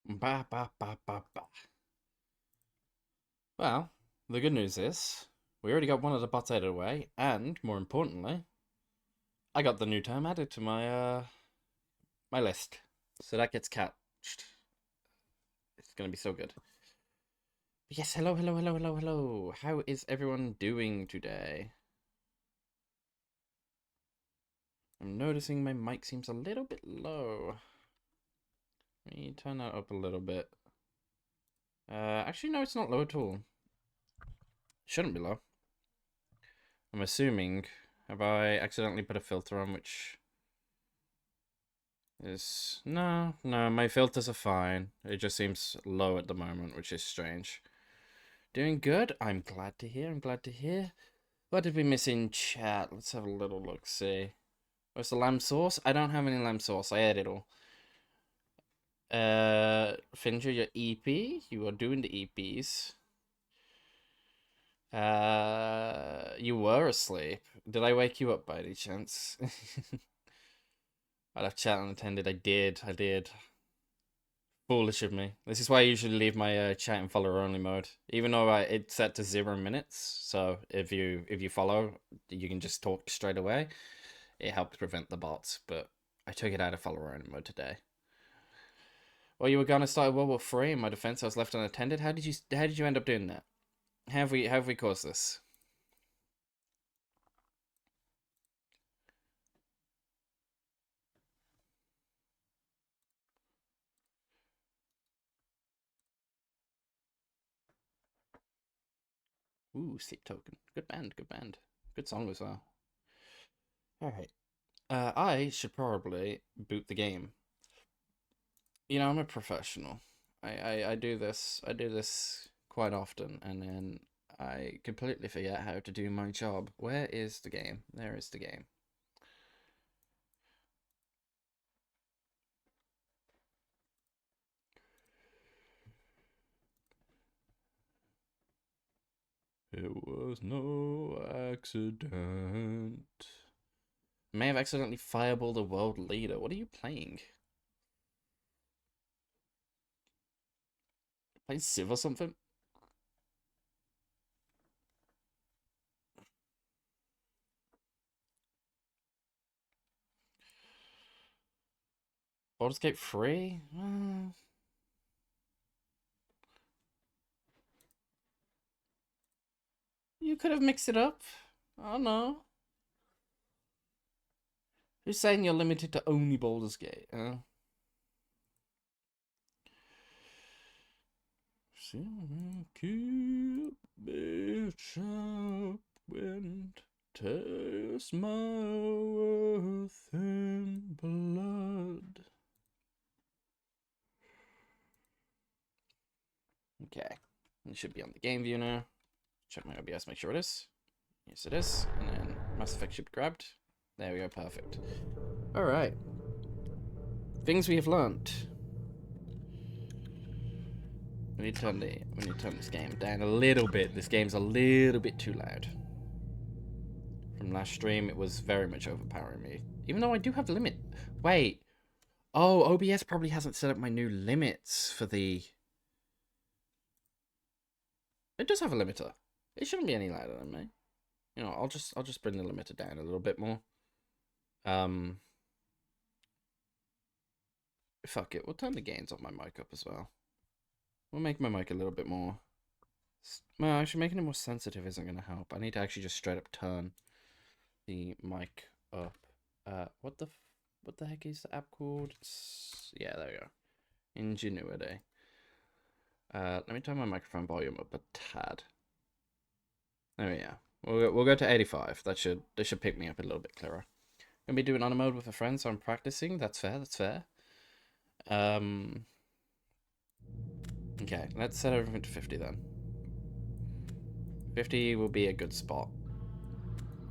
Ba, ba, ba, ba, ba. Well, the good news is we already got one of the bots out of the way, and more importantly, I got the new term added to my list, so that gets catched. It's gonna be so good. But yes, hello, hello, hello, hello, hello. How is everyone doing today? I'm noticing my mic seems a little bit low. Let me turn that up a little bit. Actually, no, it's not low at all. Shouldn't be low. I'm assuming. Have I accidentally put a filter on which is... No, my filters are fine. It just seems low at the moment, which is strange. Doing good? I'm glad to hear, I'm glad to hear. What did we miss in chat? Let's have a little look, see. Where's the lamb sauce? I don't have any lamb sauce, I ate it all. Fincher, your EP? You are doing the EPs. You were asleep. Did I wake you up by any chance? I left chat unattended. I did. Foolish of me. This is why I usually leave my chat in follower only mode, even though it's set to 0 minutes. So if you follow, you can just talk straight away. It helps prevent the bots. But I took it out of follower only mode today. Well, you were gonna start World War III. In my defense, I was left unattended. How did you end up doing that? How have we caused this? Ooh, Seat Token. Good band, good band. Good song as well. Alright. I should probably boot the game. You know, I'm a professional. I do this. I do this quite often, and then I completely forget how to do my job. Where is the game? There is the game. It was no accident. May have accidentally fireballed a world leader. What are you playing? Playing Civ or something? Baldur's Gate 3? You could have mixed it up. I don't know. Who's saying you're limited to only Baldur's Gate? Keep me sharp wind, taste my worth in blood. Okay, it should be on the game view now. Check my OBS, make sure it is. Yes, it is. And then Mass Effect should be grabbed. There we go, perfect. Alright. Things we have learnt. We need to turn this game down a little bit. This game's a little bit too loud. From last stream, it was very much overpowering me. Even though I do have the limit. Wait. Oh, OBS probably hasn't set up my new limits for the... It does have a limiter. It shouldn't be any louder than me. You know, I'll just bring the limiter down a little bit more. Fuck it. We'll turn the gains on my mic up as well. We'll make my mic a little bit more... Well, actually, making it more sensitive isn't going to help. I need to actually just straight up turn the mic up. What the heck is the app called? Yeah, there we go. Ingenuity. Let me turn my microphone volume up a tad. There we go. We'll go to 85. That should pick me up a little bit clearer. Gonna be doing honor mode with a friend, so I'm practicing. That's fair. That's fair. Okay, let's set everything to 50 then. 50 will be a good spot.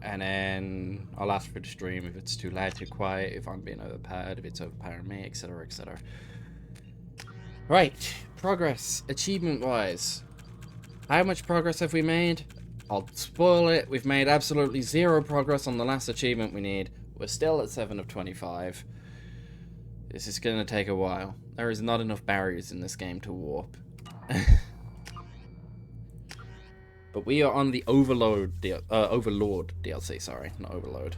And then I'll ask for the stream if it's too loud, too quiet, if I'm being overpowered, if it's overpowering me, etc, etc. Right, progress, achievement-wise. How much progress have we made? I'll spoil it. We've made absolutely 0 progress on the last achievement we need. We're still at 7 of 25. This is gonna take a while. There is not enough barriers in this game to warp. But we are on the Overlord DLC, sorry, not Overload.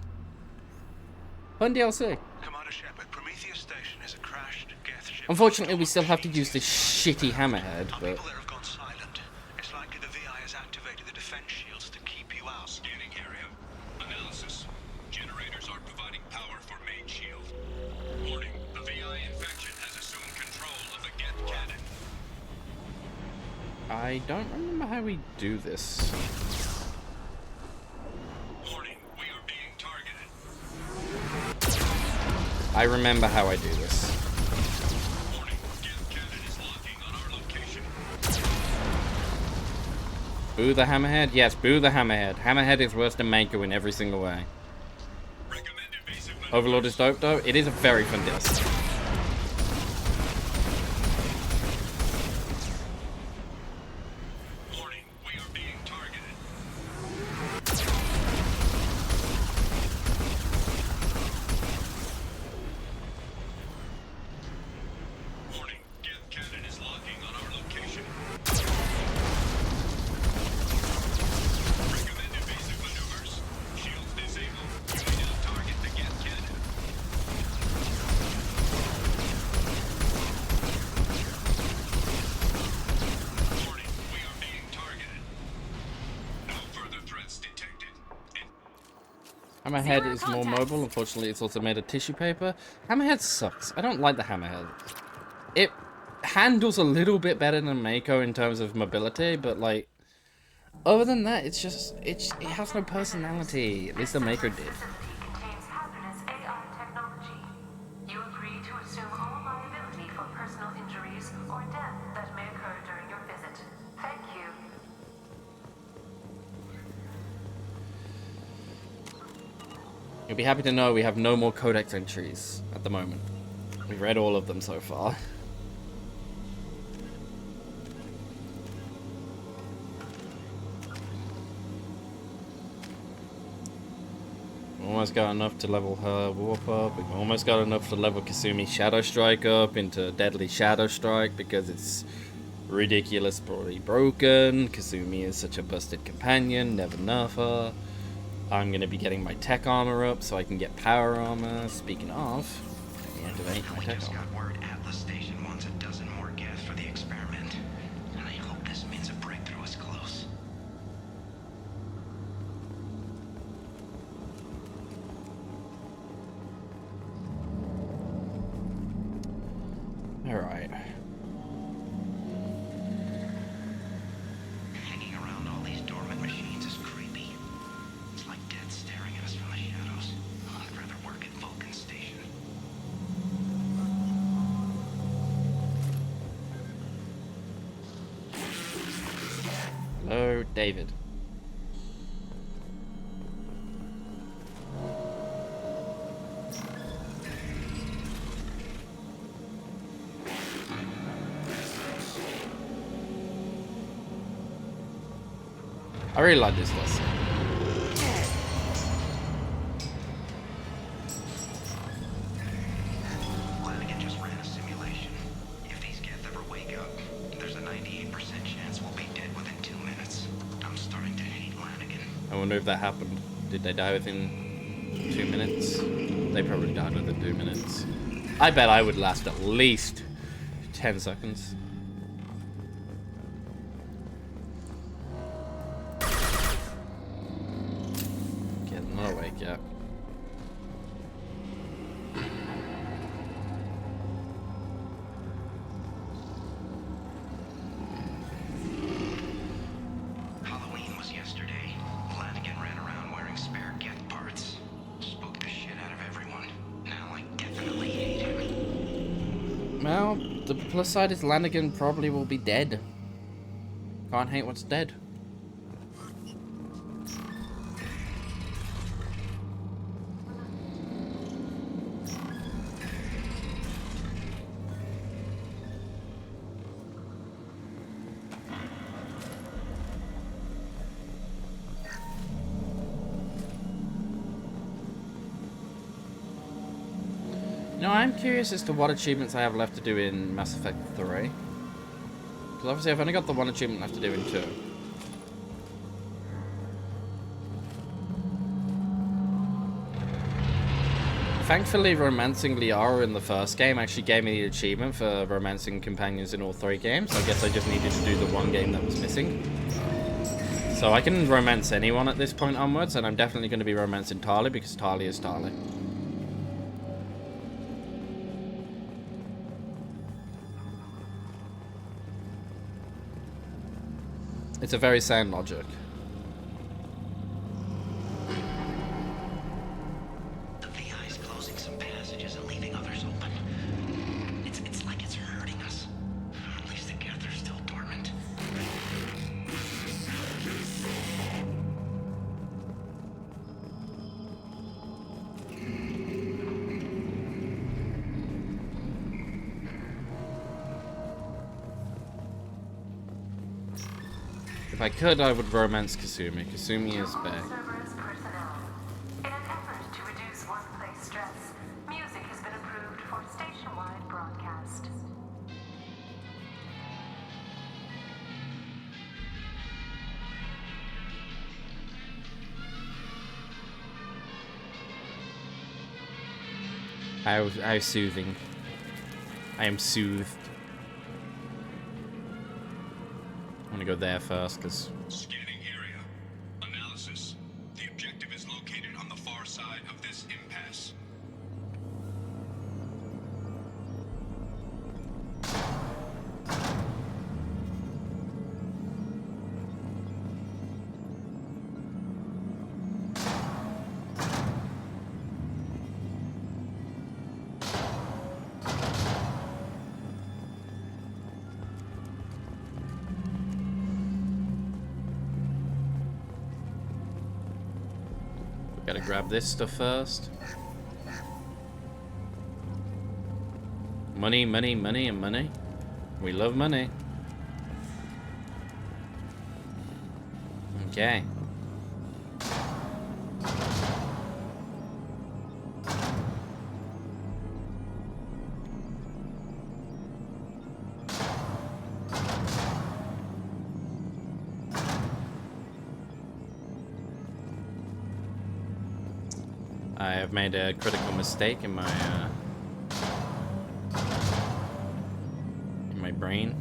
Fun DLC. Commander Shepard, Prometheus Station is a crashed Geth ship. Unfortunately, we still have to use this shitty hammerhead, but... People there have gone silent. It's likely the VI has activated the defense shields to keep you out. Scanning area. Analysis. Generators are providing power for main shield. Warning, the VI infection has assumed control of the Geth cannon. I don't remember how we do this. Warning, we are being targeted. I remember how I do this. Warning, Geth cannon is locking on our location. Boo the hammerhead? Yes, boo the hammerhead. Hammerhead is worse than Mako in every single way. Recommend evasive maneuvers. Overlord is dope though. It is a very fun disc. Warning, we are being targeted. Warning, Geth cannon is locking on our location. Recommend evasive maneuvers. Shields disabled. You may now target the Geth cannon. Warning, we are being targeted. No further threats detected. Hammerhead is more mobile. Unfortunately, it's also made of tissue paper. Hammerhead sucks. I don't like the hammerhead. It handles a little bit better than Mako in terms of mobility, but like, other than that, it's just it has no personality. At least the Mako did. Contains hazardous AI technology. You agree to assume all liability for personal injuries or death that may occur during your visit. Thank you. You'll be happy to know we have no more codex entries at the moment. We've read all of them so far. Almost got enough to level her warp up. We've almost got enough to level Kasumi's Shadow Strike up into Deadly Shadow Strike because it's ridiculously broken. Kasumi is such a busted companion, never nerf her. I'm going to be getting my tech armor up so I can get power armor. Speaking of, let me activate my We tech just armor. got word Atlas Station wants a dozen more Geth for the experiment. And I hope this means a breakthrough is close. Alright. Hanging around all these dormant machines is creepy. It's like dead staring at us from the shadows. I'd rather work at Vulcan Station. Hello, David. I really like this lesson. Flanagan just ran a simulation. If these Geth ever wake up, there's a 98% chance we'll be dead within 2 minutes. I'm starting to hate Flanagan. I wonder if that happened. Did they die within 2 minutes? They probably died within 2 minutes. I bet I would last at least 10 seconds. Okay, I'm not awake yet. Halloween was yesterday. Flanagan ran around wearing spare Geth parts. Spooked the shit out of everyone. Now I definitely hate him. Well, the plus side is Lanigan probably will be dead. Can't hate what's dead. No, I'm curious as to what achievements I have left to do in Mass Effect 3. Because obviously I've only got the one achievement left to do in 2. Thankfully, romancing Liara in the first game actually gave me the achievement for romancing companions in all 3 games. So I guess I just needed to do the one game that was missing. So I can romance anyone at this point onwards, and I'm definitely going to be romancing Tali because Tali is Tali. It's a very sound logic. The VI is closing some passages and leaving others open. It's like it's hurting us. At least the geth are still dormant. If I could, I would romance Kasumi. Kasumi is back. Cerberus personnel. In an effort to reduce workplace stress, music has been approved for station-wide broadcast. How soothing. I am soothed. I'm gonna go there first, because... Scanning area. Analysis. The objective is located on the far side of this impasse. Gotta grab this stuff first. Money, money, money, and money. We love money. Okay. I have made a critical mistake in my brain.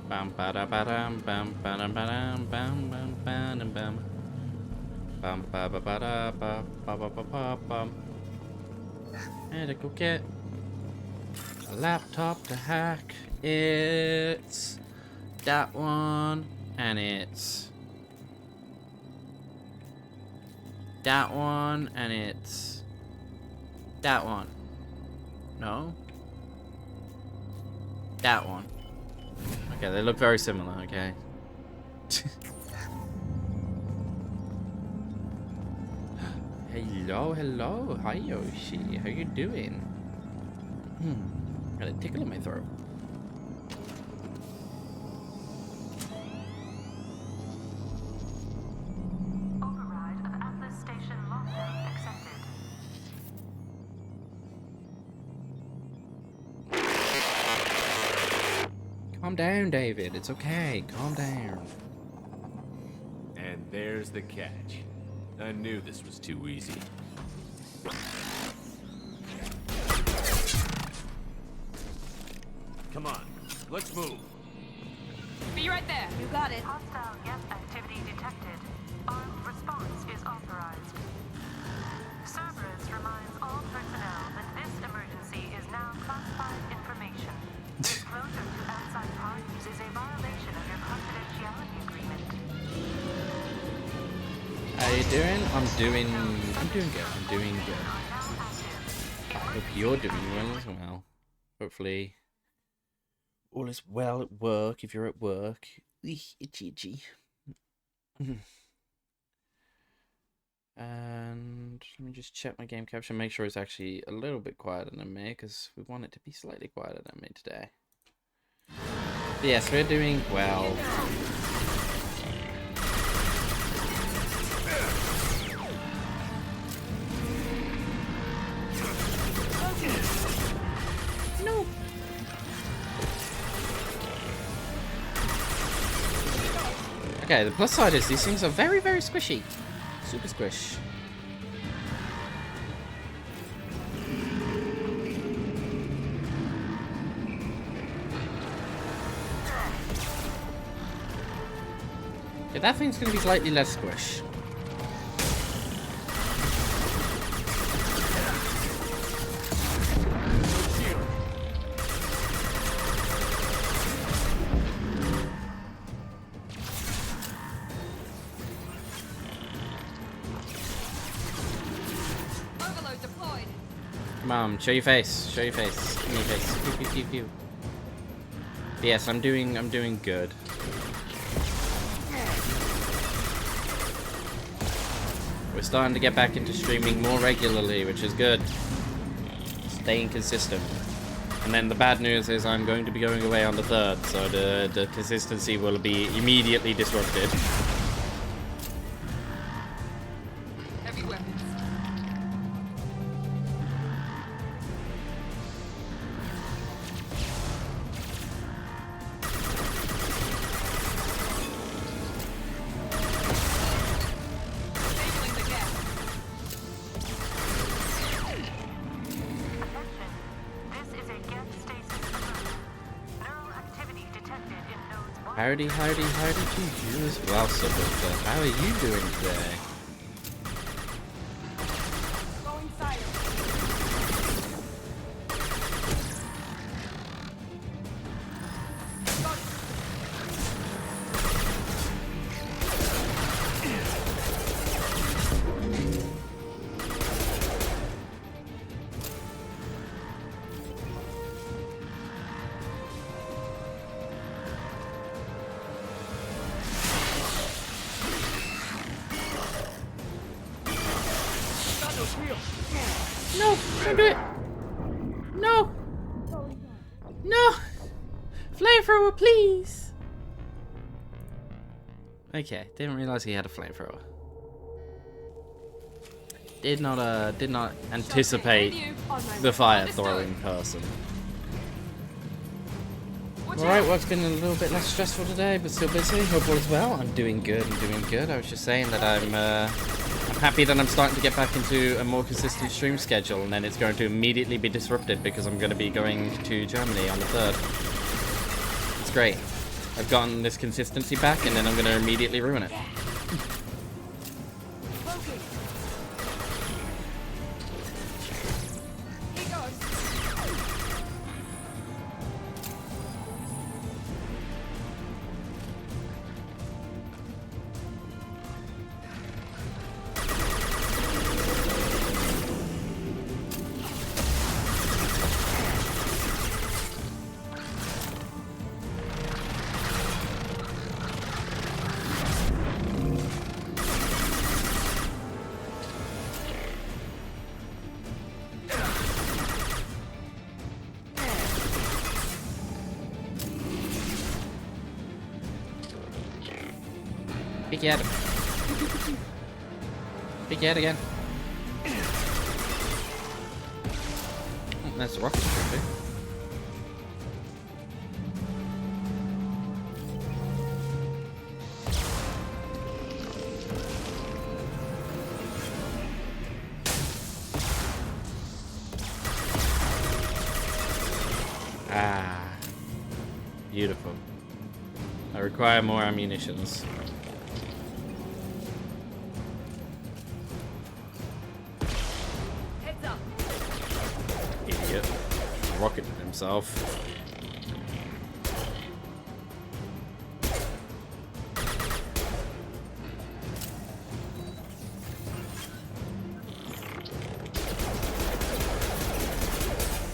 Bam ba da ba dam bam ba dam ba dam bam bam bam bam bam ba ba ba da ba ba ba ba ba bam. And I go get a laptop to hack. It's that one, and it's that one, and it's that one. No, that one. Okay, they look very similar, okay. Hello, hello. Hi, Yoshi. How you doing? Got a tickle in my throat. Override of Atlas Station lockdown accepted. Calm down, David. It's okay. Calm down. And there's the catch. I knew this was too easy. Come on, let's move. Be right there. You got it. Hostile geth activity detected. Armed response is authorized. Cerberus reminds all personnel that this emergency is now classified information. Disclosure to outside parties is a violation of your confidentiality agreement. How you doing? I'm doing good. I'm doing good. I hope you're doing well as well. Hopefully all is well at work if you're at work. Itchy, itchy. And let me just check my game capture, make sure it's actually a little bit quieter than me, because we want it to be slightly quieter than me today. But yes, we're doing well. No. Okay, the plus side is these things are very, very squishy. Super squish. Yeah, that thing's gonna be slightly less squish. Overload deployed. Come on, show your face. Show your face. Show your face. Pew, pew, pew, pew. But yes, I'm doing good. We're starting to get back into streaming more regularly, which is good. Staying consistent. And then the bad news is I'm going to be going away on the 3rd, so the consistency will be immediately disrupted. Heavy weapons. Enabling the gap. This is a get stasis alert. Neural activity detected in nodes 1. Howdy to you as well, Sabuka. How are you doing today? Going silent. No, don't do it. No. No. Flamethrower, please. Okay, didn't realize he had a flamethrower. Did not anticipate the fire throwing person. Alright, work's been a little bit less stressful today, but still busy. Hope all is well. I'm doing good. I was just saying that I'm happy that I'm starting to get back into a more consistent stream schedule, and then it's going to immediately be disrupted because I'm going to be going to Germany on the 3rd. It's great. I've gotten this consistency back, and then I'm going to immediately ruin it. Peek at him. Peek at again. Oh, that's the rocket ship, Ah, beautiful. I require more ammunitions. Heads up. Idiot. Rocketed himself.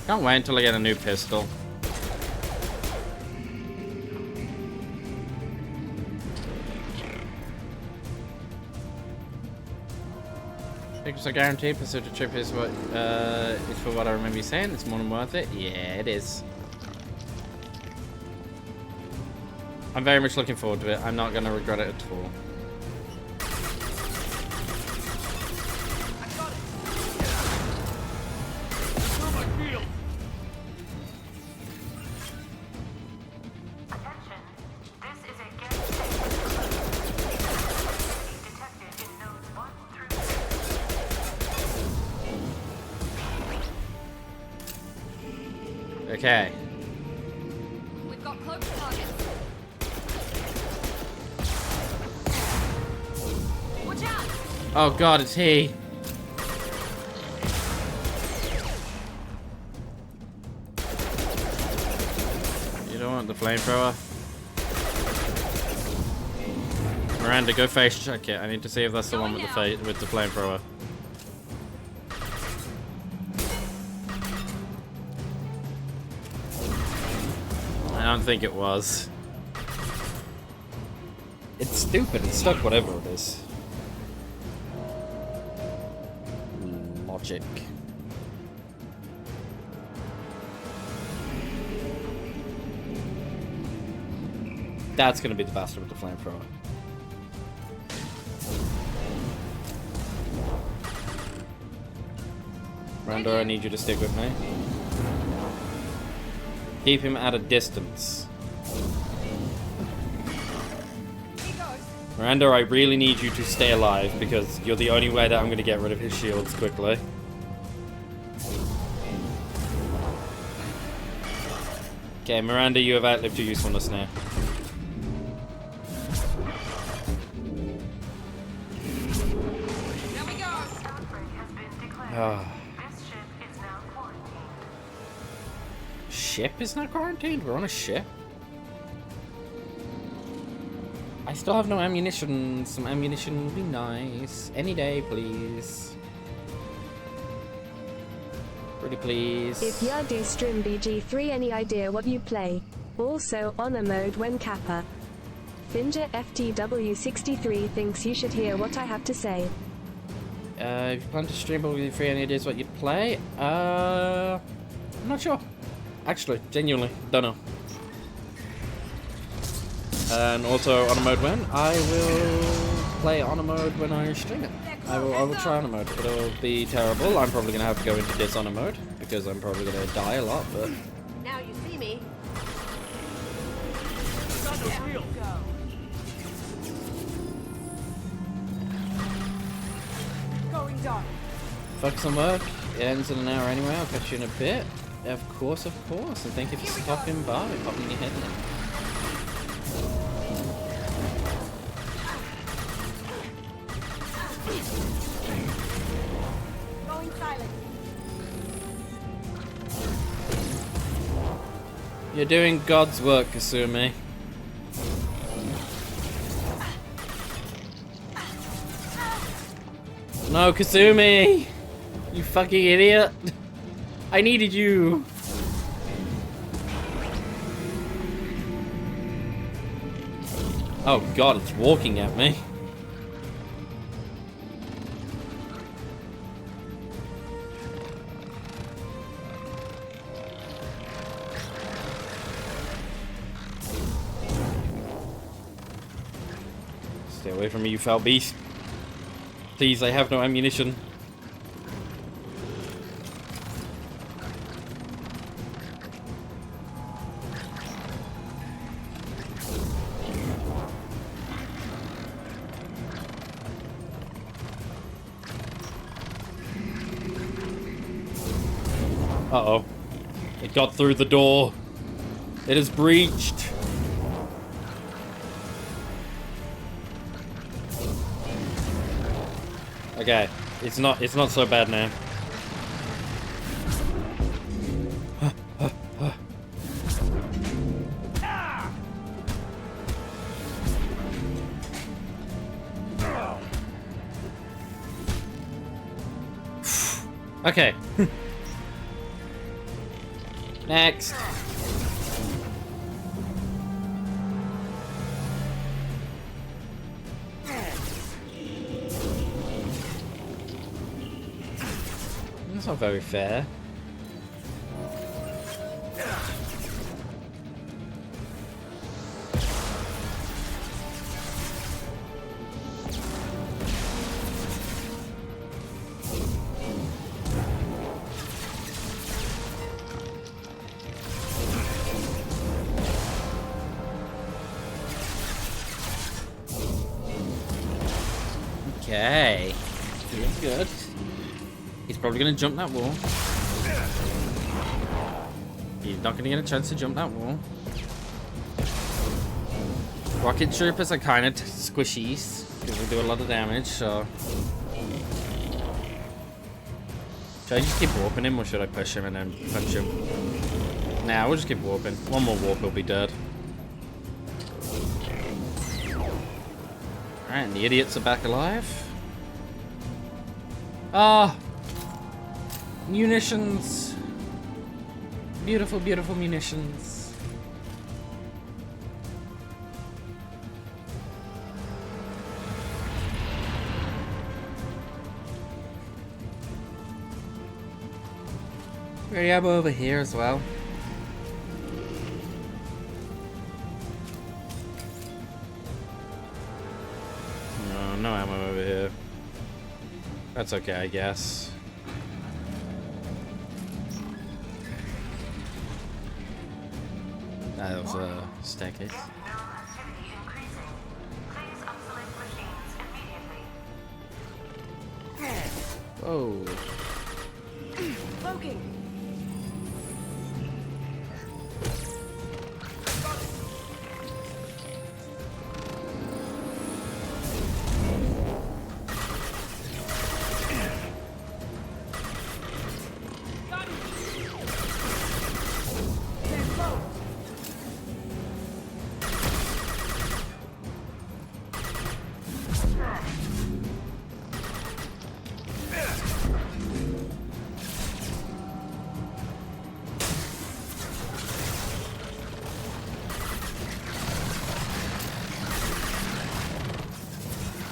Can't wait until I get a new pistol. Tickets are guaranteed, but such a trip is what is for what I remember you saying. It's more than worth it. Yeah, it is. I'm very much looking forward to it. I'm not gonna regret it at all. Attention. This is a get detected in nodes 1 through 6. Okay. We've got close targets. Watch out! Oh god, it's he. You don't want the flamethrower? Miranda, go face check it. I need to see if that's the one with the flamethrower. I don't think it was. It's stupid. It's stuck, whatever it is. Logic. That's gonna be the bastard with the flamethrower. Miranda, I need you to stick with me. Keep him at a distance. Miranda, I really need you to stay alive because you're the only way that I'm going to get rid of his shields quickly. Okay, Miranda, you have outlived your usefulness now. There we go! Outbreak has been declared. Ah. This ship is now quarantined. Ship is not quarantined? We're on a ship? I still have no ammunition. Some ammunition would be nice. Any day, please. Pretty please. If ya do stream BG3, any idea what you play? Also, honor mode when Kappa. Finger FTW63 thinks you should hear what I have to say. If you plan to stream BG3, any ideas what you'd play? I'm not sure. Actually, genuinely, don't know. And also honor mode when? I will play honor mode when I stream it. I will try honor mode. It'll be terrible. I'm probably gonna have to go into dishonor mode because I'm probably gonna die a lot, but Now you see me. Going dark. fuck some work. It ends in an hour anyway. I'll catch you in a bit. Of course, of course. And thank you for stopping by, popping your head in. Going silent. You're doing God's work, Kasumi. No, Kasumi! You fucking idiot! I needed you! Oh god, it's walking at me. Stay away from me, you foul beast. Please, I have no ammunition. Uh-oh. It got through the door. It is breached. Okay, it's not so bad now. Okay. Next. That's not very fair. Okay. Doing good. He's probably gonna jump that wall. He's not gonna get a chance to jump that wall. Rocket troopers are kind of squishies because they do a lot of damage, so. Should I just keep warping him or should I push him and then punch him? Nah, we'll just keep warping. One more warp, he'll be dead. Alright, and the idiots are back alive. Ah! Munitions! Beautiful, beautiful munitions. We have over here as well. No ammo over here. That's okay, I guess. That was a staircase. Activity increasing. Please isolate machines immediately. Whoa. Cloaking.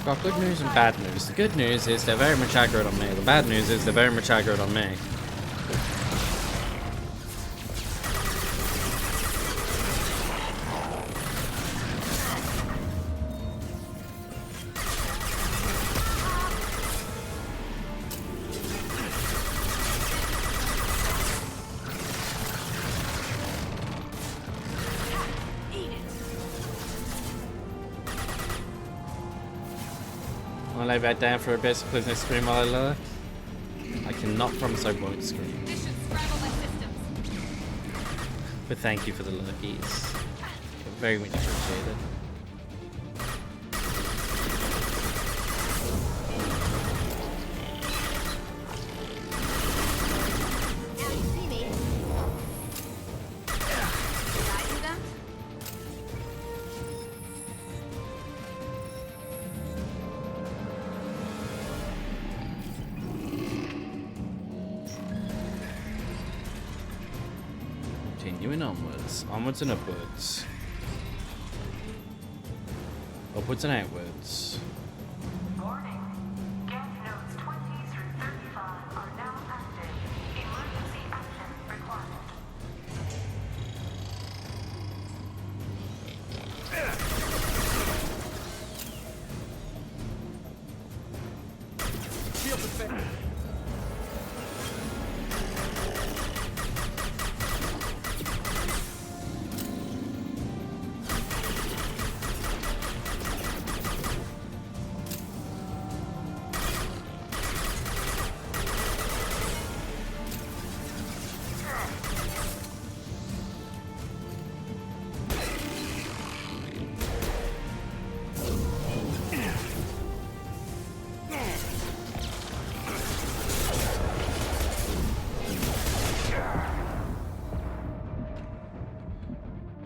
Got good news and bad news. The good news is they're very much aggroed on me. The bad news is they're very much aggroed on me. I'll lay back down for a bit so please don't scream while I lurk. I cannot promise I won't scream. But thank you for the lurkies. Very much appreciated. Now you see me. Did I do that? Continuing onwards. Onwards and upwards. Upwards and outwards. Warning. Gap nodes 20 through 35 are now active. Emergency action required.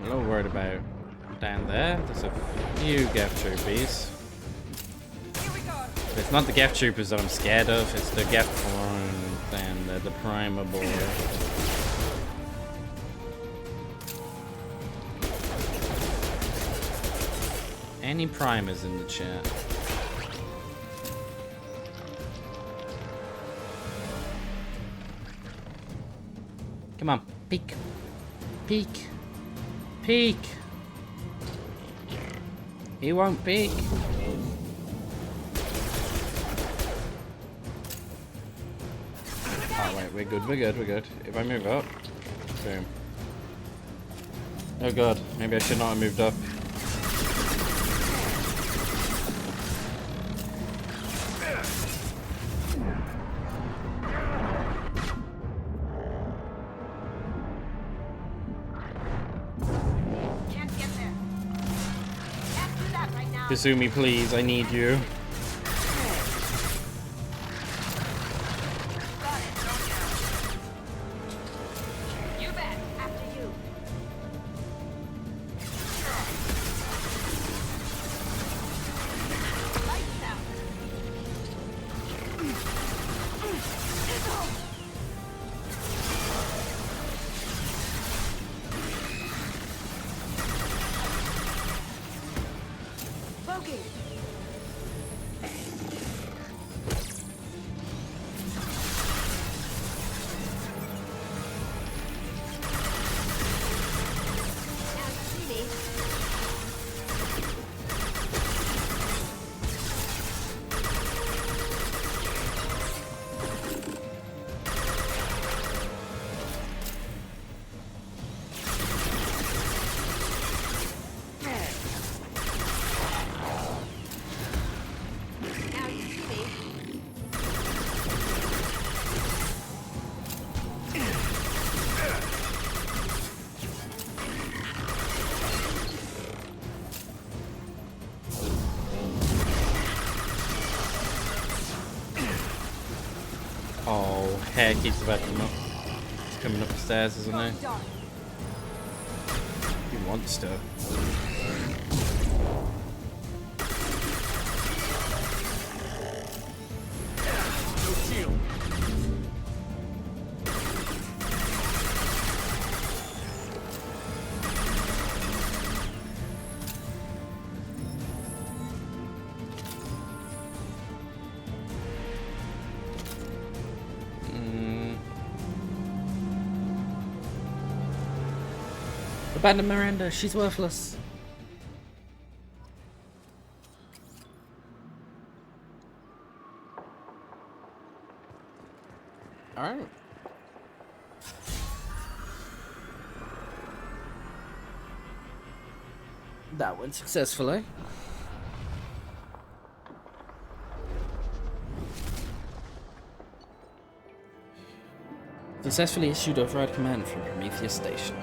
I'm a little worried about down there. There's a few Geth troopies. It's not the Geth troopers that I'm scared of, it's the Geth form and the primable. Any primers in the chat? Come on, peek. Peek. Peek. He won't peek. Oh wait, we're good, we're good, we're good. If I move up, boom. Oh god, maybe I should not have moved up. Can't get there. Can't do that right now. Kazumi, please, I need you. Got it. Going down. You bet. After you. Lights out. Bogey. Now you see me. Now you see me. Oh, hair keeps about to come up. He's coming up the stairs, isn't he? Dark. He wants to. No shield. Abandon Miranda, she's worthless. Alright. That went successfully. Successfully issued override command from Prometheus Station.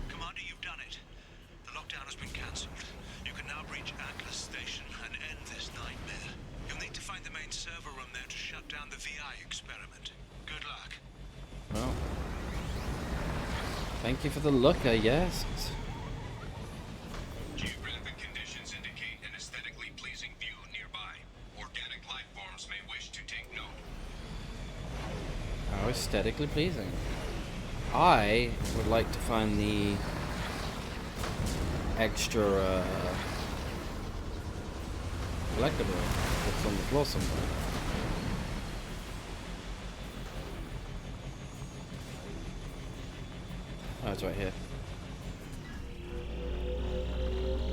Commander, you've done it. The lockdown has been cancelled. You can now reach Atlas Station and end this nightmare. You'll need to find the main server room there to shut down the VI experiment. Good luck. Well, thank you for the look, I guess. Geographic conditions indicate an aesthetically pleasing view nearby. Organic life forms may wish to take note. How aesthetically pleasing. I would like to find the extra collectible that's on the floor somewhere. Oh, it's right here.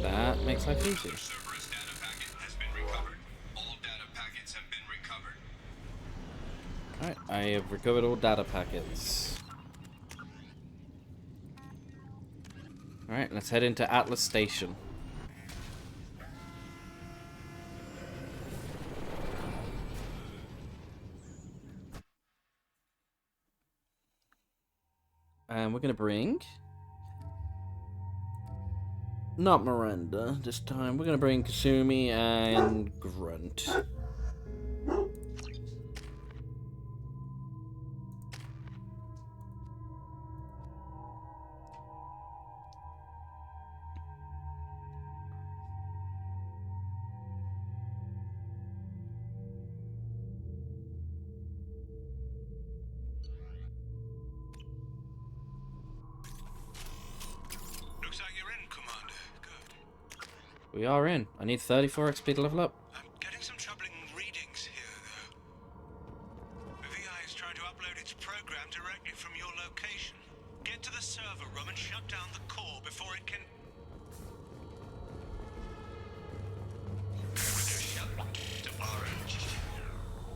That makes life easy. Cerberus data packet has been recovered. All data packets have been recovered. Alright, I have recovered all data packets. Alright, let's head into Atlas Station. And we're gonna bring... not Miranda this time. We're gonna bring Kasumi and Grunt. We are in. I need 34 XP to level up. I'm getting some troubling readings here, though. The VI is trying to upload its program directly from your location. Get to the server room and shut down the core before it can... To orange.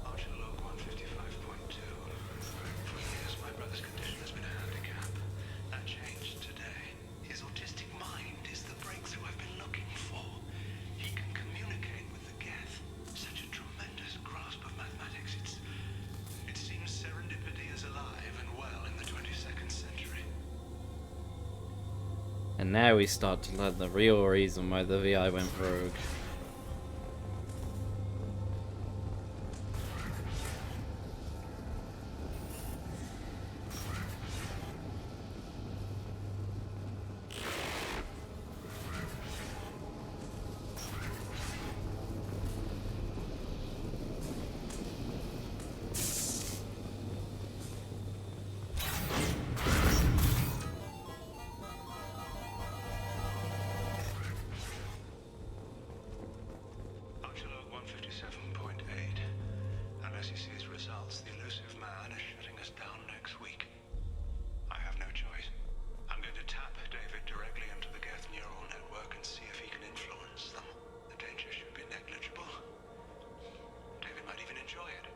Archer log 155.2. For years, my brother's condition has been a handicap. That changed today. His autistic mind is the breakthrough I've been looking for. He can communicate with the Geth. Such a tremendous grasp of mathematics. It seems serendipity is alive and well in the 22nd century. And now we start to learn the real reason why the VI went rogue. Archer log 157.8. Unless he sees results, the elusive man is shutting us down next week. I have no choice. I'm going to tap David directly into the Geth neural network and see if he can influence them. The danger should be negligible. David might even enjoy it.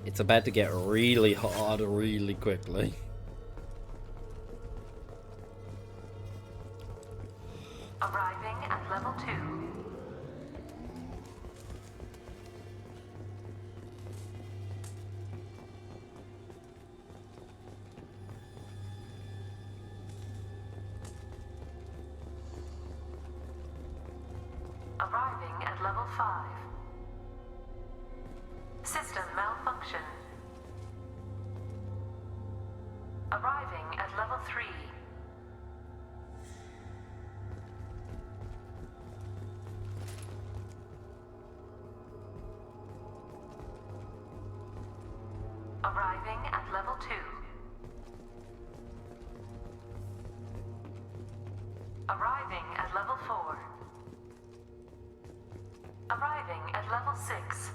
It's about to get really hard really quickly. Arriving at level 2. Arriving at level 5. System malfunction. Arriving at level 3. Arriving at level 2. Arriving at level 4. Arriving at level 6.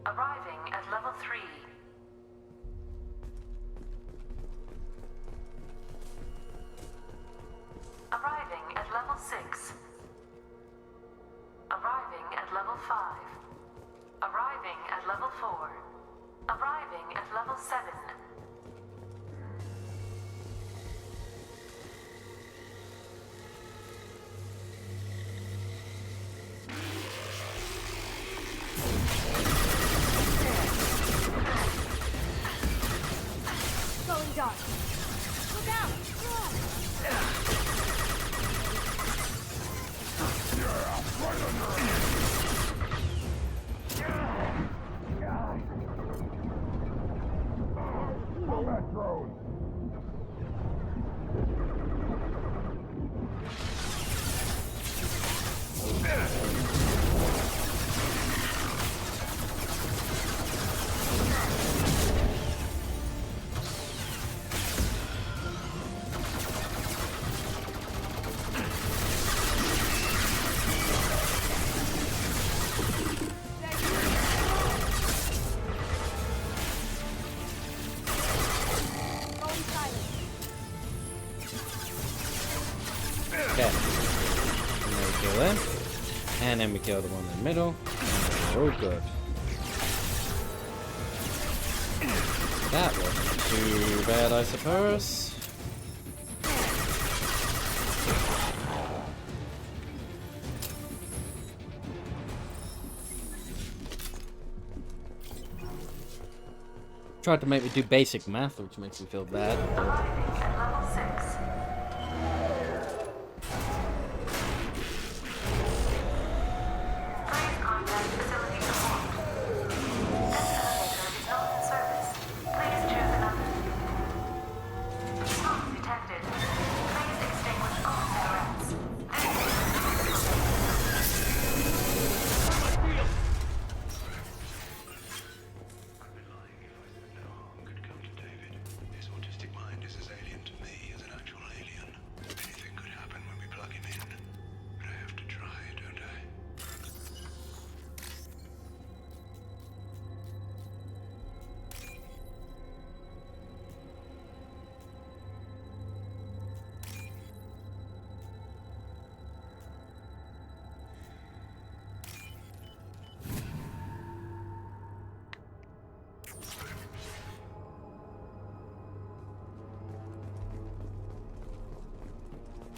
Arriving at level 3. Arriving at level 6. Arriving at level 5. Arriving at level 4. Arriving at level 7. Going dark. Look out! Okay. And then we kill them. And then we kill the one in the middle. Oh, good. That wasn't too bad, I suppose. Tried to make me do basic math, which makes me feel bad. Arriving at level 6. Please contact facility support. This elevator is not in service. Please choose another. Smoke detected. Please extinguish all cigarettes. This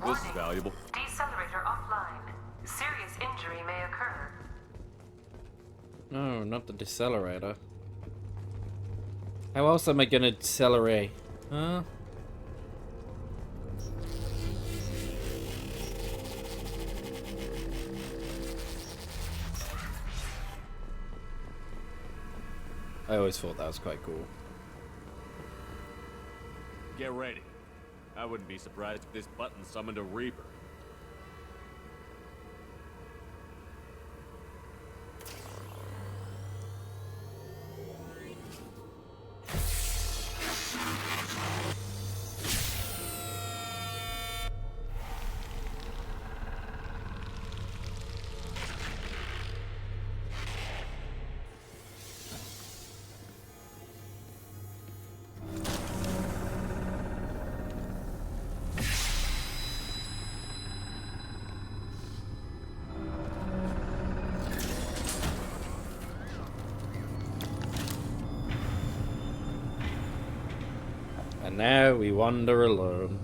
This is valuable. Decelerator offline. Serious injury may occur. No, not the decelerator. How else am I gonna decelerate? Huh? I always thought that was quite cool. Get ready. I wouldn't be surprised if this button summoned a Reaper. And now we wander alone.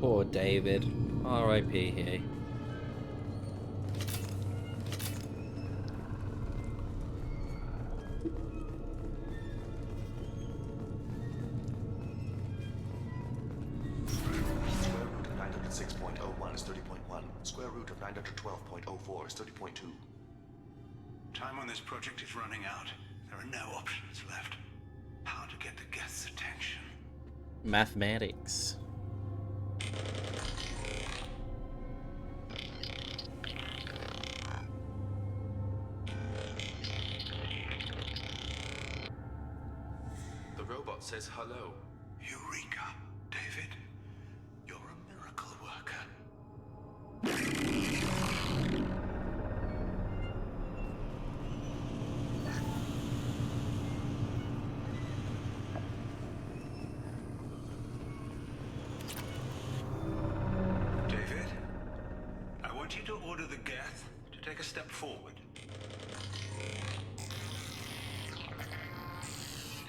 Poor David. R.I.P. here. Square root of 906.01 is 30.1. Square root of 912.04 is 30.2. Time on this project is running out. There are no options left. How to get the guest's attention? Mathematics. The robot says hello. Eureka, David. You're a miracle worker. David, I want you to order the Geth to take a step forward.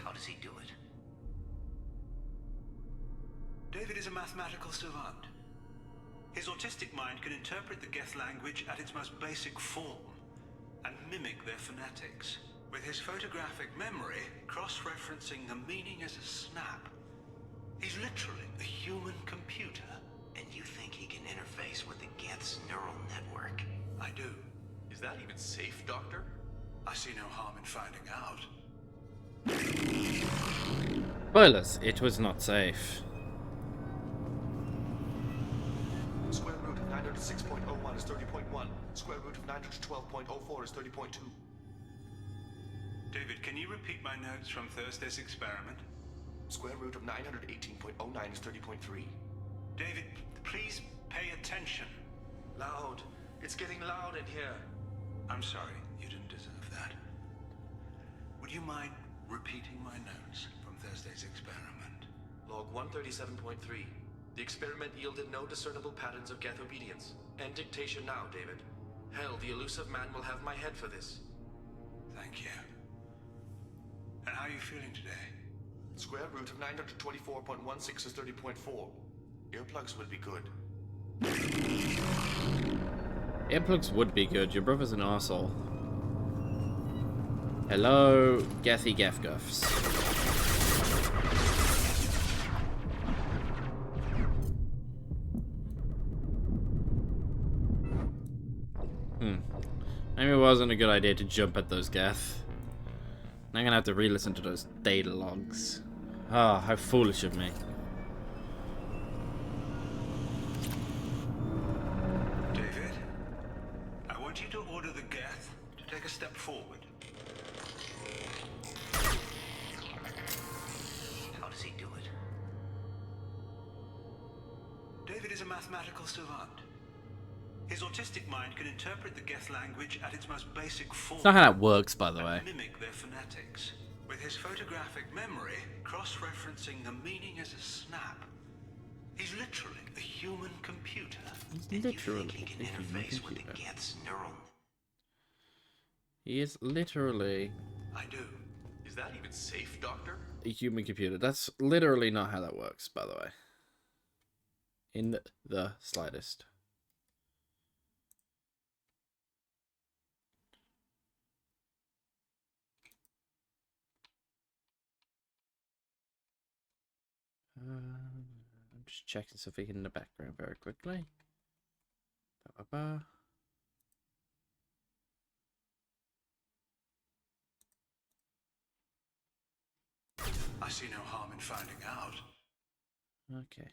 How does he do it? David is a mathematical savant. His autistic mind can interpret the Geth language at its most basic form and mimic their phonetics. With his photographic memory, cross-referencing the meaning as a snap. He's literally a human computer. And you think he can interface with the Geth's neural network? I do. Is that even safe, Doctor? I see no harm in finding out. Spoilers, it was not safe. Square root of 906.01 is 30.1. Square root of 912.04 is 30.2. David, can you repeat my notes from Thursday's experiment? Square root of 918.09 is 30.3. David, please pay attention. Loud. It's getting loud in here. I'm sorry, you didn't deserve that. Would you mind repeating my notes from Thursday's experiment? Log 137.3. The experiment yielded no discernible patterns of Geth obedience. End dictation now, David. Hell, the elusive man will have my head for this. Thank you. And how are you feeling today? Square root of 924.16 is 30.4. Earplugs would be good. Earplugs would be good. Your brother's an arsehole. Hello, Gethy Gefguffs. Maybe it wasn't a good idea to jump at those Geth. I'm gonna have to re-listen to those data logs. Ah, how foolish of me. David, I want you to order the Geth to take a step forward. How does he do it? David is a mathematical savant. His autistic mind can interpret the Geth language at its most basic form. It's not how that works, by the way. And mimic their phonetics. With his photographic memory, cross-referencing the meaning as a snap. He's literally a human computer. He's literally He can a human interface with the computer. Geth's neural. He is literally I do. Is that even safe, Doctor? a human computer. That's literally not how that works, by the way. In the slightest. I'm just checking something in the background very quickly. Ba-ba-ba. I see no harm in finding out. Okay.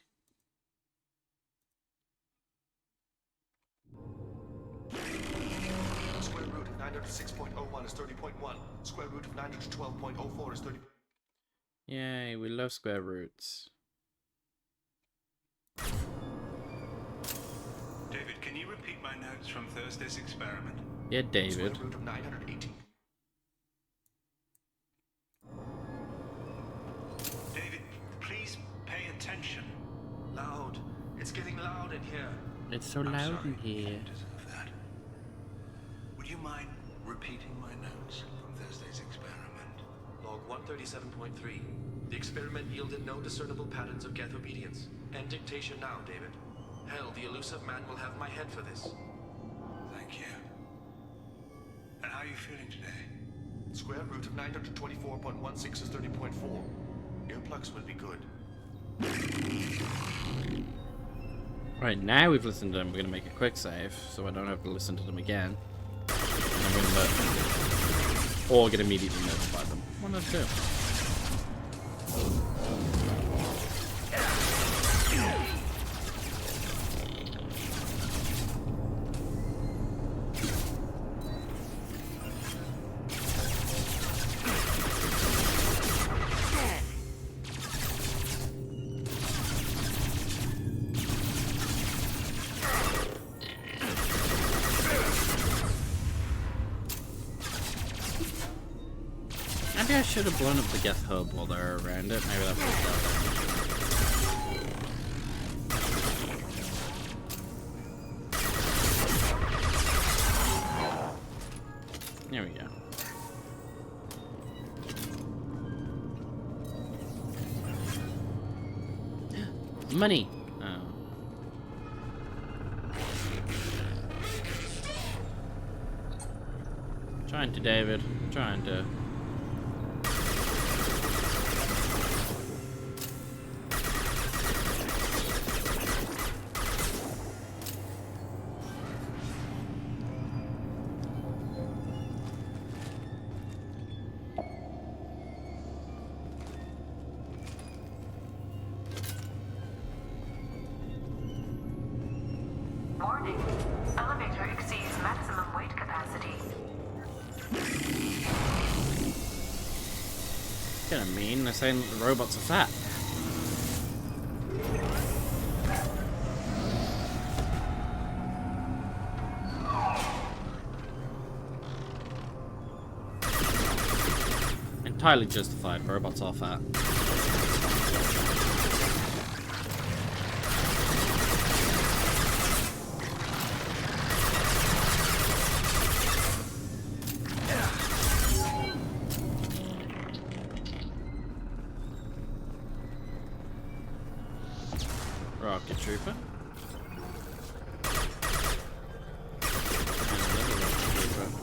Square root of 906.01 is 30.1. Square root of 912.04 is 30. Yay, we love square roots. David, can you repeat my notes from Thursday's experiment? Yeah, David. Square root of 918. David, please pay attention. Loud. It's getting loud in here. It's so I'm loud sorry, in here. you deserve that. Would you mind repeating my notes from Thursday's experiment? Log 137.3. The experiment yielded no discernible patterns of Geth obedience. End dictation now, David. Hell, the elusive man will have my head for this. Thank you. And how are you feeling today? Square root of 924.16 is 30.4. Earplugs will be good. Right, now we've listened to them, we're going to make a quick save, so I don't have to listen to them again. And I'm going to... Or get immediately notified them. One of the two. Maybe I should have blown up the Geth hub while they're around it. Maybe that would have There we go. Money! Oh. Trying to, David. Trying to. Warning. Elevator exceeds maximum weight capacity. Kinda mean, they're saying that the robots are fat. Entirely justified, robots are fat. Rocket Trooper. And another Rocket Trooper.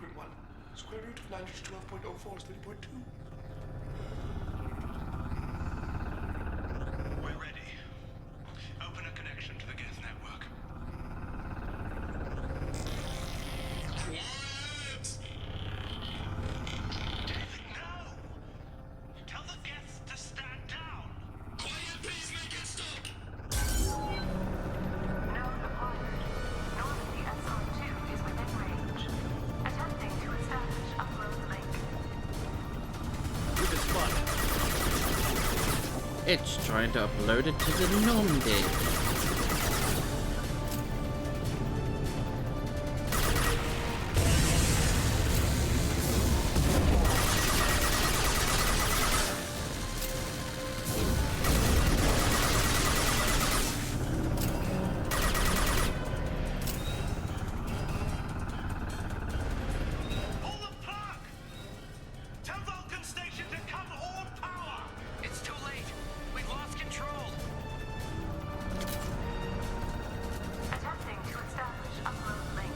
everyone. Square root of 9-12.04 is 30.2. We're ready. Open a connection to the Geth network. David, no! Tell the Geths to stand down! Quiet, please make it stop! Node acquired. Normandy SR2 is within range. Attempting to establish upload link. With the spot. It's trying to upload it to the Normandy. Pull the plug! Tell Vulcan Station to cut all power! It's too late. We've lost control. Attempting to establish upload link.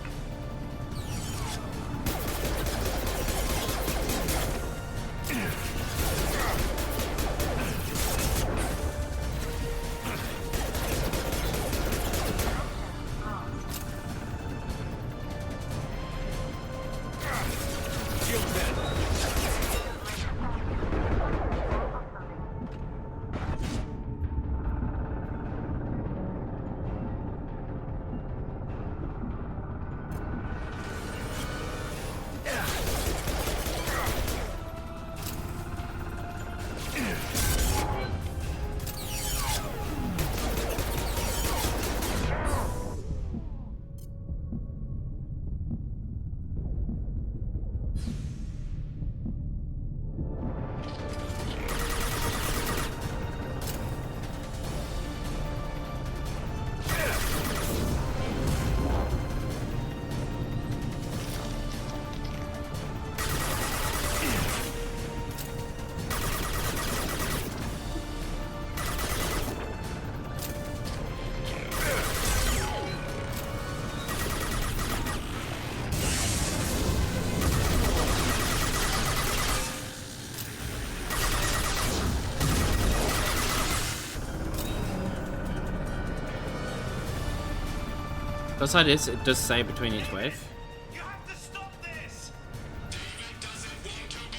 Besides this, it does say between each wave. You have to stop this! David doesn't want to be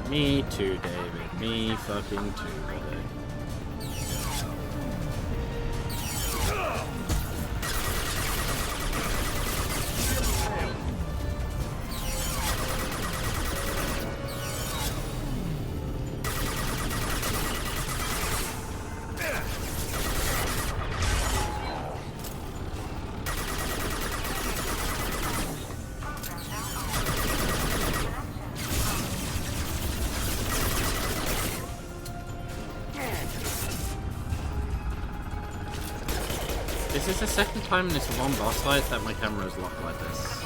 here. Me too, David. Me fucking too, brother. This is the second time in this one boss fight that my camera is locked like this.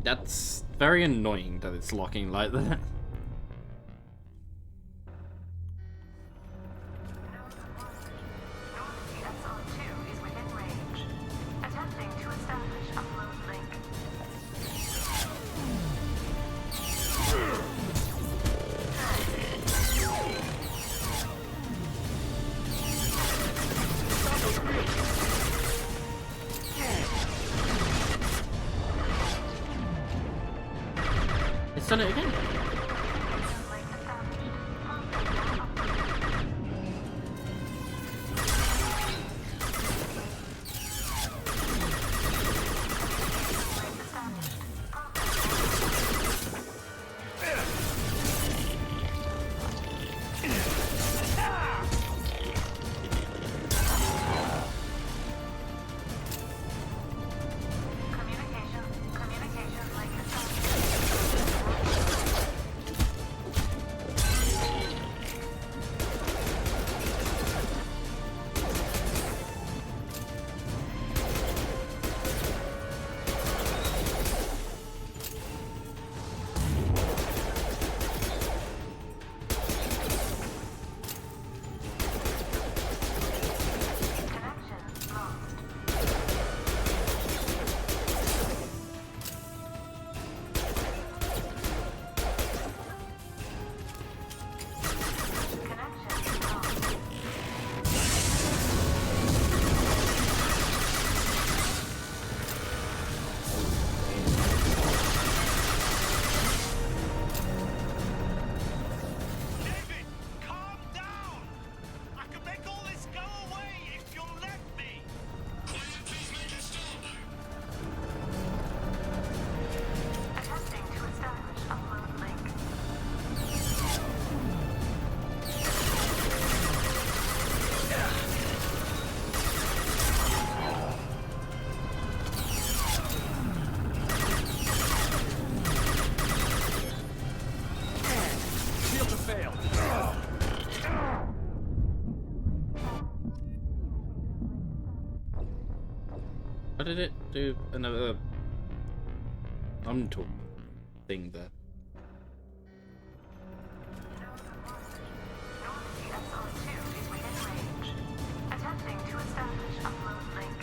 That's very annoying that it's locking like that. It's done it again. Why did it do another untalk thing there? SR2 is within range. Attempting to establish upload link.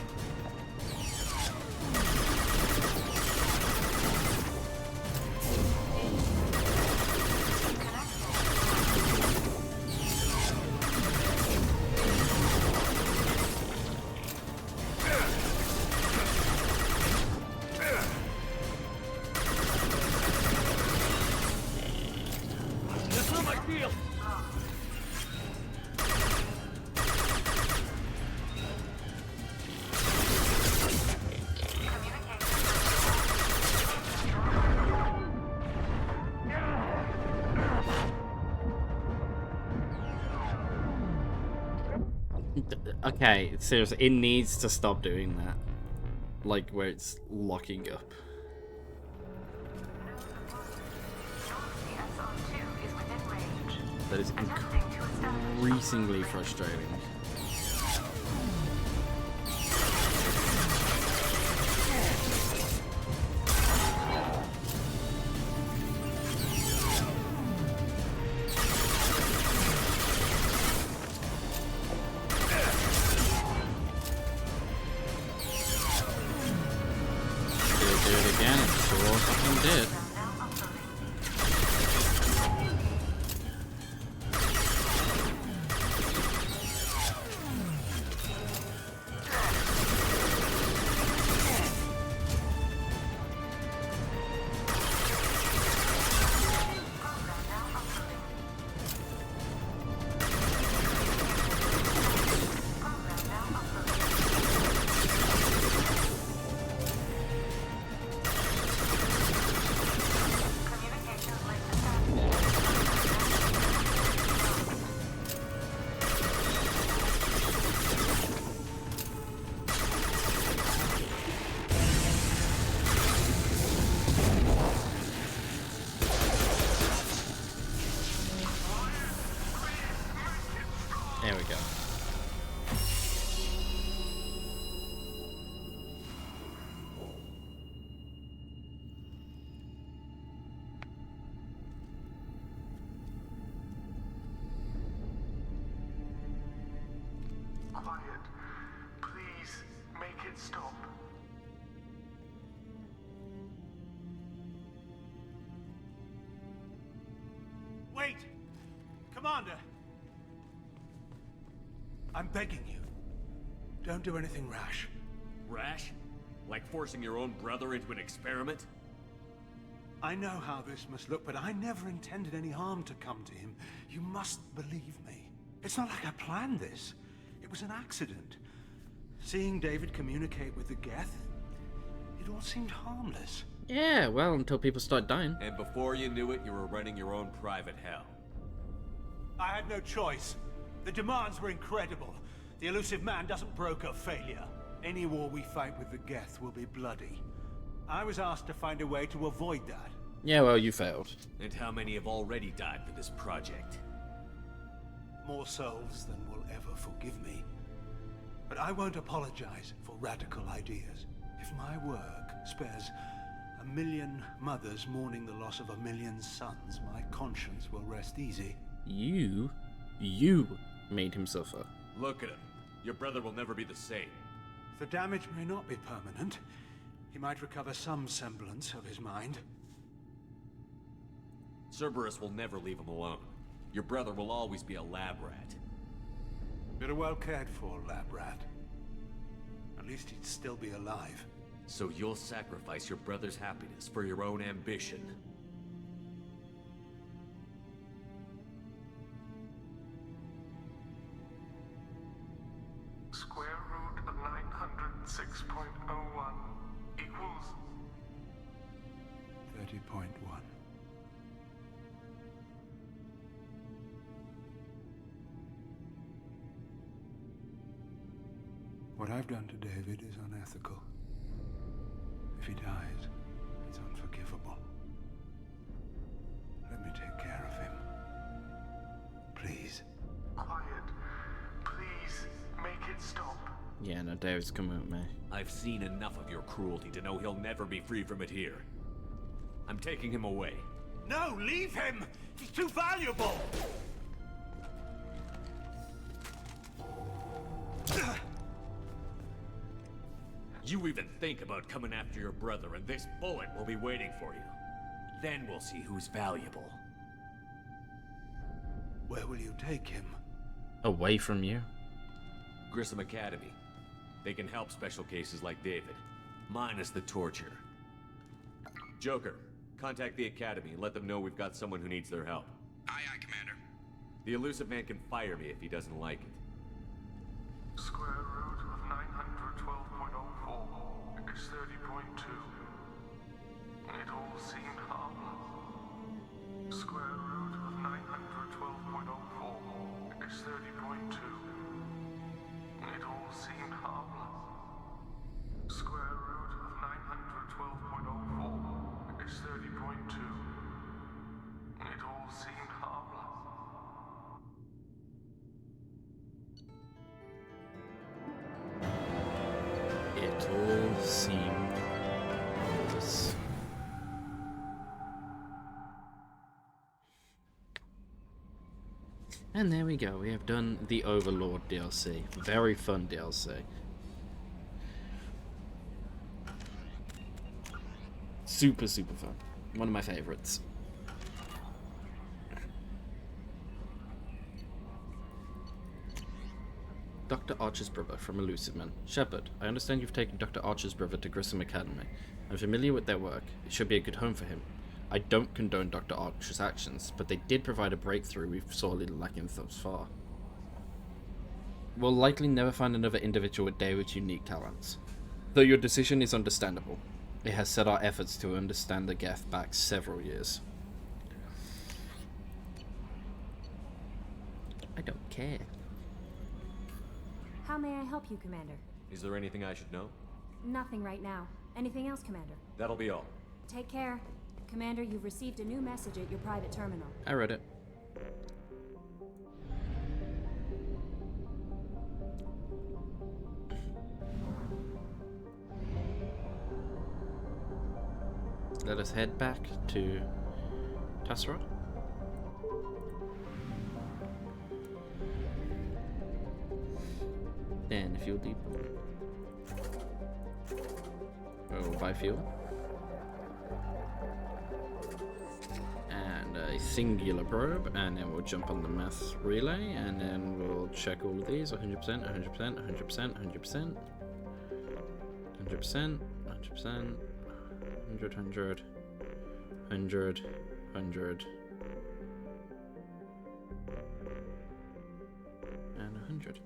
Okay, seriously, it needs to stop doing that. Like, where it's locking up. SR2 is within range. That is Attempting to establish increasingly frustrating. Do it again, it sure fucking did. There we go. Quiet. Please, make it stop. Wait! Commander! I'm begging you. Don't do anything rash. Rash? Like forcing your own brother into an experiment? I know how this must look, but I never intended any harm to come to him. You must believe me. It's not like I planned this. It was an accident. Seeing David communicate with the Geth, it all seemed harmless. Yeah, well, until people start dying. And before you knew it, you were running your own private hell. I had no choice. The demands were incredible. The elusive man doesn't broker failure. Any war we fight with the Geth will be bloody. I was asked to find a way to avoid that. Yeah, well, you failed. And how many have already died for this project? More souls than will ever forgive me. But I won't apologize for radical ideas. If my work spares 1 million mothers mourning the loss of 1 million sons, my conscience will rest easy. You made him suffer. Look at him. Your brother will never be the same. The damage may not be permanent. He might recover some semblance of his mind. Cerberus will never leave him alone. Your brother will always be a lab rat. You're a well cared for lab rat. At least he'd still be alive. So you'll sacrifice your brother's happiness for your own ambition. Square root of 906.01 equals 30.1. What I've done to David is unethical. If he dies, it's unforgivable. Let me take care of him. Please. Quiet. Please, make it stop. Yeah, no, David's coming with me. I've seen enough of your cruelty to know he'll never be free from it here. I'm taking him away. No, leave him! He's too valuable! You even think about coming after your brother, and this bullet will be waiting for you. Then we'll see who's valuable. Where will you take him? Away from you? Grissom Academy. They can help special cases like David, minus the torture. Joker, contact the Academy and let them know we've got someone who needs their help. Aye, aye, Commander. The Elusive Man can fire me if he doesn't like it. Square root of 912.04 is 30.2. It all seemed harmless. Square root of 912.04 is 30.2. It all seemed harmless. Square root of 912.04 is 30.2. It all seemed harmless. It all seemed harmless. And there we go, we have done the Overlord DLC. Very fun DLC. Super, super fun. One of my favorites. Dr. Archer's brother from Elusive Man. Shepard, I understand you've taken Dr. Archer's brother to Grissom Academy. I'm familiar with their work. It should be a good home for him. I don't condone Dr. Archer's actions, but they did provide a breakthrough we've sorely lacking thus far. We'll likely never find another individual with David's unique talents. Though your decision is understandable, it has set our efforts to understand the Geth back several years. I don't care. How may I help you, Commander? Is there anything I should know? Nothing right now. Anything else, Commander? That'll be all. Take care. Commander, you've received a new message at your private terminal. I read it. Let us head back to Tasserod. Then fuel depot. We'll buy fuel. And a singular probe, and then we'll jump on the mass relay, and then we'll check all of these 100%, 100%, 100%, 100%, 100%, 100%, 100, 100, 100, 100, and 100.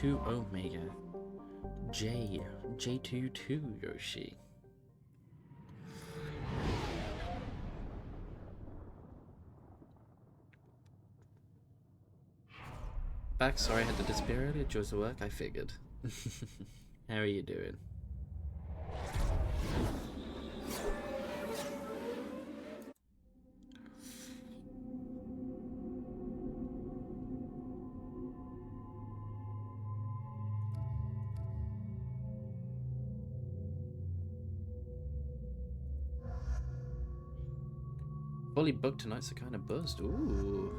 To Omega J22 Yoshi. Back, sorry I had to disappear earlier. Chose the work, I figured. How are you doing? Fully booked tonight's a kind of buzzed. Ooh.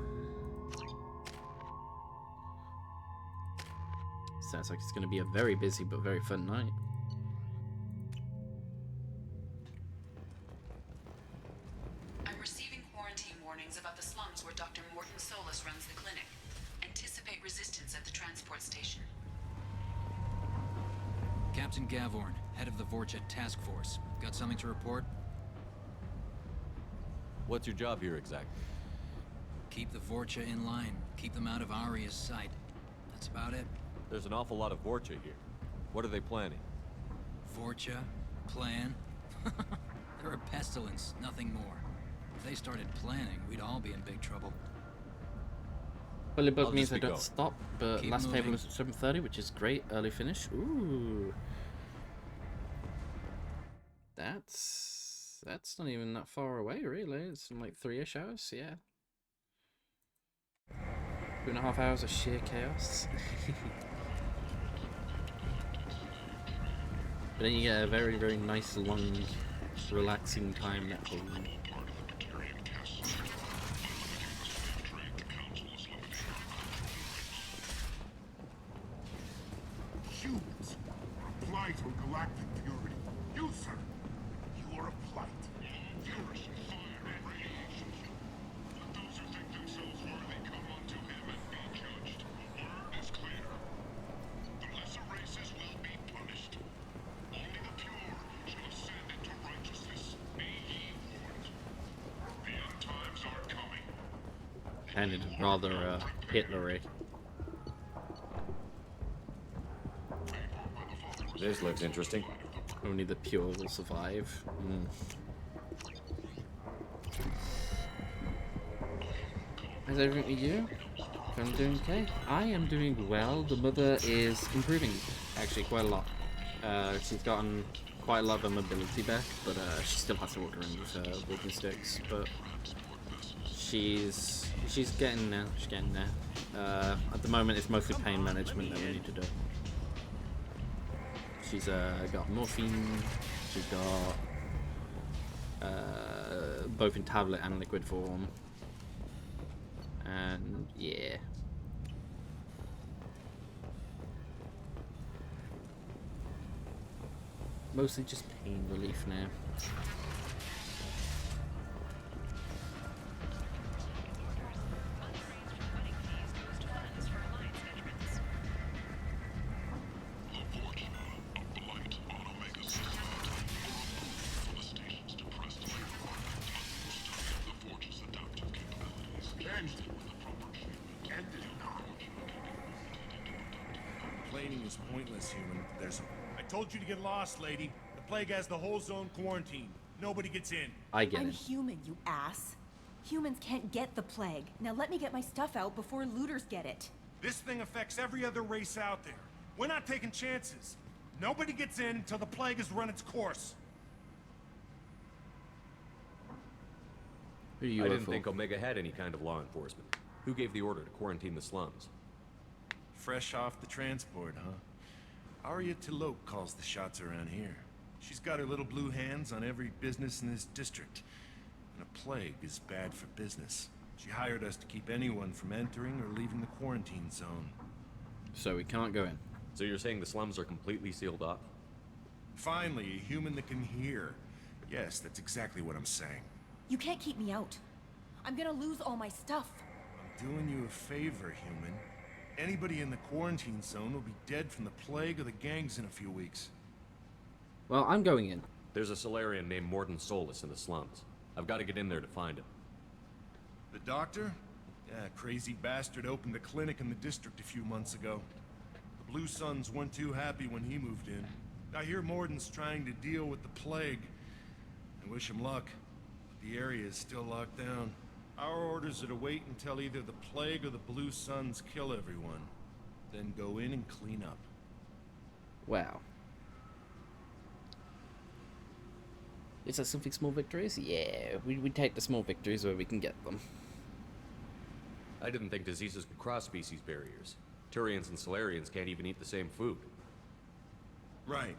Sounds like it's going to be a very busy but very fun night. I'm receiving quarantine warnings about the slums where Dr. Morton Solus runs the clinic. Anticipate resistance at the transport station. Captain Gavorn, head of the Vorcha Task Force. Got something to report? What's your job here exactly? Keep the Vorcha in line. Keep them out of Aria's sight. That's about it. There's an awful lot of Vorcha here. What are they planning? Vorcha? Plan? They're a pestilence, nothing more. If they started planning, we'd all be in big trouble. Fully booked means I don't stop, but Keep last moving. table is at 7:30, which is great. Early finish. Ooh. That's not even that far away, really. It's in like 3-ish hours, yeah. 2.5 hours of sheer chaos. But then you get a very, very nice, long, relaxing time at home. Humans, plight on galactic purity. You, sir, you are a plight. Fury, fire, and radiation. Let those who think themselves worthy come unto him and be judged. The word is clear. The lesser races will be punished. Only the pure shall ascend into righteousness. Be ye warned. The end times are coming. Sounded rather Hitlery. This looks interesting. Only the pure will survive. How's everything with you? I'm doing okay. I am doing well. The mother is improving, actually, quite a lot. She's gotten quite a lot of her mobility back, but she still has to walk around with her walking sticks. But she's getting there. She's getting there. At the moment, it's mostly pain management that we need to do. She's got morphine. She's got both in tablet and liquid form. And yeah. Mostly just pain relief now. Complaining is pointless, human. I told you to get lost, lady. The plague has the whole zone quarantined. Nobody gets in. I get I'm it. human, you ass. Humans can't get the plague. Now let me get my stuff out before looters get it. This thing affects every other race out there. We're not taking chances. Nobody gets in until the plague has run its course. Who are you I didn't think Omega had any kind of law enforcement. Who gave the order to quarantine the slums? Fresh off the transport, huh? Arya Tilok calls the shots around here. She's got her little blue hands on every business in this district. And a plague is bad for business. She hired us to keep anyone from entering or leaving the quarantine zone. So we can't go in. So you're saying the slums are completely sealed off? Finally, a human that can hear. Yes, that's exactly what I'm saying. You can't keep me out. I'm gonna lose all my stuff. I'm doing you a favor, human. Anybody in the quarantine zone will be dead from the plague or the gangs in a few weeks. Well, I'm going in. There's a Solarian named Morton Solus in the slums. I've got to get in there to find him. The doctor? Yeah, crazy bastard opened a clinic in the district a few months ago. The Blue Suns weren't too happy when he moved in. I hear Morton's trying to deal with the plague. I wish him luck. The area is still locked down. Our orders are to wait until either the plague or the Blue Suns kill everyone. Then go in and clean up. Wow. Is that something small victories? Yeah, we take the small victories where we can get them. I didn't think diseases could cross species barriers. Turians and Solarians can't even eat the same food. Right.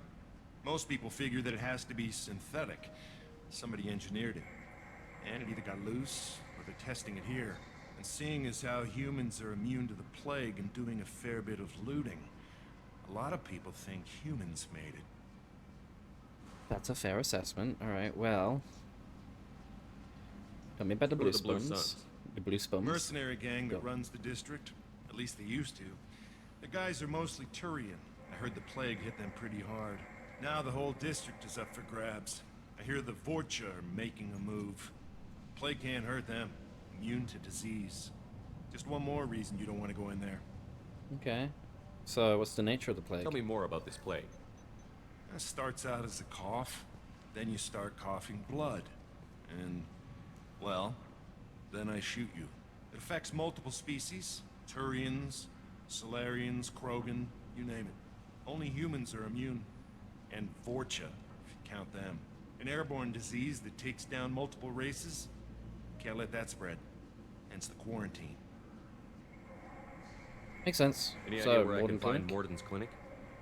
Most people figure that it has to be synthetic. Somebody engineered it. And it either got loose, or they're testing it here. And seeing as how humans are immune to the plague and doing a fair bit of looting, a lot of people think humans made it. That's a fair assessment. Alright, well. Tell me about the Blue Spuns. The Blue Spuns. Mercenary gang that runs the district. At least they used to. The guys are mostly Turian. I heard the plague hit them pretty hard. Now the whole district is up for grabs. I hear the Vorcha are making a move. Plague can't hurt them. Immune to disease. Just one more reason you don't want to go in there. Okay. So, what's the nature of the plague? Tell me more about this plague. It starts out as a cough, then you start coughing blood. And, well, then I shoot you. It affects multiple species. Turians, Solarians, Krogan, you name it. Only humans are immune. And Vorcha, if you count them. An airborne disease that takes down multiple races? Can't let that spread. Hence the quarantine. Makes sense. Any So, idea where I Morden can find Clinic? Morden's clinic?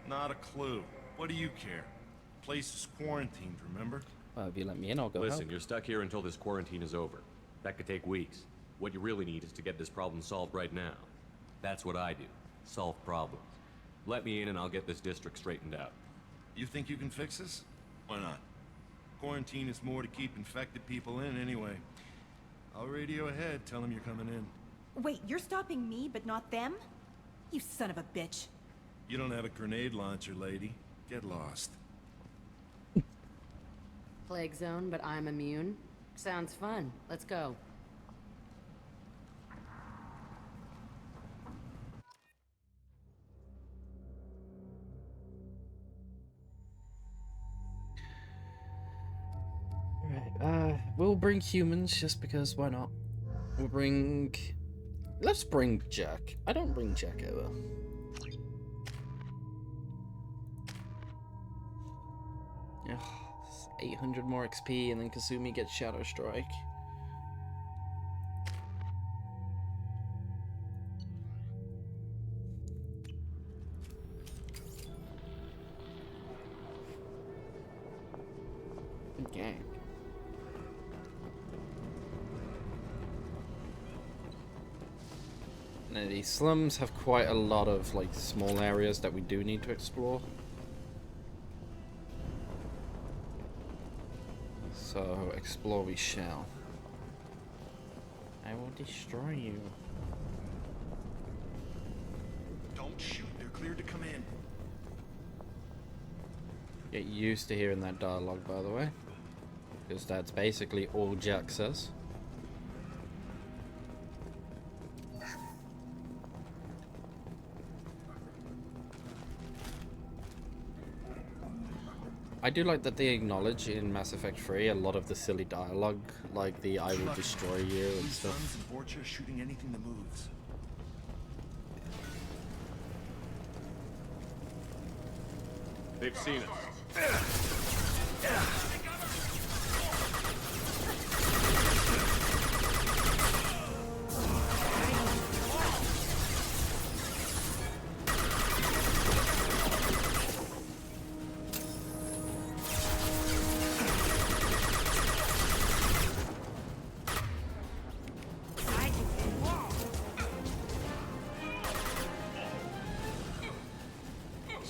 Not a clue. What do you care? Place is quarantined, remember? Well, if you let me in, I'll go Listen, help. you're stuck here until this quarantine is over. That could take weeks. What you really need is to get this problem solved right now. That's what I do. Solve problems. Let me in and I'll get this district straightened out. You think you can fix this? Why not? Quarantine is more to keep infected people in anyway. I'll radio ahead, tell them you're coming in. Wait, you're stopping me, but not them? You son of a bitch. You don't have a grenade launcher, lady. Get lost. Plague zone, but I'm immune? Sounds fun. Let's go. Right, we'll bring humans just because why not? We'll bring... Let's bring Jack. I don't bring Jack ever. Ugh, 800 more XP and then Kasumi gets Shadow Strike. Okay. Now, these slums have quite a lot of like small areas that we do need to explore. So explore we shall. I will destroy you. Don't shoot, they're cleared to come in. Get used to hearing that dialogue, by the way. Because that's basically all Jack says. I do like that they acknowledge in Mass Effect 3 a lot of the silly dialogue, like the I will destroy you and stuff. Sons and Borgia are shooting anything that moves. They've seen us.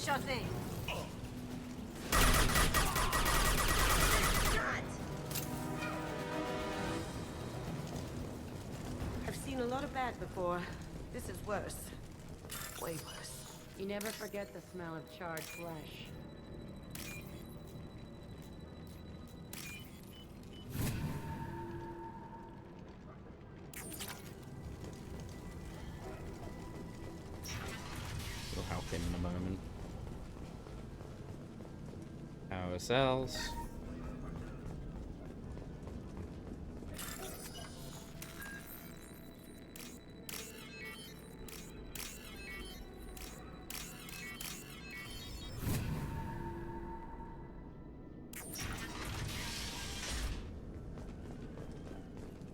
Sure thing. I've seen a lot of bad before. This is worse. Way worse. You never forget the smell of charred flesh. We'll help him in a moment. Power cells.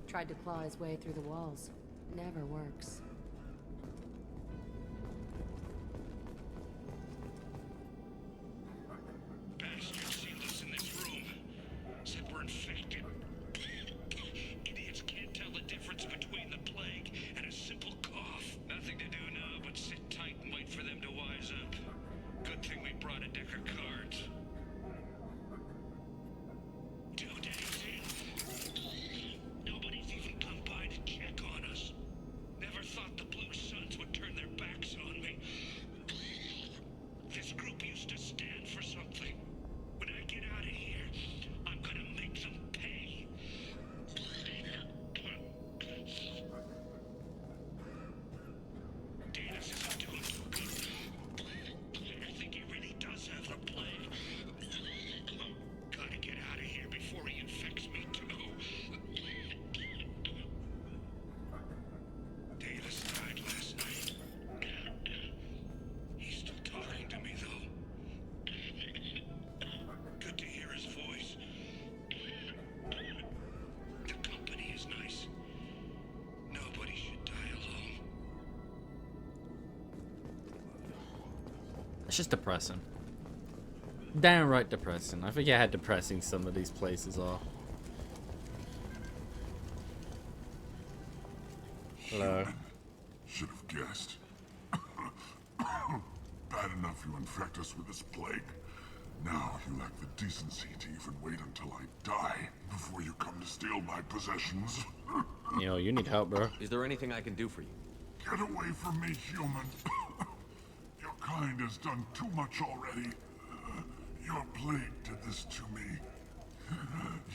Tried to claw his way through the walls. Never works. Bastards sealed us in this room. Said we're infected. Idiots can't tell the difference between the plague and a simple cough. Nothing to do now but sit tight and wait for them to wise up. Good thing we brought a deck of cards. 2 days in. Nobody's even come by to check on us. Never thought It's just depressing. Downright depressing. I forget how depressing some of these places are. Hello. Should have guessed. Bad enough you infect us with this plague. Now you lack the decency to even wait until I die before you come to steal my possessions. Yo, you need help, bro. Is there anything I can do for you? Get away from me, human. Your kind has done too much already. Your plague did this to me.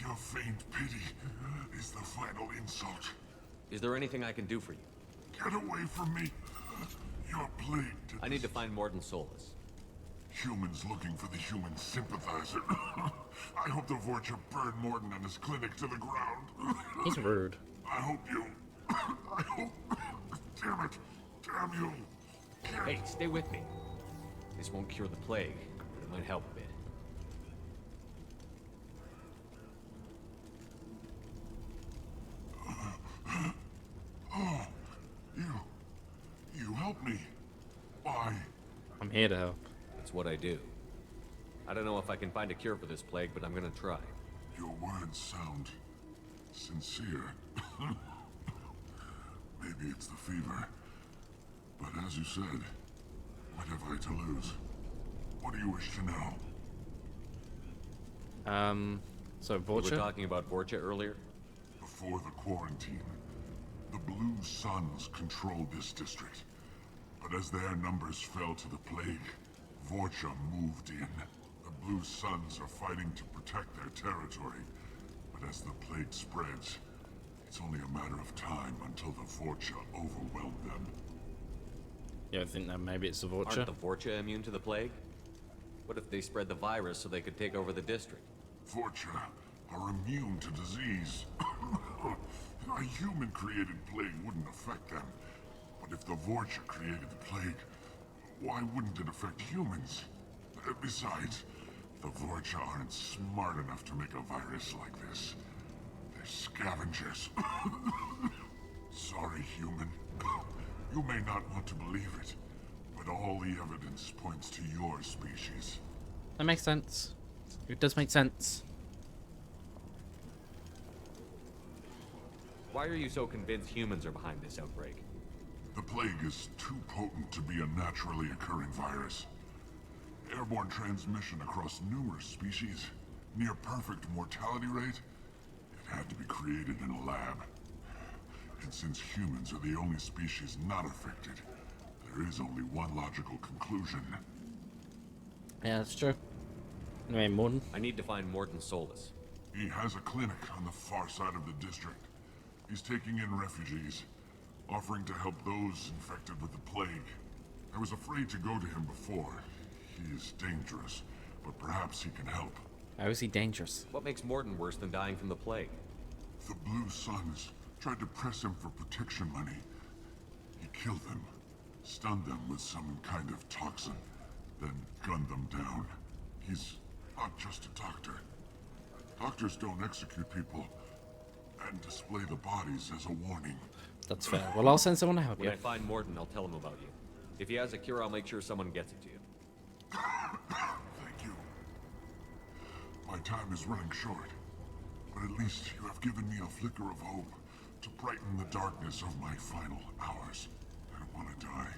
Your faint pity is the final insult. Is there anything I can do for you? Get away from me. Your plague did I need to find Morton Solus. Humans looking for the human sympathizer. I hope the Vorcha burned Morton and his clinic to the ground. He's rude. I hope you... I hope... Damn it. Damn you. Hey, stay with me. This won't cure the plague, but it might help a bit. Oh, you help me. Why? I'm here to help. That's what I do. I don't know if I can find a cure for this plague, but I'm gonna try. Your words sound sincere. Maybe it's the fever. But as you said, what have I to lose? What do you wish to know? So We were Vorcha? talking about Vorcha earlier? Before the quarantine, the Blue Suns controlled this district. But as their numbers fell to the plague, Vorcha moved in. The Blue Suns are fighting to protect their territory. But as the plague spreads, it's only a matter of time until the Vorcha overwhelm them. Yeah, I think that maybe it's the Vorcha. Aren't the Vorcha immune to the plague? What if they spread the virus so they could take over the district? Vorcha are immune to disease. A human-created plague wouldn't affect them. But if the Vorcha created the plague, why wouldn't it affect humans? Besides, the Vorcha aren't smart enough to make a virus like this. They're scavengers. Sorry, human. You may not want to believe it, but all the evidence points to your species. That makes sense. It does make sense. Why are you so convinced humans are behind this outbreak? The plague is too potent to be a naturally occurring virus. Airborne transmission across numerous species, near perfect mortality rate. It had to be created in a lab. And since humans are the only species not affected, there is only one logical conclusion. Yeah, that's true. Anyway, Morton. I need to find Morton Solus. He has a clinic on the far side of the district. He's taking in refugees, offering to help those infected with the plague. I was afraid to go to him before. He is dangerous, but perhaps he can help. How is he dangerous? What makes Morton worse than dying from the plague? The Blue Suns tried to press him for protection money. He killed them, stunned them with some kind of toxin, then gunned them down. He's not just a doctor. Doctors don't execute people and display the bodies as a warning. That's fair. Well, I'll send someone to help When you. I find Morton, I'll tell him about you. If he has a cure, I'll make sure someone gets it to you. Thank you. My time is running short, but at least you have given me a flicker of hope to brighten the darkness of my final hours. I don't want to die.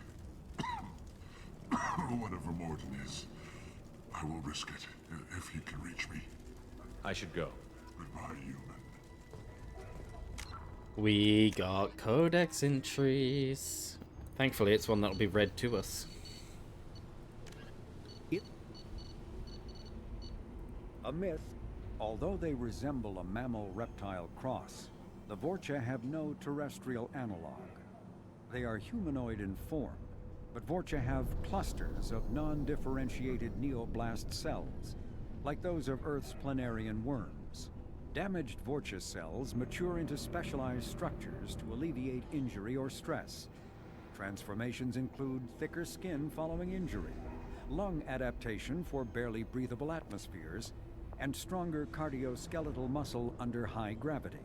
Whatever Morton is, I will risk it if he can reach me. I should go. Goodbye, human. We got codex entries. Thankfully, it's one that'll be read to us. A myth. Although they resemble a mammal-reptile cross, the Vorcha have no terrestrial analog. They are humanoid in form, but Vorcha have clusters of non-differentiated neoblast cells, like those of Earth's planarian worms. Damaged Vorcha cells mature into specialized structures to alleviate injury or stress. Transformations include thicker skin following injury, lung adaptation for barely breathable atmospheres, and stronger cardioskeletal muscle under high gravity.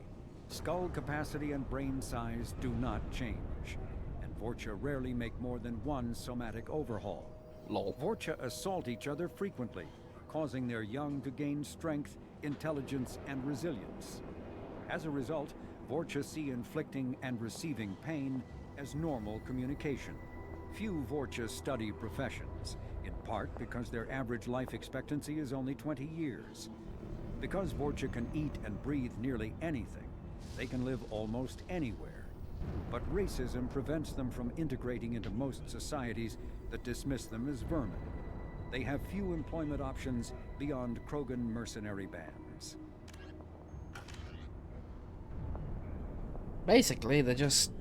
Skull capacity and brain size do not change, and Vorcha rarely make more than one somatic overhaul. Lol. Vorcha assault each other frequently, causing their young to gain strength, intelligence, and resilience. As a result, Vorcha see inflicting and receiving pain as normal communication. Few Vorcha study professions, in part because their average life expectancy is only 20 years. Because Vorcha can eat and breathe nearly anything, they can live almost anywhere. But racism prevents them from integrating into most societies that dismiss them as vermin. They have few employment options beyond Krogan mercenary bands. Basically, they're just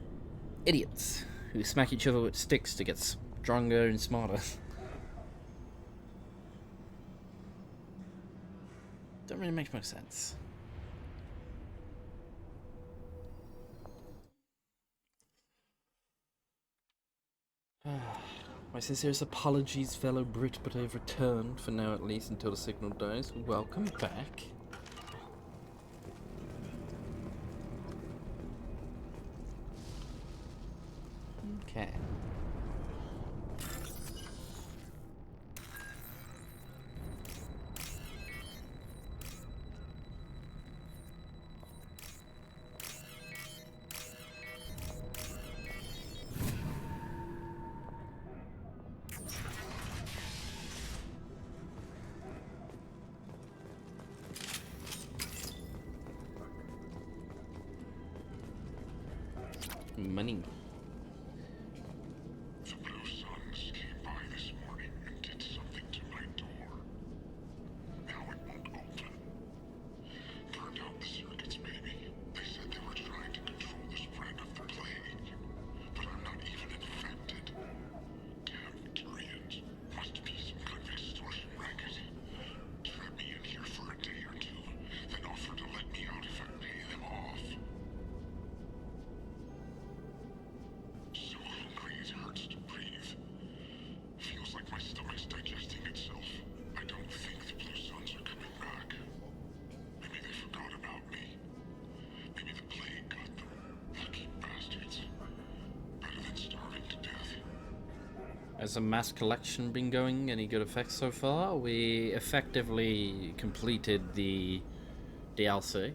idiots who smack each other with sticks to get stronger and smarter. Don't really make much sense. My sincerest apologies, fellow Brit, but I've returned, for now at least, until the signal dies. Welcome back. Okay. Money. The Blue Suns came by this morning and did something to my door. Now it won't open. Burned out the circuits, maybe. They said they were trying to control the spread of the plague. But I'm not even infected. Damn Turians. Must be some kind of extortion racket. Trap me in here for a day or two, then offer to let me out if I pay them off. So hungry it hurts to breathe. Feels like my stomach's digesting itself. I don't think the Blue Suns are coming back. Maybe they forgot about me. Maybe the plague got them. Lucky bastards. Better than starving to death. Has a mass collection been going? Any good effects so far? We effectively completed the DLC.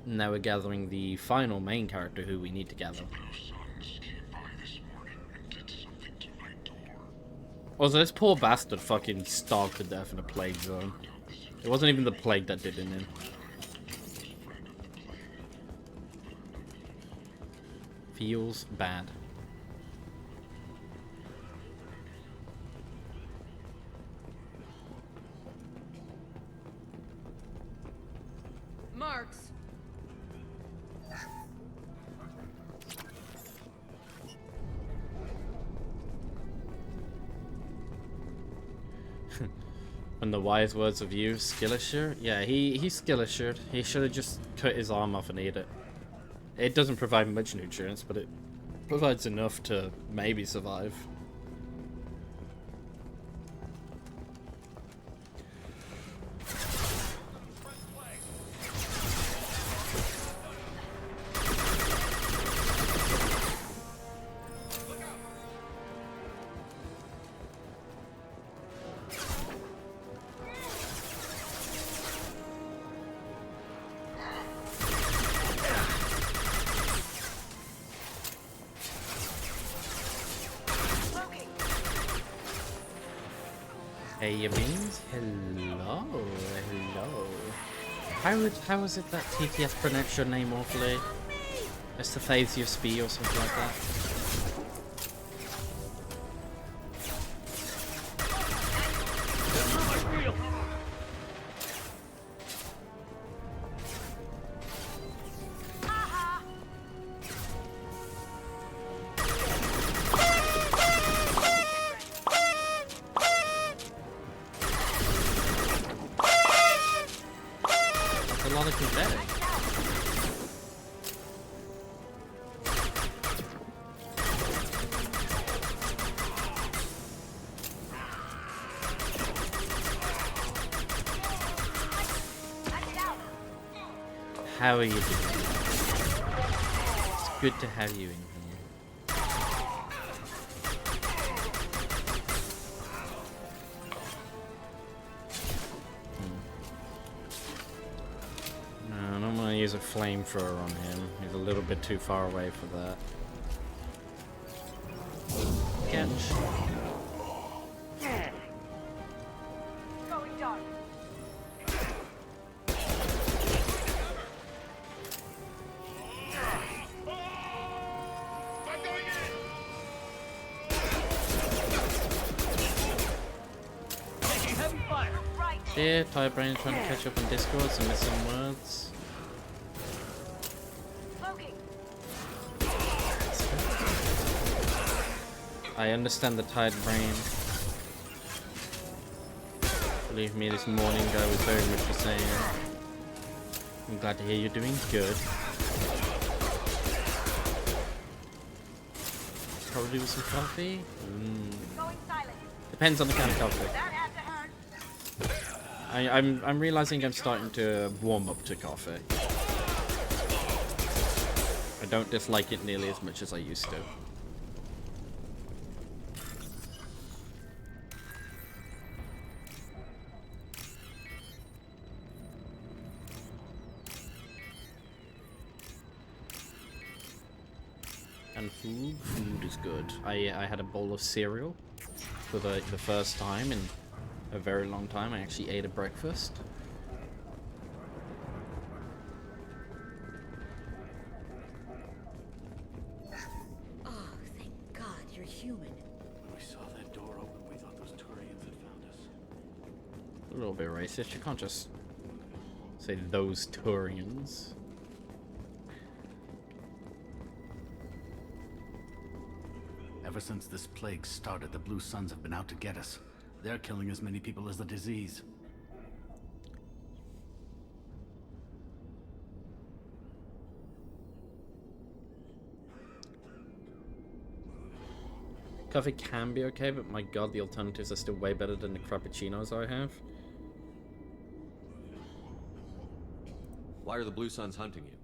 Now we're gathering the final main character who we need to gather. Also, this poor bastard fucking starved to death in a plague zone. It wasn't even the plague that did him in. Feels bad. Marks. And the wise words of you, Skillisher? Yeah, he's Skillisher. He should have just cut his arm off and ate it. It doesn't provide much nutrients, but it provides enough to maybe survive. Hey, you beans? Hello, hello. How is it that TTS pronounced your name awfully? Mr. Thazius B or something like that? How are you doing? It's good to have you in here. flamethrower on him. He's a little bit too far away for that. Catch. Going dark. Shit, Tire Brain trying to catch up on Discord, so miss some words. I understand the Tired Brain. Believe me, this morning I was very much the same. I'm glad to hear you're doing good. Probably with some coffee? Depends on the kind of coffee. I'm realizing I'm starting to warm up to coffee. I don't dislike it nearly as much as I used to. And food is good. I had a bowl of cereal for the first time in a very long time. I actually ate a breakfast. Oh, thank God you're human. When we saw that door open, we thought those Turians had found us. A little bit racist. You can't just say those Turians. Ever since this plague started, the Blue Suns have been out to get us. They're killing as many people as the disease. Coffee can be okay, but my god, the alternatives are still way better than the frappuccinos I have. Why are the Blue Suns hunting you?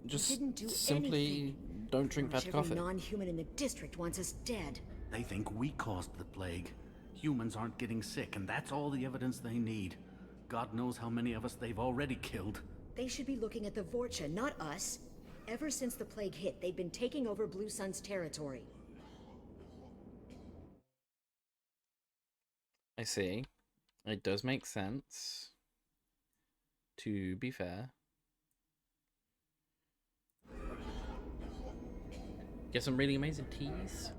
Just didn't do simply anything. don't drink bad Every coffee. non-human in the district wants us dead. They think we caused the plague. Humans aren't getting sick, and that's all the evidence they need. God knows how many of us they've already killed. They should be looking at the Vorcha, not us. Ever since the plague hit, they've been taking over Blue Sun's territory. I see. It does make sense. To be fair. Get some really amazing teas.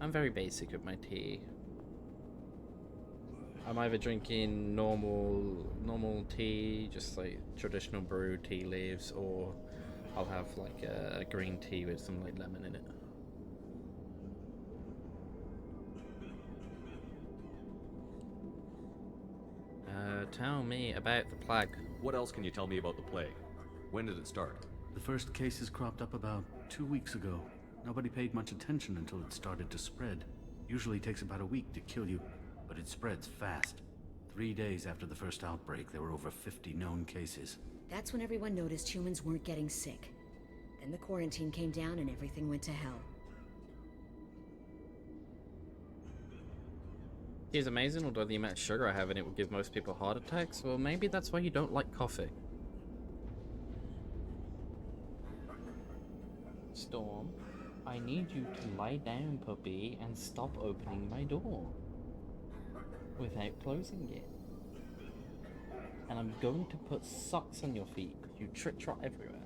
I'm very basic with my tea. I'm either drinking normal tea, just like traditional brew tea leaves, or I'll have like a green tea with some like lemon in it. Tell me about the plague. What else can you tell me about the plague? When did it start? The first cases cropped up about 2 weeks ago. Nobody paid much attention until it started to spread. Usually takes about a week to kill you, but it spreads fast. 3 days after the first outbreak, there were over 50 known cases. That's when everyone noticed humans weren't getting sick. Then the quarantine came down and everything went to hell. It's amazing, although the amount of sugar I have in it would give most people heart attacks. Well, maybe that's why you don't like coffee. Storm, I need you to lie down, puppy, and stop opening my door without closing it. And I'm going to put socks on your feet because you trot everywhere.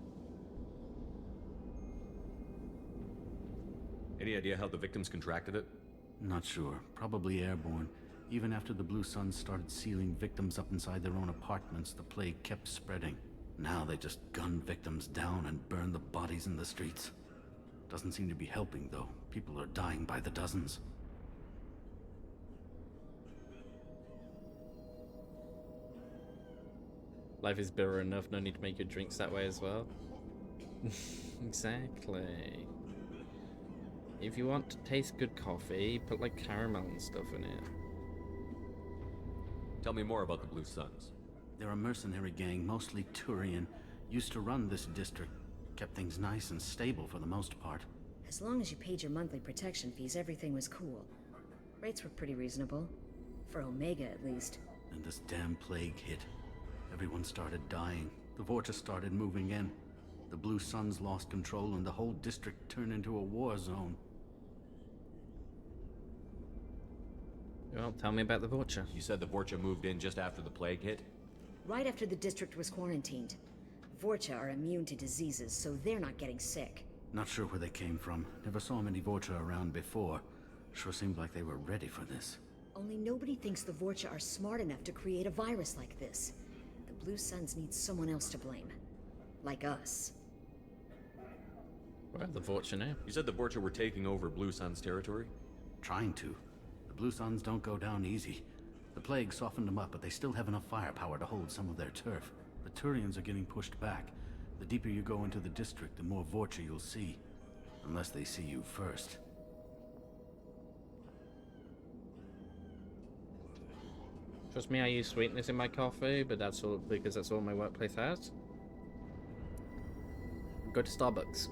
Any idea how the victims contracted it? Not sure. Probably airborne. Even after the Blue Suns started sealing victims up inside their own apartments, the plague kept spreading. Now they just gun victims down and burn the bodies in the streets. Doesn't seem to be helping, though. People are dying by the dozens. Life is bitter enough, no need to make your drinks that way as well. Exactly. If you want to taste good coffee, put like caramel and stuff in it. Tell me more about the Blue Suns. They're a mercenary gang, mostly Turian. Used to run this district. Kept things nice and stable for the most part. As long as you paid your monthly protection fees, everything was cool. Rates were pretty reasonable. For Omega, at least. And this damn plague hit. Everyone started dying. The Vorta started moving in. The Blue Suns lost control and the whole district turned into a war zone. Well, tell me about the Vorcha. You said the Vorcha moved in just after the plague hit? Right after the district was quarantined. Vorcha are immune to diseases, so they're not getting sick. Not sure where they came from. Never saw many Vorcha around before. Sure seemed like they were ready for this. Only nobody thinks the Vorcha are smart enough to create a virus like this. The Blue Suns need someone else to blame. Like us. Where are the Vorcha now? You said the Vorcha were taking over Blue Sun's territory? Trying to. The Blue Suns don't go down easy. The plague softened them up, but they still have enough firepower to hold some of their turf. The Turians are getting pushed back. The deeper you go into the district, the more Vorcha you'll see. Unless they see you first. Trust me, I use sweetness in my coffee, but that's all because that's all my workplace has. Go to Starbucks.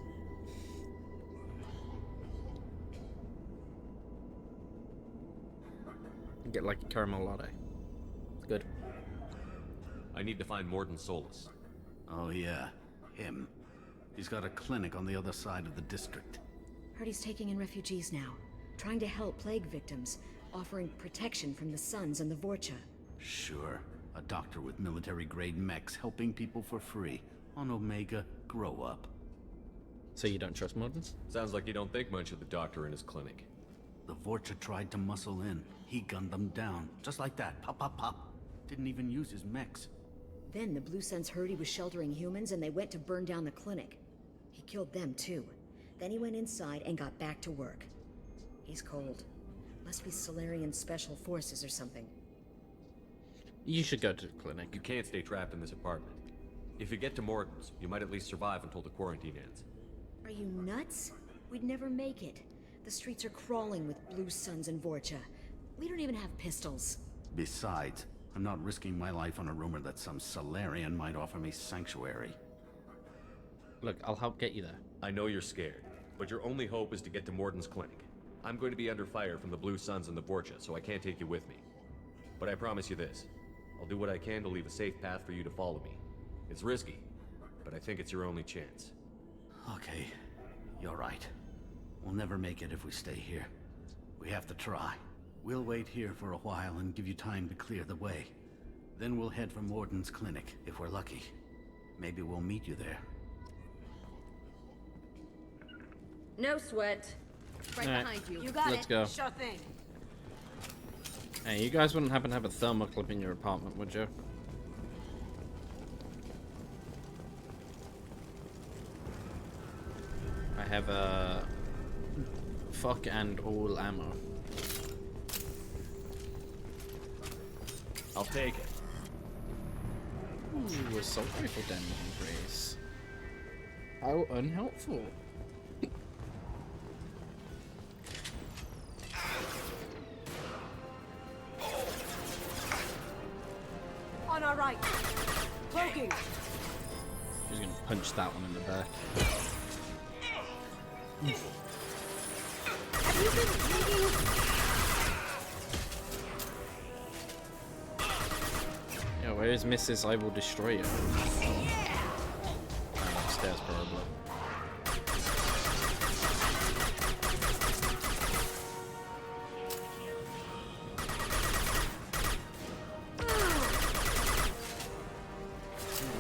Get like a caramel latte. It's good. I need to find Morton Solus. Oh yeah, him. He's got a clinic on the other side of the district. Heard he's taking in refugees now. Trying to help plague victims. Offering protection from the Suns and the Vorcha. Sure. A doctor with military-grade mechs helping people for free. On Omega, grow up. So you don't trust Mortons? Sounds like you don't think much of the doctor in his clinic. The Vorcha tried to muscle in. He gunned them down. Just like that. Pop, pop, pop. Didn't even use his mechs. Then the Blue Suns heard he was sheltering humans and they went to burn down the clinic. He killed them too. Then he went inside and got back to work. He's cold. Must be Solarian Special Forces or something. You should go to the clinic. You can't stay trapped in this apartment. If you get to Morton's, you might at least survive until the quarantine ends. Are you nuts? We'd never make it. The streets are crawling with Blue Suns and Vorcha. We don't even have pistols. Besides, I'm not risking my life on a rumor that some Solarian might offer me sanctuary. Look, I'll help get you there. I know you're scared, but your only hope is to get to Morton's clinic. I'm going to be under fire from the Blue Suns and the Vorcha, so I can't take you with me. But I promise you this. I'll do what I can to leave a safe path for you to follow me. It's risky, but I think it's your only chance. Okay, you're right. We'll never make it if we stay here. We have to try. We'll wait here for a while and give you time to clear the way. Then we'll head for Morton's clinic, if we're lucky. Maybe we'll meet you there. No sweat. Right Alright, behind you. You got let's it. go. Sure thing. Hey, you guys wouldn't happen to have a thermoclip in your apartment, would you? I have a fuck and all ammo. I'll take it. Ooh, assault rifle damage increase. How unhelpful. On our right. Cloaking. She's gonna punch that one in the back. Have you been bleeding? Yeah, where is Mrs. I will destroy you? Upstairs, probably.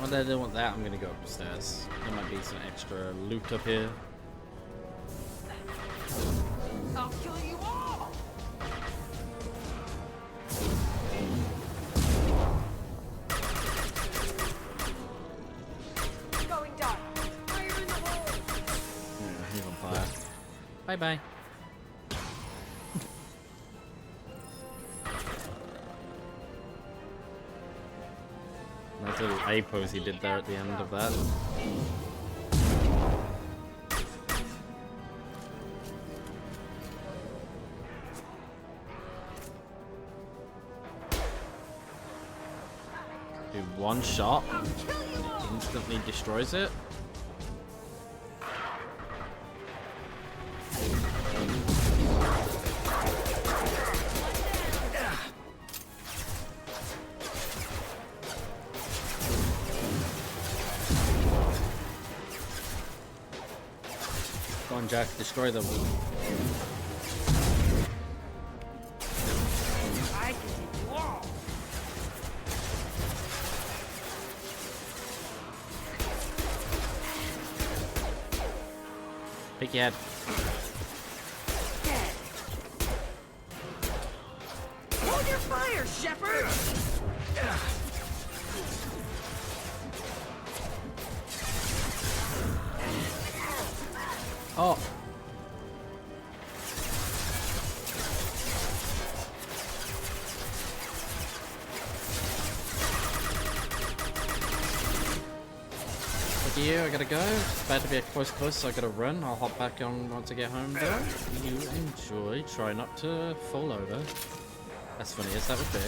Well, I don't want that. I'm gonna go upstairs. There might be some extra loot up here. I'll kill you all. Going dark. Fire in the hole. Yeah, he's on fire. Bye bye. Nice little A pose he did there at the end of that. Do one shot, instantly destroys it. on, Jack. Destroy them. I can hit you all. Pick your head. Hold your fire, Shepard! Oh. Look at you, I gotta go. It's about to be a close, so I gotta run. I'll hop back on once I get home though. You enjoy. Try not to fall over. As funny as that would be.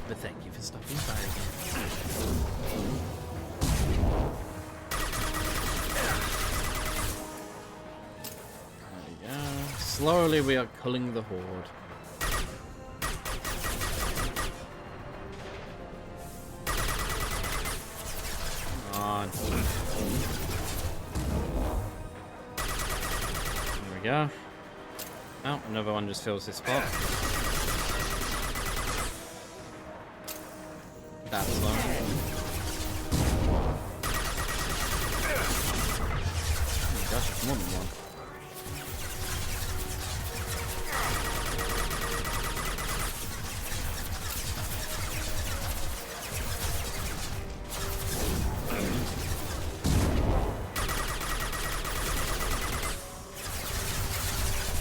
But thank you for stopping by again. There we go. Slowly we are culling the horde. Come on. There we go. Oh, another one just fills this spot. That's low. Oh my gosh, it's more than one.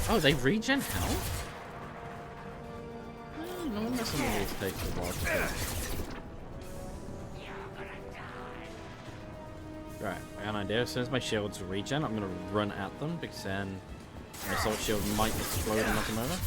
Oh, they regen health? Oh, no wonder some of these take a while to do. Right, I got an idea. As soon as my shields regen, I'm gonna run at them because then my assault shield might explode and knock them over.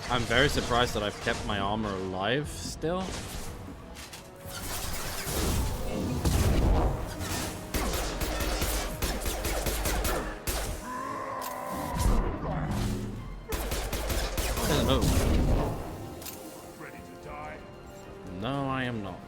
I'm very surprised that I've kept my armor alive still. Hello. Ready to die? No, I am not.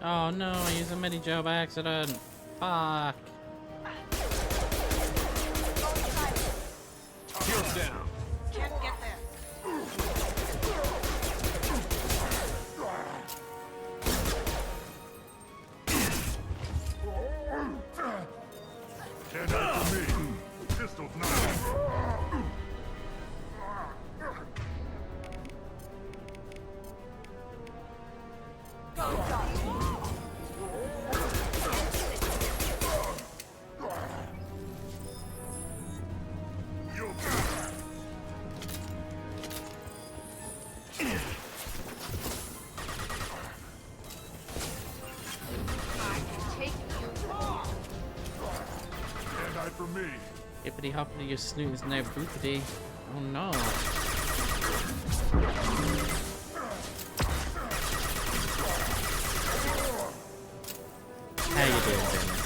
Oh no, I used a mini gel by accident. Fuck. Shields down. Can't get there. Can't help me. Pistol's not. For me. Hippity hoppity, your snoot is no boopity. Oh no. How you doing, Dennis?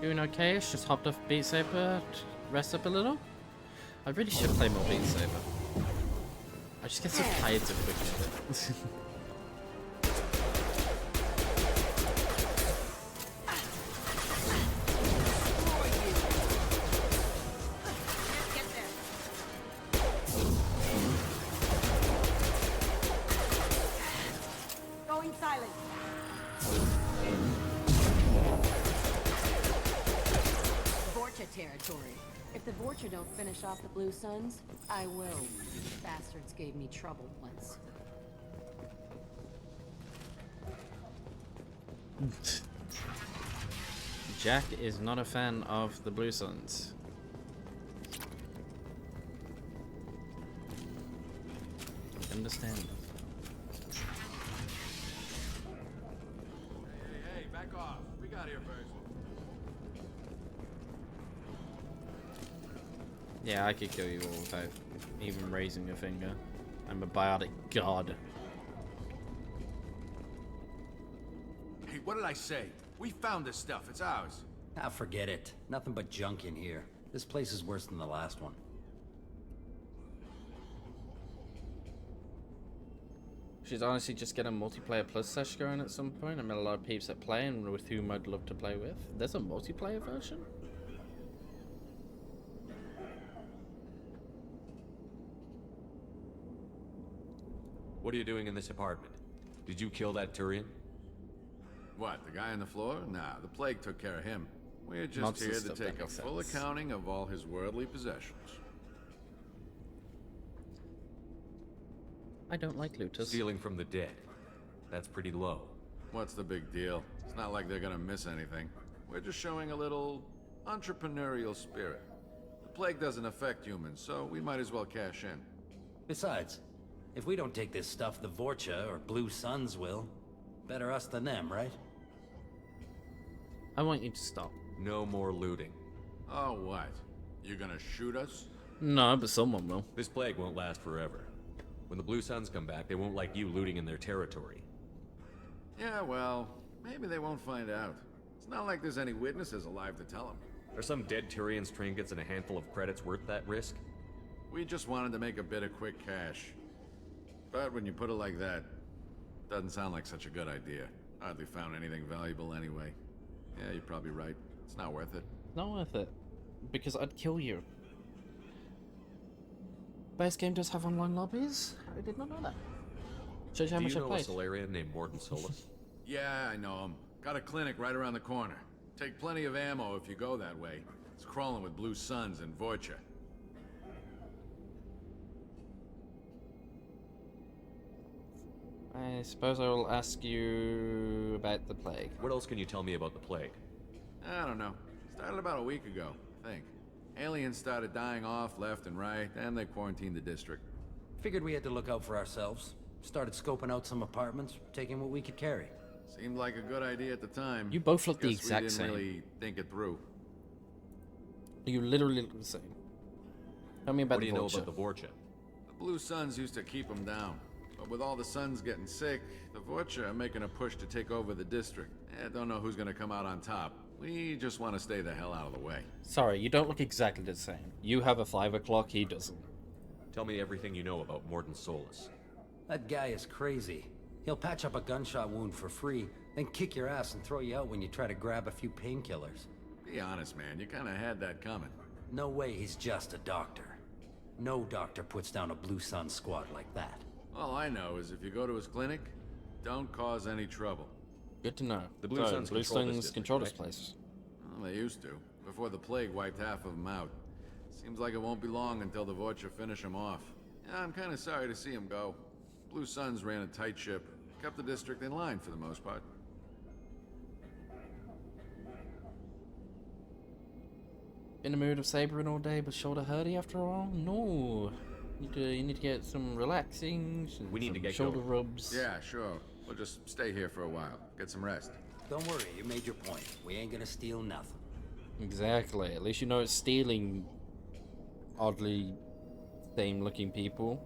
Doing okay. Just hopped off Beat Saber, rest up a little. I really should play more Beat Saber. I just get so tired so quickly of it. Going silent. Vorcha territory. If the Vorcha don't finish off the Blue Suns, I will. Bastards gave me trouble once. Jack is not a fan of the Blue Suns. Understand. Hey, back off. We got here first. Yeah, I could kill you all without even raising a finger. I'm a biotic god. Hey, what did I say? We found this stuff. It's ours. Ah, forget it. Nothing but junk in here. This place is worse than the last one. Should honestly just get a multiplayer plus sesh going at some point. I met a lot of peeps that play and with whom I'd love to play with. There's a multiplayer version? What are you doing in this apartment? Did you kill that Turian? What, the guy on the floor? Nah, the plague took care of him. We're just Monster here to stuff, take that a makes full sense. accounting of all his worldly possessions. I don't like looters. Stealing from the dead. That's pretty low. What's the big deal? It's not like they're gonna miss anything. We're just showing a little entrepreneurial spirit. The plague doesn't affect humans, so we might as well cash in. Besides, if we don't take this stuff, the Vorcha or Blue Suns will. Better us than them, right? I want you to stop. No more looting. Oh, what? You gonna shoot us? No, but someone will. This plague won't last forever. When the Blue Suns come back, they won't like you looting in their territory. Yeah, well, maybe they won't find out. It's not like there's any witnesses alive to tell them. Are some dead Turians' trinkets and a handful of credits worth that risk? We just wanted to make a bit of quick cash. But when you put it like that, doesn't sound like such a good idea. Hardly found anything valuable anyway. Yeah, you're probably right. It's not worth it. Not worth it. Because I'd kill you. Base game does have online lobbies. I did not know that. Shows you how Do much you I know a played. Solarian named Morton Solus? Yeah, I know him. Got a clinic right around the corner. Take plenty of ammo if you go that way. It's crawling with Blue Suns and Vorcha. I suppose I will ask you about the plague. What else can you tell me about the plague? I don't know. Started about a week ago, I think. Aliens started dying off left and right, and they quarantined the district. Figured we had to look out for ourselves. Started scoping out some apartments, taking what we could carry. Seemed like a good idea at the time. You both look the Guess exact we didn't same. really think it through. You literally look the same. Tell me about What do the you know Vulture. about the Vorcha? The Blue Suns used to keep them down. But with all the Suns getting sick, the Vorcha are making a push to take over the district. Don't know who's gonna come out on top. We just want to stay the hell out of the way. Sorry, you don't look exactly the same. You have a 5 o'clock, he doesn't. Tell me everything you know about Morton Solus. That guy is crazy. He'll patch up a gunshot wound for free, then kick your ass and throw you out when you try to grab a few painkillers. Be honest, man. You kind of had that coming. No way he's just a doctor. No doctor puts down a Blue Sun squad like that. All I know is if you go to his clinic, don't cause any trouble. Good to know. The Blue Suns Blue control this Suns district, control this right? place. Well, they used to, before the plague wiped half of them out. Seems like it won't be long until the Vorcha finish them off. Yeah, I'm kind of sorry to see him go. Blue Suns ran a tight ship, kept the district in line for the most part. In the mood of sabering all day, but shoulder hurty after a while? No. You need to get some relaxing, We need to some get shoulder going. rubs. Yeah, sure. We'll just stay here for a while. Get some rest. Don't worry, you made your point. We ain't gonna steal nothing. Exactly. At least you know it's stealing oddly same looking people.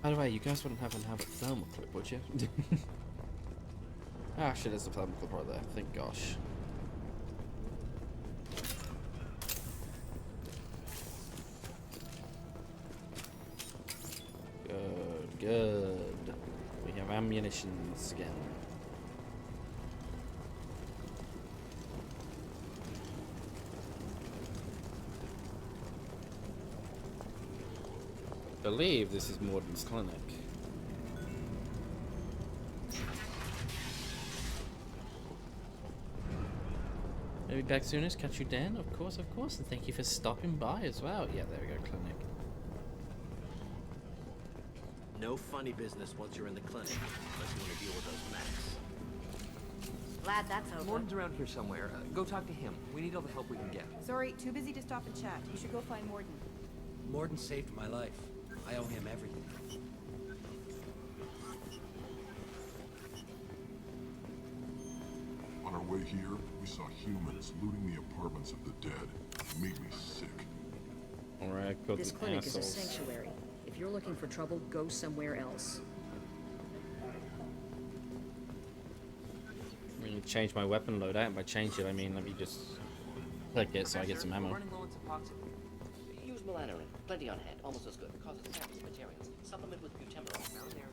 By the way, you guys wouldn't happen to have a thermal clip, would you? Ah, shit, there's a thermal clip right there. Thank gosh. Good, good. We have ammunitions again. I believe this is Morden's clinic. Maybe back soonest. Catch you then, of course, and thank you for stopping by as well. Yeah, there we go, clinic. No funny business once you're in the clinic, unless you want to deal with those mechs. Glad that's over. Morton's around here somewhere. Go talk to him. We need all the help we can get. Sorry, too busy to stop and chat. You should go find Morden. Morden saved my life. I owe him everything. On our way here, we saw humans looting the apartments of the dead. It made me sick. Alright, got This the clinic assholes. is a sanctuary. If you're looking for trouble, go somewhere else. I'm gonna change my weapon loadout, and by change it, I mean let me just click it so I get some ammo. Running low on epoxy. Use melanorin. Plenty on hand. Almost as good. Causes cancerous materials. Supplement with butemberol. Found there in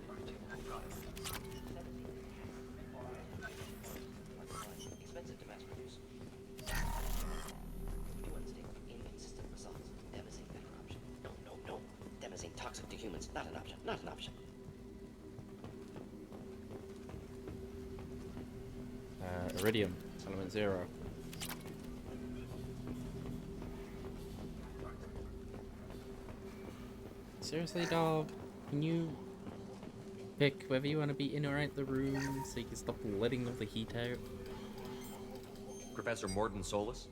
Got it. Expensive to mass produce. You understand? Inconsistent results. Demazine better option. No. Demazine toxic to humans. Not an option. Not an option. Iridium, element 0. Seriously, dog? Can you pick whether you want to be in or out the room so you can stop letting all the heat out? Professor Morden Solus?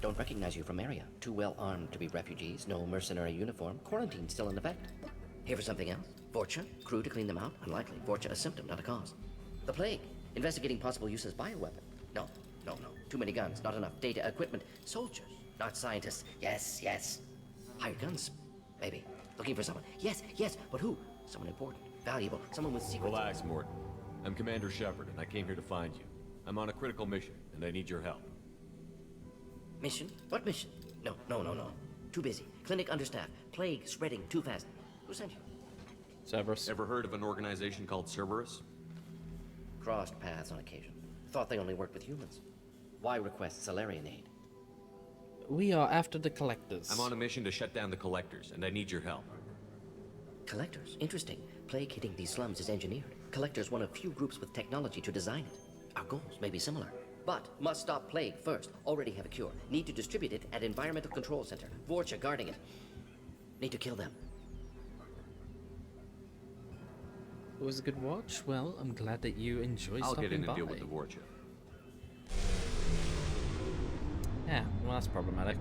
Don't recognize you from area. Too well armed to be refugees. No mercenary uniform. Quarantine still in effect. Here for something else? Vorcha? Crew to clean them out? Unlikely. Vorcha a symptom, not a cause. The plague? Investigating possible use as bioweapon? No. Too many guns, not enough data, equipment. Soldiers, not scientists. Yes. Hired guns? Maybe. Looking for someone. Yes, but who? Someone important, valuable, someone with secrets. Relax, Morden. I'm Commander Shepard, and I came here to find you. I'm on a critical mission, and I need your help. Mission? What mission? No. Too busy. Clinic understaffed. Plague spreading too fast. Who sent you? Cerberus. Ever heard of an organization called Cerberus? Crossed paths on occasion. Thought they only worked with humans. Why request Salarian aid? We are after the collectors. I'm on a mission to shut down the collectors, and I need your help. Collectors? Interesting. Plague hitting these slums is engineered. Collectors one of few groups with technology to design it. Our goals may be similar. But must stop plague first. Already have a cure. Need to distribute it at Environmental Control Center. Vorcha guarding it. Need to kill them. It was a good watch. Well, I'm glad that you enjoyed I'll stopping get in by. and deal with the Vorcha. Yeah, well that's problematic.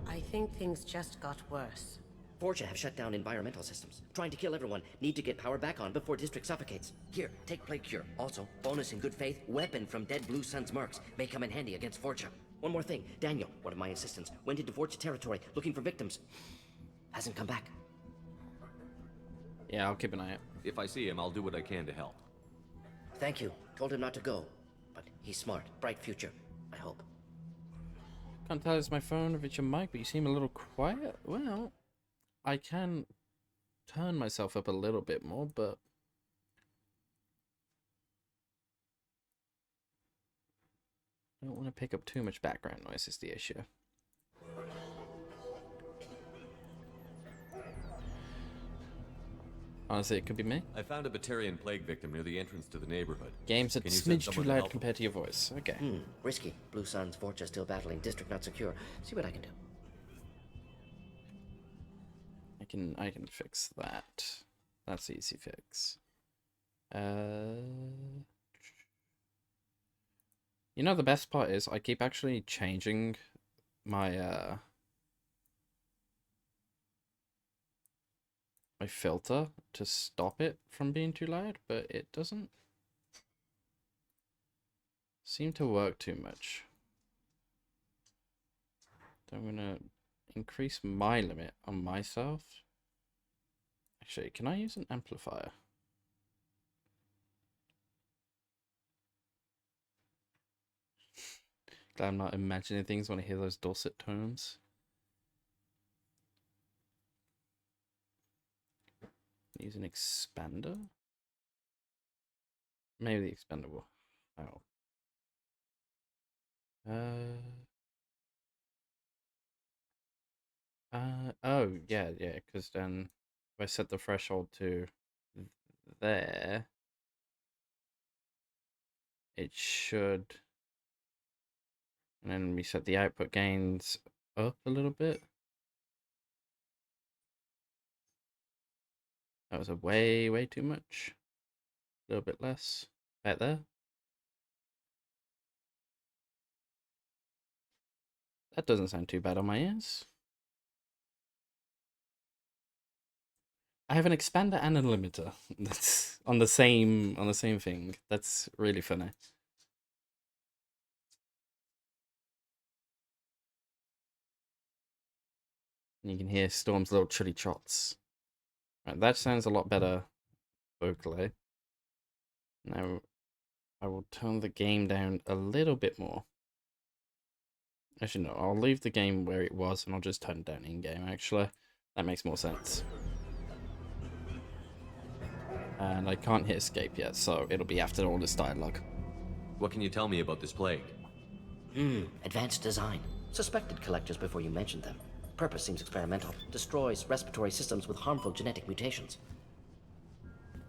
I think things just got worse. Vorcha have shut down environmental systems. Trying to kill everyone. Need to get power back on before district suffocates. Here, take plague cure. Also, bonus in good faith, weapon from dead Blue Sun's mercs. May come in handy against Vorcha. One more thing. Daniel, one of my assistants, went into Vorcha territory looking for victims. Hasn't come back. Yeah, I'll keep an eye out. If I see him, I'll do what I can to help. Thank you. Told him not to go. But he's smart. Bright future. I hope. Can't tell it's my phone if it's your mic, but you seem a little quiet. Well, I can turn myself up a little bit more, but I don't want to pick up too much background noise is the issue. Honestly, it could be me. I found a Batarian plague victim near the entrance to the neighborhood. Game's a Can you send smidge too someone to loud help? compared to your voice. Okay. Risky. Blue Sun's Vorcha still battling. District not secure. See what I can do. I can fix that. That's easy fix. You know the best part is I keep actually changing my my filter to stop it from being too loud, but it doesn't seem to work too much. So I'm gonna increase my limit on myself. Actually, can I use an amplifier? Glad I'm not imagining things when I hear those dulcet tones. Use an expander? Maybe the expander will. Oh. Oh, yeah, because then if I set the threshold to there, it should, and then we set the output gains up a little bit. That was a way too much. A little bit less. Right there. That doesn't sound too bad on my ears. I have an expander and a limiter. That's on the same thing. That's really funny. You can hear Storm's little chilly trots. Right, that sounds a lot better vocally. Now I will turn the game down a little bit more. Actually, no, I'll leave the game where it was and I'll just turn it down in-game, actually. That makes more sense. And I can't hit escape yet, so it'll be after all this dialogue. What can you tell me about this plague? Advanced design. Suspected collectors before you mentioned them. Purpose seems experimental. Destroys respiratory systems with harmful genetic mutations.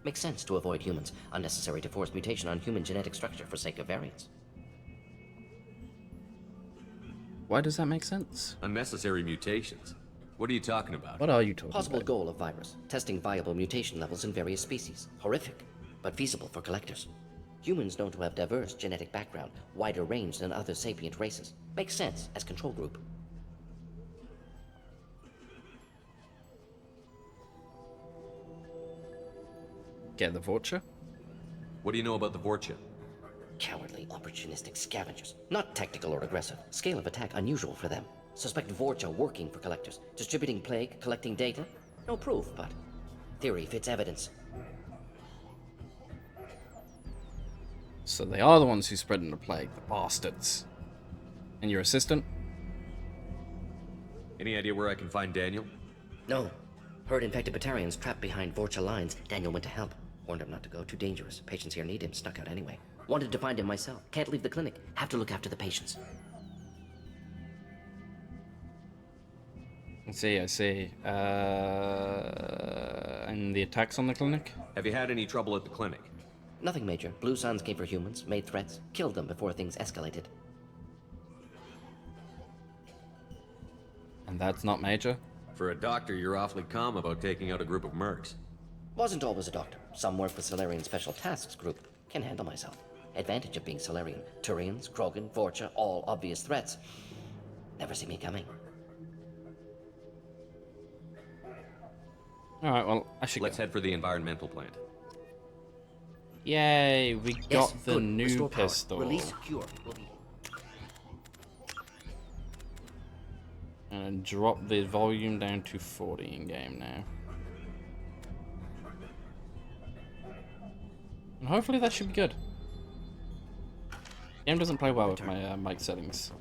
Makes sense to avoid humans. Unnecessary to force mutation on human genetic structure for sake of variance. Why does that make sense? Unnecessary mutations? What are you talking about? What are you talking Possible about? goal of virus. Testing viable mutation levels in various species. Horrific, but feasible for collectors. Humans known to have diverse genetic background, wider range than other sapient races. Makes sense as control group. Get the Vulture? What do you know about the Vorcha? Cowardly, opportunistic scavengers. Not tactical or aggressive. Scale of attack unusual for them. Suspect Vorcha working for collectors. Distributing plague, collecting data. No proof, but theory fits evidence. So they are the ones who spread the plague, the bastards. And your assistant? Any idea where I can find Daniel? No. Heard infected Batarians trapped behind Vorcha lines. Daniel went to help. Warned him not to go. Too dangerous. Patients here need him. Snuck out anyway. Wanted to find him myself. Can't leave the clinic. Have to look after the patients. I see. And the attacks on the clinic? Have you had any trouble at the clinic? Nothing major. Blue Suns came for humans, made threats, killed them before things escalated. And that's not major? For a doctor, you're awfully calm about taking out a group of mercs. Wasn't always a doctor. Some work with Solarian Special Tasks Group. Can handle myself. Advantage of being Solarian. Turians, Krogan, Vorcha, all obvious threats. Never see me coming. Alright, well, I should Let's head for the environmental plant. Yay, we got the good. new Restore power. pistol. Release cure. Will be... And drop the volume down to 40 in game now. And hopefully that should be good. Game doesn't play well with my mic settings.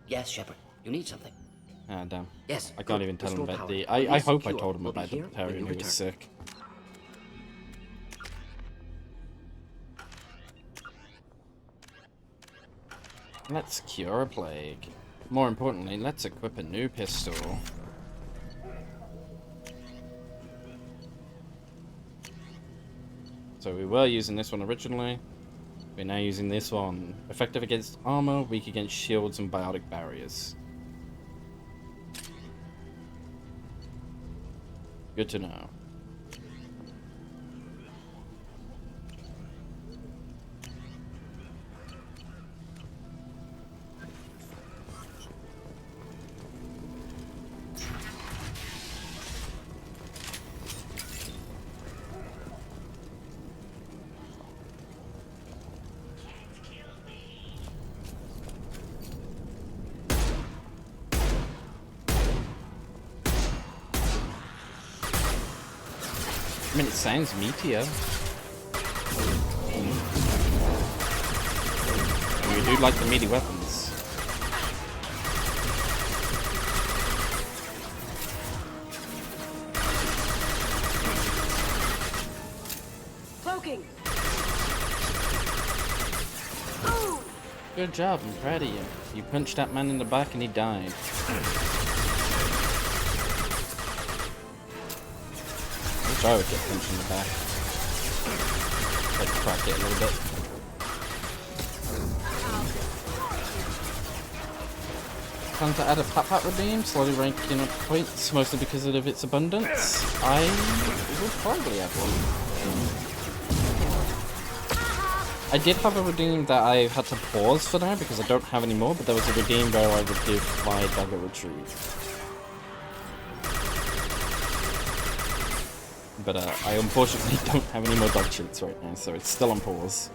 Yes, Shepard. You need something. Ah, damn. Yes, I can't good. even tell him Restore about power. the... I Release hope I cure. told him We'll be about the here when Batarian you who was return. sick. Let's cure a plague. More importantly, let's equip a new pistol. So we were using this one originally. We're now using this one. Effective against armor, weak against shields and biotic barriers. Good to know. mean, it sounds meatier. We do like the meaty weapons. Cloaking. Good job, I'm proud of you. You punched that man in the back and he died. I wish I would get punched in the back. Like crack it a little bit. Plan to add a Pat redeem, slowly ranking up points, mostly because of its abundance. I would probably have one. I did have a redeem that I had to pause for now because I don't have any more, but there was a redeem where I would give my dagger retrieve. But I unfortunately don't have any more dog treats right now, so it's still on pause.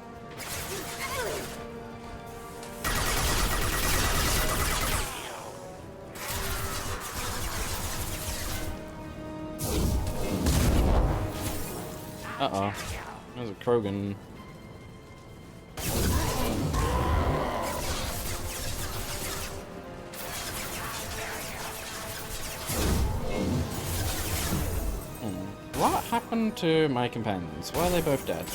Uh-oh. There's a Krogan. What happened to my companions? Why are they both dead?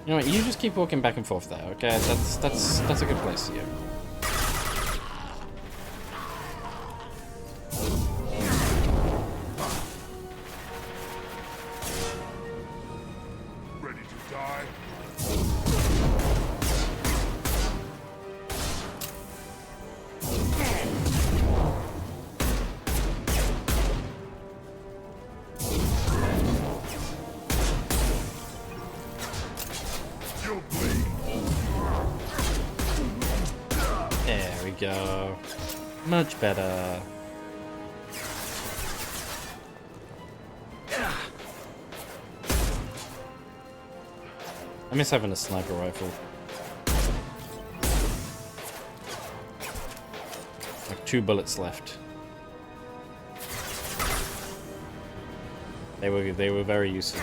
You know what, you just keep walking back and forth there, okay? That's a good place for you. Ready to die? There we go. Much better. I miss having a sniper rifle. Like 2 bullets left. They were very useful.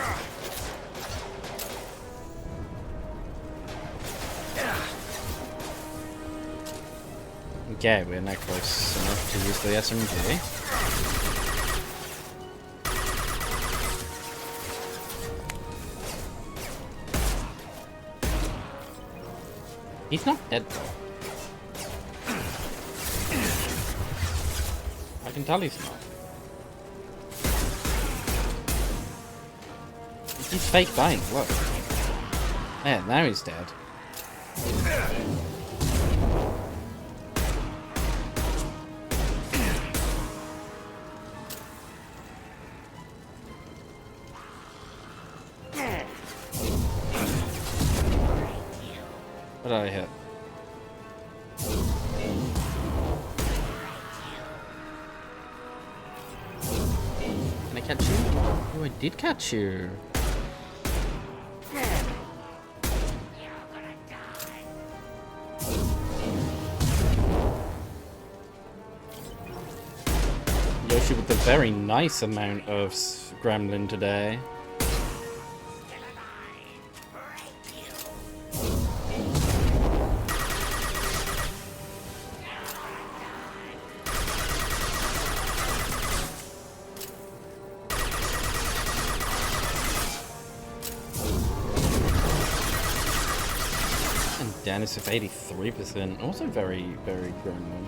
Okay, we're not close enough to use the SMG. He's not dead though. I can tell he's not. He's fake dying, look. Yeah, now he's dead. What did I hit? Can I catch you? Oh, I did catch you. Yoshi with a very nice amount of gremlin today. Dennis of 83%, also very, very gremlin.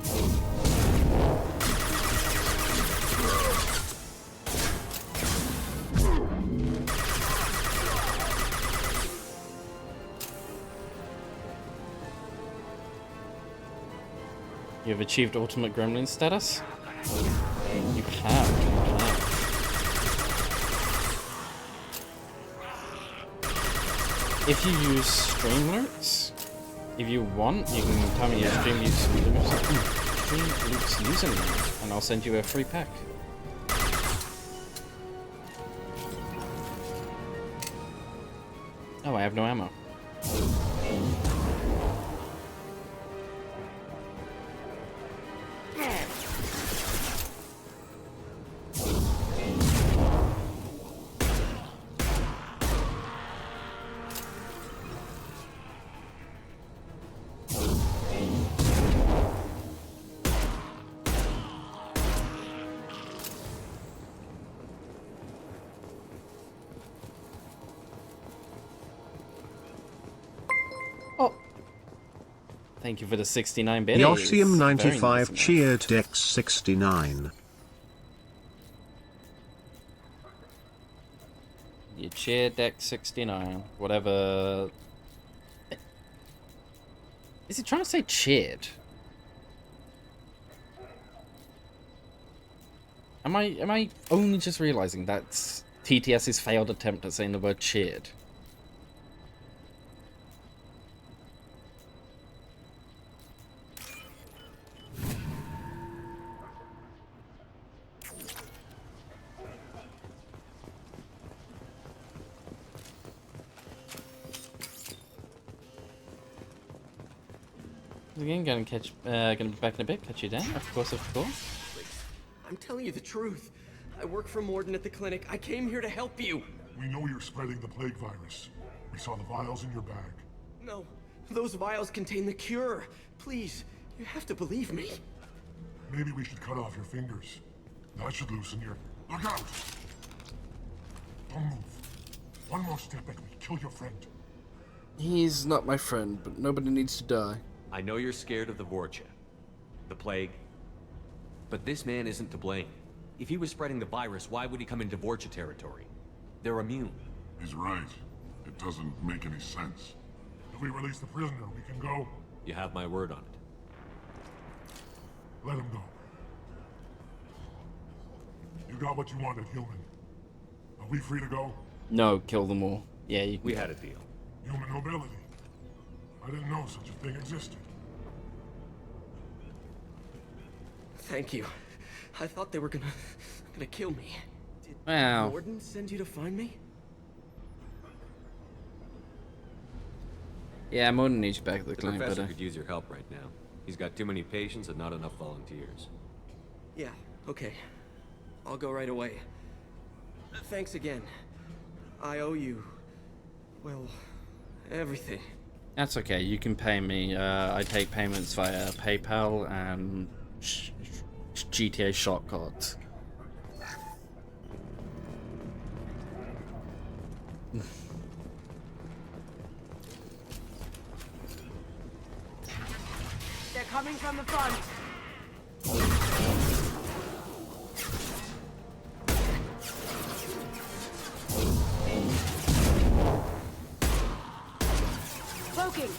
You have achieved ultimate gremlin status? You have. If you use Streamloots, if you want, you can tell me your Streamloots username, and I'll send you a free pack. Oh, I have no ammo. Thank you for the 69 biddies. Yoshium Very 95 nice. cheered Dex 69. You cheer deck 69. Whatever. Is he trying to say cheered? Am I only just realizing that's TTS's failed attempt at saying the word cheered? Again, gonna be back in a bit. Catch you down, of course, of course. I'm telling you the truth. I work for Morden at the clinic. I came here to help you. We know you're spreading the plague virus. We saw the vials in your bag. No, those vials contain the cure. Please, you have to believe me. Maybe we should cut off your fingers. That should loosen your... Look out! Don't move. One more step and we kill your friend. He's not my friend, but nobody needs to die. I know you're scared of the Vorcha, the plague, but this man isn't to blame. If he was spreading the virus, why would he come into Vorcha territory? They're immune. He's right. It doesn't make any sense. If we release the prisoner, we can go. You have my word on it. Let him go. You got what you wanted, human. Are we free to go? No, kill them all. Yeah, you can. We had a deal. Human nobility. I didn't know such a thing existed. Thank you. I thought they were gonna kill me. Did Wow. Morden send you to find me? Yeah, Morden needs you back at the The clinic, professor but could use your help right now. He's got too many patients and not enough volunteers. Yeah, okay. I'll go right away. Thanks again. I owe you... well, everything. that's okay. You can pay me. I take payments via PayPal and GTA shop cards. They're coming from the front. Cloaking.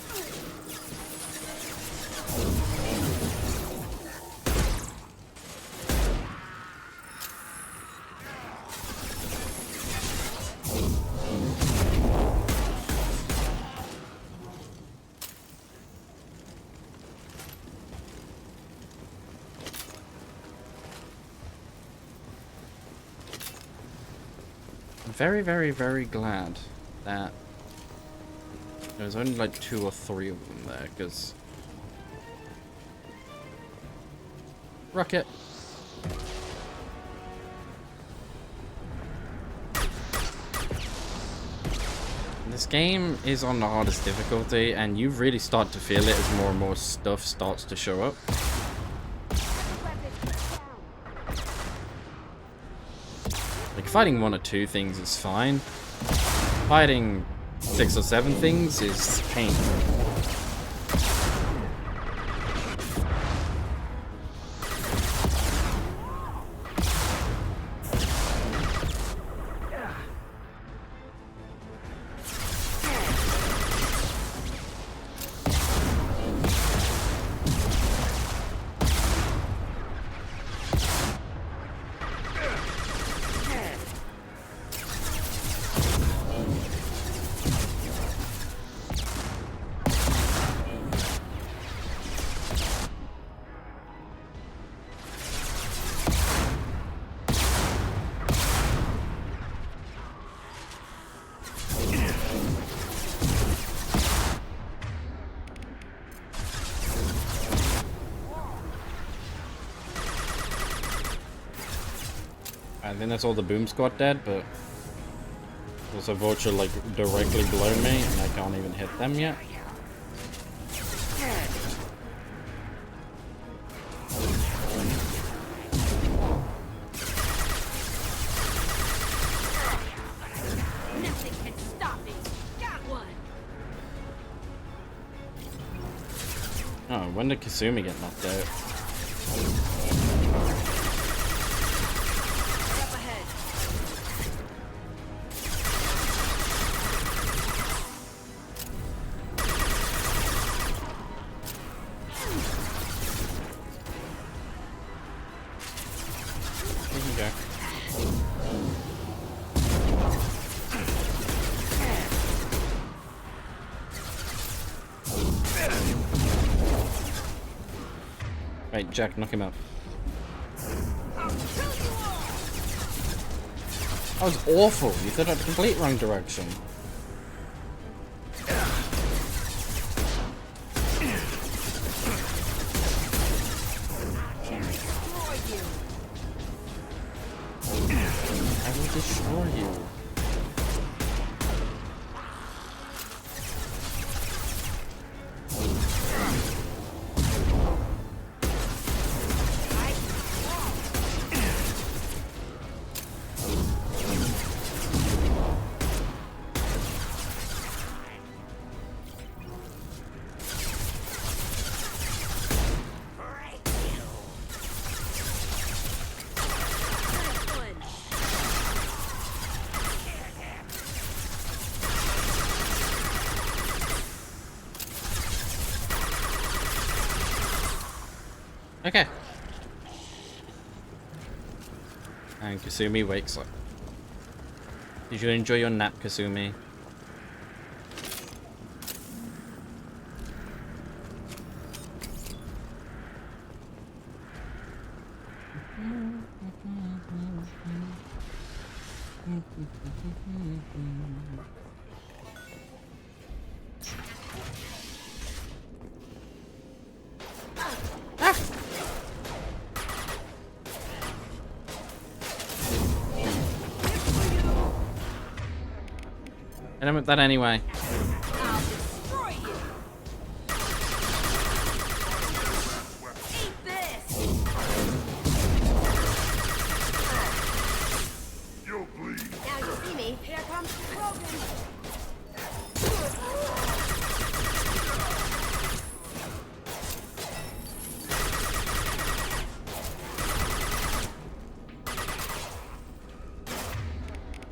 I'm very, very, very glad that there was only like 2 or 3 of them there, because... Rocket! This game is on the hardest difficulty, and you really start to feel it as more and more stuff starts to show up. Like, fighting 1 or 2 things is fine. Fighting 6 or 7 things is painful. I think that's all the boom squad dead, but also Vulture like directly below me and I can't even hit them yet. Nothing can stop me. Got one. Oh, when did Kasumi get knocked out? Up ahead. Here you go. Right, Jack, knock him out. That was awful. You thought I had the complete wrong direction. I will destroy you. Okay. And Kasumi wakes up. Did you enjoy your nap, Kasumi? And I meant that anyway.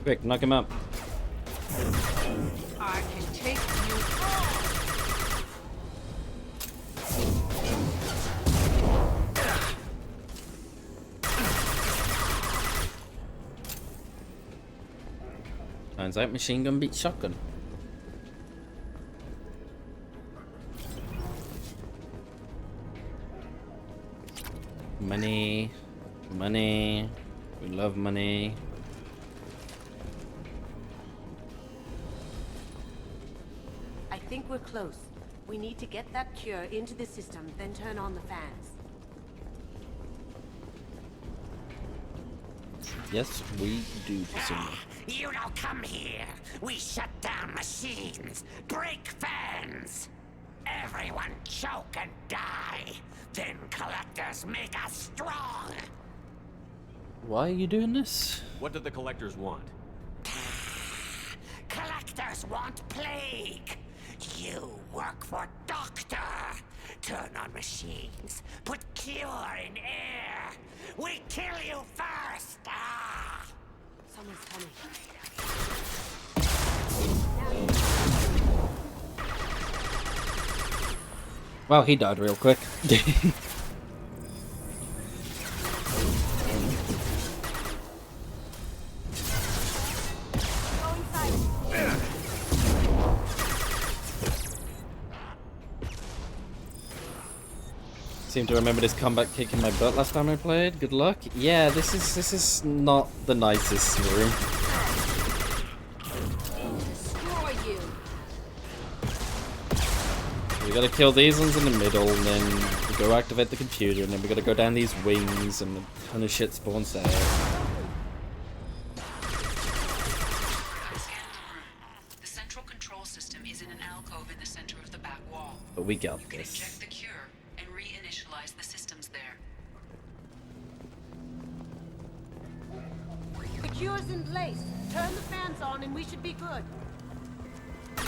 Quick, knock him up. I can take you all. Turns out machine gun beats shotgun. Money. Money. We love money. I think we're close. We need to get that cure into the system, then turn on the fans. Yes, we do, Kasumi. You don't come here. We shut down machines, break fans. Everyone choke and die. Then collectors make us strong. Why are you doing this? What do the collectors want? Collectors want plague. You work for Doctor. Turn on machines. Put cure in air. We kill you first. Ah. Someone's coming. Well, he died real quick. Seem to remember this combat kicking my butt last time I played. Good luck. Yeah, this is not the nicest room. Destroy you. We gotta kill these ones in the middle, and then we go activate the computer, and then we gotta go down these wings, and a ton of shit spawns there. The central control system is in an alcove in the center of the back wall. But we got You can this. inject the cure and reinitialize the systems there. The cure's in place. Turn the fans on and we should be good. Go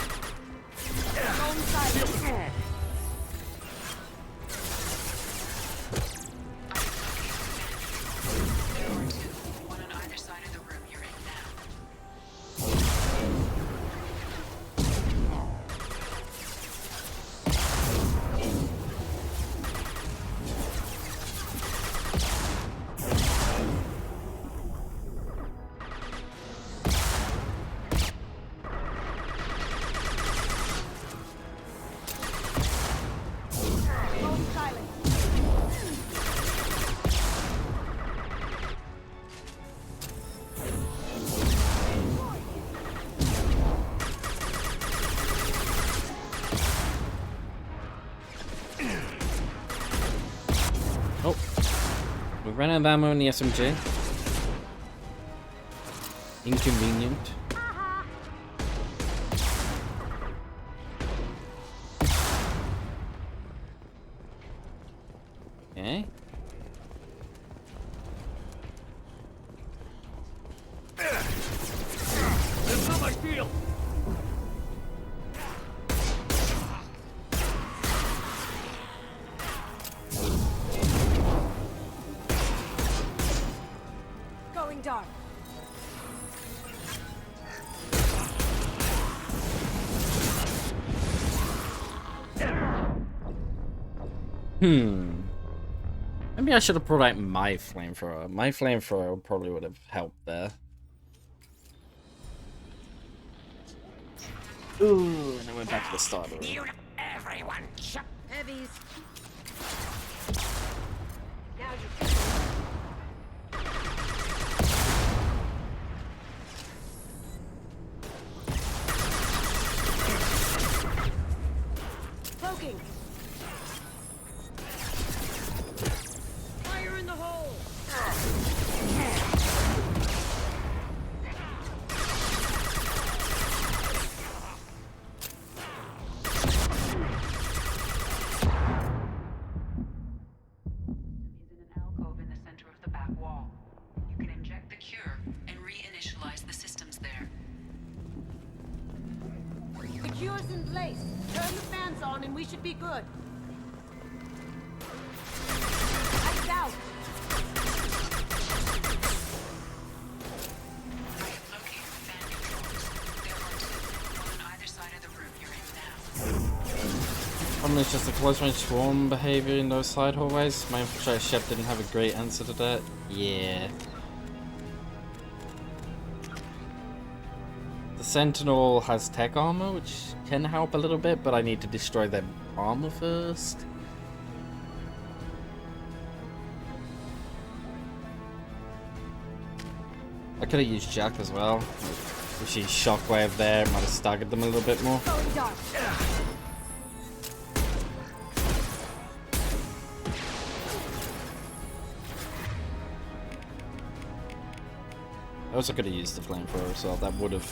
inside. We ran out of ammo in the SMG. Inconvenient. Okay. That's not my deal! Going dark. Maybe I should have brought out my flamethrower. My flamethrower probably would have helped there. Ooh, and I went back to the start of it. Everyone, Heavies. Now you Poking. Fire in the hole. Alcove in the center of the back wall. You can inject the cure and reinitialize the systems there. The cure's in place. Turn the fans on and we should be good. Lights out. I have located the fan controls. There are two, one on either side of the room you're in now. Problem is just the close range swarm behavior in those side hallways. My infiltrator chef didn't have a great answer to that. Yeah. The Sentinel has tech armor, which can help a little bit, but I need to destroy their armor first. I could have used Jack as well. If she's shockwave there, might have staggered them a little bit more. Going dark. I also could have used the flamethrower, so that would have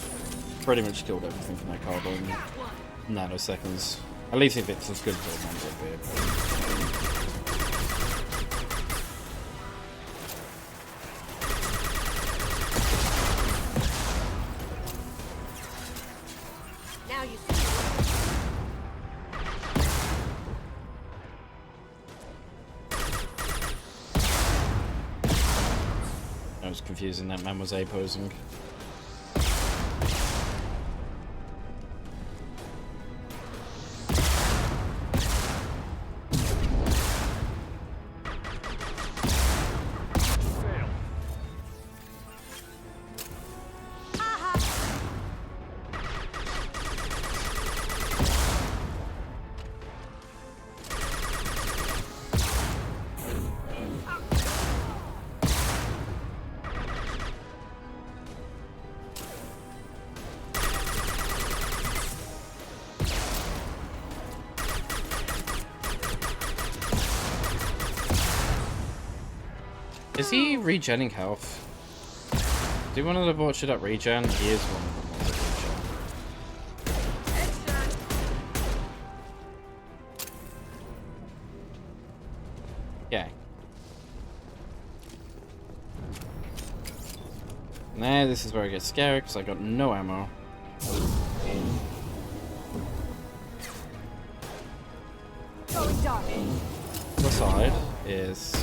pretty much killed everything from that card in nanoseconds. At least if it's as good as it might be. Now you see. I was confusing, that man was A-posing. Is he regenning health? Do one of the bots should regen? He is one of them ones that regen. Yeah. Now this is where it gets scary because I got no ammo. Going dark. The side is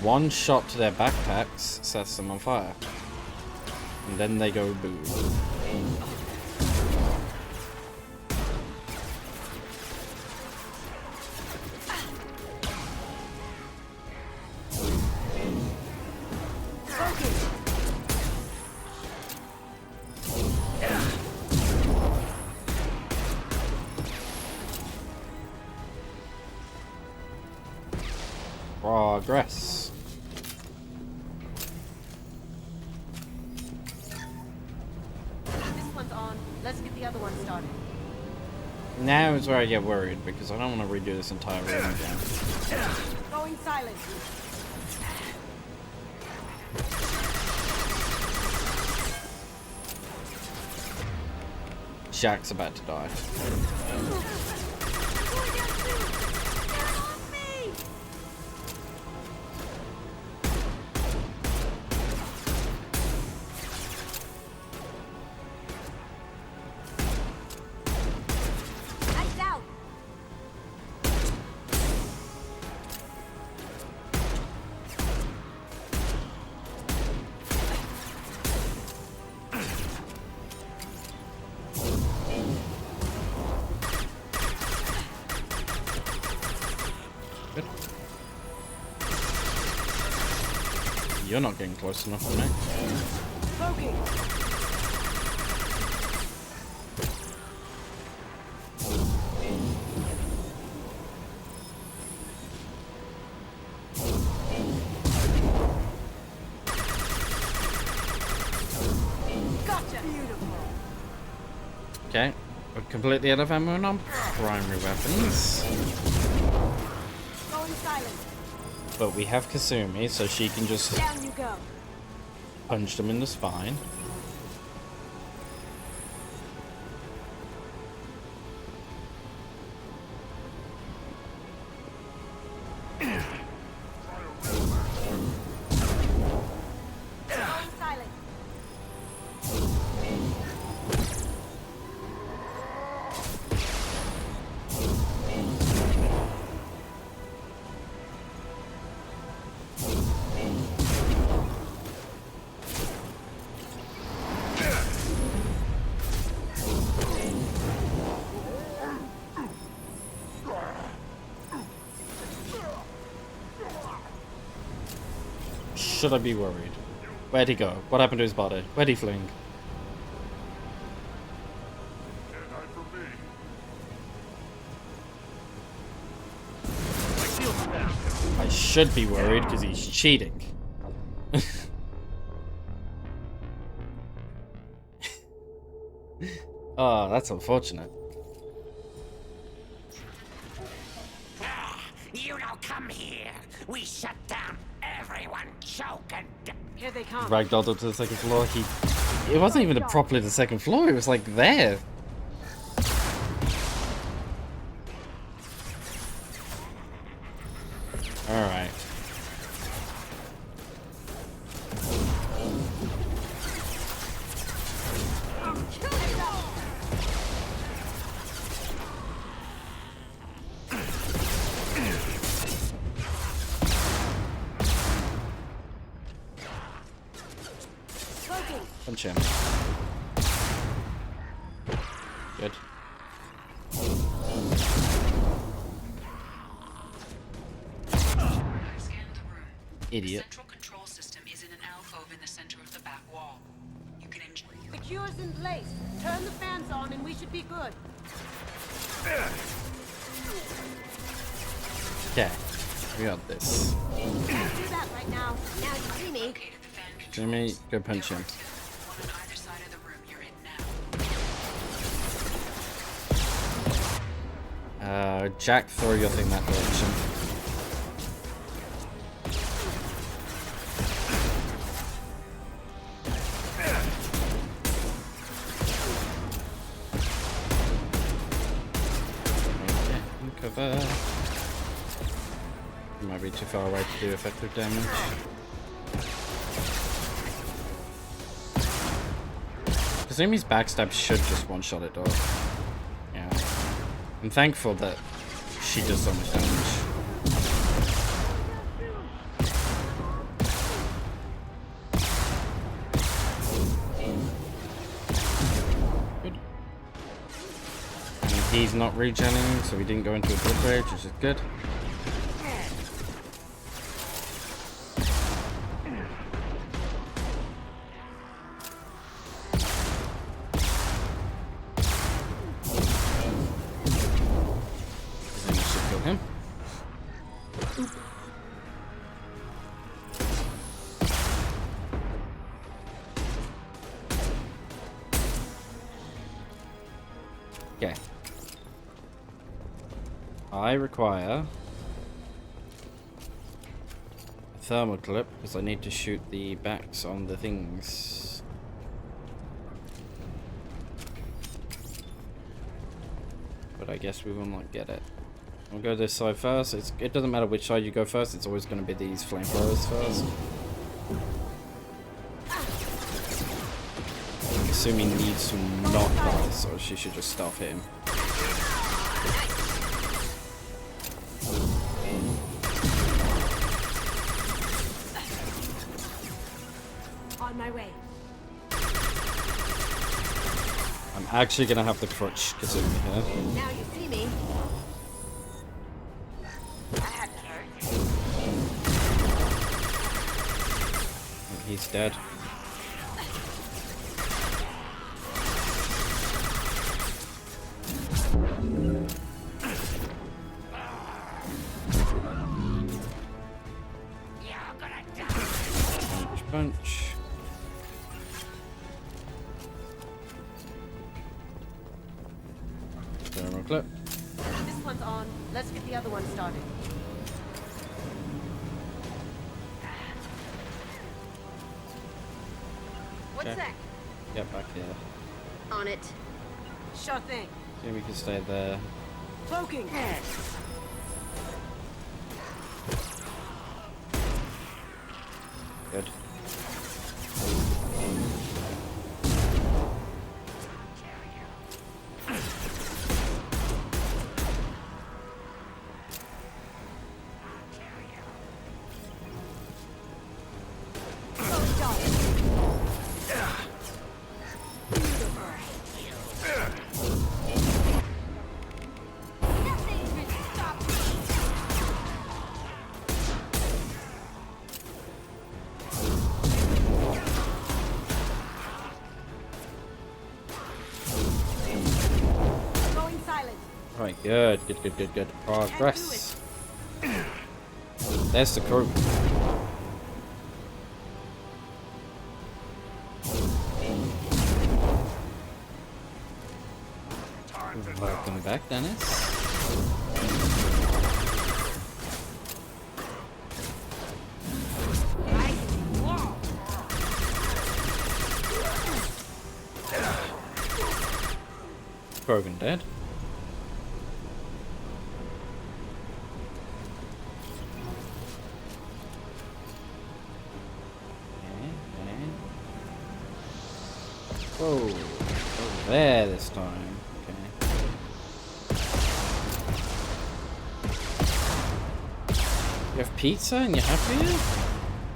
one shot to their backpacks sets them on fire. And then they go boom. Progress. This one's on. Let's get the other one started. Now is where I get worried because I don't want to redo this entire room again. Going silent. Jack's about to die. Lights out. Good. You're not getting close enough for me. Smoking. Gotcha. Beautiful. Okay, we're completely out of ammo on primary weapons. Going silent. But we have Kasumi, so she can just Down you go. punch them in the spine. Going silent. Should I be worried? Where'd he go? What happened to his body? Where'd he fling? I should be worried because he's cheating. Oh, that's unfortunate. You don't come here. We shut down everyone. Choke and Here they come. Ragdolled up to the second floor. It wasn't even properly the second floor. It was like there. All right. Punch him. Good. Idiot. The central control system is in an alcove in the center of the back wall. You can enjoy. The cure's in place. Turn the fans on and we should be good. Okay. We got this. Can't do that right now. Now you see me. Jimmy, go punch him. One on either side of the room you're in now. Jack, throw your thing that direction. Okay, cover. Might be too far away to do effective damage. Kazumi's backstab should just one-shot it off. Yeah. I'm thankful that she does so much damage. Good. And he's not regenning, so he didn't go into a blood rage, which is good. Him. Okay. I require a thermal clip because I need to shoot the backs on the things. But I guess we will not get it. We'll go this side first. It doesn't matter which side you go first, it's always going to be these flamethrowers first. I assume he needs to not die, so she should just stop him. On my way. I'm actually going to have to crutch Kazumi here. Now you see me. He's dead. Punch. Thermal clip. This one's on. Let's get the other one started. What's Okay. that? Get back here. On it. Sure thing. See if we can stay there. Cloaking. Good. Going silent. Right, good. Good. Progress. There's the crew. Welcome back, Dennis. Krogan dead. Whoa, over there this time. Okay. You have pizza and you're happy?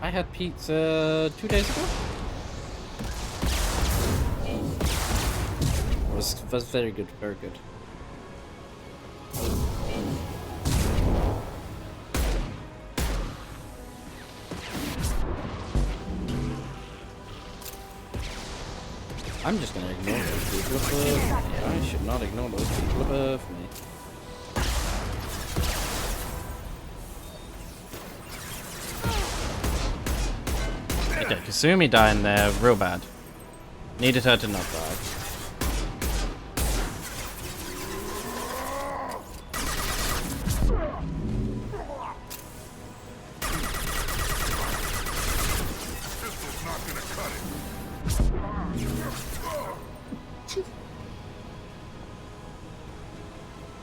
I had pizza 2 days ago. It was very good, very good. I'm just gonna ignore those people above me. I should not ignore those people above me. Okay, Kasumi dying there real bad. Needed her to not die.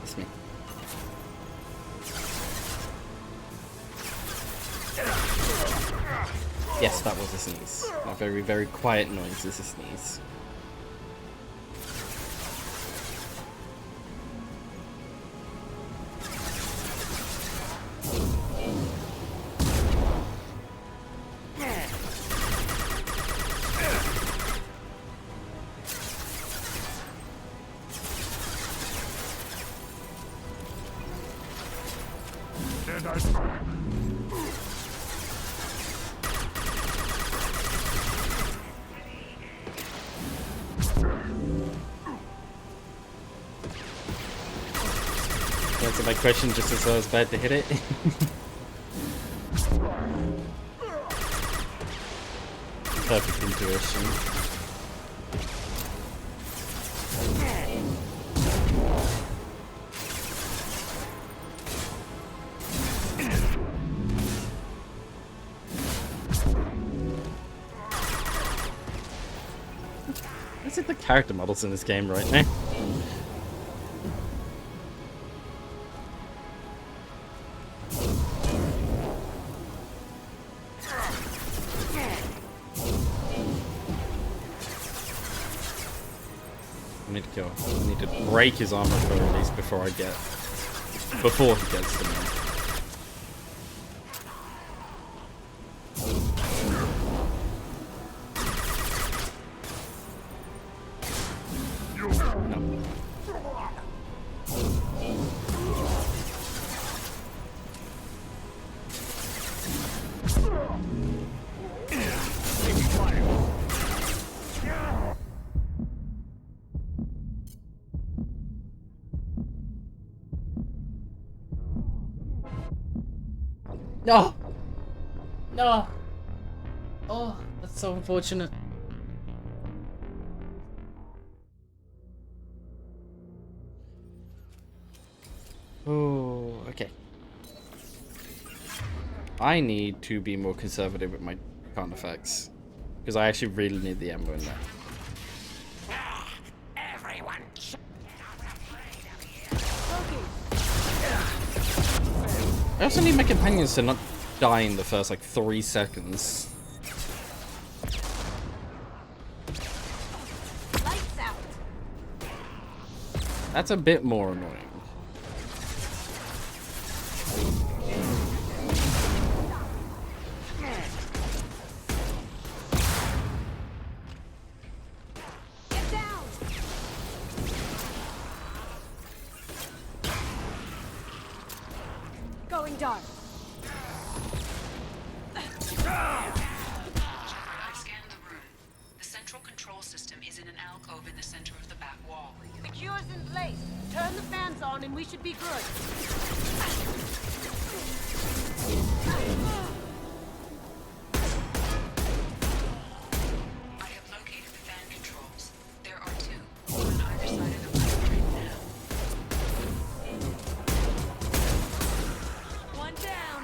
It's me. Yes, that was a sneeze. A very, very quiet noise is a sneeze. And I... Answer my question just as I was about to hit it. Perfect intuition. Is it the character models in this game right now? I need to kill him. I need to break his armor at least before he gets to me. No! No! Oh, that's so unfortunate. Oh, okay. I need to be more conservative with my con effects. Because I actually really need the ammo in there. Everyone, I also need my companions to not die in the first, like, 3 seconds. Lights out. That's a bit more annoying. Get down. Going dark. I've scanned the room. The central control system is in an alcove in the center of the back wall. The cure's in place. Turn the fans on and we should be good. I have located the fan controls. There are 2, one on either side of the room right now. One down.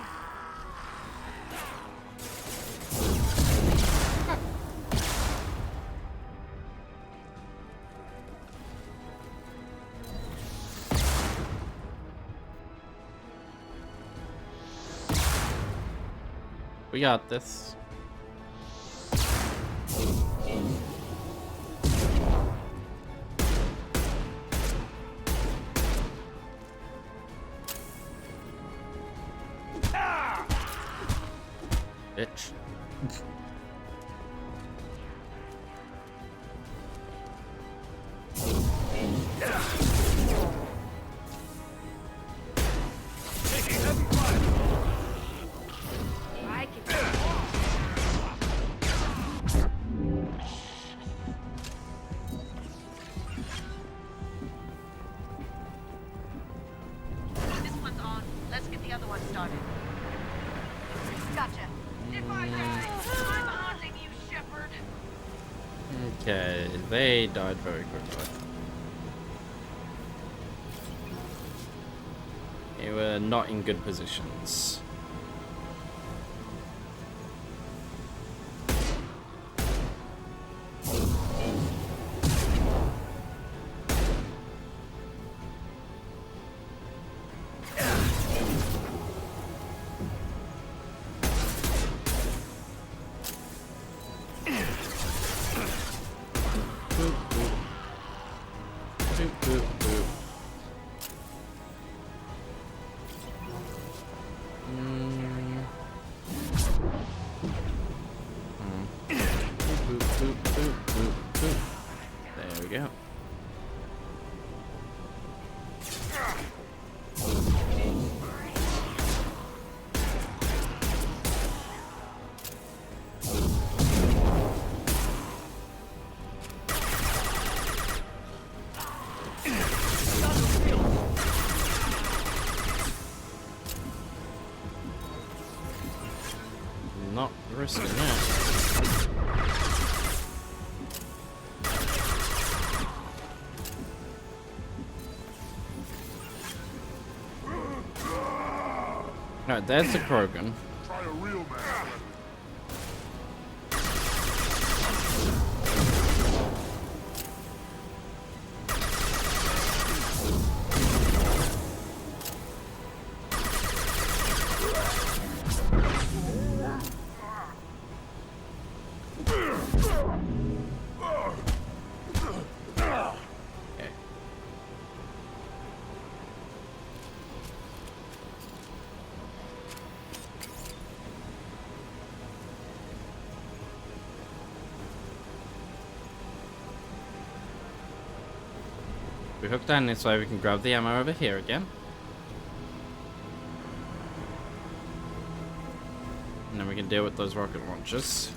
We got this. Bitch. I can. This one's on. Let's get the other one started. Gotcha. If I die, I'm haunting you, Shepard. Okay, they died very quickly. They were not in good positions. There we go. Not risking that. Alright, that's a Krogan. Try a real man. We hook down this way, we can grab the ammo over here again. And then we can deal with those rocket launchers.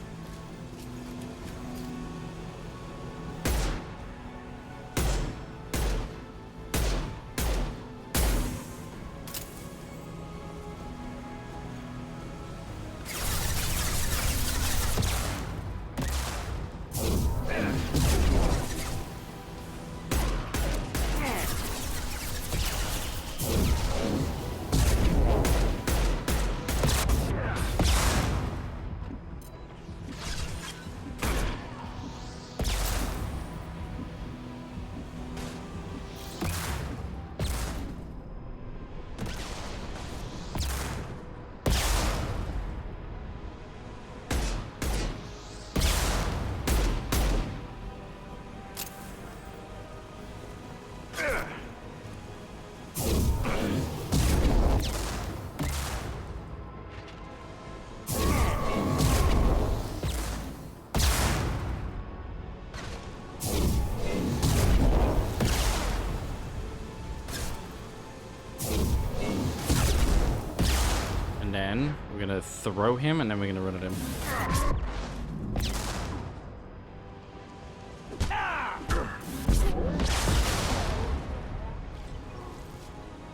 We're gonna throw him and then we're gonna run at him.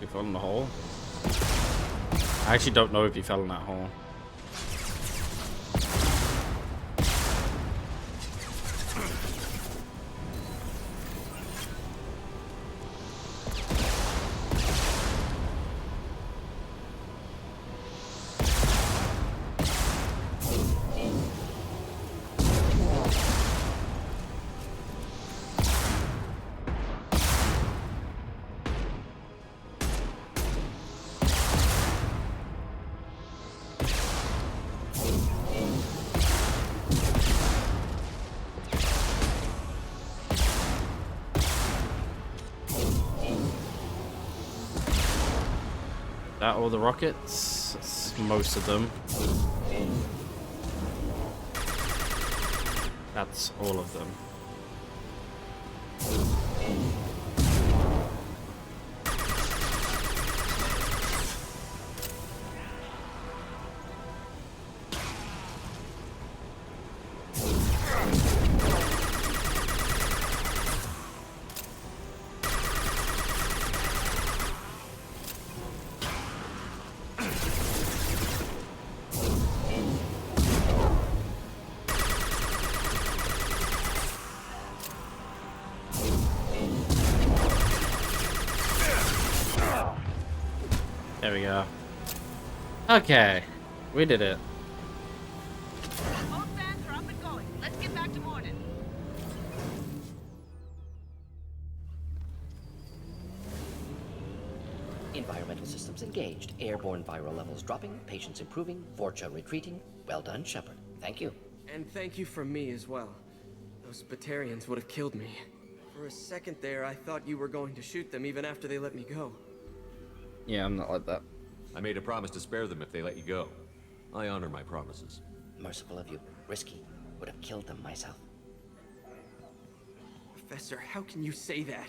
He fell in the hole. I actually don't know if he fell in that hole. That all the rockets? That's most of them. That's all of them. There we go. Okay, we did it. Both vans are up and going. Let's get back to Morden. Environmental systems engaged. Airborne viral levels dropping. Patients improving. Vorcha retreating. Well done, Shepard. Thank you. And thank you from me as well. Those Batarians would have killed me. For a second there, I thought you were going to shoot them even after they let me go. Yeah, I'm not like that. I made a promise to spare them if they let you go. I honor my promises. Merciful of you. Risky. Would have killed them myself. Professor, how can you say that?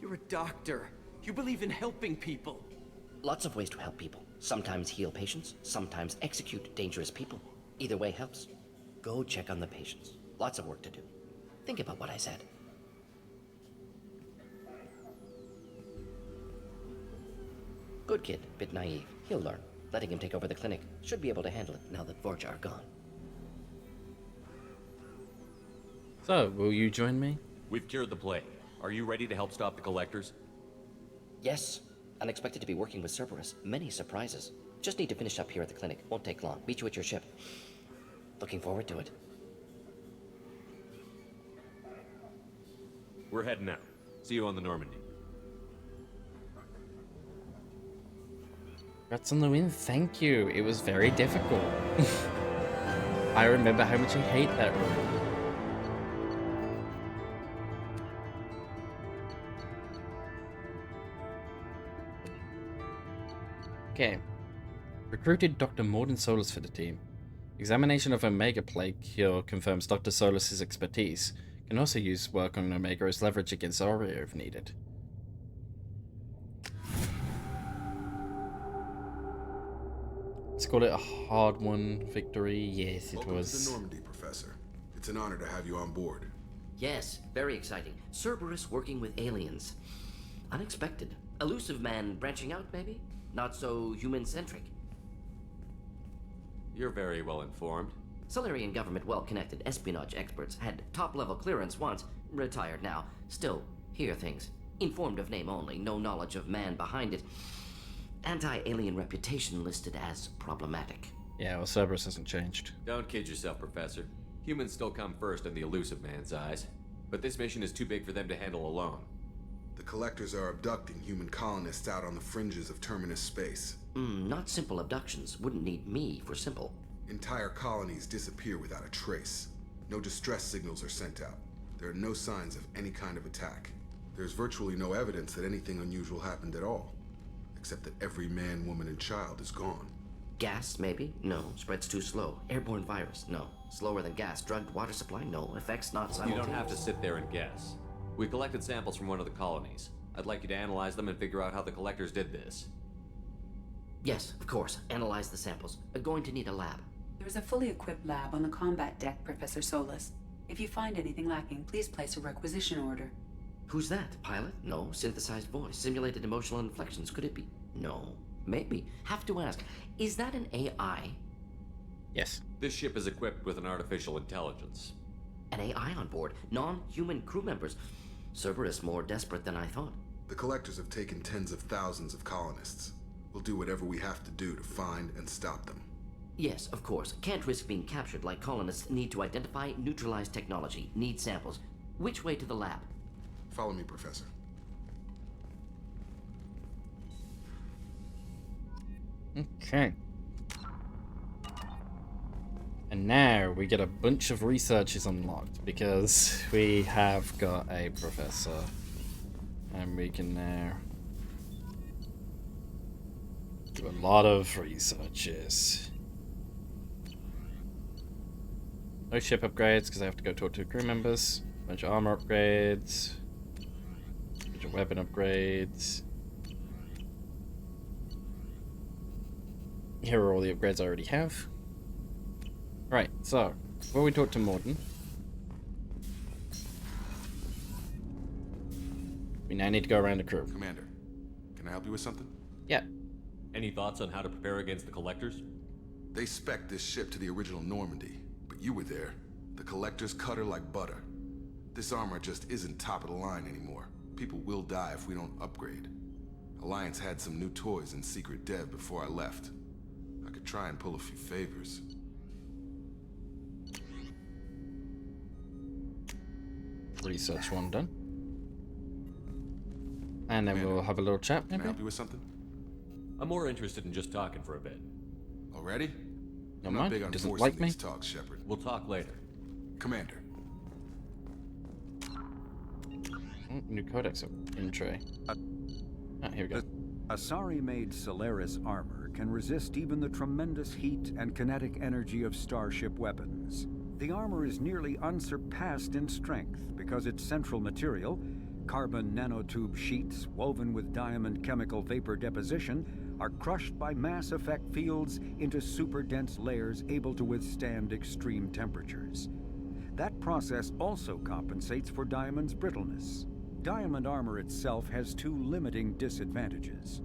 You're a doctor. You believe in helping people. Lots of ways to help people. Sometimes heal patients, sometimes execute dangerous people. Either way helps. Go check on the patients. Lots of work to do. Think about what I said. Good kid, bit naive. He'll learn. Letting him take over the clinic. Should be able to handle it now that Vorcha are gone. So, will you join me? We've cured the plague. Are you ready to help stop the collectors? Yes. Unexpected to be working with Cerberus. Many surprises. Just need to finish up here at the clinic. Won't take long. Meet you at your ship. Looking forward to it. We're heading out. See you on the Normandy. Congrats on the win, thank you. It was very difficult. I remember how much I hate that room. Okay. Recruited Dr. Morden Solus for the team. Examination of Omega Plague cure confirms Dr. Solus's expertise. Can also use work on Omega as leverage against Oreo if needed. Let's call it a hard-won victory. Yes, it Welcome was. to the Normandy, Professor. It's an honor to have you on board. Yes, very exciting. Cerberus working with aliens. Unexpected. Elusive man branching out, maybe? Not so human-centric. You're very well informed. Solarian government well-connected espionage experts had top-level clearance once, retired now. Still, hear things. Informed of name only, no knowledge of man behind it. Anti-alien reputation listed as problematic. Yeah, well, Cerberus hasn't changed. Don't kid yourself, Professor. Humans still come first in the elusive man's eyes. But this mission is too big for them to handle alone. The Collectors are abducting human colonists out on the fringes of terminus space. Not simple abductions. Wouldn't need me for simple. Entire colonies disappear without a trace. No distress signals are sent out. There are no signs of any kind of attack. There's virtually no evidence that anything unusual happened at all. Except that every man, woman, and child is gone. Gas, maybe? No. Spreads too slow. Airborne virus? No. Slower than gas. Drugged water supply? No. Effects not You simultaneous. don't have to sit there and guess. We collected samples from one of the colonies. I'd like you to analyze them and figure out how the Collectors did this. Yes, of course. Analyze the samples. Going to need a lab. There's a fully equipped lab on the combat deck, Professor Solus. If you find anything lacking, please place a requisition order. Who's that? Pilot? No. Synthesized voice. Simulated emotional inflections. Could it be? No. Maybe. Have to ask. Is that an AI? Yes. This ship is equipped with an artificial intelligence. An AI on board. Non-human crew members. Cerberus more desperate than I thought. The Collectors have taken tens of thousands of colonists. We'll do whatever we have to do to find and stop them. Yes, of course. Can't risk being captured like colonists need to identify, neutralize technology, need samples. Which way to the lab? Follow me, Professor. Okay. And now we get a bunch of researches unlocked because we have got a professor. And we can now do a lot of researches. No ship upgrades because I have to go talk to crew members. Bunch of armor upgrades. Bunch of weapon upgrades. Here are all the upgrades I already have. Right, so, before we talk to Morden, we now need to go around the crew. Commander, can I help you with something? Yeah. Any thoughts on how to prepare against the Collectors? They spec'd this ship to the original Normandy, but you were there. The Collectors cut her like butter. This armor just isn't top of the line anymore. People will die if we don't upgrade. Alliance had some new toys in secret dev before I left. I could try and pull a few favors. Research one done. And then we'll have a little chat, maybe? Can I help you with something? I'm more interested in just talking for a bit. Already? No I'm mind. not big on Doesn't forcing like me. these talks, Shepard. We'll talk later. Commander. New codex in tray. Here we go. Asari-made Solaris armor can resist even the tremendous heat and kinetic energy of starship weapons. The armor is nearly unsurpassed in strength because its central material, carbon nanotube sheets woven with diamond chemical vapor deposition, are crushed by mass effect fields into super-dense layers able to withstand extreme temperatures. That process also compensates for diamond's brittleness. Diamond armor itself has two limiting disadvantages.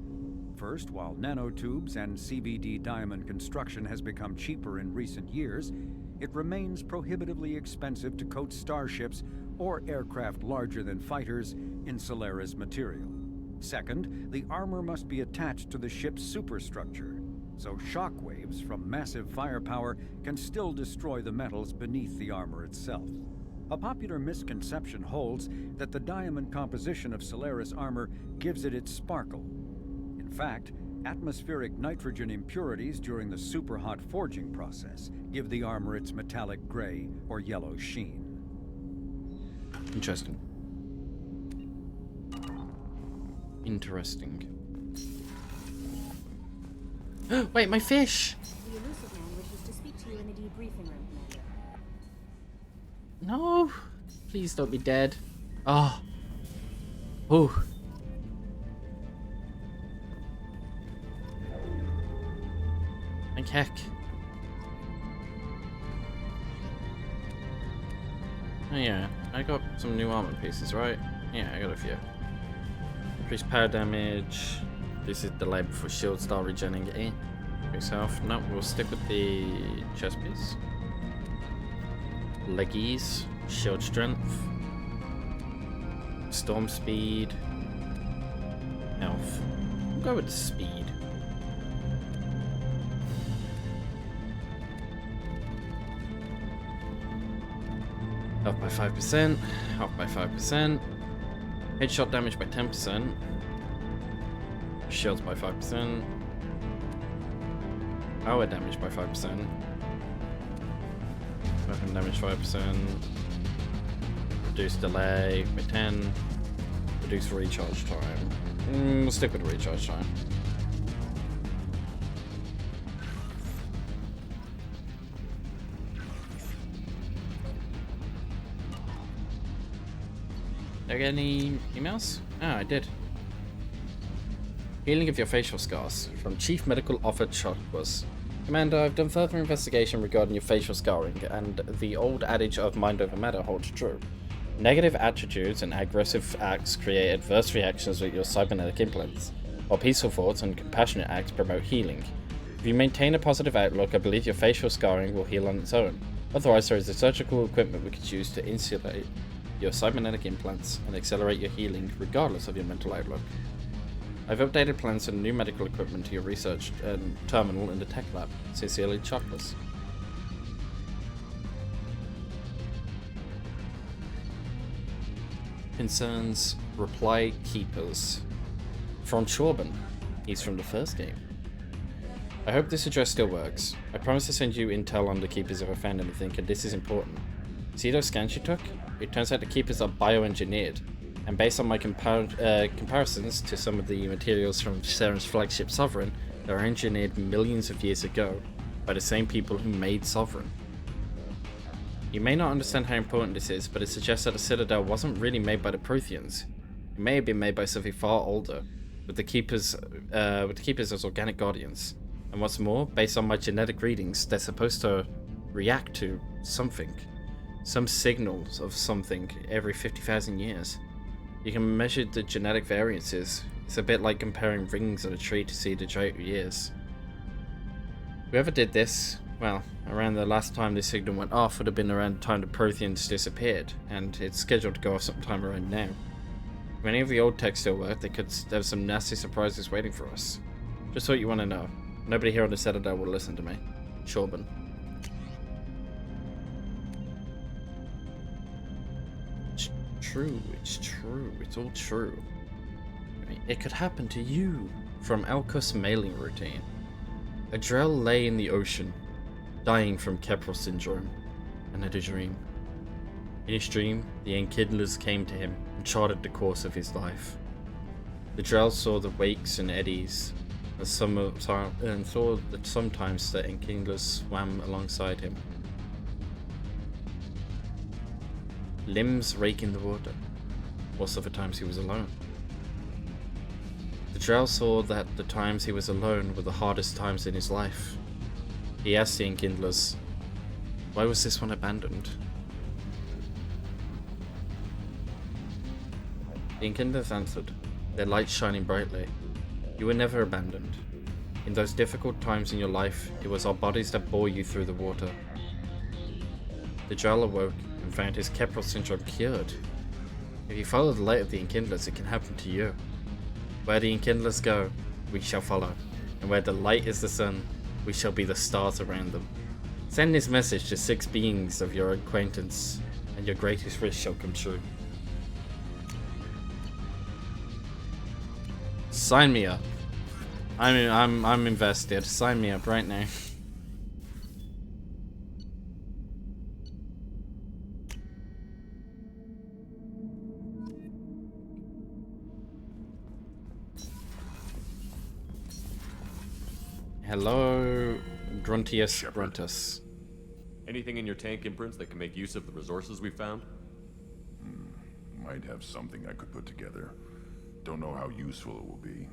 First, while nanotubes and CVD diamond construction has become cheaper in recent years, it remains prohibitively expensive to coat starships or aircraft larger than fighters in Solaris material. Second, the armor must be attached to the ship's superstructure, so shockwaves from massive firepower can still destroy the metals beneath the armor itself. A popular misconception holds that the diamond composition of Solaris armor gives it its sparkle. In fact, atmospheric nitrogen impurities during the superhot forging process give the armor its metallic gray or yellow sheen. Interesting. Interesting. Wait, my fish! The elusive man wishes to speak to you in the debriefing room, Commander. No! Please don't be dead. Oh. Oh. Thank heck? Oh yeah, I got some new armor pieces, right? Yeah, I got a few. Increase power damage. This is delay before shield start regenerating. Increase health. No, we'll stick with the chest piece. Leggies. Shield strength. Storm speed. Health. We'll go with the speed. Health by 5%. Health by 5%. Headshot damage by 10%. Shields by 5%. Power damage by 5%. Weapon damage 5%. Reduce delay by 10. Reduce recharge time. We'll stick with recharge time. Did I get any emails? Ah, I did. Healing of your facial scars from Chief Medical Officer Chocwas. Commander, I've done further investigation regarding your facial scarring, and the old adage of mind over matter holds true. Negative attitudes and aggressive acts create adverse reactions with your cybernetic implants, while peaceful thoughts and compassionate acts promote healing. If you maintain a positive outlook, I believe your facial scarring will heal on its own. Otherwise, there is the surgical equipment we could use to insulate your cybernetic implants and accelerate your healing regardless of your mental outlook. I've updated plans for new medical equipment to your research terminal in the tech lab. Sincerely, Chocolates. Concerns reply keepers. From Chorban. He's from the first game. I hope this address still works. I promise to send you intel on the keepers if I find anything, and this is important. See those scans you took? It turns out the keepers are bioengineered, and based on my comparisons to some of the materials from Saren's flagship Sovereign, they were engineered millions of years ago by the same people who made Sovereign. You may not understand how important this is, but it suggests that the Citadel wasn't really made by the Protheans. It may have been made by something far older, with the Keepers as organic guardians. And what's more, based on my genetic readings, they're supposed to react to something. Some signals of something every 50,000 years. You can measure the genetic variances. It's a bit like comparing rings on a tree to see the date of years. Whoever did this, well, around the last time this signal went off would have been around the time the Protheans disappeared, and it's scheduled to go off sometime around now. If any of the old tech still work, they could have some nasty surprises waiting for us. Just what you want to know. Nobody here on the Citadel will listen to me. Chorban. It's true, it's all true. I mean, it could happen to you. From Elkus mailing routine. Adrel lay in the ocean, dying from Keppel syndrome, and had a dream. In his dream, the Enkindlers came to him and charted the course of his life. The Drell saw the wakes and eddies, and saw that sometimes the Enkindlers swam alongside him. Limbs raking the water, whilst other times he was alone. The Drell saw that the times he was alone were the hardest times in his life. He asked the Enkindlers, why was this one abandoned? The Enkindlers answered, their lights shining brightly. You were never abandoned. In those difficult times in your life, it was our bodies that bore you through the water. The Drell awoke and found his Keppel syndrome cured. If you follow the light of the Enkindlers, it can happen to you. Where the Enkindlers go, we shall follow, and where the light is the sun, we shall be the stars around them. Send this message to 6 beings of your acquaintance, and your greatest wish shall come true. Sign me up. I'm invested. Sign me up right now. Hello, Gruntius Gruntus. Anything in your tank imprints that can make use of the resources we found? Might have something I could put together. Don't know how useful it will be.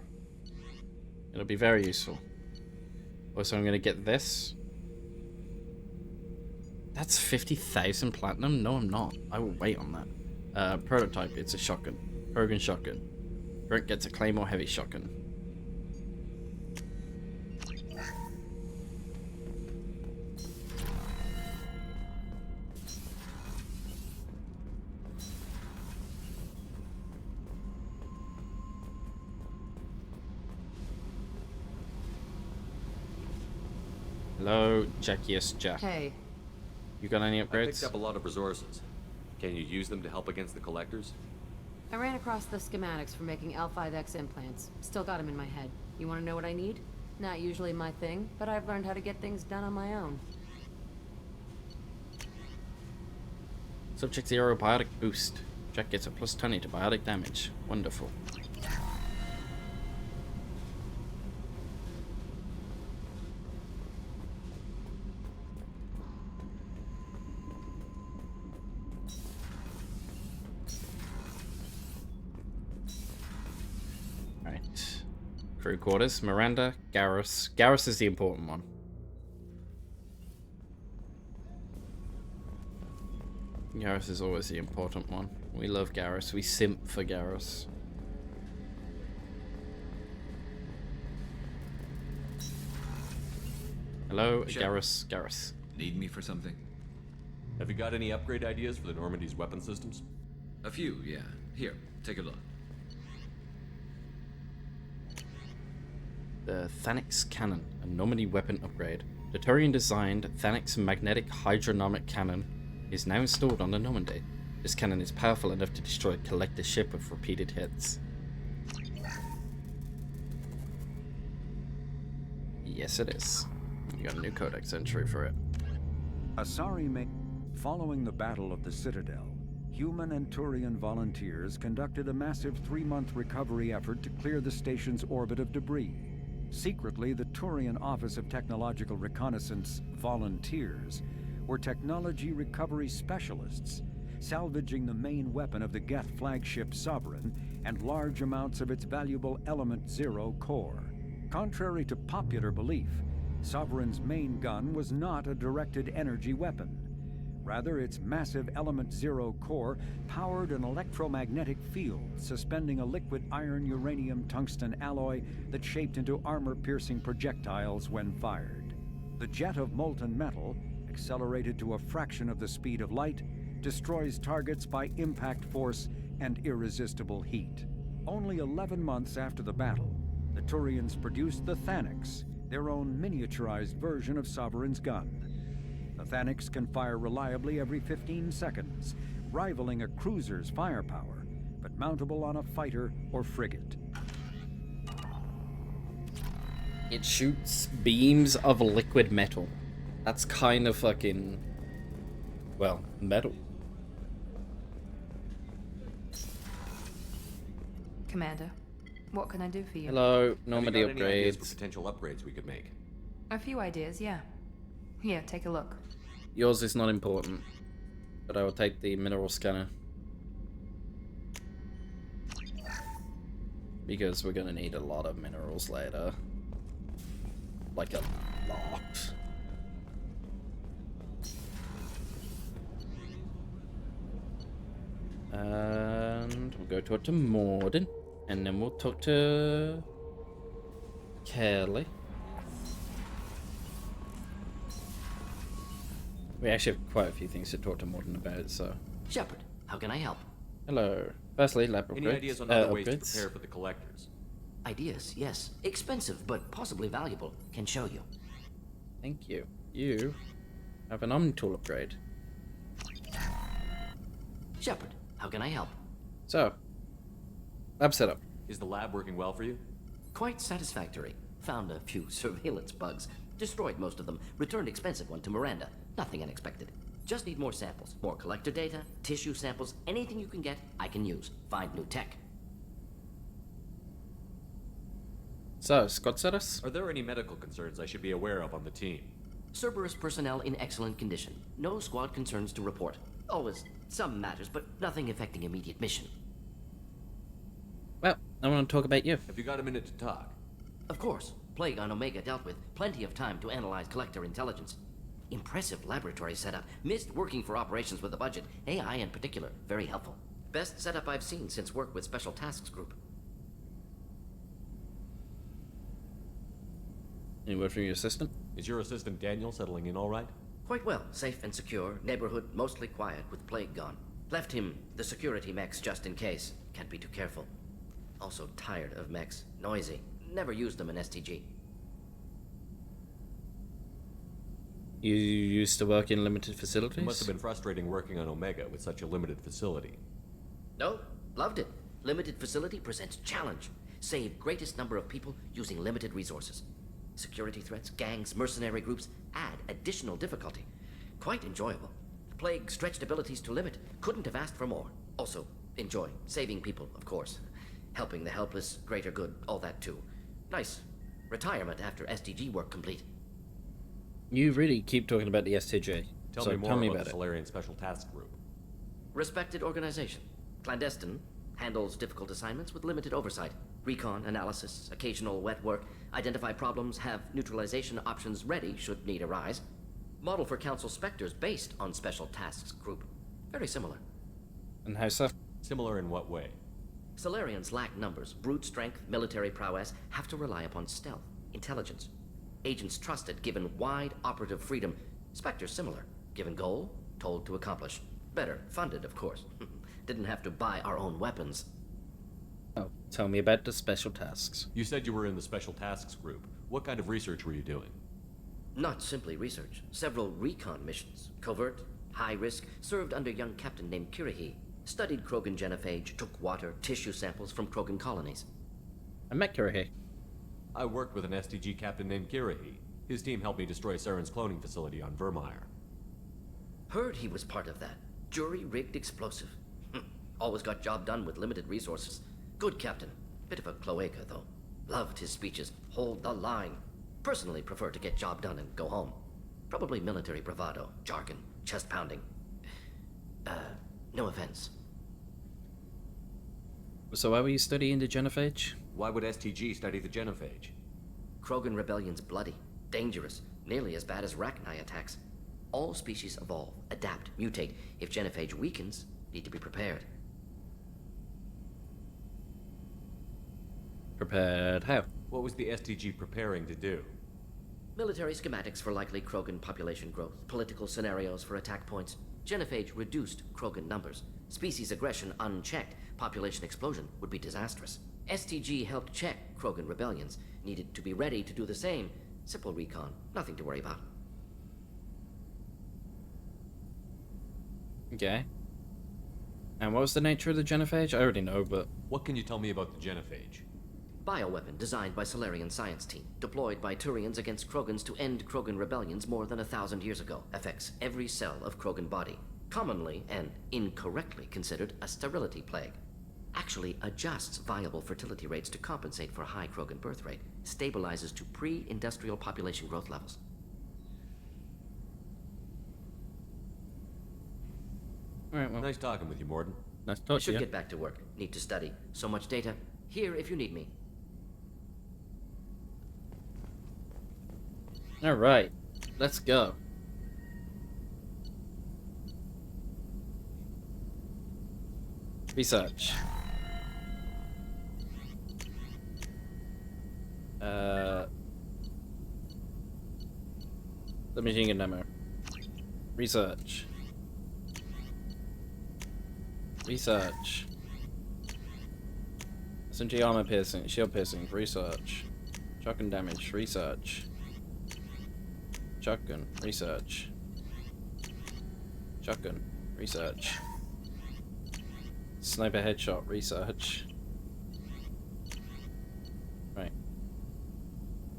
It'll be very useful. Also, I'm gonna get this. That's 50,000 platinum? No, I'm not. I will wait on that. Prototype, it's a shotgun. Krogan shotgun. Brent gets a Claymore heavy shotgun. Hello, Jackiest Jack. Hey. You got any I upgrades? picked up a lot of resources. Can you use them to help against the collectors? I ran across the schematics for making L5X implants. Still got them in my head. You want to know what I need? Not usually my thing, but I've learned how to get things done on my own. Subject 0 biotic boost. Jack gets a plus 20 to biotic damage. Wonderful. Right. Crew quarters. Miranda, Garrus. Garrus is the important one. Garrus is always the important one. We love Garrus. We simp for Garrus. Hello, Garrus. Garrus. Need me for something? Have you got any upgrade ideas for the Normandy's weapon systems? A few, yeah. Here, take a look. The Thanix Cannon, a Normandy weapon upgrade. The Turian-designed Thanix magnetic hydronomic cannon is now installed on the Normandy. This cannon is powerful enough to destroy a collector ship with repeated hits. Yes, it is. You got a new codex entry for it. Following the Battle of the Citadel, human and Turian volunteers conducted a massive 3-month recovery effort to clear the station's orbit of debris. Secretly, the Turian Office of Technological Reconnaissance volunteers were technology recovery specialists, salvaging the main weapon of the Geth flagship Sovereign and large amounts of its valuable Element Zero core. Contrary to popular belief, Sovereign's main gun was not a directed energy weapon. Rather, its massive Element Zero core powered an electromagnetic field suspending a liquid iron-uranium-tungsten alloy that shaped into armor-piercing projectiles when fired. The jet of molten metal, accelerated to a fraction of the speed of light, destroys targets by impact force and irresistible heat. Only 11 months after the battle, the Turians produced the Thanix, their own miniaturized version of Sovereign's gun. The Thanix can fire reliably every 15 seconds, rivaling a cruiser's firepower, but mountable on a fighter or frigate. It shoots beams of liquid metal. That's kind of fucking... well, metal. Commander, what can I do for you? Hello, Normandy Have you got any ideas upgrades. for potential upgrades we could make? A few ideas, yeah. Here, take a look. Yours is not important, but I will take the mineral scanner. Because we're gonna need a lot of minerals later. Like a lot. And we'll go talk to Morden, and then we'll talk to Kelly. We actually have quite a few things to talk to Morden about, so... Shepard, how can I help? Hello. Firstly, lab upgrades. Any ideas on other ways to upgrades? prepare for the collectors? Ideas, yes. Expensive, but possibly valuable. Can show you. Thank you. You have an Omnitool upgrade. Shepard, how can I help? So, lab setup. Is the lab working well for you? Quite satisfactory. Found a few surveillance bugs. Destroyed most of them. Returned expensive one to Miranda. Nothing unexpected. Just need more samples. More collector data, tissue samples, anything you can get, I can use. Find new tech. So, Scott said us? Are there any medical concerns I should be aware of on the team? Cerberus personnel in excellent condition. No squad concerns to report. Always some matters, but nothing affecting immediate mission. Well, I want to talk about you. Have you got a minute to talk? Of course. Plague on Omega dealt with. Plenty of time to analyze collector intelligence. Impressive laboratory setup. Missed working for operations with a budget. AI in particular, very helpful. Best setup I've seen since work with Special Tasks Group. Any word from your assistant? Is your assistant Daniel settling in all right? Quite well. Safe and secure. Neighborhood mostly quiet with Plague gone. Left him the security mechs just in case. Can't be too careful. Also tired of mechs. Noisy. Never used them in STG. You used to work in limited facilities? It must have been frustrating working on Omega with such a limited facility. No, loved it. Limited facility presents challenge. Save greatest number of people using limited resources. Security threats, gangs, mercenary groups add additional difficulty. Quite enjoyable. Plague stretched abilities to limit. Couldn't have asked for more. Also, enjoy. Saving people, of course. Helping the helpless, greater good, all that too. Nice. Retirement after STG work complete. You really keep talking about the STG. Tell me more about the Solarian Special Task Group. Respected organization. Clandestine. Handles difficult assignments with limited oversight. Recon, analysis, occasional wet work. Identify problems, have neutralization options ready should need arise. Model for Council Spectres based on Special Tasks Group. Very similar. And how so? Similar in what way? Solarians lack numbers, brute strength, military prowess, have to rely upon stealth, intelligence. Agents trusted, given wide operative freedom. Spectres similar, given goal, told to accomplish. Better, funded, of course. Didn't have to buy our own weapons. Oh, tell me about the special tasks. You said you were in the Special Tasks Group. What kind of research were you doing? Not simply research. Several recon missions. Covert, high risk, served under a young captain named Kirahi. Studied Krogan genophage, took water, tissue samples from Krogan colonies. I met Kirahi. I worked with an STG captain named Kirahi. His team helped me destroy Saren's cloning facility on Vermeer. Heard he was part of that. Jury-rigged explosive. Always got job done with limited resources. Good captain. Bit of a cloaca, though. Loved his speeches. Hold the line. Personally prefer to get job done and go home. Probably military bravado, jargon, chest pounding. No offense. So why were you studying the genophage? Why would STG study the genophage? Krogan rebellion's bloody, dangerous, nearly as bad as Rachni attacks. All species evolve, adapt, mutate. If genophage weakens, need to be prepared. Prepared how? What was the STG preparing to do? Military schematics for likely Krogan population growth, political scenarios for attack points. Genophage reduced Krogan numbers. Species aggression unchecked, population explosion would be disastrous. STG helped check Krogan rebellions, needed to be ready to do the same. Simple recon, nothing to worry about. Okay. And what was the nature of the genophage? I already know, but... What can you tell me about the genophage? Bioweapon designed by Solarian science team, deployed by Turians against Krogans to end Krogan rebellions more than 1,000 years ago. Affects every cell of Krogan body. Commonly and incorrectly considered a sterility plague. Actually adjusts viable fertility rates to compensate for a high Krogan birth rate. Stabilizes to pre-industrial population growth levels. Alright, well. Nice talking with you, Morden. Nice I talking to should you. get back to work. Need to study. So much data. Here if you need me. Alright. Let's go. Research. The machine gun demo. Research. Research. SMG armor piercing, shield piercing, research. Shotgun damage, research. Shotgun, research. Shotgun, research. Sniper headshot, research. Right.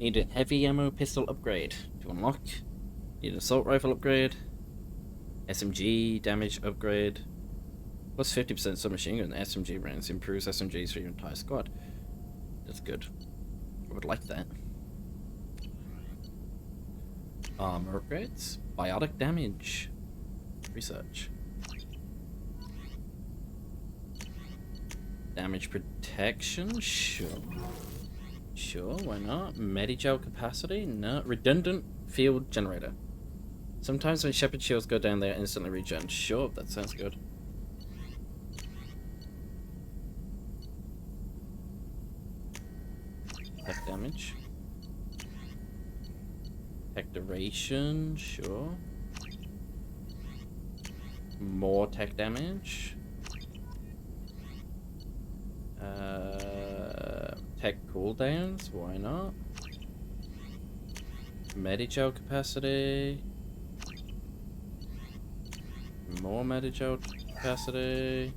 Need a heavy ammo pistol upgrade to unlock. Need an assault rifle upgrade. SMG damage upgrade. Plus 50% submachine gun SMG rounds improves SMGs for your entire squad. That's good. I would like that. Armor upgrades. Biotic damage. Research. Damage protection? Sure. Sure, why not? Medigel capacity? No. Redundant field generator. Sometimes when Shepherd shields go down, they are instantly regen. Sure, that sounds good. Tech damage. Tech duration, sure. More tech damage. Tech cooldowns, why not? Medigel capacity. More Medigel capacity.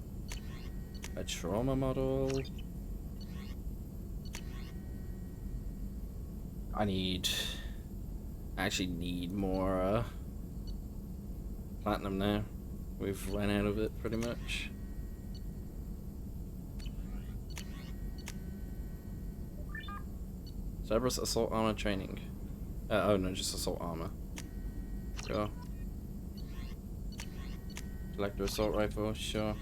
A trauma model. I actually need more platinum now. We've run out of it pretty much. Cerberus assault armor training. Oh no, just assault armor. Sure. Collector assault rifle, sure.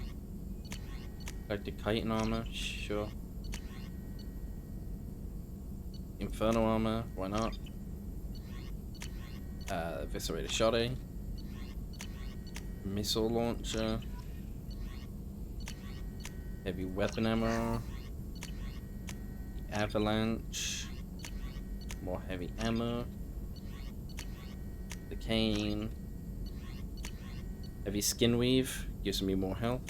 Collector chitin armor, sure. Inferno armor, why not? Eviscerator shoddy. Missile launcher. Heavy weapon ammo. Avalanche. More heavy ammo. The cane. Heavy skin weave gives me more health.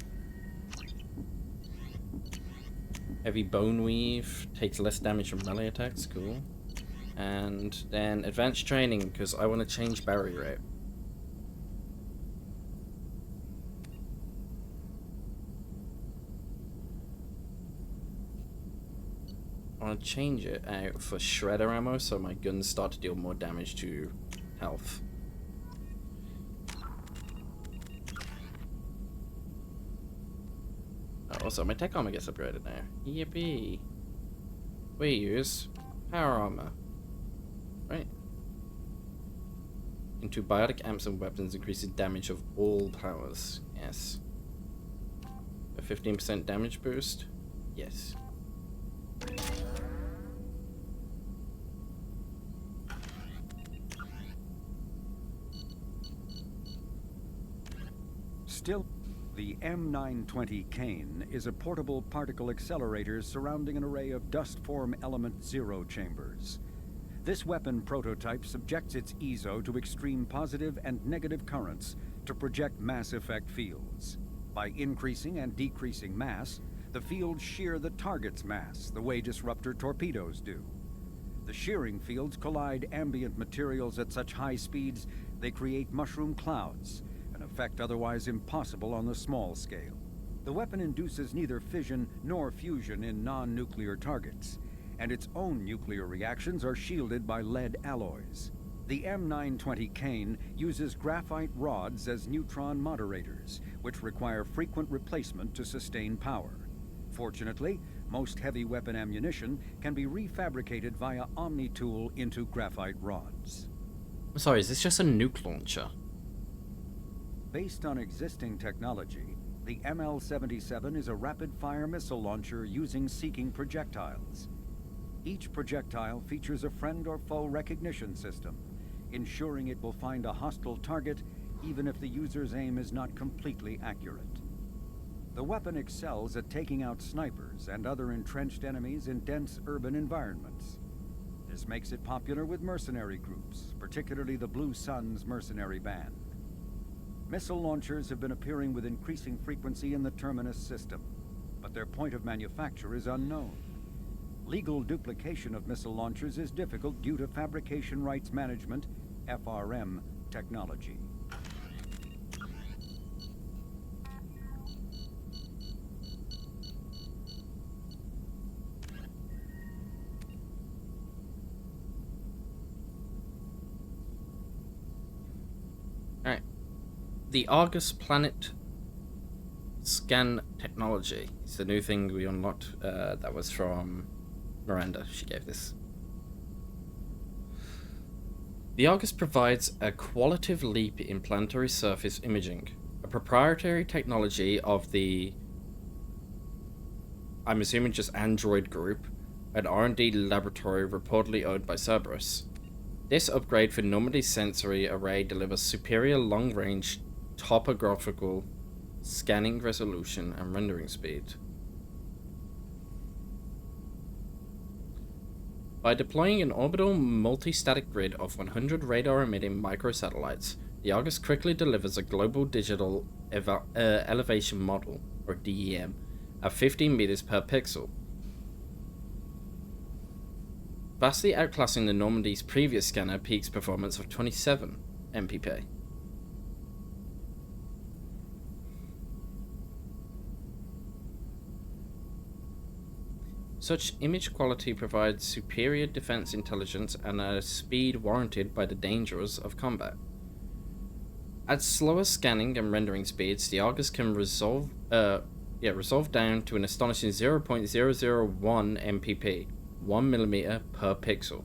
Heavy bone weave takes less damage from melee attacks, cool. And then advanced training, because I want to change Barry route. I want to change it out for shredder ammo so my guns start to deal more damage to health. Oh, also, my tech armor gets upgraded now. Yippee. We use power armor. Right. Into biotic amps and weapons increases damage of all powers. Yes. A 15% damage boost? Yes. Still, the M920 Kane is a portable particle accelerator surrounding an array of dust-form element zero chambers. This weapon prototype subjects its EZO to extreme positive and negative currents to project mass effect fields. By increasing and decreasing mass, the fields shear the target's mass, the way disruptor torpedoes do. The shearing fields collide ambient materials at such high speeds they create mushroom clouds, an effect otherwise impossible on the small scale. The weapon induces neither fission nor fusion in non-nuclear targets, and its own nuclear reactions are shielded by lead alloys. The M920 Kane uses graphite rods as neutron moderators, which require frequent replacement to sustain power. Fortunately, most heavy weapon ammunition can be refabricated via Omni-Tool into graphite rods. I'm sorry, is this just a nuke launcher? Based on existing technology, the ML-77 is a rapid-fire missile launcher using seeking projectiles. Each projectile features a friend or foe recognition system, ensuring it will find a hostile target even if the user's aim is not completely accurate. The weapon excels at taking out snipers and other entrenched enemies in dense urban environments. This makes it popular with mercenary groups, particularly the Blue Suns mercenary band. Missile launchers have been appearing with increasing frequency in the Terminus system, but their point of manufacture is unknown. Legal duplication of missile launchers is difficult due to Fabrication Rights Management, FRM, technology. Alright. The Argus Planet Scan Technology. It's the new thing we unlocked. That was from Miranda. She gave this. The Argus provides a qualitative leap in planetary surface imaging, a proprietary technology of the, I'm assuming just Android group, an R&D laboratory reportedly owned by Cerberus. This upgrade for Normandy's sensory array delivers superior long-range topographical scanning resolution and rendering speed. By deploying an orbital multi-static grid of 100 radar-emitting microsatellites, the Argus quickly delivers a global digital elevation model, or DEM, at 15 meters per pixel, vastly outclassing the Normandy's previous scanner peak's performance of 27 mpp. Such image quality provides superior defense intelligence and a speed warranted by the dangers of combat. At slower scanning and rendering speeds, the Argus can resolve down to an astonishing 0.001 mpp, 1 millimeter per pixel,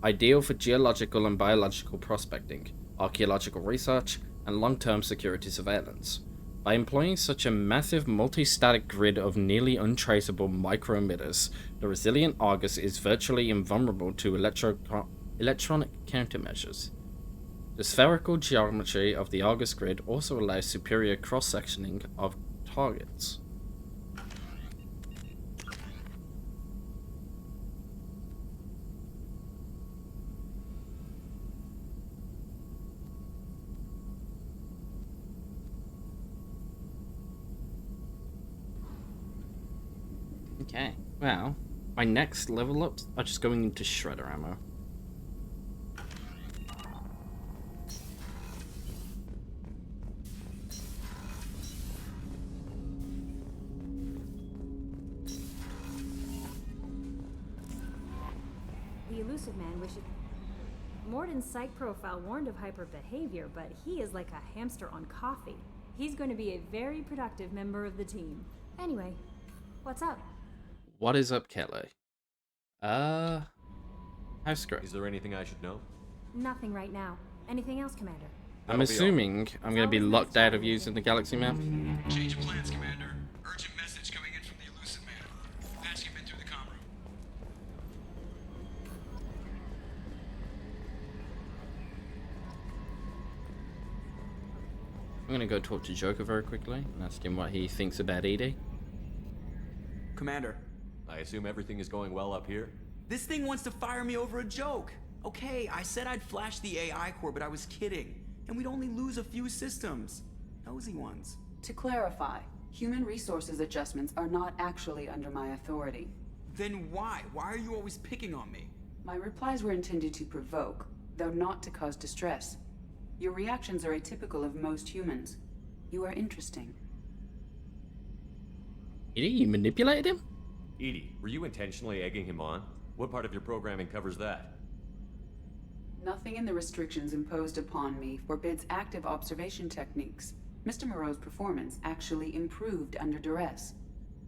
ideal for geological and biological prospecting, archaeological research, and long-term security surveillance. By employing such a massive multi-static grid of nearly untraceable micro-emitters, the resilient Argus is virtually invulnerable to electronic countermeasures. The spherical geometry of the Argus grid also allows superior cross-sectioning of targets. Okay, well, my next level ups are just going into shredder ammo. The elusive man wishes. Morden's psych profile warned of hyper behavior, but he is like a hamster on coffee. He's going to be a very productive member of the team. Anyway, what's up? What is up, Kelly? How's great? Is there anything I should know? Nothing right now. Anything else, Commander? I'm assuming I'm going to be locked out of using the galaxy map. Change of plans, Commander. Urgent message coming in from the elusive man. Patch him in through the comm room. I'm going to go talk to Joker very quickly and ask him what he thinks about ED. Commander. I assume everything is going well up here? This thing wants to fire me over a joke. Okay, I said I'd flash the AI core, but I was kidding. And we'd only lose a few systems. Nosy ones. To clarify, human resources adjustments are not actually under my authority. Then why? Why are you always picking on me? My replies were intended to provoke, though not to cause distress. Your reactions are atypical of most humans. You are interesting. ED, you manipulated him? Edie, were you intentionally egging him on? What part of your programming covers that? Nothing in the restrictions imposed upon me forbids active observation techniques. Mr. Moreau's performance actually improved under duress.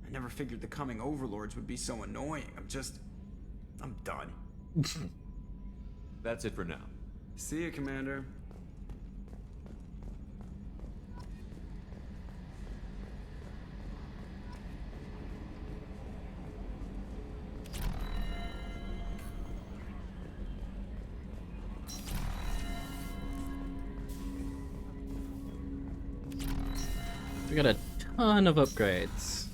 I never figured the coming overlords would be so annoying. I'm done. That's it for now. See you, Commander. We got a ton of upgrades.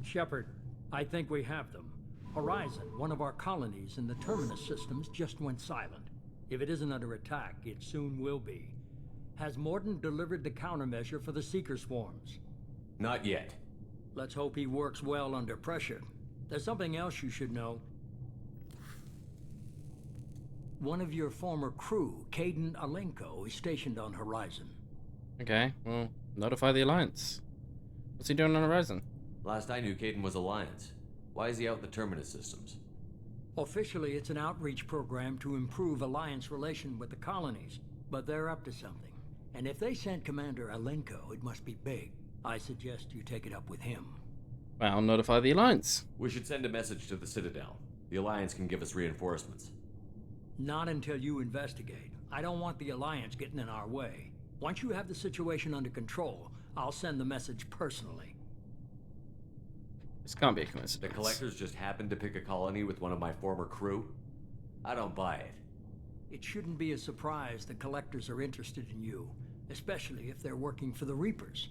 Shepard, I think we have them. Horizon, one of our colonies in the Terminus systems, just went silent. If it isn't under attack, it soon will be. Has Morden delivered the countermeasure for the Seeker swarms? Not yet. Let's hope he works well under pressure. There's something else you should know. One of your former crew, Caden Alenko, is stationed on Horizon. Okay, well, notify the Alliance. What's he doing on Horizon? Last I knew, Caden was Alliance. Why is he out in the Terminus systems? Officially, it's an outreach program to improve Alliance relation with the colonies, but they're up to something. And if they sent Commander Alenko, it must be big. I suggest you take it up with him. Well, notify the Alliance. We should send a message to the Citadel. The Alliance can give us reinforcements. Not until you investigate. I don't want the Alliance getting in our way. Once you have the situation under control, I'll send the message personally. This can't be a coincidence. The Collectors just happened to pick a colony with one of my former crew? I don't buy it. It shouldn't be a surprise the Collectors are interested in you, especially if they're working for the Reapers.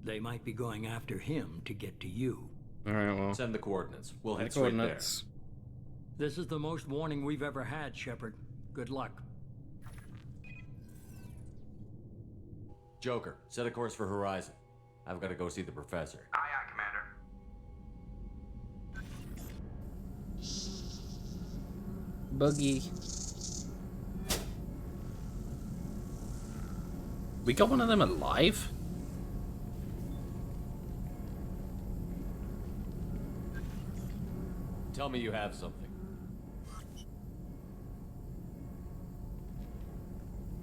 They might be going after him to get to you. Alright, well. Send the coordinates. We'll head straight there. This is the most warning we've ever had, Shepard. Good luck. Joker, set a course for Horizon. I've got to go see the professor. Aye, aye, Commander. Buggy. We got one of them alive? Tell me you have something.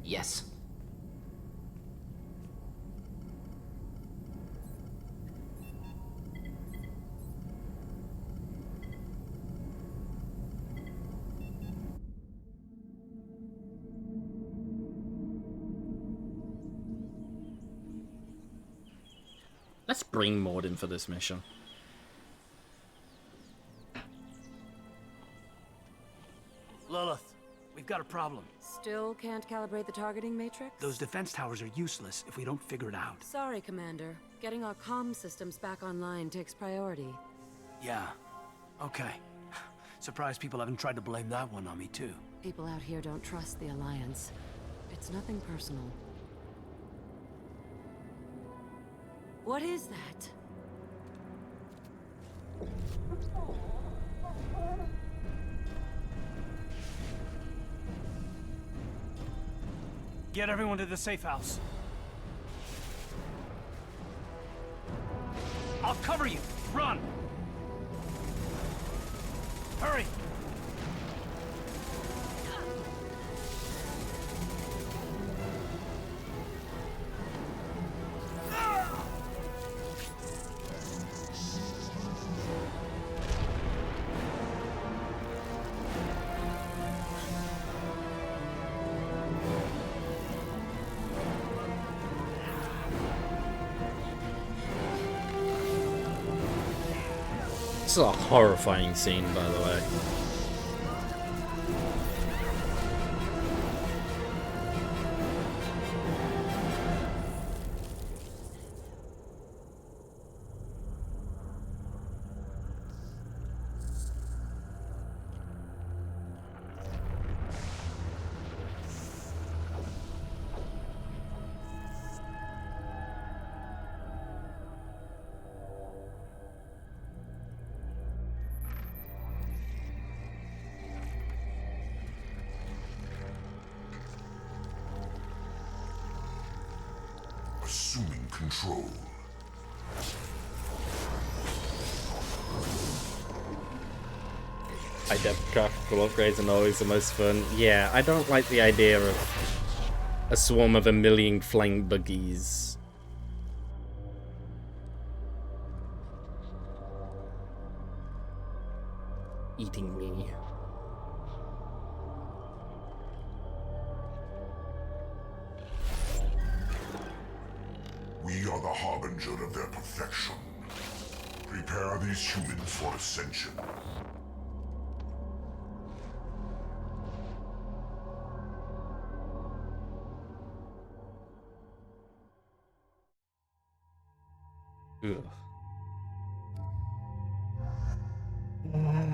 Yes. Let's bring Morden for this mission. Lilith, we've got a problem. Still can't calibrate the targeting matrix? Those defense towers are useless if we don't figure it out. Sorry, Commander. Getting our comm systems back online takes priority. Yeah. Okay. Surprised people haven't tried to blame that one on me, too. People out here don't trust the Alliance. It's nothing personal. What is that? Get everyone to the safe house. I'll cover you. Run! Hurry! This is a horrifying scene, by the way. Assuming control. High depth graphical upgrades are always the most fun. Yeah, I don't like the idea of a swarm of 1,000,000 flying buggies. Eating me. We are the harbinger of their perfection. Prepare these humans for ascension. Ugh.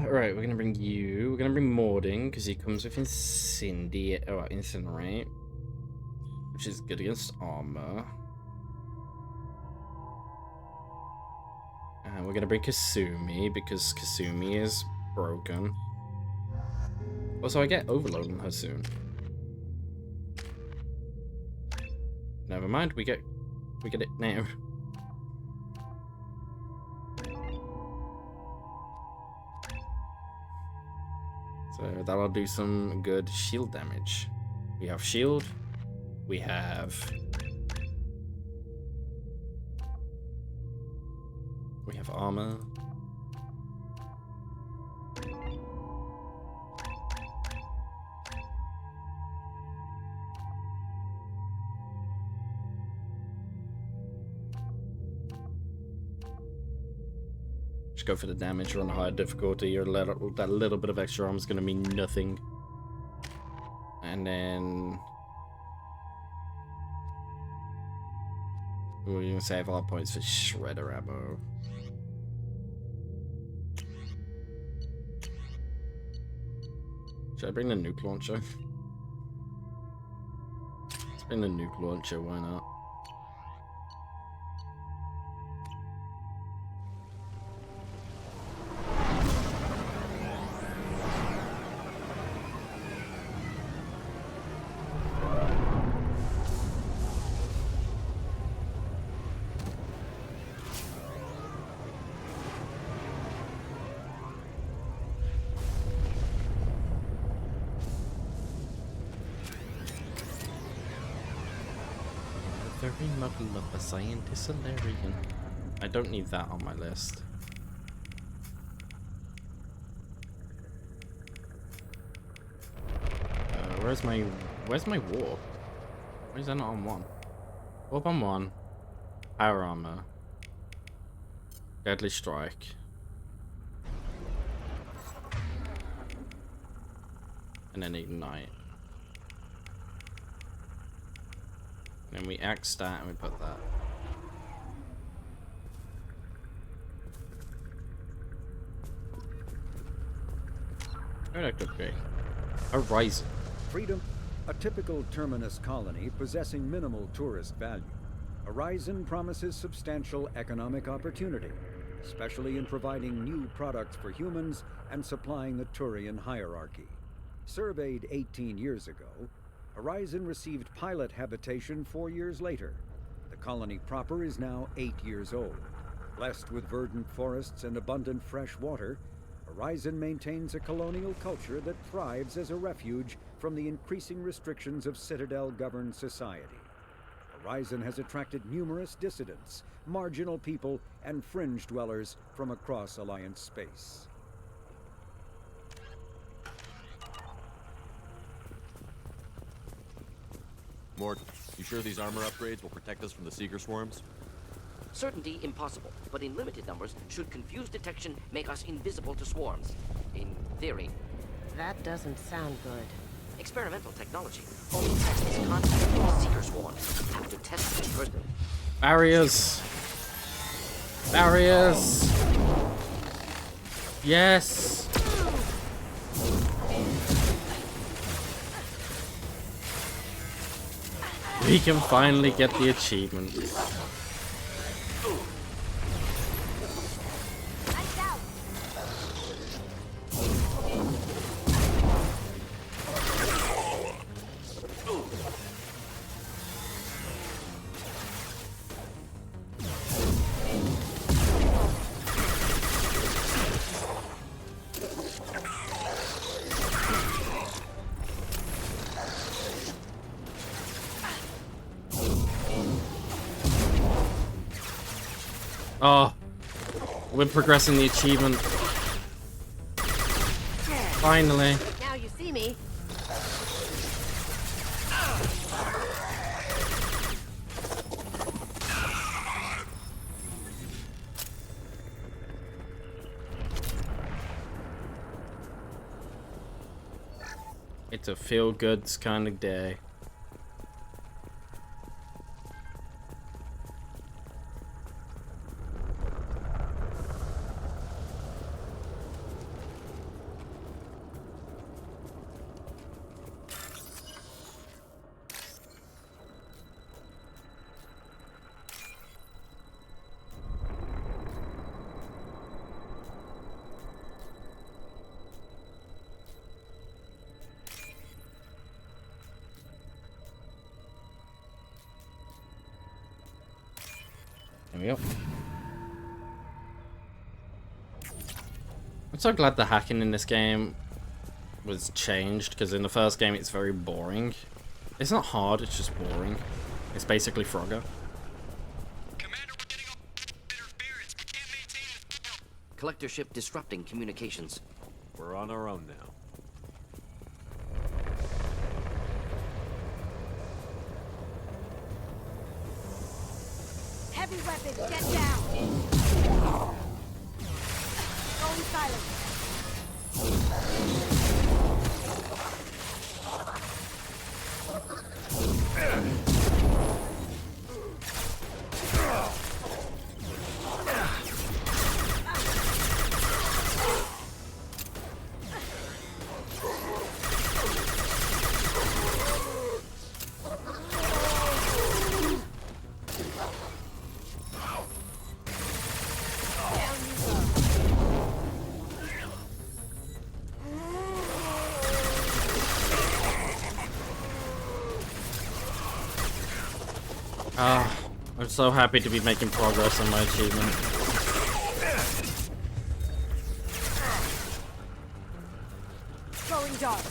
Right, we're gonna bring you. We're gonna bring Morden because he comes with Incinerate, which is good against armor. And we're gonna bring Kasumi because Kasumi is broken. Also, I get Overload on her soon. Never mind, we get it now. So that'll do some good shield damage. We have shield. We have armor. Just go for the damage on higher difficulty. That little bit of extra armor is going to mean nothing. And then we're going to save a lot of points for shredder ammo. Should I bring the nuke launcher? Let's bring the nuke launcher, why not? Very muddle of a scientist Salarian. I don't need that on my list. Where's my warp? Why is that not on 1? Warp on 1. Power armor. Deadly strike. And then ignite. And then we X that and we put that. Oh, that could be. Horizon. Freedom, a typical terminus colony possessing minimal tourist value. Horizon promises substantial economic opportunity, especially in providing new products for humans and supplying the Turian hierarchy. Surveyed 18 years ago, Horizon received pilot habitation 4 years later. The colony proper is now 8 years old. Blessed with verdant forests and abundant fresh water, Horizon maintains a colonial culture that thrives as a refuge from the increasing restrictions of Citadel-governed society. Horizon has attracted numerous dissidents, marginal people, and fringe dwellers from across Alliance space. Mort, you sure these armor upgrades will protect us from the Seeker swarms? Certainty impossible, but in limited numbers, should confused detection make us invisible to swarms. In theory. That doesn't sound good. Experimental technology. Only test this concept with Seeker swarms. Have to test it further. Barriers. Barriers. Yes. We can finally get the achievement. Oh, we're progressing the achievement. Finally. Now you see me. It's a feel-goods kind of day. There we go. I'm so glad the hacking in this game was changed, because in the first game it's very boring. It's not hard, it's just boring. It's basically Frogger. Collector ship disrupting communications. We're on our own now. Heavy weapons, get down! I'm so happy to be making progress on my achievement. Throwing dart.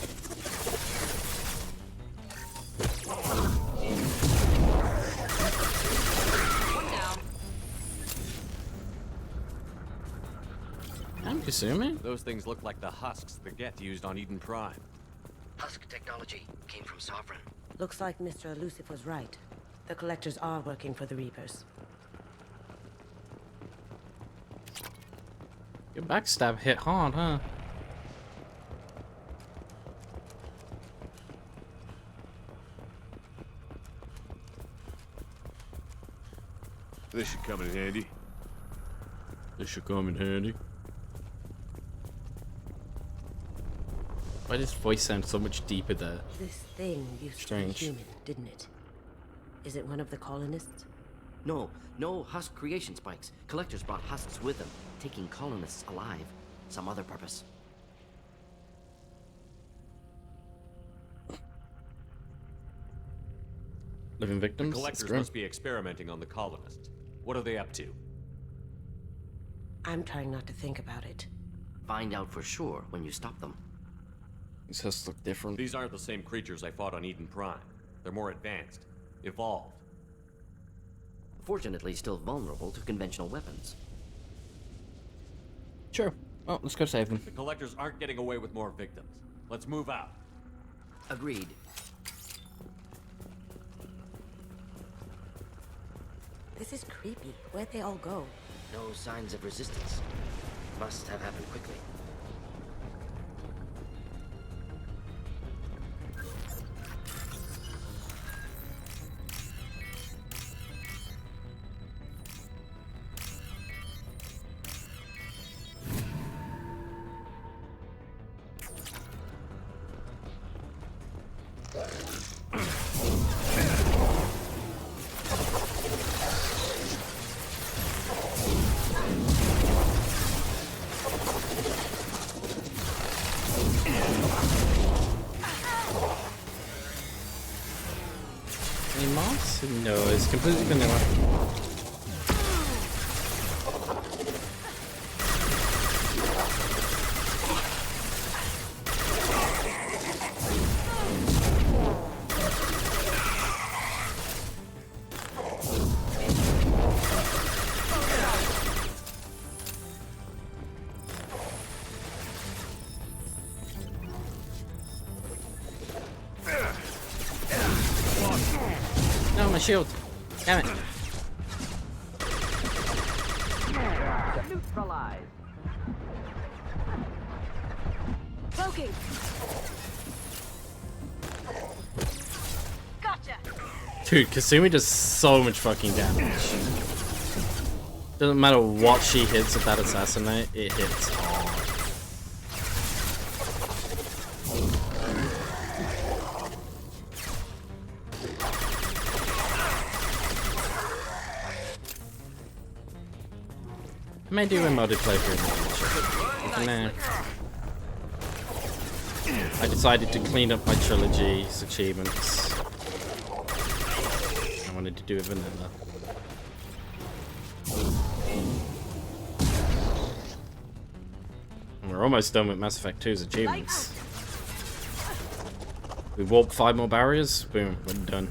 One down. I'm assuming. Those things look like the husks the Geth used on Eden Prime. Husk technology came from Sovereign. Looks like Mr. Elusive was right. The collectors are working for the Reapers. Your backstab hit hard, huh? This should come in handy. This should come in handy. Why does his voice sound so much deeper there? This thing used Strange. to be human, didn't it? Is it one of the colonists? No husk creation spikes. Collectors brought husks with them, taking colonists alive. Some other purpose. Living victims? The collectors must be experimenting on the colonists. What are they up to? I'm trying not to think about it. Find out for sure when you stop them. These husks look different. These aren't the same creatures I fought on Eden Prime. They're more advanced, evolved. Fortunately, still vulnerable to conventional weapons. Sure. Well, let's go save them. The collectors aren't getting away with more victims. Let's move out. Agreed. This is creepy. Where'd they all go? No signs of resistance. Must have happened quickly. Any moss? No, it's completely vanilla. No, my shield. Damn it. Neutralize. Cloaking. Gotcha. Dude, Kasumi does so much fucking damage. Doesn't matter what she hits with that assassinate, it hits hard. I may do a modded playthrough. I decided to clean up my trilogy's achievements. I wanted to do a vanilla. And we're almost done with Mass Effect 2's achievements. We warped 5 more barriers, boom, we're done.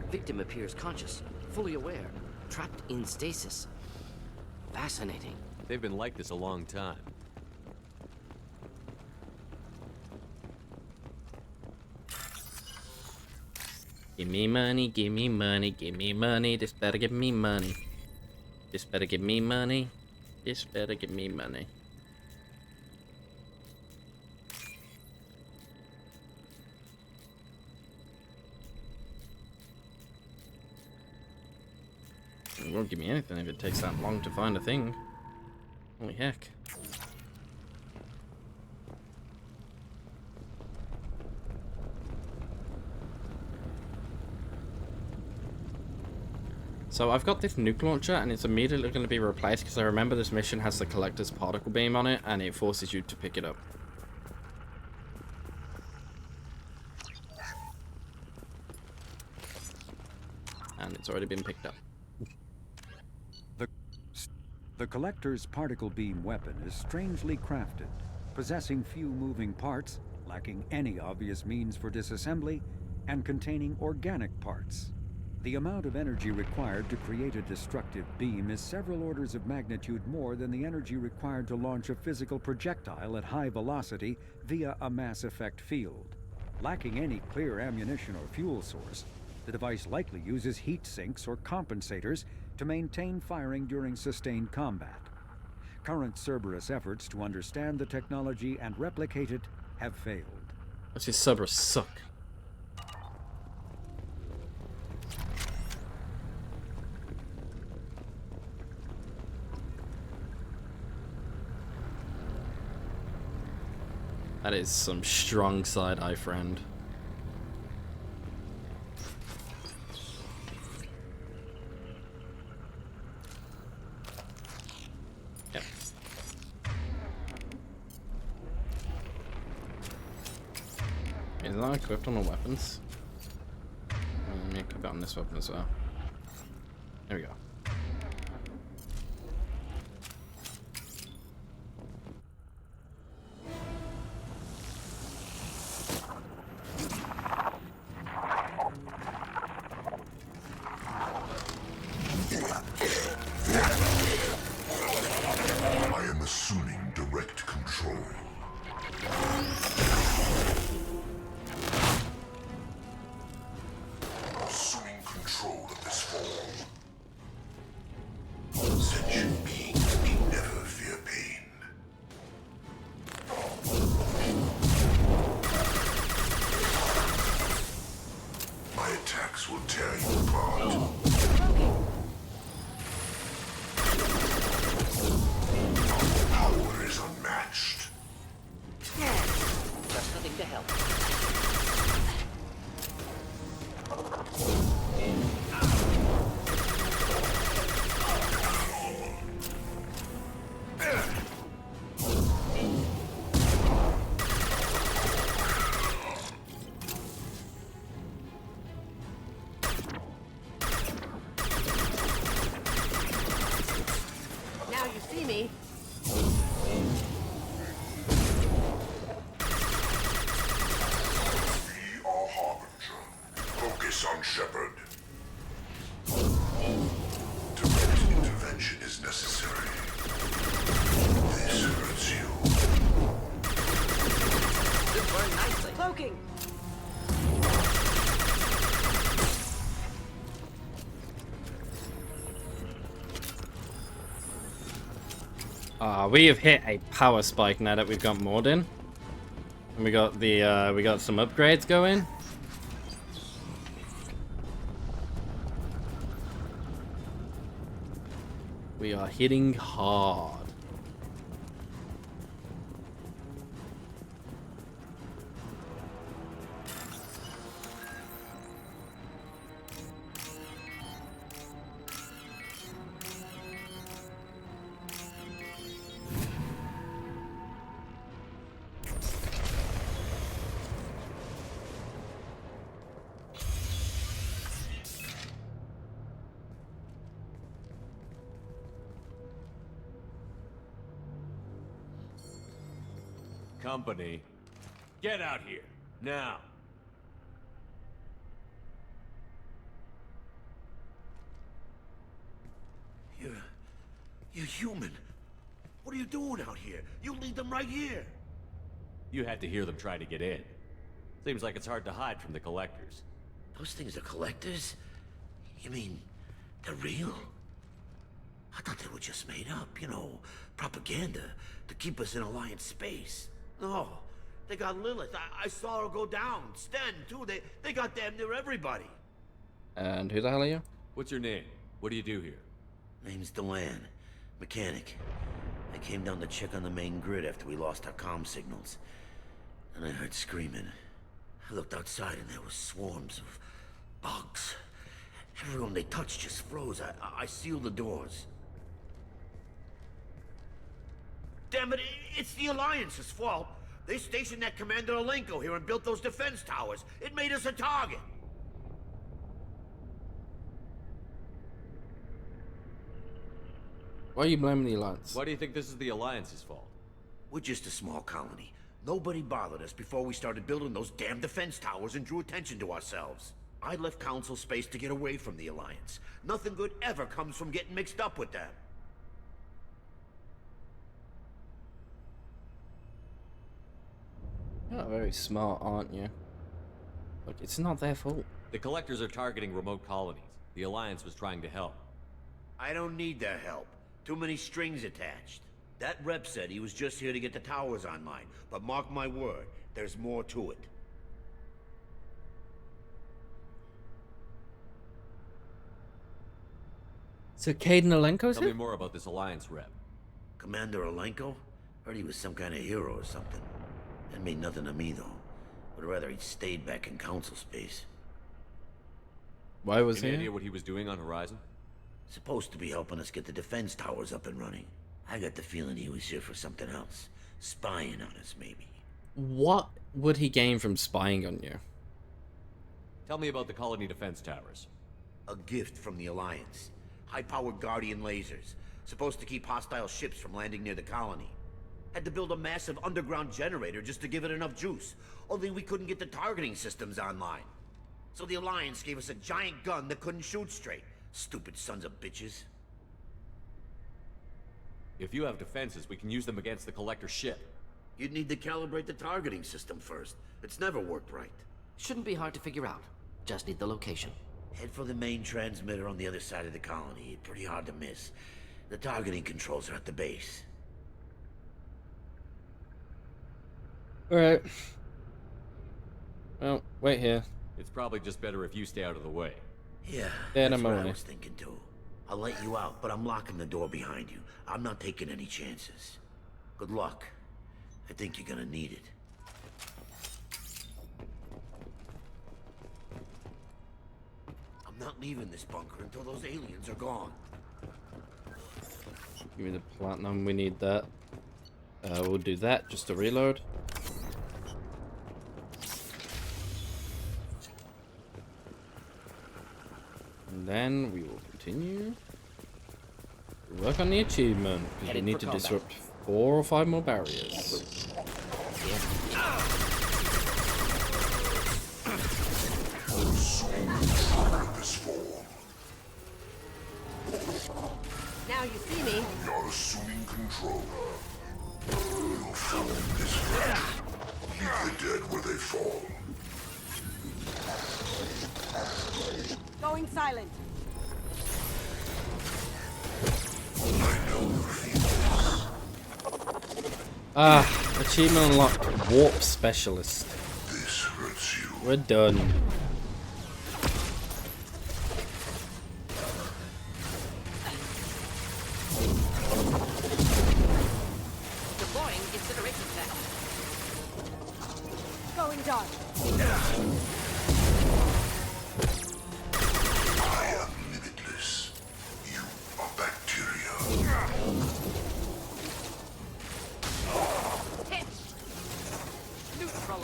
Victim appears conscious, fully aware, trapped in stasis. Fascinating. They've been like this a long time. Give me money, give me money, give me money. This better give me money. This better give me money. This better give me money. It won't give me anything if it takes that long to find a thing. Holy heck. So I've got this nuke launcher and it's immediately going to be replaced because I remember this mission has the collector's particle beam on it and it forces you to pick it up. And it's already been picked up. The collector's particle beam weapon is strangely crafted, possessing few moving parts, lacking any obvious means for disassembly, and containing organic parts. The amount of energy required to create a destructive beam is several orders of magnitude more than the energy required to launch a physical projectile at high velocity via a mass effect field. Lacking any clear ammunition or fuel source, the device likely uses heat sinks or compensators to maintain firing during sustained combat. Current Cerberus efforts to understand the technology and replicate it have failed. Let's see, Cerberus suck. That is some strong side-eye, friend. Yep. Is that equipped on the weapons? Let me equip it on this weapon as well. There we go. I am assuming direct control. Assuming control of this form. Sentient beings can never fear pain. My attacks will tear you apart. Power is unmatched. Just nothing to help. Now you see me. Be our harbinger. Focus on Shepard. Direct intervention is necessary. This hurts you. This burned nicely. Cloaking. We have hit a power spike now that we've got Morden. And we got the we got some upgrades going. We are hitting hard. Company, get out here, now. You're human. What are you doing out here? You lead them right here. You had to hear them try to get in. Seems like it's hard to hide from the collectors. Those things are collectors? You mean, they're real? I thought they were just made up, you know, propaganda to keep us in Alliance space. No, they got Lilith. I saw her go down. Sten, too. They got damn near everybody. And who the hell are you? What's your name? What do you do here? Name's Delan. Mechanic. I came down to check on the main grid after we lost our comm signals. And I heard screaming. I looked outside and there were swarms of bugs. Everyone they touched just froze. I sealed the doors. Damn it, it's the Alliance's fault. They stationed that Commander Alenko here and built those defense towers. It made us a target. Why are you blaming the Alliance? Why do you think this is the Alliance's fault? We're just a small colony. Nobody bothered us before we started building those damn defense towers and drew attention to ourselves. I left Council space to get away from the Alliance. Nothing good ever comes from getting mixed up with them. You're not very smart, aren't you? Look, it's not their fault. The Collectors are targeting remote colonies. The Alliance was trying to help. I don't need their help. Too many strings attached. That rep said he was just here to get the towers online, but mark my word, there's more to it. So Caden Alenko's Tell here? me more about this Alliance rep. Commander Alenko? Heard he was some kind of hero or something. That mean nothing to me, though. Would rather he'd stayed back in Council space. Why was Any he? idea what he was doing on Horizon? Supposed to be helping us get the defense towers up and running. I got the feeling he was here for something else. Spying on us, maybe. What would he gain from spying on you? Tell me about the colony defense towers. A gift from the Alliance. High-powered Guardian lasers. Supposed to keep hostile ships from landing near the colony. Had to build a massive underground generator just to give it enough juice. Only we couldn't get the targeting systems online. So the Alliance gave us a giant gun that couldn't shoot straight. Stupid sons of bitches. If you have defenses, we can use them against the Collector ship. You'd need to calibrate the targeting system first. It's never worked right. Shouldn't be hard to figure out. Just need the location. Head for the main transmitter on the other side of the colony. Pretty hard to miss. The targeting controls are at the base. Alright. Well, wait here. It's probably just better if you stay out of the way. Yeah, Then that's I'm what I away. was thinking too. I'll let you out, but I'm locking the door behind you. I'm not taking any chances. Good luck. I think you're gonna need it. I'm not leaving this bunker until those aliens are gone. Give me the platinum, we need that. We'll do that just to reload. And then we will continue to work on the achievement, because we Headed need for to combat. disrupt 4 or 5 more barriers. Now you see me. You're assuming control. You'll fall in this fight. Leave the dead where they fall. Going silent. Ah, achievement unlocked. Warp specialist. This hurts you. We're done. Deploying incineration tech. Going dark. I am limitless. You are bacteria. Hit! Neutral.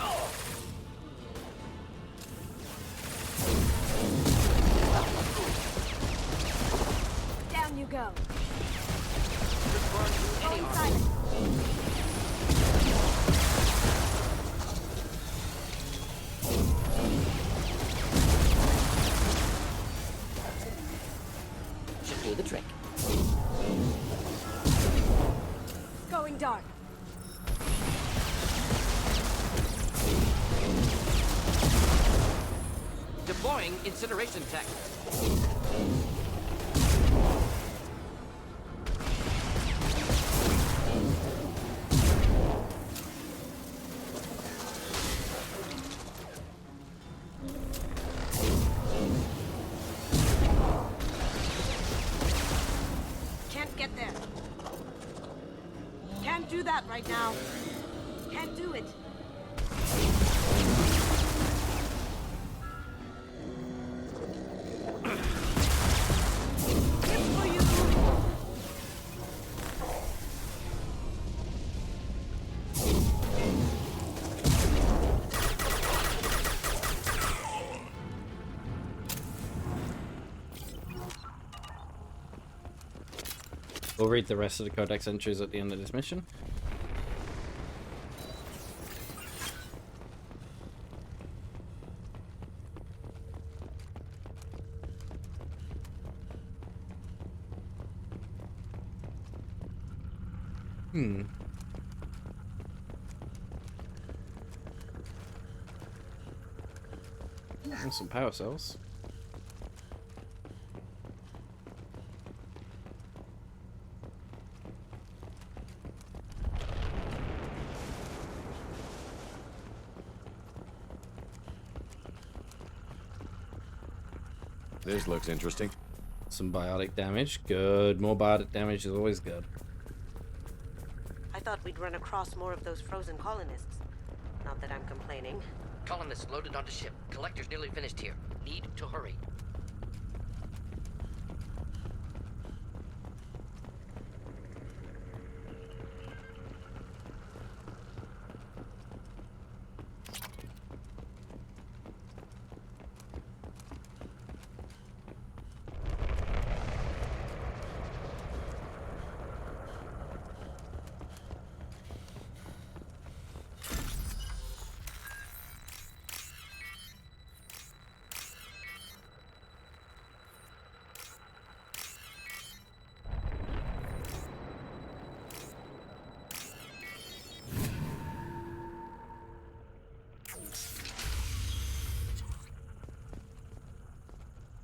Down you go. Going silent. Should do the trick. Going dark. Deploying incineration tech. Can't get there. Can't do that right now. Can't do it. We'll read the rest of the codex entries at the end of this mission. And some power cells. This looks interesting. Some biotic damage. Good. More biotic damage is always good. I thought we'd run across more of those frozen colonists. Not that I'm complaining. Colonists loaded onto ship. Collector's nearly finished here. Need to hurry.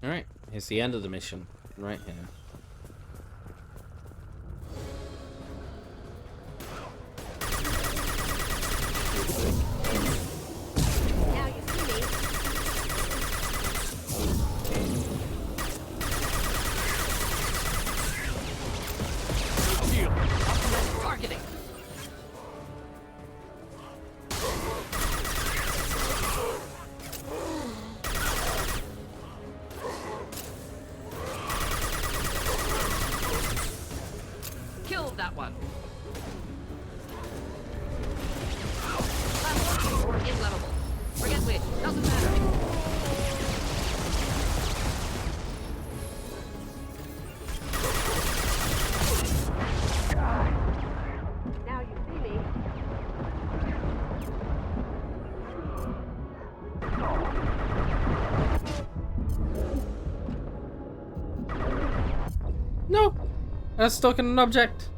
Alright, here's the end of the mission. Right here. Now you see me. Targeting. Killed that one. Level or in-levelable. Forget which. Doesn't matter. Now you see me. No! I was stuck in an object.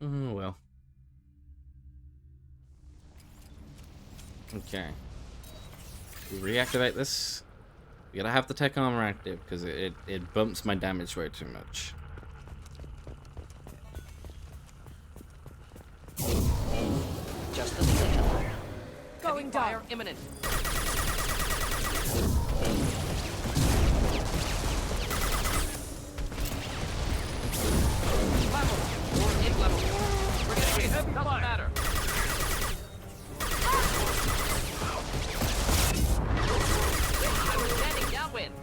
Oh well. Okay. We reactivate this. We gotta have the tech armor active because it bumps my damage way too much. Just the thing to help. Going Fire imminent. Level or in-levelable. We're getting a heavy doesn't matter. I was standing downwind.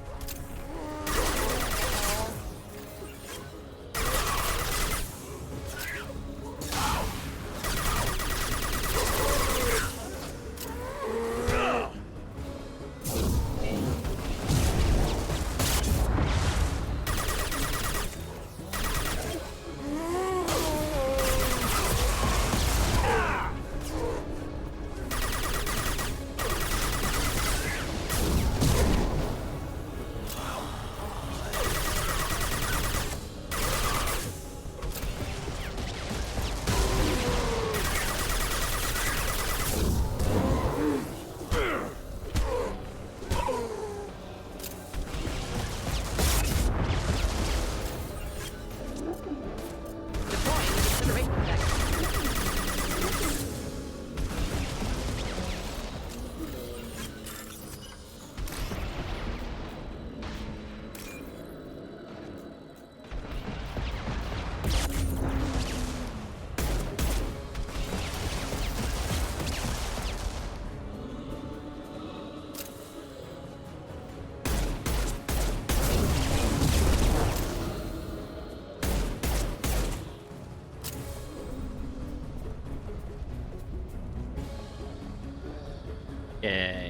Yay.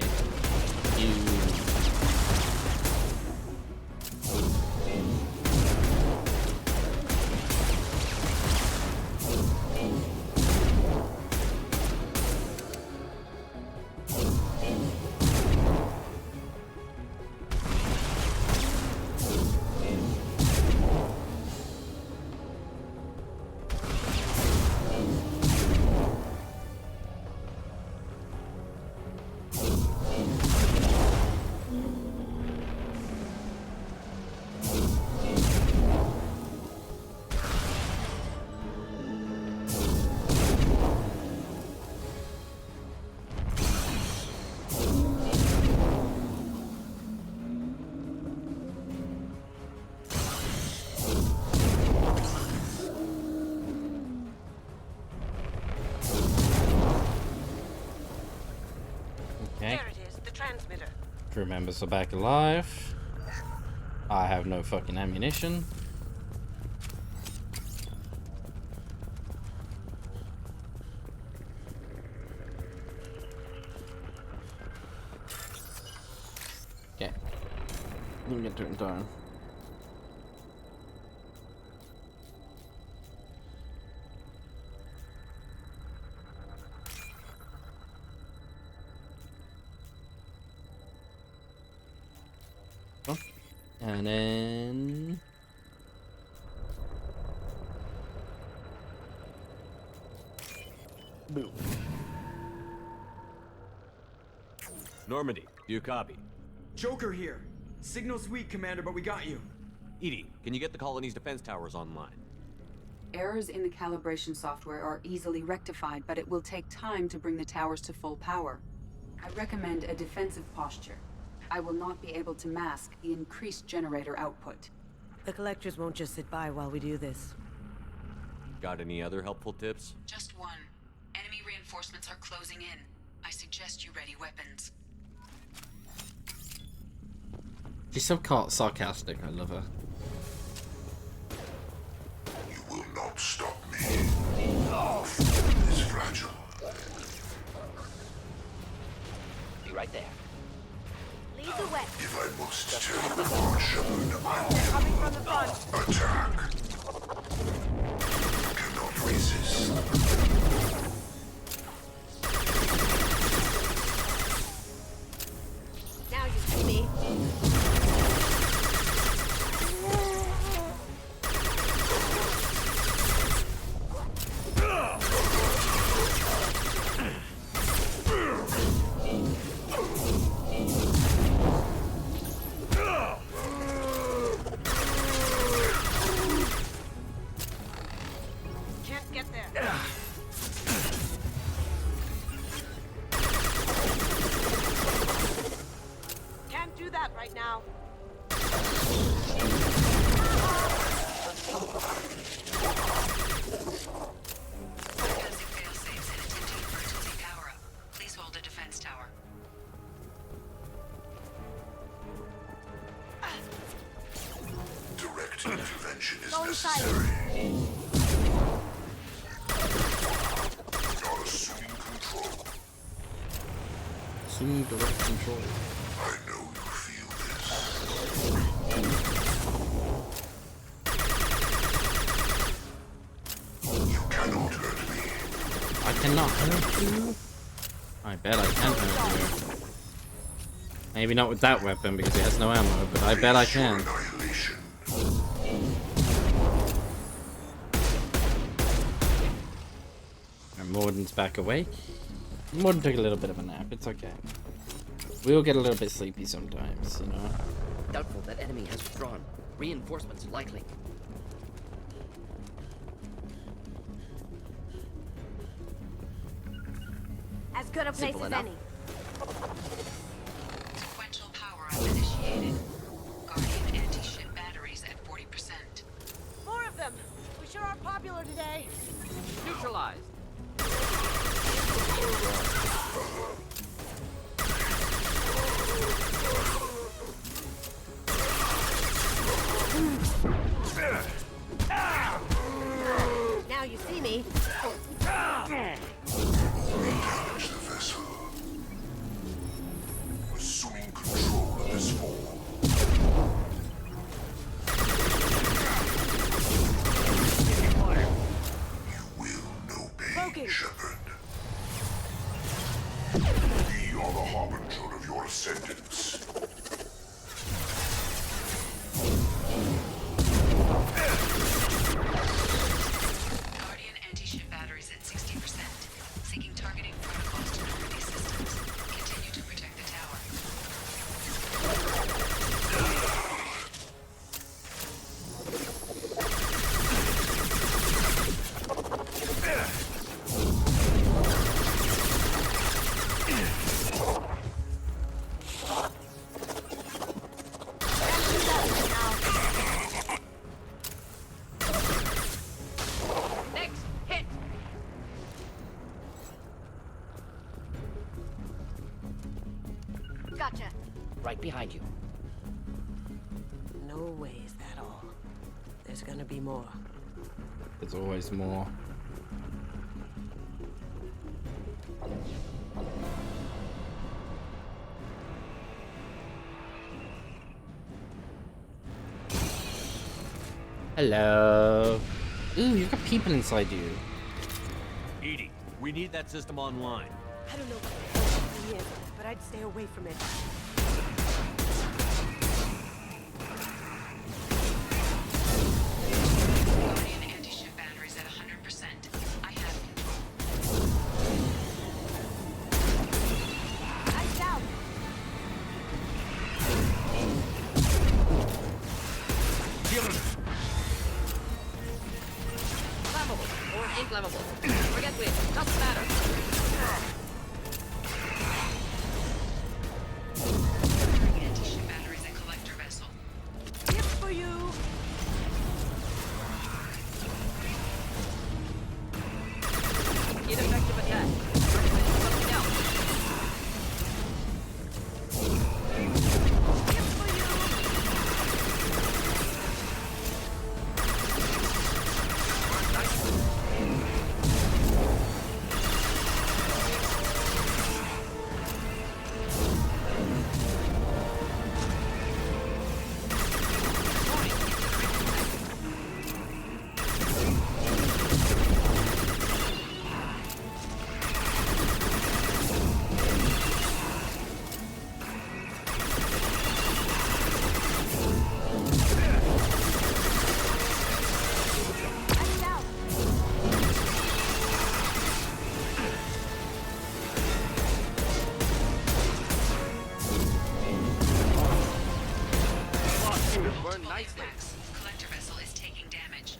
You. Okay. There it is, the transmitter. Crew members are back alive. I have no fucking ammunition. Okay. Didn't get to it in time. And then boom. Normandy, do you copy? Joker here. Signal's weak, Commander, but we got you. EDI, can you get the colony's defense towers online? Errors in the calibration software are easily rectified, but it will take time to bring the towers to full power. I recommend a defensive posture. I will not be able to mask the increased generator output. The collectors won't just sit by while we do this. Got any other helpful tips? Just one. Enemy reinforcements are closing in. I suggest you ready weapons. She's so sarcastic. I love her. You will not stop me. Love is fragile. Be right there. Lead the way. If I must turn the fortune, I will. Coming from the front. Attack. Cannot resist. Now you see me. Can't get there. Can't do that right now. Discussing fail-safes and attempting emergency power-up. Please hold a defense tower. Direct intervention is Go inside. necessary. Not assuming control. Assume direct control. I know you feel this. You cannot hurt me. I cannot hurt you. I bet I can hurt you. Maybe not with that weapon because it has no ammo, but I bet I can. Annihilation. And Morden's back awake. Morden took a little bit of a nap. It's okay. We'll get a little bit sleepy sometimes, you know. Doubtful that enemy has withdrawn. Reinforcements likely. As good a place Simple as enough. any. Sequential power-up initiated. Guardian anti-ship batteries at 40%. More of them. We sure are popular today. Neutralized. Now you see me. Damage the vessel. harbinger of your ascendance. Guardian anti-ship batteries at 60%. Seeking targeting protocols to lower these systems. Continue to protect the tower. Next, hit! Gotcha. Right behind you. No way is that all. There's gonna be more. There's always more. Hello. Ooh, you've got people inside you. Edie, we need that system online. I don't know what the hell he is, but I'd stay away from it. Guardian anti-ship batteries at 100%. I have control. Eyes down. Flammable or inflammable. Forget which. Doesn't matter. Anti-ship batteries at collector vessel. Tip for you! Ineffective attack. Something else. Tip for you! Eyes down. Burn nicely. Collector vessel is taking damage.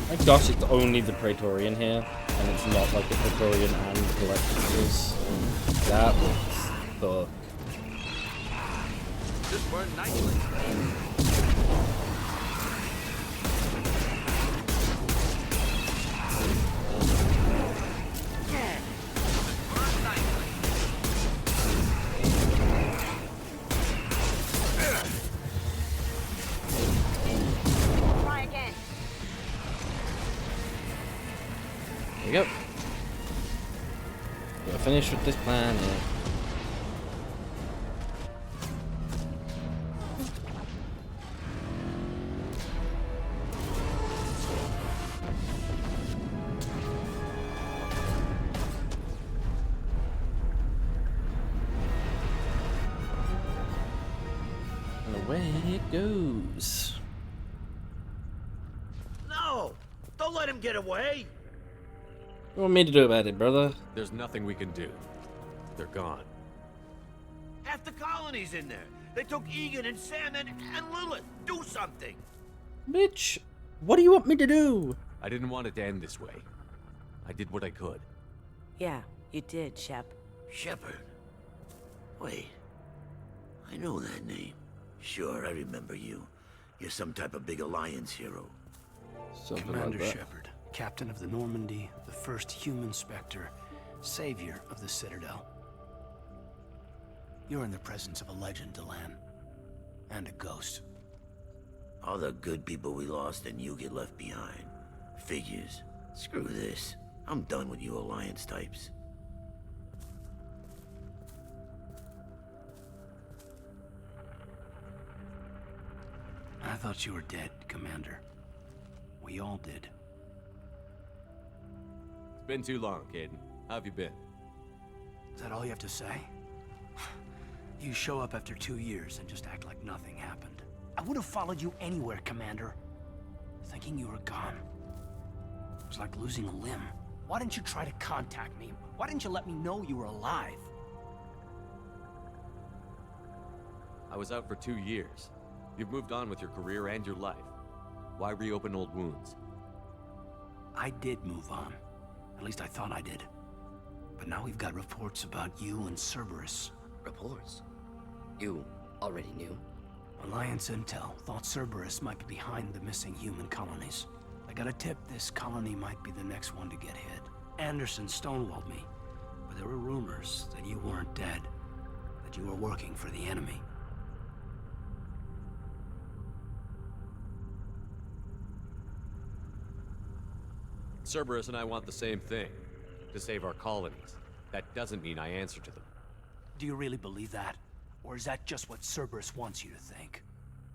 My gosh, it's only the Praetorian here, and it's not like the Praetorian and Collectors. That was the. This burned nicely. Try again. There you go. Gotta finish with this planet. And away it goes. No! Don't let him get away! What do you want me to do about it, brother? There's nothing we can do. They're gone. Half the colony's in there. They took Egan and Sam and Lilith. Do something! Bitch, what do you want me to do? I didn't want it to end this way. I did what I could. Yeah, you did, Shep. Shepard. Wait. I know that name. Sure, I remember you. You're some type of big Alliance hero. Something Commander like that. Shepard, captain of the Normandy, the first human Spectre, savior of the Citadel. You're in the presence of a legend, Delan. And a ghost. All the good people we lost and you get left behind. Figures. Screw this. I'm done with you Alliance types. I thought you were dead, Commander. We all did. been too long, Caden. How have you been? Is that all you have to say? You show up after 2 years and just act like nothing happened. I would have followed you anywhere, Commander. Thinking you were gone. It was like losing a limb. Why didn't you try to contact me? Why didn't you let me know you were alive? I was out for 2 years. You've moved on with your career and your life. Why reopen old wounds? I did move on. At least I thought I did. But now we've got reports about you and Cerberus. Reports? You already knew? Alliance intel thought Cerberus might be behind the missing human colonies. I got a tip this colony might be the next one to get hit. Anderson stonewalled me, but there were rumors that you weren't dead, that you were working for the enemy. Cerberus and I want the same thing. To save our colonies. That doesn't mean I answer to them. Do you really believe that? Or is that just what Cerberus wants you to think?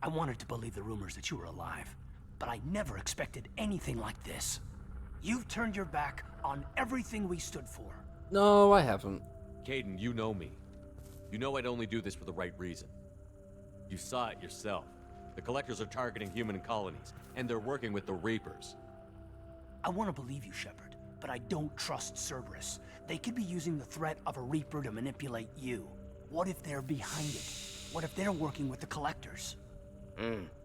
I wanted to believe the rumors that you were alive, but I never expected anything like this. You've turned your back on everything we stood for. No, I haven't. Caden, you know me. You know I'd only do this for the right reason. You saw it yourself. The Collectors are targeting human colonies, and they're working with the Reapers. I want to believe you, Shepard, but I don't trust Cerberus. They could be using the threat of a Reaper to manipulate you. What if they're behind it? What if they're working with the Collectors?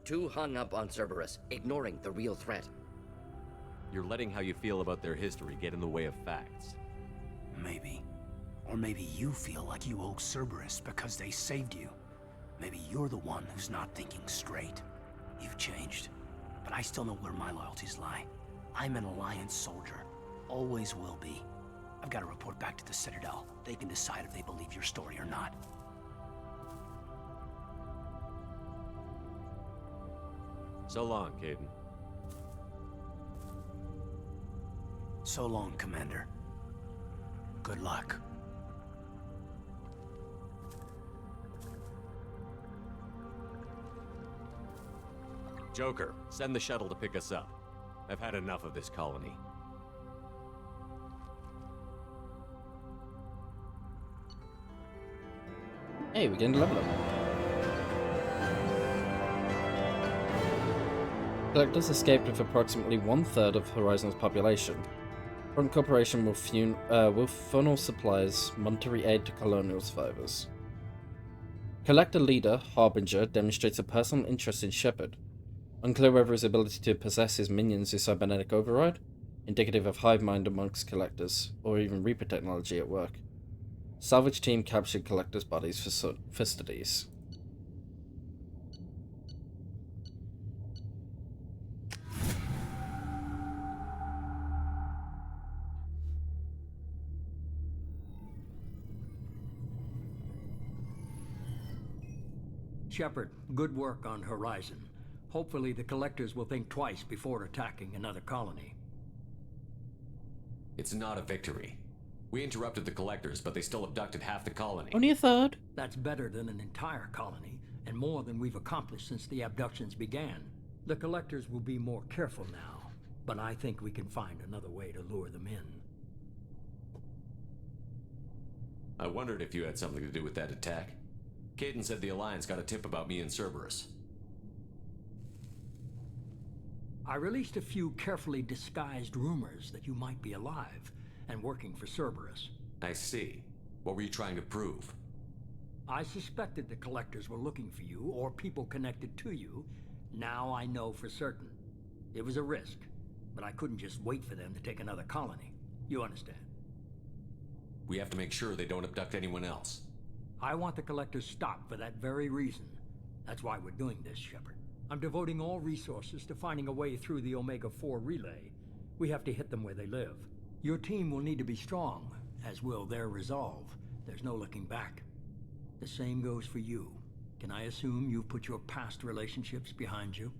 Too hung up on Cerberus, ignoring the real threat. You're letting how you feel about their history get in the way of facts. Maybe. Or maybe you feel like you owe Cerberus because they saved you. Maybe you're the one who's not thinking straight. You've changed, but I still know where my loyalties lie. I'm an Alliance soldier. Always will be. I've got to report back to the Citadel. They can decide if they believe your story or not. So long, Caden. So long, Commander. Good luck. Joker, send the shuttle to pick us up. I've had enough of this colony. Hey, we're getting to level up. Collectors escaped with approximately 1/3 of Horizon's population. Front Corporation will funnel supplies, monetary aid to colonial survivors. Collector leader, Harbinger, demonstrates a personal interest in Shepard. Unclear whether his ability to possess his minions is cybernetic override, indicative of hive mind amongst collectors, or even Reaper technology at work. Salvage team captured collectors' bodies for studies. Shepard, good work on Horizon. Hopefully the Collectors will think twice before attacking another colony. It's not a victory. We interrupted the Collectors, but they still abducted half the colony. Only 1/3. That's better than an entire colony, and more than we've accomplished since the abductions began. The Collectors will be more careful now, but I think we can find another way to lure them in. I wondered if you had something to do with that attack. Caden said the Alliance got a tip about me and Cerberus. I released a few carefully disguised rumors that you might be alive and working for Cerberus. I see. What were you trying to prove? I suspected the Collectors were looking for you, or people connected to you. Now I know for certain. It was a risk, but I couldn't just wait for them to take another colony. You understand? We have to make sure they don't abduct anyone else. I want the Collectors stopped for that very reason. That's why we're doing this, Shepard. I'm devoting all resources to finding a way through the Omega-4 relay. We have to hit them where they live. Your team will need to be strong, as will their resolve. There's no looking back. The same goes for you. Can I assume you've put your past relationships behind you?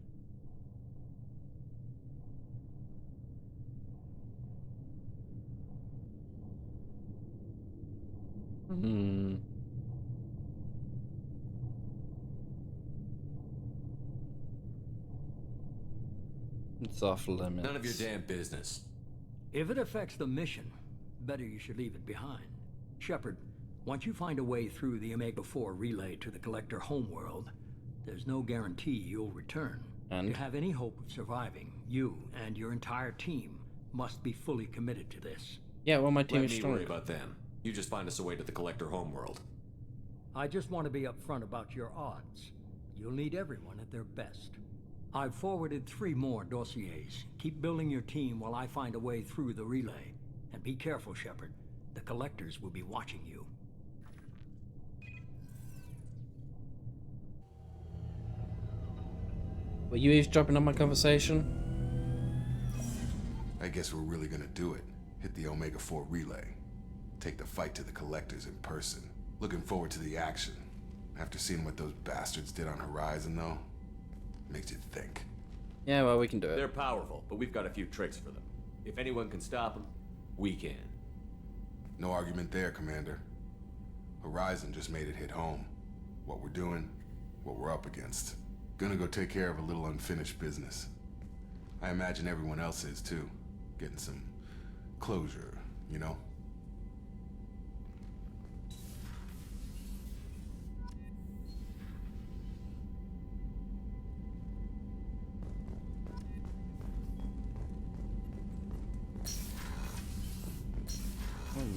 It's off limits. None of your damn business. If it affects the mission, better you should leave it behind. Shepard, once you find a way through the Omega-4 relay to the Collector homeworld, there's no guarantee you'll return. And? To have any hope of surviving, you and your entire team must be fully committed to this. Yeah, well, my team is Let me strong. worry about them. You just find us a way to the Collector homeworld. I just want to be upfront about your odds. You'll need everyone at their best. I've forwarded 3 more dossiers. Keep building your team while I find a way through the relay. And be careful, Shepard. The Collectors will be watching you. Were you eavesdropping on my conversation? I guess we're really gonna do it. Hit the Omega-4 relay. Take the fight to the Collectors in person. Looking forward to the action. After seeing what those bastards did on Horizon, though, makes you think. Yeah, well, we can do it. They're powerful, but we've got a few tricks for them. If anyone can stop them, we can. No argument there, Commander. Horizon just made it hit home. What we're doing, what we're up against. Gonna go take care of a little unfinished business. I imagine everyone else is, too. Getting some closure, you know?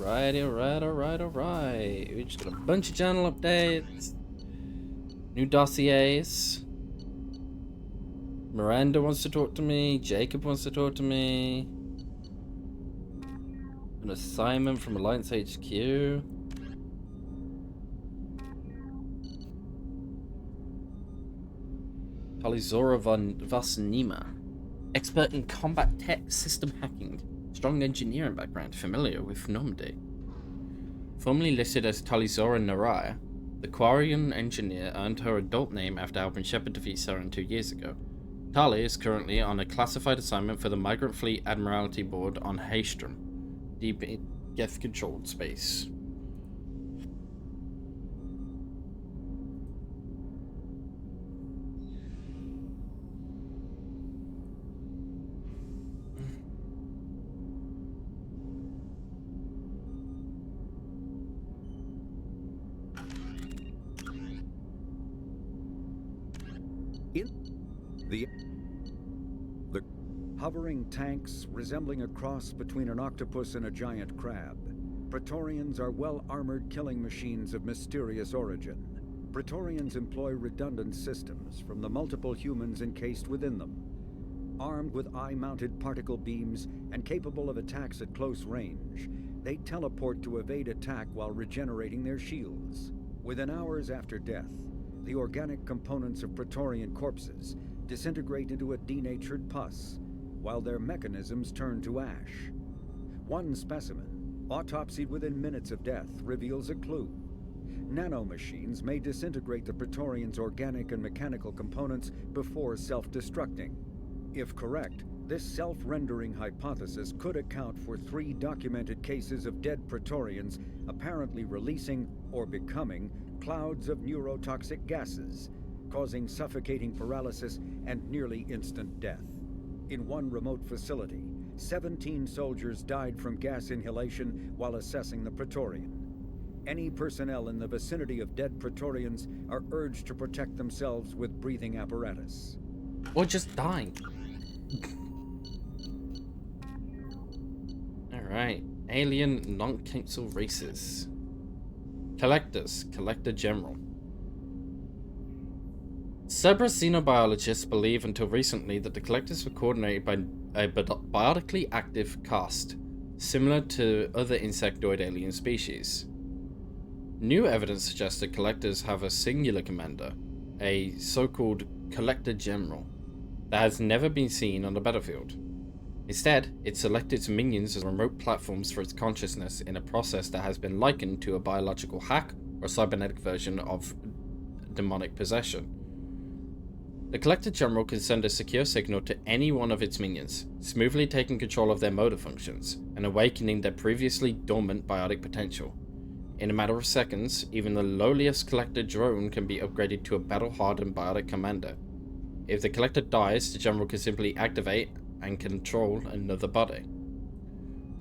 Alright. We just got a bunch of channel updates. New dossiers. Miranda wants to talk to me. Jacob wants to talk to me. An assignment from Alliance HQ. Talizora Vasnima. Expert in combat tech system hacking. Strong engineering background, familiar with Normandy. Formerly listed as Talizora Naraya, the Quarian engineer earned her adult name after helping Shepard defeat Saren 2 years ago. Tali is currently on a classified assignment for the Migrant Fleet Admiralty Board on Haystrom, deep in Geth-controlled space. The hovering tanks resembling a cross between an octopus and a giant crab. Praetorians are well-armored killing machines of mysterious origin. Praetorians employ redundant systems from the multiple humans encased within them. Armed with eye-mounted particle beams and capable of attacks at close range, they teleport to evade attack while regenerating their shields. Within hours after death, the organic components of Praetorian corpses disintegrate into a denatured pus, while their mechanisms turn to ash. One specimen, autopsied within minutes of death, reveals a clue. Nanomachines may disintegrate the Praetorians' organic and mechanical components before self-destructing. If correct, this self-rendering hypothesis could account for 3 documented cases of dead Praetorians apparently releasing or becoming clouds of neurotoxic gases, causing suffocating paralysis and nearly instant death. In one remote facility, 17 soldiers died from gas inhalation while assessing the Praetorian. Any personnel in the vicinity of dead Praetorians are urged to protect themselves with breathing apparatus. Or just die. Alright. Alien non-council races. Collectors. Collector General. Cerberus xenobiologists believe until recently that the Collectors were coordinated by a biotically active caste, similar to other insectoid alien species. New evidence suggests that Collectors have a singular commander, a so-called Collector General, that has never been seen on the battlefield. Instead, it selected its minions as remote platforms for its consciousness in a process that has been likened to a biological hack or cybernetic version of demonic possession. The Collector General can send a secure signal to any one of its minions, smoothly taking control of their motor functions and awakening their previously dormant biotic potential. In a matter of seconds, even the lowliest Collector drone can be upgraded to a battle-hardened biotic commander. If the Collector dies, the General can simply activate and control another body.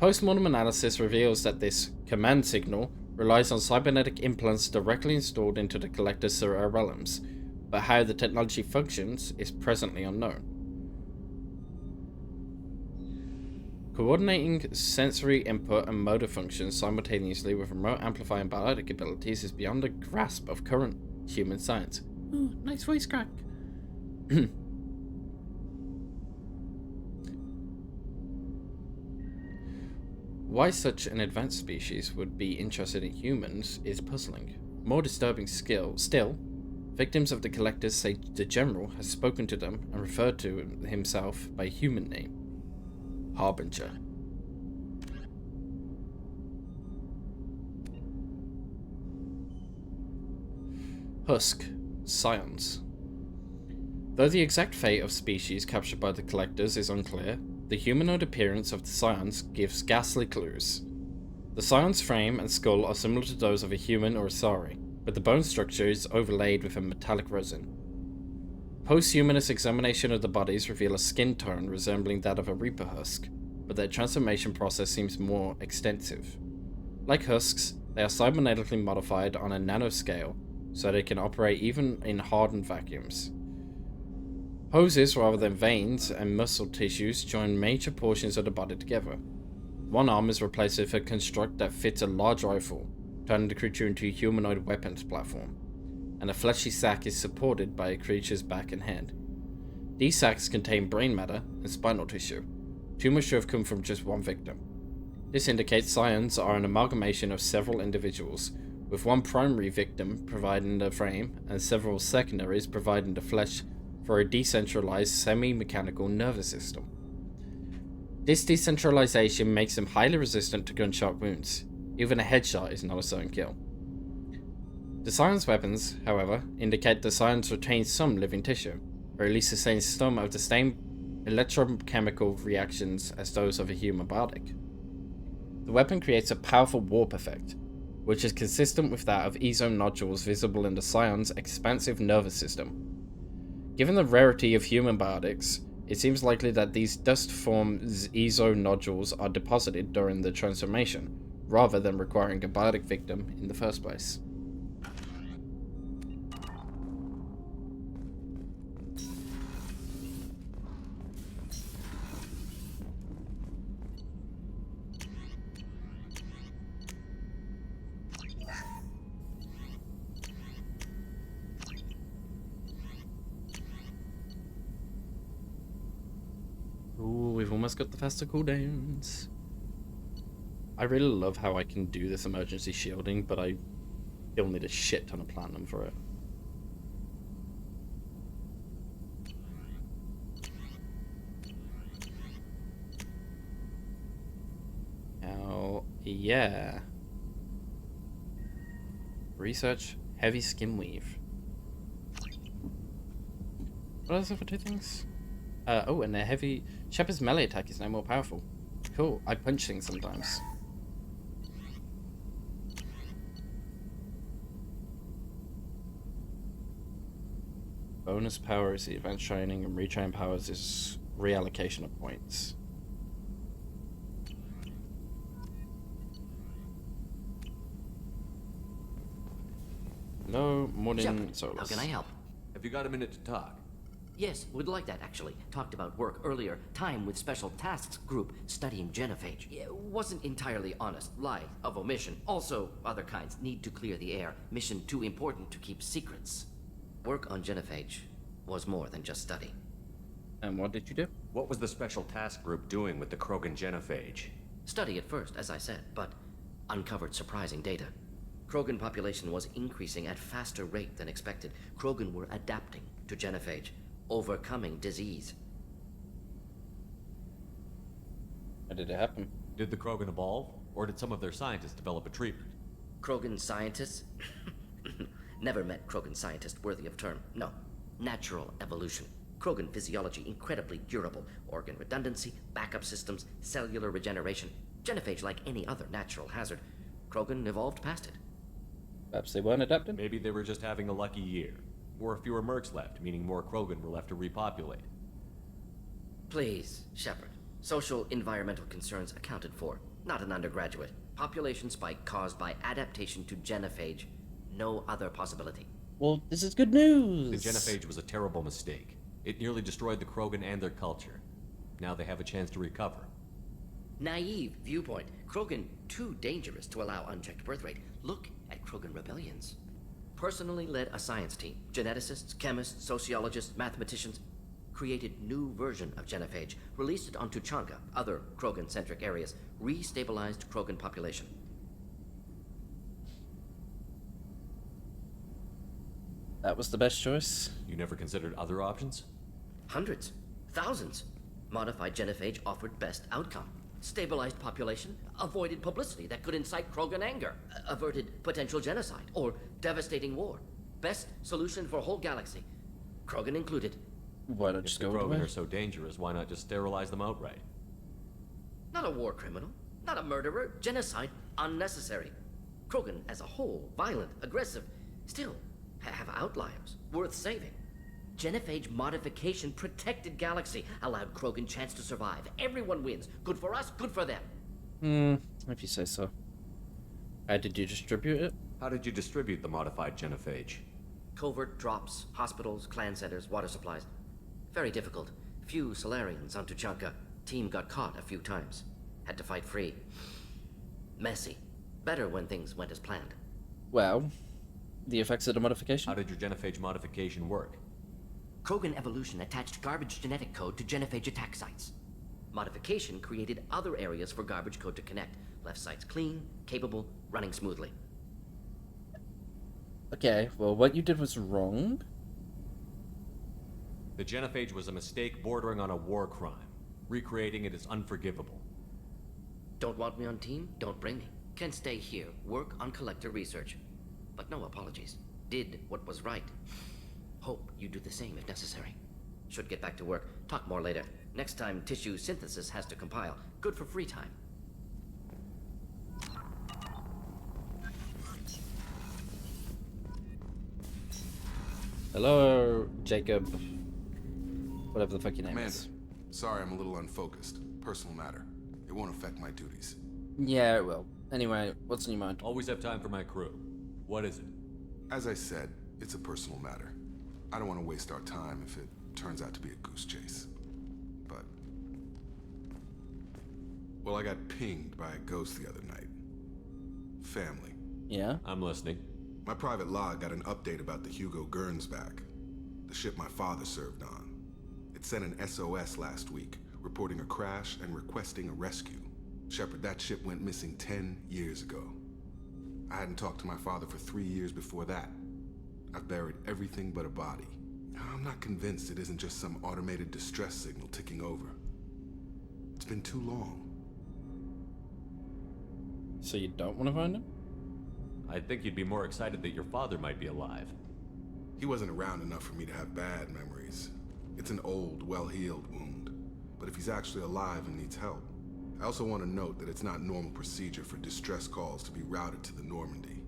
Post-mortem analysis reveals that this command signal relies on cybernetic implants directly installed into the collector's cerebellums, but how the technology functions is presently unknown. Coordinating sensory input and motor functions simultaneously with remote amplifying biologic abilities is beyond the grasp of current human science. Ooh, nice voice crack. Why such an advanced species would be interested in humans is puzzling. More disturbing still, victims of the collectors say the General has spoken to them and referred to himself by human name. Harbinger. Husk. Scions. Though the exact fate of species captured by the collectors is unclear, the humanoid appearance of the scions gives ghastly clues. The scion's frame and skull are similar to those of a human or a sauri, but the bone structure is overlaid with a metallic resin. Post-humanist examination of the bodies reveal a skin tone resembling that of a reaper husk, but their transformation process seems more extensive. Like husks, they are cybernetically modified on a nanoscale, so they can operate even in hardened vacuums. Hoses rather than veins and muscle tissues join major portions of the body together. One arm is replaced with a construct that fits a large rifle, turning the creature into a humanoid weapons platform, and a fleshy sac is supported by a creature's back and head. These sacs contain brain matter and spinal tissue, too much to have come from just one victim. This indicates scions are an amalgamation of several individuals, with one primary victim providing the frame and several secondaries providing the flesh for a decentralized semi-mechanical nervous system. This decentralization makes them highly resistant to gunshot wounds. Even a headshot is not a certain kill. The scions' weapons, however, indicate the scions retain some living tissue, or at least sustain some of the same electrochemical reactions as those of a human biotic. The weapon creates a powerful warp effect, which is consistent with that of ezo nodules visible in the scions' expansive nervous system. Given the rarity of human biotics, it seems likely that these dust-formed ezo nodules are deposited during the transformation, rather than requiring a biotic victim in the first place. Ooh, we've almost got the faster cooldowns. I really love how I can do this emergency shielding, but I still need a shit ton of platinum for it. Hell yeah. Research heavy skin weave. What else for two things? Oh, and their heavy Shepherd's melee attack is now more powerful. Cool. I punch things sometimes. Bonus power is the advanced training, and retrain powers is reallocation of points. No, morning Solus. How can I help? Have you got a minute to talk? Yes, would like that actually. Talked about work earlier. Time with Special Tasks Group studying genophage. Yeah, wasn't entirely honest. Lie of omission. Also, other kinds. Need to clear the air. Mission too important to keep secrets. Work on genophage was more than just study. And what did you do? What was the Special Task Group doing with the Krogan genophage? Study at first, as I said, but uncovered surprising data. Krogan population was increasing at faster rate than expected. Krogan were adapting to genophage, overcoming disease. How did it happen? Did the Krogan evolve, or did some of their scientists develop a treatment? Krogan scientists? Never met Krogan scientist worthy of term. No. Natural evolution. Krogan physiology incredibly durable. Organ redundancy, backup systems, cellular regeneration. Genophage like any other natural hazard. Krogan evolved past it. Perhaps they weren't adapted? Maybe they were just having a lucky year. Or fewer mercs left, meaning more Krogan were left to repopulate. Please, Shepard. Social environmental concerns accounted for. not an undergraduate. Population spike caused by adaptation to genophage. No other possibility. Well, this is good news. The genophage was a terrible mistake. It nearly destroyed the Krogan and their culture. Now they have a chance to recover. Naive viewpoint. Krogan too dangerous to allow unchecked birth rate. Look at Krogan rebellions. Personally led a science team. Geneticists, chemists, sociologists, mathematicians. Created new version of genophage. Released it on Tuchanka, other Krogan-centric areas. Restabilized Krogan population. That was the best choice. You never considered other options? Hundreds. Thousands. Modified genophage offered best outcome. Stabilized population, avoided publicity that could incite Krogan anger, averted potential genocide, or devastating war. Best solution for whole galaxy. Krogan included. Why not just go with the Krogan are so dangerous, why not just sterilize them outright? Not a war criminal, not a murderer, genocide, unnecessary. Krogan as a whole, violent, aggressive, still have outliers, worth saving. Genophage modification protected galaxy, allowed Krogan chance to survive. Everyone wins. Good for us, good for them. If you say so. How did you distribute it? How did you distribute the modified genophage? Covert drops, hospitals, clan centers, water supplies. Very difficult. Few Solarians on Tuchanka. Team got caught a few times. Had to fight free. Messy. Better when things went as planned. Well, the effects of the modification? How did your genophage modification work? Krogan evolution attached garbage genetic code to genophage attack sites. Modification created other areas for garbage code to connect. Left sites clean, capable, running smoothly. Okay, well, what you did was wrong. The genophage was a mistake bordering on a war crime. Recreating it is unforgivable. Don't want me on team? Don't bring me. Can stay here, work on collector research. But no apologies. Did what was right. Hope you do the same if necessary. Should get back to work. Talk more later. Next time tissue synthesis has to compile. Good for free time. Hello, Jacob. Whatever the fuck your name is. Sorry, I'm a little unfocused. Personal matter. It won't affect my duties. Yeah, it will. Anyway, what's in your mind? Always have time for my crew. What is it? As I said, it's a personal matter. I don't want to waste our time if it turns out to be a goose chase. But... well, I got pinged by a ghost the other night. Family. Yeah? I'm listening. My private log got an update about the Hugo Gernsback, the ship my father served on. It sent an SOS last week, reporting a crash and requesting a rescue. Shepard, that ship went missing 10 years ago. I hadn't talked to my father for 3 years before that. I've buried everything but a body. I'm not convinced it isn't just some automated distress signal ticking over. It's been too long. So you don't want to find him? I think you'd be more excited that your father might be alive. He wasn't around enough for me to have bad memories. It's an old, well-healed wound. But if he's actually alive and needs help, I also want to note that it's not normal procedure for distress calls to be routed to the Normandy.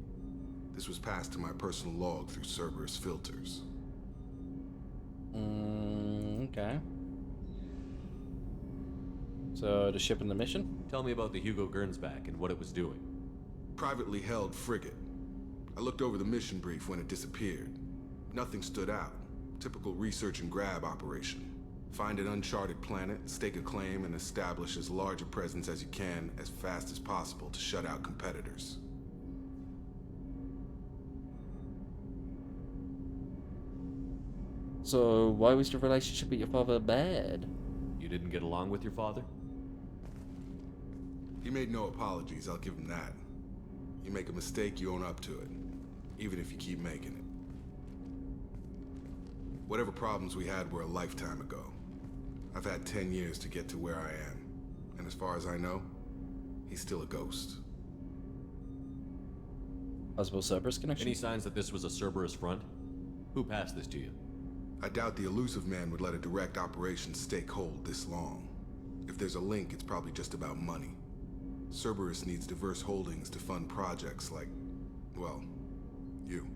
This was passed to my personal log through Cerberus filters. Okay. So, the ship and the mission? Tell me about the Hugo Gernsback and what it was doing. Privately held frigate. I looked over the mission brief when it disappeared. Nothing stood out. Typical research and grab operation. Find an uncharted planet, stake a claim, and establish as large a presence as you can as fast as possible to shut out competitors. So, why was your relationship with your father bad? You didn't get along with your father? He made no apologies, I'll give him that. You make a mistake, you own up to it. Even if you keep making it. Whatever problems we had were a lifetime ago. I've had 10 years to get to where I am. And as far as I know, he's still a ghost. Possible Cerberus connection? Any signs that this was a Cerberus front? Who passed this to you? I doubt the elusive man would let a direct operation stake hold this long. If there's a link, it's probably just about money. Cerberus needs diverse holdings to fund projects like, well, you.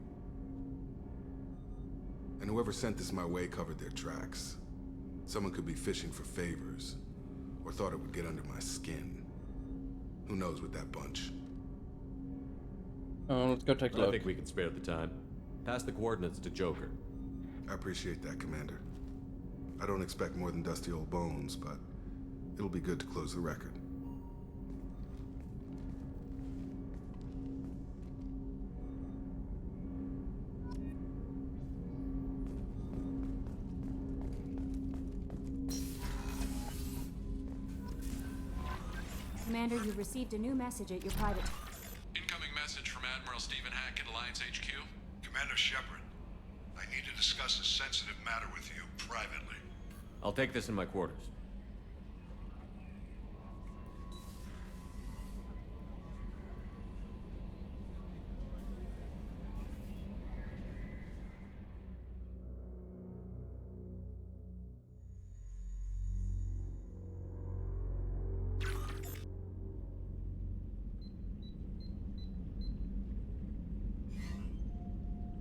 And whoever sent this my way covered their tracks. Someone could be fishing for favors, or thought it would get under my skin. Who knows with that bunch? Oh, let's go take a look. I think we can spare the time. Pass the coordinates to Joker. I appreciate that, Commander. I don't expect more than dusty old bones, but it'll be good to close the record. Commander, you've received a new message at your private... Incoming message from Admiral Stephen Hackett, Alliance HQ. Commander Shepard, I need to discuss a sensitive matter with you privately. I'll take this in my quarters.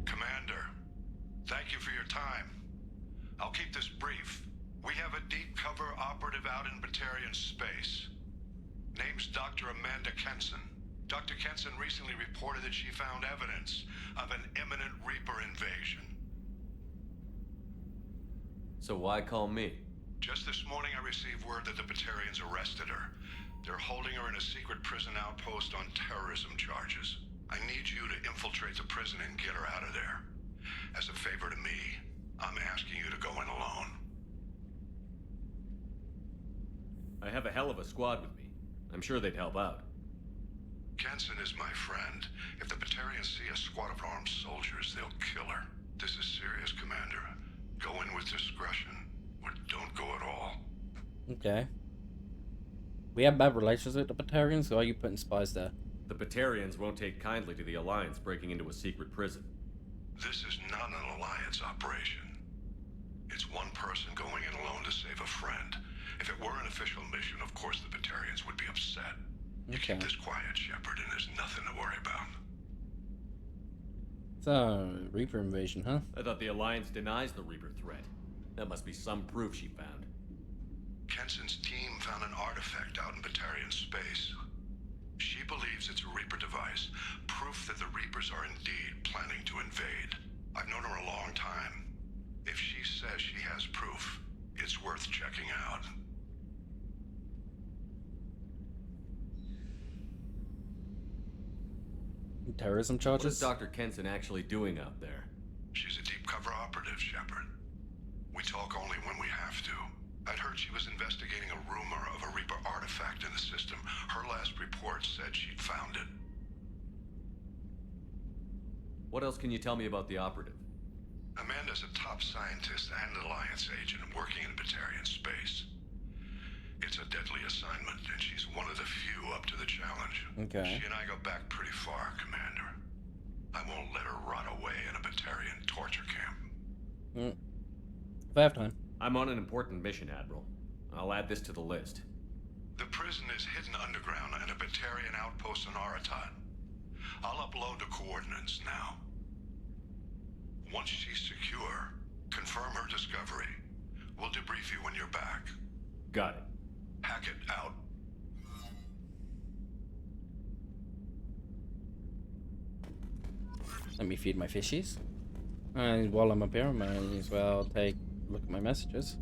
Commander, thank you for your time. I'll keep this brief. We have a deep cover operative out in Batarian space. Name's Dr. Amanda Kenson. Dr. Kenson recently reported that she found evidence of an imminent Reaper invasion. So why call me? Just this morning I received word that the Batarians arrested her. They're holding her in a secret prison outpost on terrorism charges. I need you to infiltrate the prison and get her out of there. As a favor to me, I'm asking you to go in alone. I have a hell of a squad with me. I'm sure they'd help out. Kenson is my friend. If the Batarians see a squad of armed soldiers, they'll kill her. This is serious, Commander. Go in with discretion, or don't go at all. Okay. We have bad relations with the Batarians, so are you putting spies there? The Batarians won't take kindly to the Alliance breaking into a secret prison. This is not an Alliance operation. It's one person going in alone to save a friend. If it were an official mission, of course the Batarians would be upset. You keep this quiet, Shepard, and there's nothing to worry about. So, Reaper invasion, huh? I thought the Alliance denies the Reaper threat. That must be some proof she found. Kenson's team found an artifact out in Batarian space. She believes it's a Reaper device, proof that the Reapers are indeed planning to invade. I've known her a long time. If she says she has proof, it's worth checking out. Terrorism charges? What is Dr. Kenson actually doing out there? She's a deep cover operative, Shepard. We talk only when we have to. I'd heard she was investigating a rumor of a Reaper artifact in the system. Her last report said she'd found it. What else can you tell me about the operative? Amanda's a top scientist and an Alliance agent working in Batarian space. It's a deadly assignment, and she's one of the few up to the challenge. Okay. She and I go back pretty far, Commander. I won't let her rot away in a Batarian torture camp. If I have time. I'm on an important mission, Admiral. I'll add this to the list. The prison is hidden underground in a Batarian outpost on Aratat. I'll upload the coordinates now. Once she's secure, confirm her discovery. We'll debrief you when you're back. Got it. Hackett out. Let me feed my fishies. And while I'm up here, I might as well take a look at my messages.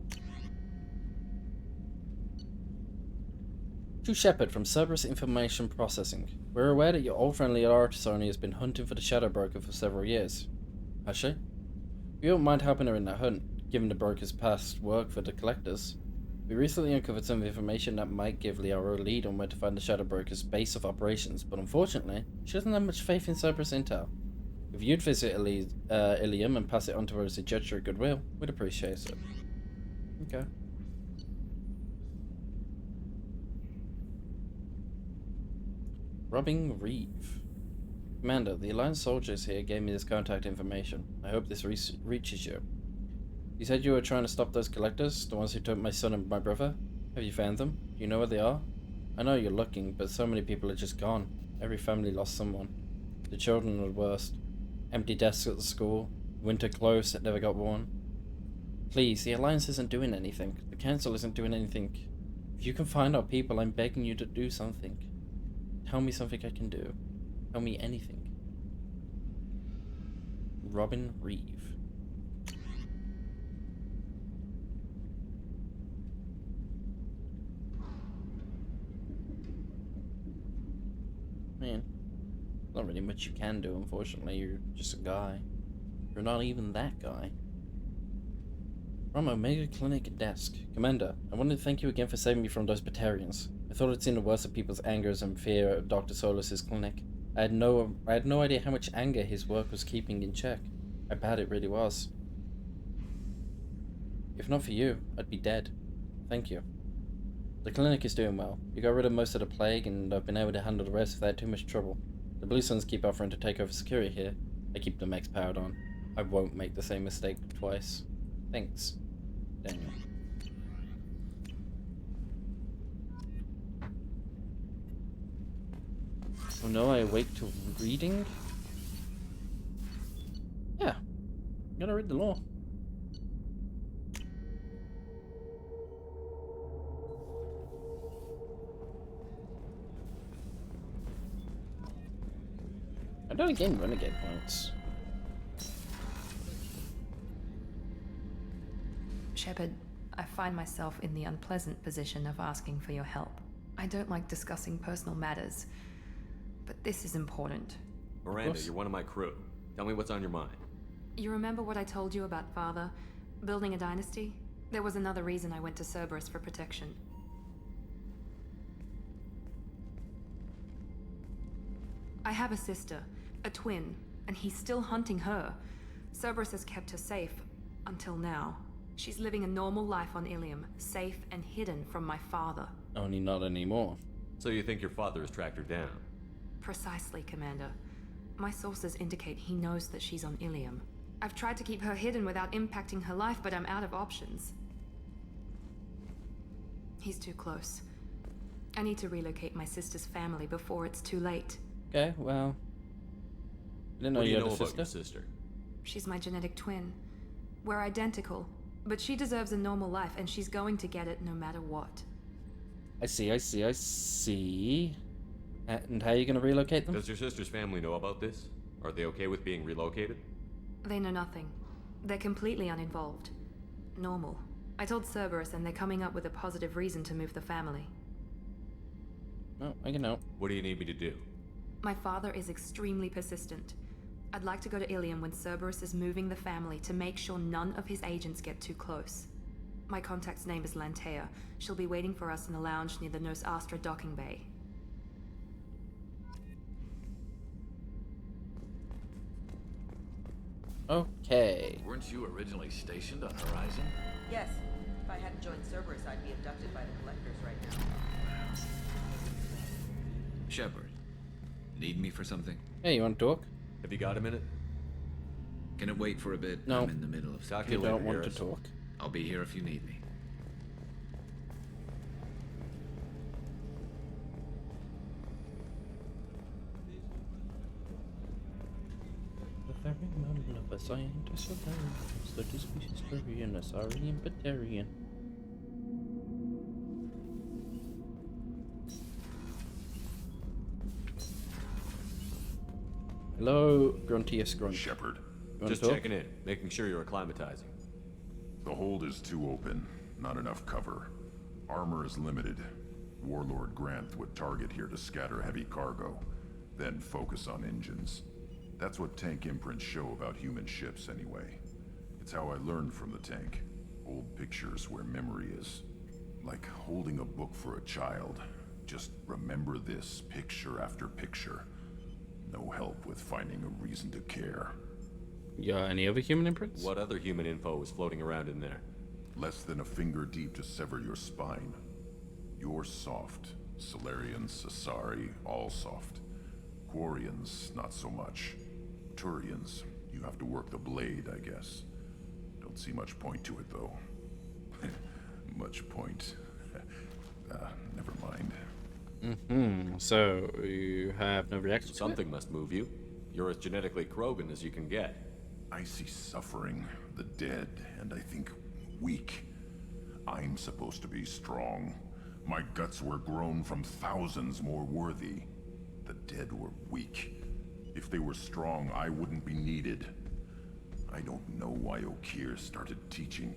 To Shepard from Cerberus Information Processing. We're aware that your old friendly Artisani has been hunting for the Shadow Broker for several years. Has she? We won't mind helping her in that hunt, given the Broker's past work for the Collectors. We recently uncovered some information that might give Liara a lead on where to find the Shadow Broker's base of operations, but unfortunately, she doesn't have much faith in Cerberus intel. If you'd visit Ilium and pass it on to her as a gesture of goodwill, we'd appreciate it. Okay. Robbing Reeve. Commander, the Alliance soldiers here gave me this contact information. I hope this reaches you. You said you were trying to stop those collectors, the ones who took my son and my brother? Have you found them? Do you know where they are? I know you're looking, but so many people are just gone. Every family lost someone. The children are the worst. Empty desks at the school, winter clothes that never got worn. Please, the Alliance isn't doing anything. The Council isn't doing anything. If you can find our people, I'm begging you to do something. Tell me something I can do. Tell me anything. Robin Reeve. Man, not really much you can do, unfortunately. You're just a guy. You're not even that guy. From Omega Clinic desk. Commander, I wanted to thank you again for saving me from those Batarians. I thought I'd seen the worst of people's angers and fear at Dr. Solus's clinic. I had no idea how much anger his work was keeping in check. How bad it really was. If not for you, I'd be dead. Thank you. The clinic is doing well. You got rid of most of the plague, and I've been able to handle the rest without too much trouble. The Blue Suns keep offering to take over security here. I keep the mechs powered on. I won't make the same mistake twice. Thanks, Daniel. Oh no, I awake to reading? Yeah. Gotta read the law. I don't gain renegade points. Shepard, I find myself in the unpleasant position of asking for your help. I don't like discussing personal matters, but this is important. Miranda, you're one of my crew. Tell me what's on your mind. You remember what I told you about Father? Building a dynasty? There was another reason I went to Cerberus for protection. I have a sister, a twin, and he's still hunting her. Cerberus has kept her safe, until now. She's living a normal life on Ilium, safe and hidden from my father. Only not anymore. So you think your father has tracked her down? Precisely, Commander. My sources indicate he knows that she's on Ilium. I've tried to keep her hidden without impacting her life, but I'm out of options. He's too close. I need to relocate my sister's family before it's too late. Okay, well... I didn't know What do you you had know a about sister. your sister? She's my genetic twin. We're identical, but she deserves a normal life, and she's going to get it no matter what. I see. And how are you going to relocate them? Does your sister's family know about this? Are they okay with being relocated? They know nothing. They're completely uninvolved. Normal. I told Cerberus, and they're coming up with a positive reason to move the family. Oh, I can help. What do you need me to do? My father is extremely persistent. I'd like to go to Ilium when Cerberus is moving the family to make sure none of his agents get too close. My contact's name is Lantea. She'll be waiting for us in the lounge near the Nos Astra docking bay. Okay. Weren't you originally stationed on Horizon? Yes. If I hadn't joined Cerberus, I'd be abducted by the Collectors right now. Shepard, need me for something? Hey, you want to talk? Have you got a minute? Can it wait for a bit? No. I'm in the middle of You don't want to talk. I'll be here if you need me. The very moment of a scientist alone, the species Korean, Asarian, Batarian. Hello, Gruntiest Grunt. Shepard. Just checking in, making sure you're acclimatizing. The hold is too open. Not enough cover. Armor is limited. Warlord Granth would target here to scatter heavy cargo, then focus on engines. That's what tank imprints show about human ships, anyway. It's how I learned from the tank. Old pictures where memory is. Like holding a book for a child. Just remember this, picture after picture. No help with finding a reason to care. You got any other human imprints? What other human info is floating around in there? Less than a finger deep to sever your spine. You're soft. Solarians, Asari, all soft. Quarians, not so much. Turians, you have to work the blade, I guess. Don't see much point to it, though. Much point. Never mind. So, you have no reaction? Something must move you. You're as genetically Krogan as you can get. I see suffering, the dead, and I think weak. I'm supposed to be strong. My guts were grown from thousands more worthy. dead were weak. If they were strong, I wouldn't be needed. I don't know why Okeer started teaching.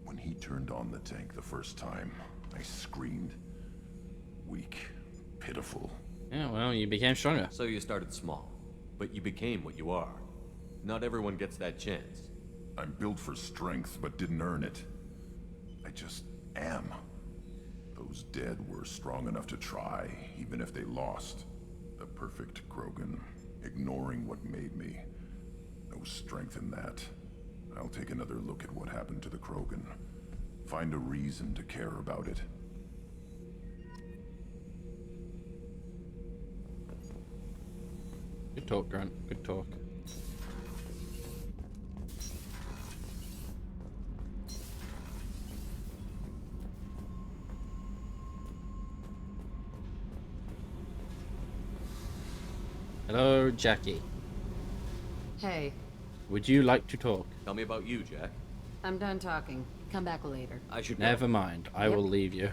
When he turned on the tank the first time, I screamed. Weak, pitiful. Yeah, well, you became stronger. So you started small, but you became what you are. Not everyone gets that chance. I'm built for strength, but didn't earn it. I just am. Those dead were strong enough to try, even if they lost. The perfect Krogan, ignoring what made me. No strength in that. I'll take another look at what happened to the Krogan. Find a reason to care about it. Good talk, Grant. Good talk. Hello, Jackie. Hey, Would you like to talk? Tell me about you, Jack. I'm done talking. Come back later. I should Never mind. I will leave you.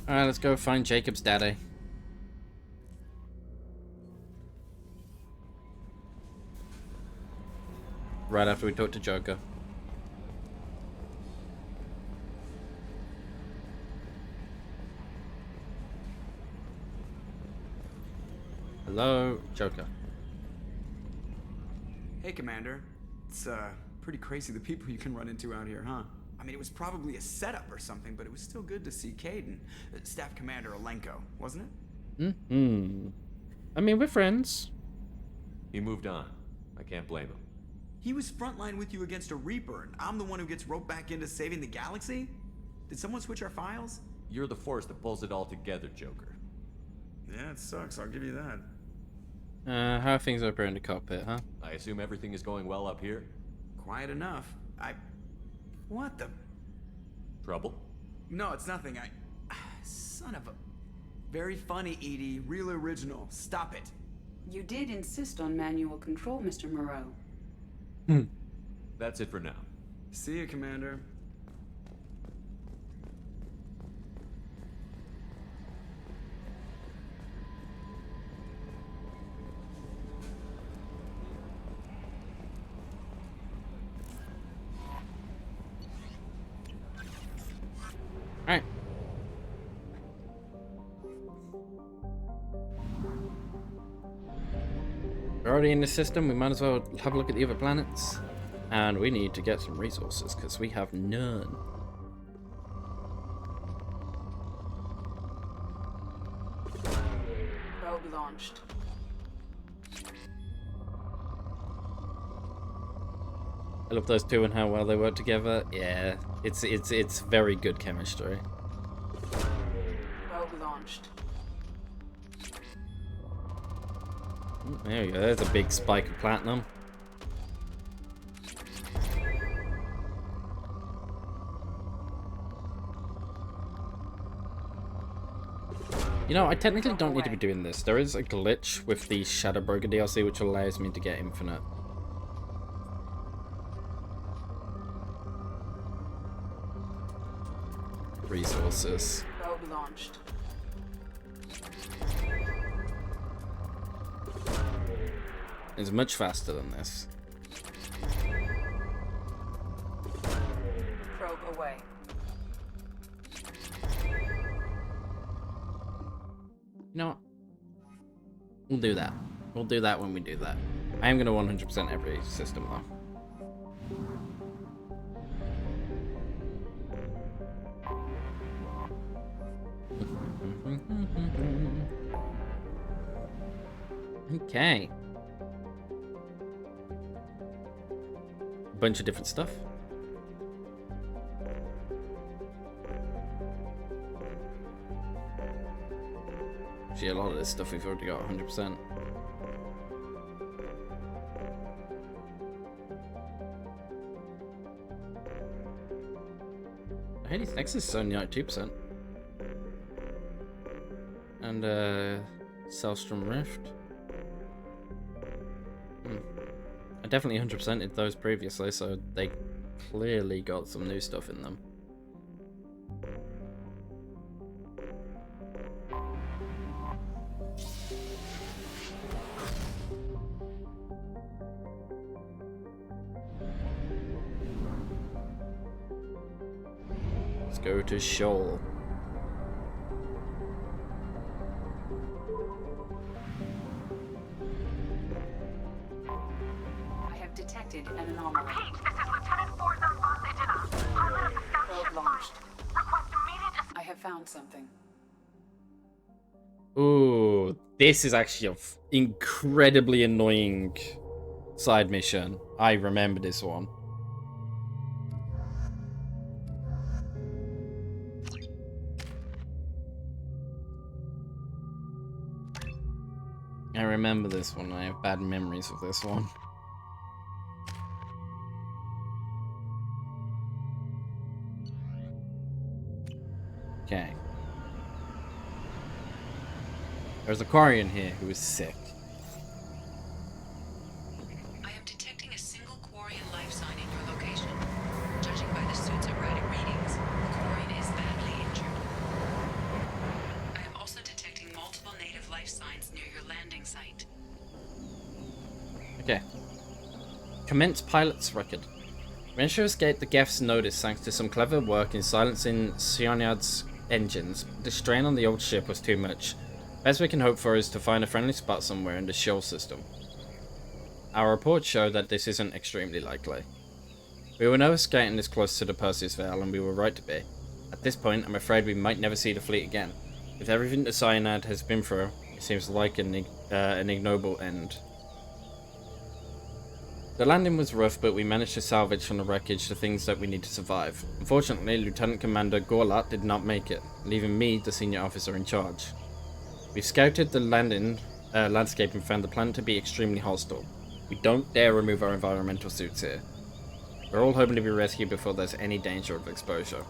Alright, let's go find Jacob's daddy. Right after we talk to Joker. Hello, Joker. Hey, Commander. It's, pretty crazy the people you can run into out here, huh? I mean, it was probably a setup or something, but it was still good to see Caden. Staff Commander Alenko, wasn't it? Mm-hmm. I mean, we're friends. He moved on. I can't blame him. He was frontline with you against a Reaper, and I'm the one who gets roped back into saving the galaxy? Did someone switch our files? You're the force that pulls it all together, Joker. Yeah, it sucks, I'll give you that. How are things over in the cockpit, huh? I assume everything is going well up here? Quiet enough. What the? Trouble? No, it's nothing. Son of a... Very funny, Edie. Real original. Stop it. You did insist on manual control, Mr. Moreau. That's it for now. See you, Commander. Alright. We're already in the system, we might as well have a look at the other planets. And we need to get some resources, because we have none. Probe launched. I love those two and how well they work together. Yeah, it's very good chemistry. Probe launched. There you go, there's a big spike of platinum. You know, I technically don't need to be doing this. There is a glitch with the Shadow Broker DLC which allows me to get infinite. Resources. Probe launched. It's much faster than this. Probe away. You know what? We'll do that. We'll do that when we do that. I am going to 100% every system though. Okay. A bunch of different stuff. Actually, a lot of this stuff we've already got 100%. Hades Nexus is only like 2%. And Celstrom Rift. I definitely 100%ed those previously, so they clearly got some new stuff in them. Let's go to Shoal. I have detected an anomaly. Pete, this is Lieutenant Forza Fonsetina. Pilot of the scout ship line. Request immediate... I have found something. Ooh, this is actually an incredibly annoying side mission. I remember this one. I remember this one. I have bad memories of this one. Okay. There's a Quarian here who is sick. I am detecting a single Quarian life sign in your location. Judging by the suit's erratic readings, the Quarian is badly injured. I am also detecting multiple native life signs near your landing site. Okay. Commence pilot's record. Managed to escape the Geth's notice thanks to some clever work in silencing Sionad's engines. The strain on the old ship was too much. Best we can hope for is to find a friendly spot somewhere in the Shoal system. Our reports show that this isn't extremely likely. We were never skating this close to the Perseus Vale, and we were right to be. At this point, I'm afraid we might never see the fleet again. With everything the Cyanide has been through, it seems like an ignoble end. The landing was rough, but we managed to salvage from the wreckage the things that we need to survive. Unfortunately, Lieutenant Commander Gorlat did not make it, leaving me the senior officer in charge. We've scouted the landscape and found the planet to be extremely hostile. We don't dare remove our environmental suits here. We're all hoping to be rescued before there's any danger of exposure.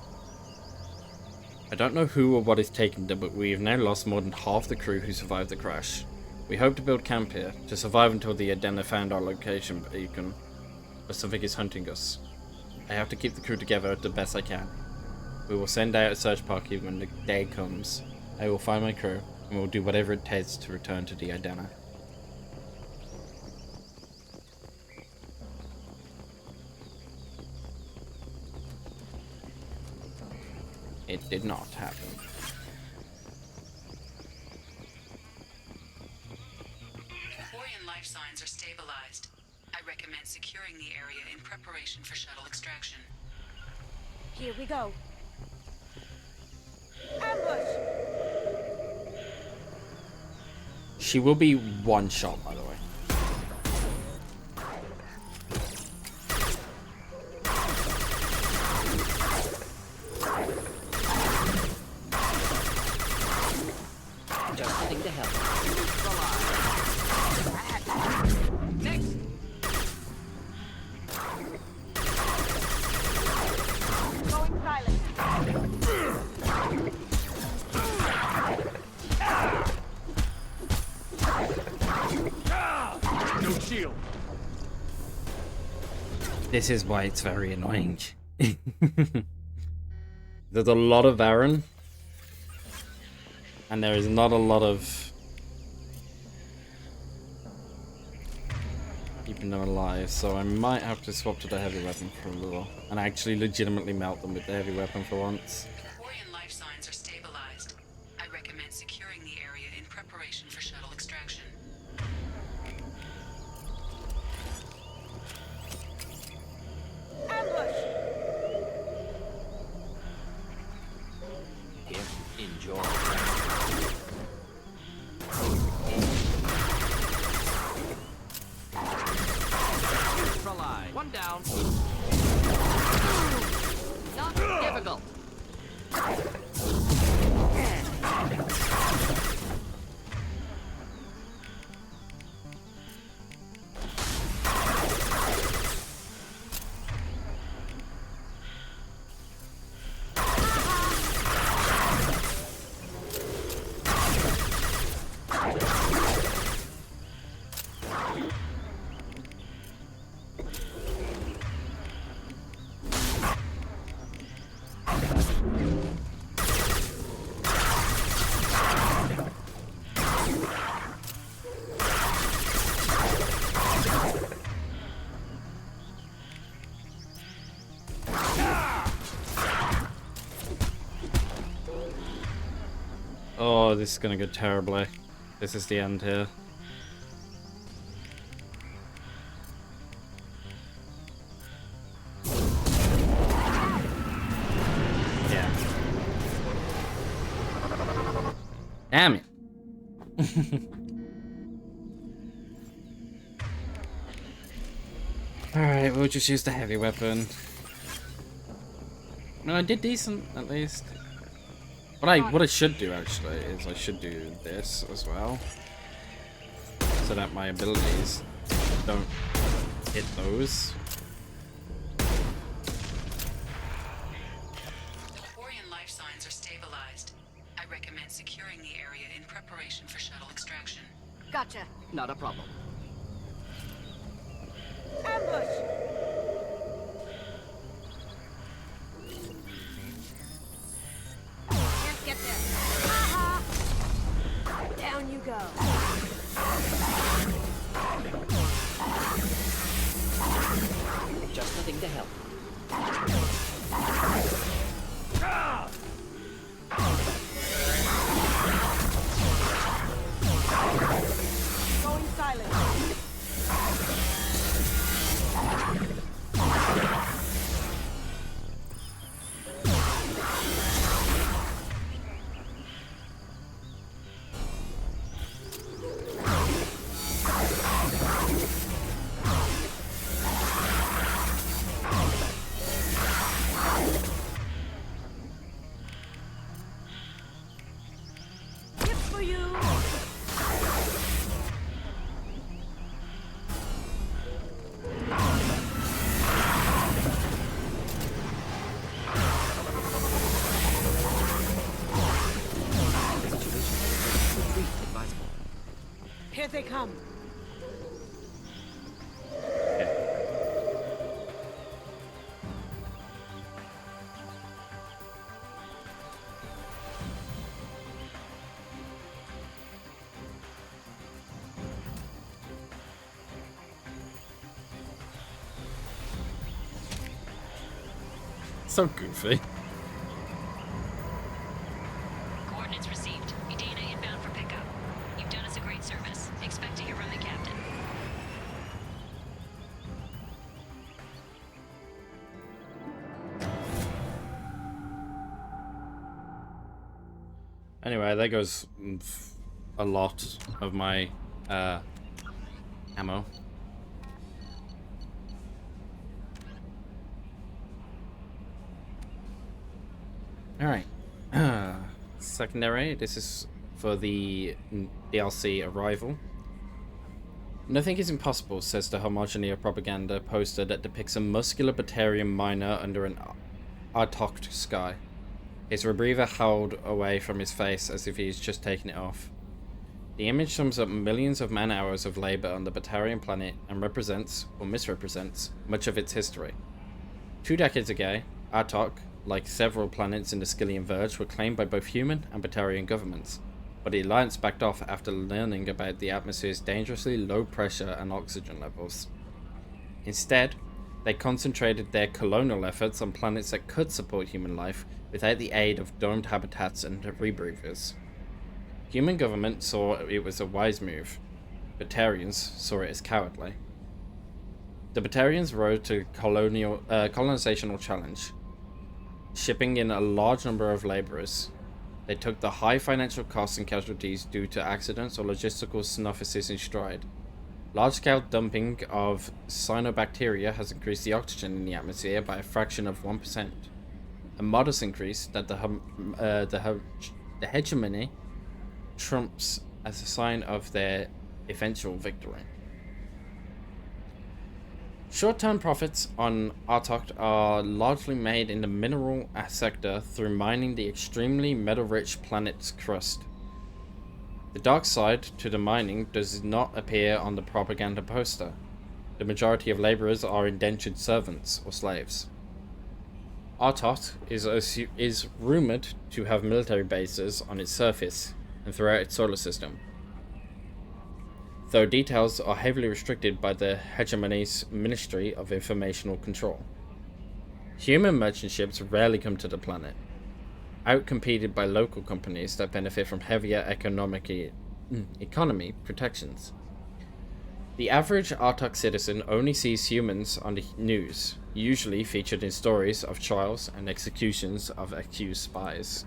I don't know who or what is taking them, but we have now lost more than half the crew who survived the crash. We hope to build camp here, to survive until the Adena found our location beacon, but something is hunting us. I have to keep the crew together the best I can. We will send out a search party when the day comes. I will find my crew, and we'll do whatever it takes to return to the Adena. It did not happen. Quarian life signs are stabilized. I recommend securing the area in preparation for shuttle extraction. Here we go. Ambush! She will be one shot, by the way. Just heading to help. Next! Going silent. No shield. This is why it's very annoying. There's a lot of Aaron, and there is not a lot of keeping them alive, so I might have to swap to the heavy weapon for a little, and actually legitimately melt them with the heavy weapon for once. Quarian life signs are stabilized. I recommend securing the area in preparation for shuttle extraction. Ambush! Here, enjoy. One down. Not difficult. Oh, this is gonna go terribly. This is the end here. Yeah. Damn it. Alright, we'll just use the heavy weapon. No, I did decent, at least. What I should do, actually, is I should do this as well. So that my abilities don't hit those. Quarian life signs are stabilized. I recommend securing the area in preparation for shuttle extraction. Gotcha. Not a problem. Ambush! Can't get there. Aha! Down you go. Just nothing to help. Going silent. Tips for you. Retreat advisable. Here they come. So goofy. Coordinates received. Edina inbound for pickup. You've done us a great service. Expect to hear from the captain. Anyway, there goes a lot of my ammo. Alright. Secondary, this is for the DLC Arrival. Nothing is impossible, says the homogeny of propaganda poster that depicts a muscular Batarian miner under an arctic sky. His rebreather held away from his face as if he's just taken it off. The image sums up millions of man-hours of labor on the Batarian planet and represents, or misrepresents, much of its history. 2 decades ago, Artok, like several planets in the Skillian Verge, were claimed by both human and Batarian governments, but the Alliance backed off after learning about the atmosphere's dangerously low pressure and oxygen levels. Instead, they concentrated their colonial efforts on planets that could support human life without the aid of domed habitats and rebreathers. Human government saw it was a wise move. Batarians saw it as cowardly. The Batarians rose to colonizational challenge, shipping in a large number of laborers. They took the high financial costs and casualties due to accidents or logistical synophysis in stride. Large-scale dumping of cyanobacteria has increased the oxygen in the atmosphere by a fraction of 1%. A modest increase that the hegemony trumps as a sign of their eventual victory. Short-term profits on Artok are largely made in the mineral sector through mining the extremely metal-rich planet's crust. The dark side to the mining does not appear on the propaganda poster. The majority of laborers are indentured servants or slaves. Artok is rumored to have military bases on its surface and throughout its solar system, though details are heavily restricted by the hegemony's Ministry of Informational Control. Human merchant ships rarely come to the planet. outcompeted by local companies that benefit from heavier economy protections. The average Artok citizen only sees humans on the news, usually featured in stories of trials and executions of accused spies.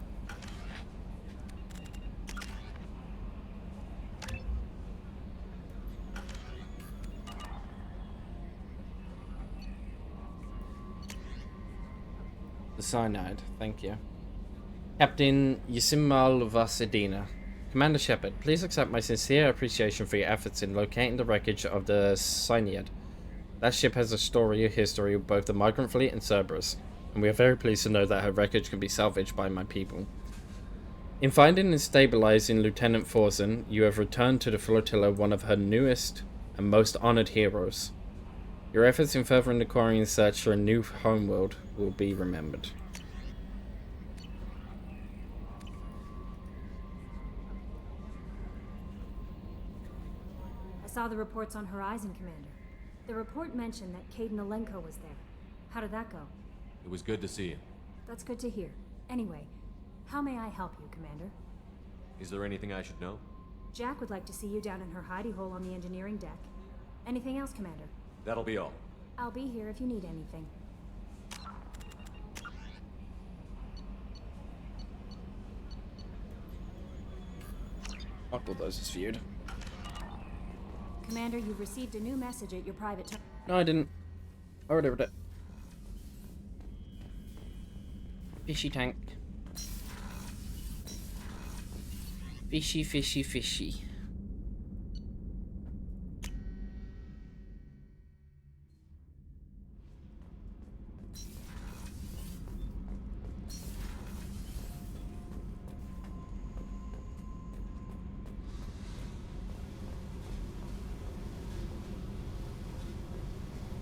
The cyanide, thank you. Captain Yasimal Vasadina. Commander Shepard, please accept my sincere appreciation for your efforts in locating the wreckage of the Cyanide. That ship has a history of both the migrant fleet and Cerberus, and we are very pleased to know that her wreckage can be salvaged by my people. In finding and stabilizing Lieutenant Forzen, you have returned to the flotilla one of her newest and most honored heroes. Your efforts in furthering the Quarian search for a new homeworld will be remembered. I saw the reports on Horizon, Commander. The report mentioned that Caden Alenko was there. How did that go? It was good to see you. That's good to hear. Anyway, how may I help you, Commander? Is there anything I should know? Jack would like to see you down in her hidey hole on the engineering deck. Anything else, Commander? That'll be all. I'll be here if you need anything. Fuck all those is viewed. Commander, you've received a new message at your private No, I didn't. I already read it. Fishy tank. Fishy, fishy, fishy.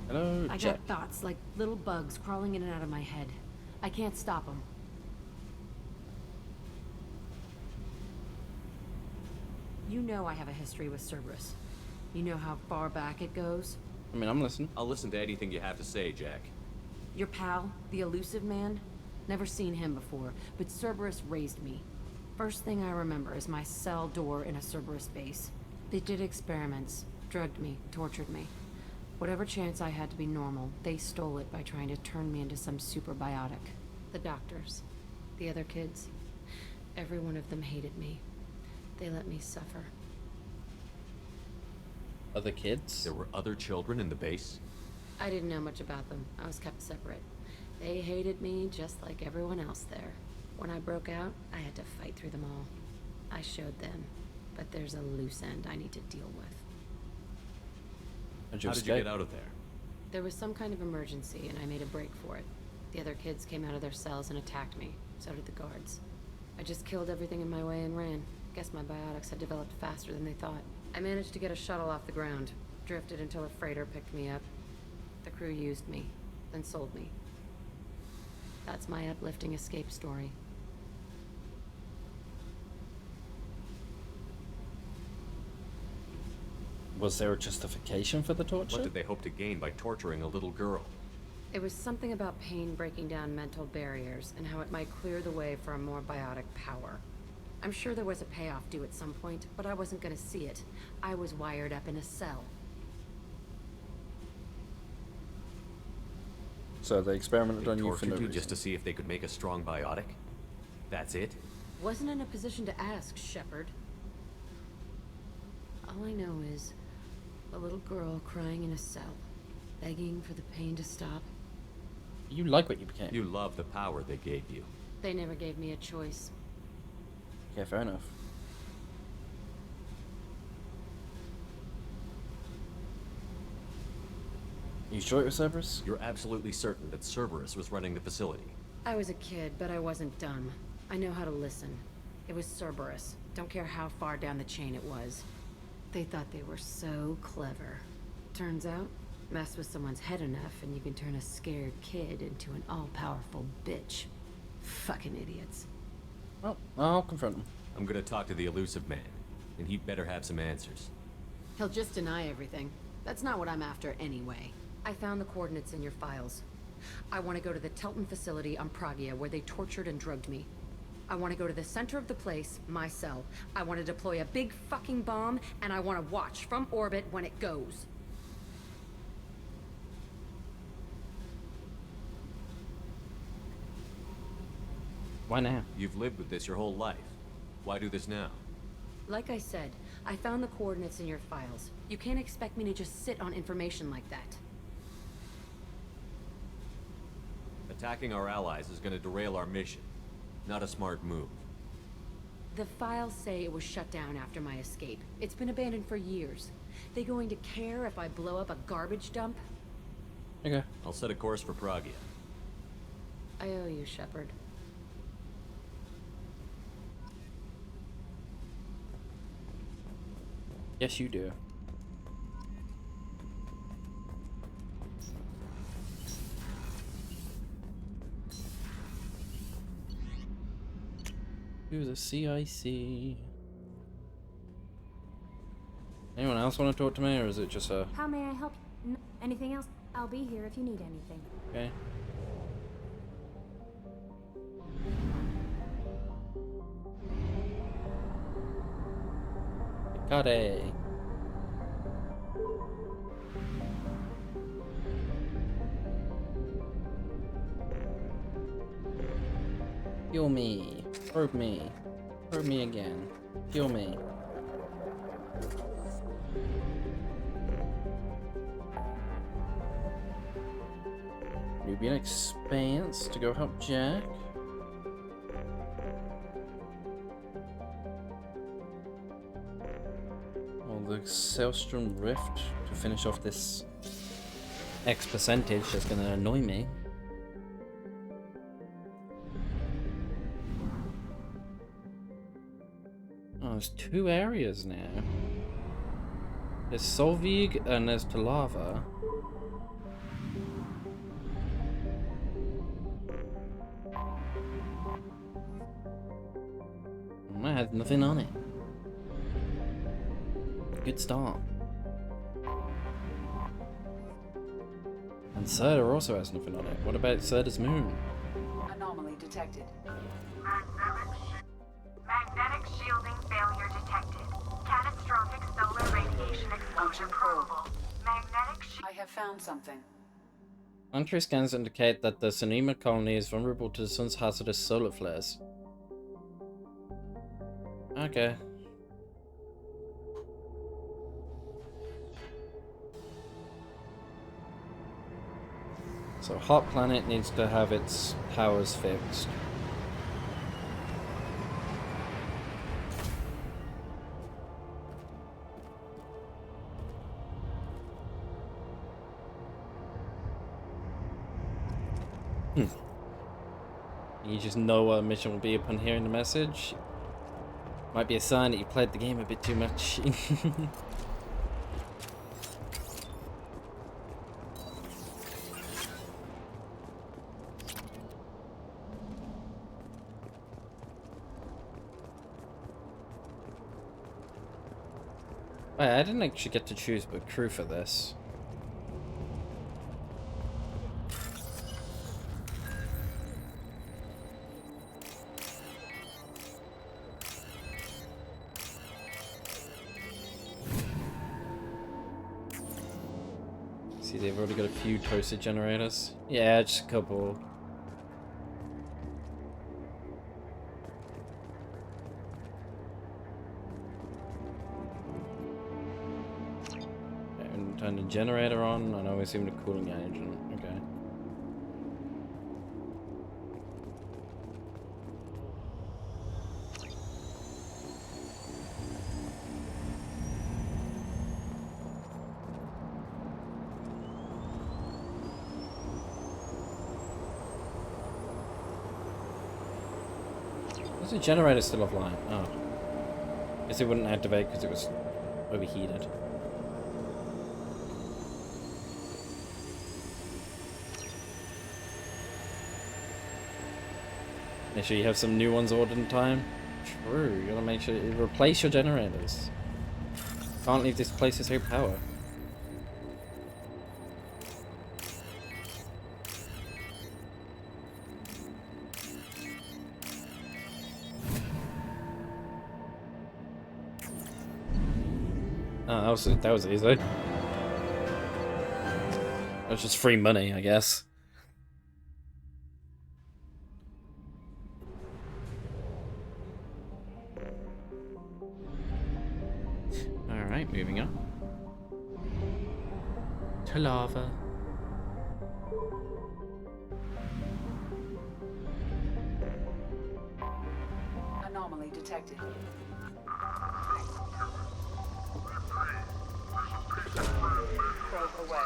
Hello, I got thoughts like little bugs crawling in and out of my head. I can't stop them. You know I have a history with Cerberus. You know how far back it goes? I mean, I'm listening. I'll listen to anything you have to say, Jack. Your pal, the elusive man? Never seen him before, but Cerberus raised me. First thing I remember is my cell door in a Cerberus base. They did experiments, drugged me, tortured me. Whatever chance I had to be normal, they stole it by trying to turn me into some superbiotic. The doctors, the other kids, every one of them hated me. They let me suffer. Other kids? There were other children in the base? I didn't know much about them. I was kept separate. They hated me just like everyone else there. When I broke out, I had to fight through them all. I showed them, but there's a loose end I need to deal with. How did you get out of there? There was some kind of emergency, and I made a break for it. The other kids came out of their cells and attacked me. So did the guards. I just killed everything in my way and ran. Guess my biotics had developed faster than they thought. I managed to get a shuttle off the ground. Drifted until a freighter picked me up. The crew used me, then sold me. That's my uplifting escape story. Was there a justification for the torture? What did they hope to gain by torturing a little girl? It was something about pain breaking down mental barriers and how it might clear the way for a more biotic power. I'm sure there was a payoff due at some point, but I wasn't gonna see it. I was wired up in a cell. So they experimented on you for tortured no you reason. just to see if they could make a strong biotic? That's it? Wasn't in a position to ask, Shepard. All I know is a little girl crying in a cell, begging for the pain to stop. You like what you became. You love the power they gave you. They never gave me a choice. Yeah, fair enough. You sure it was Cerberus? You're absolutely certain that Cerberus was running the facility. I was a kid, but I wasn't dumb. I know how to listen. It was Cerberus. Don't care how far down the chain it was. They thought they were so clever. Turns out, mess with someone's head enough and you can turn a scared kid into an all-powerful bitch. Fucking idiots. Well, I'll confront him. I'm gonna talk to the elusive man, and he'd better have some answers. He'll just deny everything. That's not what I'm after anyway. I found the coordinates in your files. I want to go to the Telton facility on Pragia where they tortured and drugged me. I want to go to the center of the place, my cell. I want to deploy a big fucking bomb, and I want to watch from orbit when it goes. Why now? You've lived with this your whole life. Why do this now? Like I said, I found the coordinates in your files. You can't expect me to just sit on information like that. Attacking our allies is going to derail our mission. Not a smart move. The files say it was shut down after my escape. It's been abandoned for years. They going to care if I blow up a garbage dump? Okay. I'll set a course for Pragia. I owe you, Shepard. Yes, you do. To the CIC. Anyone else want to talk to me, or is it just a... How may I help you? Anything else? I'll be here if you need anything. Okay. Picare. Heal me. Probe me. Probe me again. Heal me. Nubian Expanse to go help Jack. The Selstrom Rift to finish off this X percentage that's going to annoy me. Oh, there's 2 areas now. There's Solvig and there's Talava. I had nothing on it. Good start. And Serta also has nothing on it. What about Serta's moon? Anomaly detected. Magnetic shielding failure detected. Catastrophic solar radiation exposure probable. I have found something. Planetary scans indicate that the Sonima colony is vulnerable to the sun's hazardous solar flares. Okay. So Hot Planet needs to have its powers fixed. You just know what a mission will be upon hearing the message. Might be a sign that you played the game a bit too much. Wait, I didn't actually get to choose the crew for this. See, they've already got a few toaster generators. Yeah, just a couple. Turn the generator on, and always assume the cooling engine. Okay. Why's the generator still offline? Oh. Guess it wouldn't activate because it was overheated. Make sure you have some new ones ordered in time. True, you gotta make sure you replace your generators. Can't leave this place without power. Oh, that was easy. That was just free money, I guess. Alright, moving on. To lava. Anomaly detected. Probe away.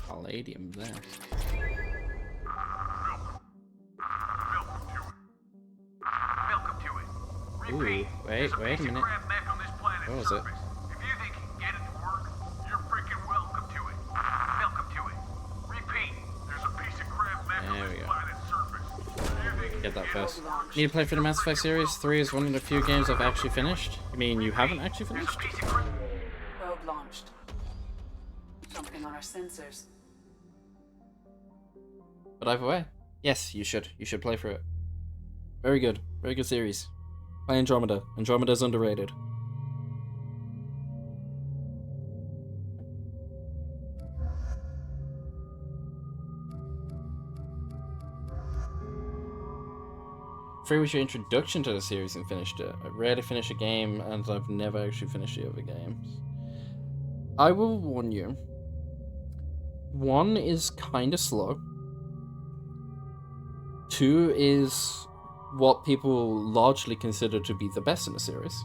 Palladium there. Welcome to it. Ooh, Repeat, wait a minute. crab mech on this planet's What was it? surface. If you think you can get it to work, you're freaking welcome to it. Welcome to it. Repeat, there's a piece of crab mech on There we this go. planet's surface. If you think Get that first. it, Need to play for the Mass Effect series. 3 is one of the few games I've actually finished. You mean you haven't actually finished? Probe launched. Something on our sensors. But either way, yes, you should. You should play through it. Very good. Very good series. Play Andromeda. Andromeda's underrated. Free was your introduction to the series and finished it. I rarely finish a game, and I've never actually finished the other games. I will warn you. 1 is kinda slow. 2 is what people largely consider to be the best in the series.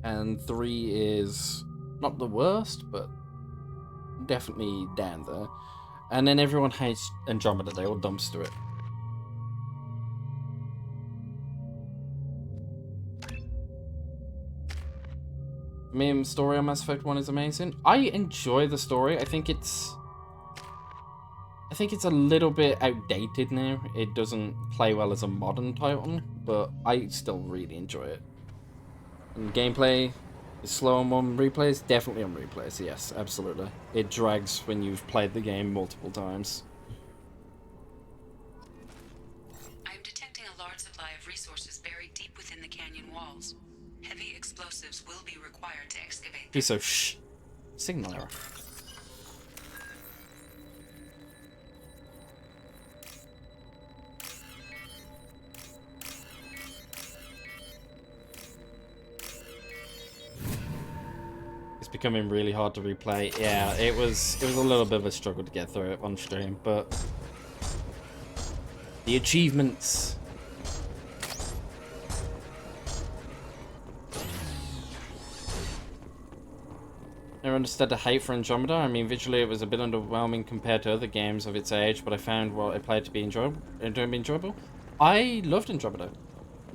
And 3 is not the worst, but definitely down there. And then everyone hates Andromeda, they all dumpster it. I mean, story on Mass Effect 1 is amazing. I enjoy the story. I think it's a little bit outdated now. It doesn't play well as a modern title, but I still really enjoy it. And gameplay is slow on replays, definitely on replays, yes, absolutely. It drags when you've played the game multiple times. I am detecting a large supply of resources buried deep within the canyon walls. Heavy explosives will be required to excavate. He's so shh. Signal error. It's becoming really hard to replay. Yeah, it was a little bit of a struggle to get through it on stream, but the achievements. Never understood the hate for Andromeda. I mean, visually it was a bit underwhelming compared to other games of its age, but I found what I played to be enjoyable. I loved Andromeda.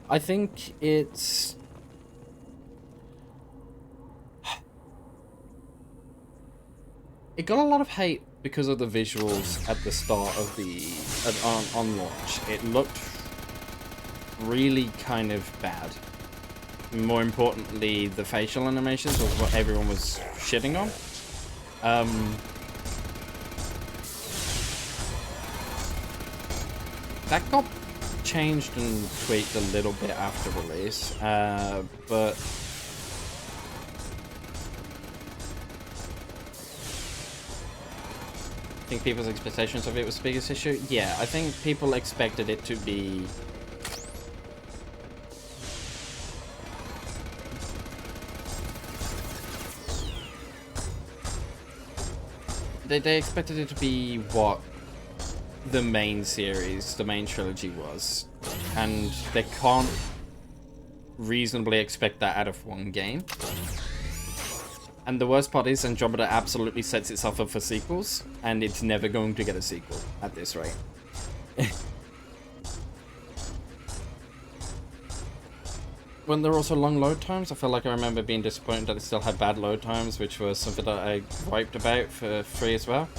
I think it's... It got a lot of hate because of the visuals at the start of on launch. It looked really kind of bad. More importantly, the facial animations was what everyone was shitting on. That got changed and tweaked a little bit after release, but I think people's expectations of it was the biggest issue. Yeah, I think people expected it to be... They expected it to be what the main series, the main trilogy was. And they can't reasonably expect that out of one game. And the worst part is Andromeda absolutely sets itself up for sequels, and it's never going to get a sequel at this rate. When there were also long load times, I feel like I remember being disappointed that it still had bad load times, which was something that I griped about for 3 as well.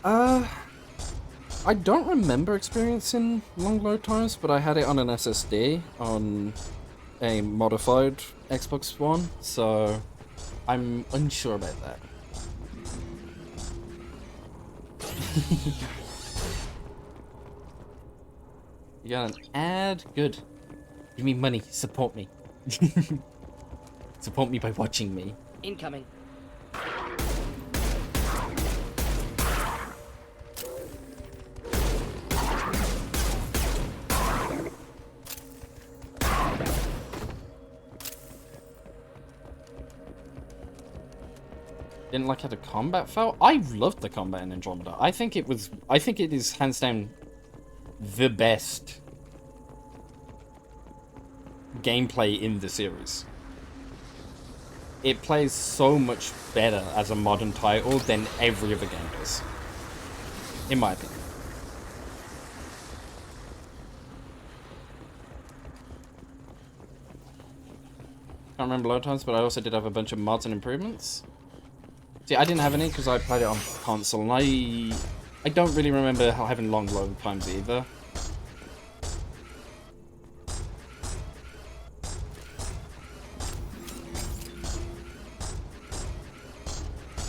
I don't remember experiencing long load times, but I had it on an SSD on a modified Xbox One, so I'm unsure about that. You got an ad? Good. Give me money. Support me. Support me by watching me. Incoming. Didn't like how the combat felt. I loved the combat in Andromeda. I think it is hands down the best gameplay in the series. It plays so much better as a modern title than every other game does, in my opinion. Can't remember load times, but I also did have a bunch of mods and improvements. See, I didn't have any because I played it on console, and I don't really remember having long load times either.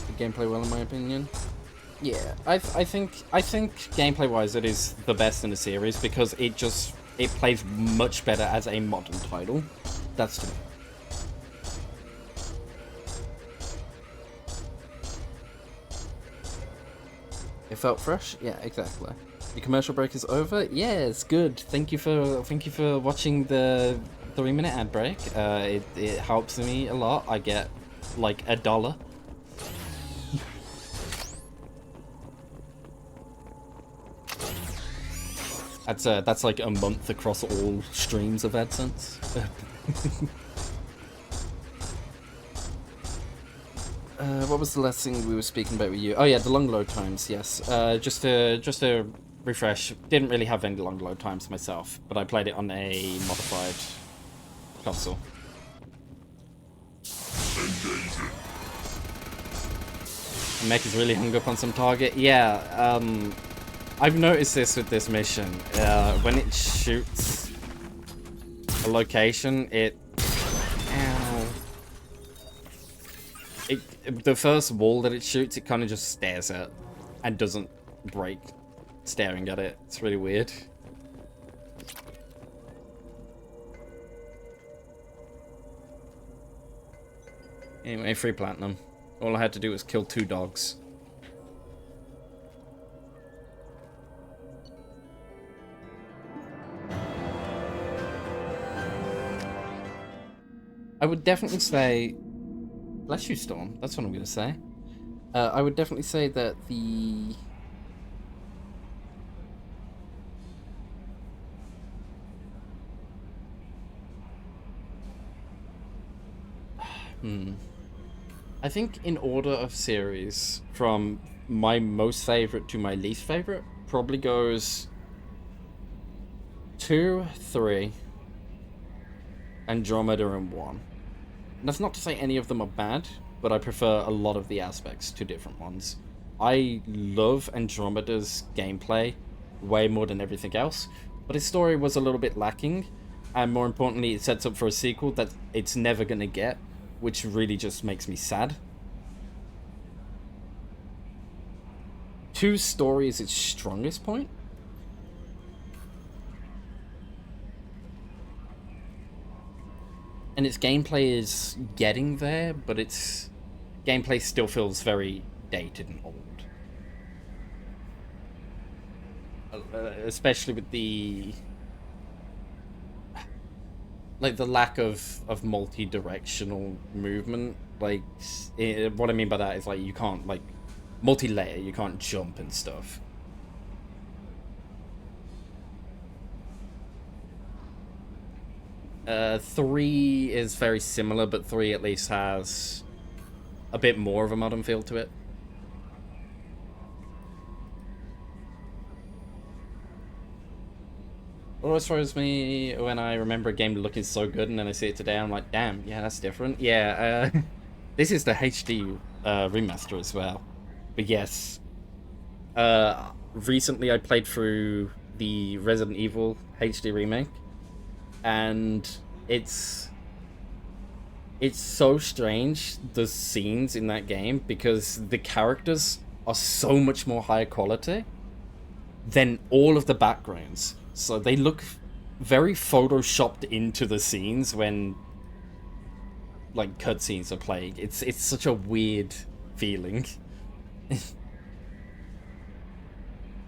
The gameplay well, in my opinion. Yeah, I think gameplay-wise, it is the best in the series because it plays much better as a modern title. That's to me. It felt fresh? Yeah, exactly. The commercial break is over? Yeah, it's good. Thank you for watching the 3-minute ad break. It helps me a lot. I get like $1. That's like a month across all streams of AdSense. What was the last thing we were speaking about with you? Oh yeah, the long load times, yes. Just to refresh, didn't really have any long load times myself, but I played it on a modified console. Mech is really hung up on some target. Yeah, I've noticed this with this mission. When it shoots a location, the first wall that it shoots, it kind of just stares at and doesn't break staring at it. It's really weird. Anyway, free platinum. All I had to do was kill 2 dogs. I would definitely say... Bless you, Storm. That's what I'm going to say. I would definitely say that the... I think in order of series, from my most favorite to my least favorite, probably goes 2, 3, Andromeda, and 1. And that's not to say any of them are bad, but I prefer a lot of the aspects to different ones. I love Andromeda's gameplay way more than everything else, but its story was a little bit lacking, and more importantly, it sets up for a sequel that it's never gonna get, which really just makes me sad. 2's story is its strongest point. And its gameplay is getting there, but its gameplay still feels very dated and old. Especially with the... like, the lack of multi-directional movement. Like, what I mean by that is, like, you can't, like, multi-layer, you can't jump and stuff. Three is very similar, but 3 at least has a bit more of a modern feel to it. What always throws me when I remember a game looking so good and then I see it today, I'm like, damn, yeah, that's different. Yeah, this is the HD remaster as well. But yes, recently I played through the Resident Evil HD remake, and it's so strange, the scenes in that game, because the characters are so much more high quality than all of the backgrounds. So they look very photoshopped into the scenes when like cutscenes are playing. It's such a weird feeling.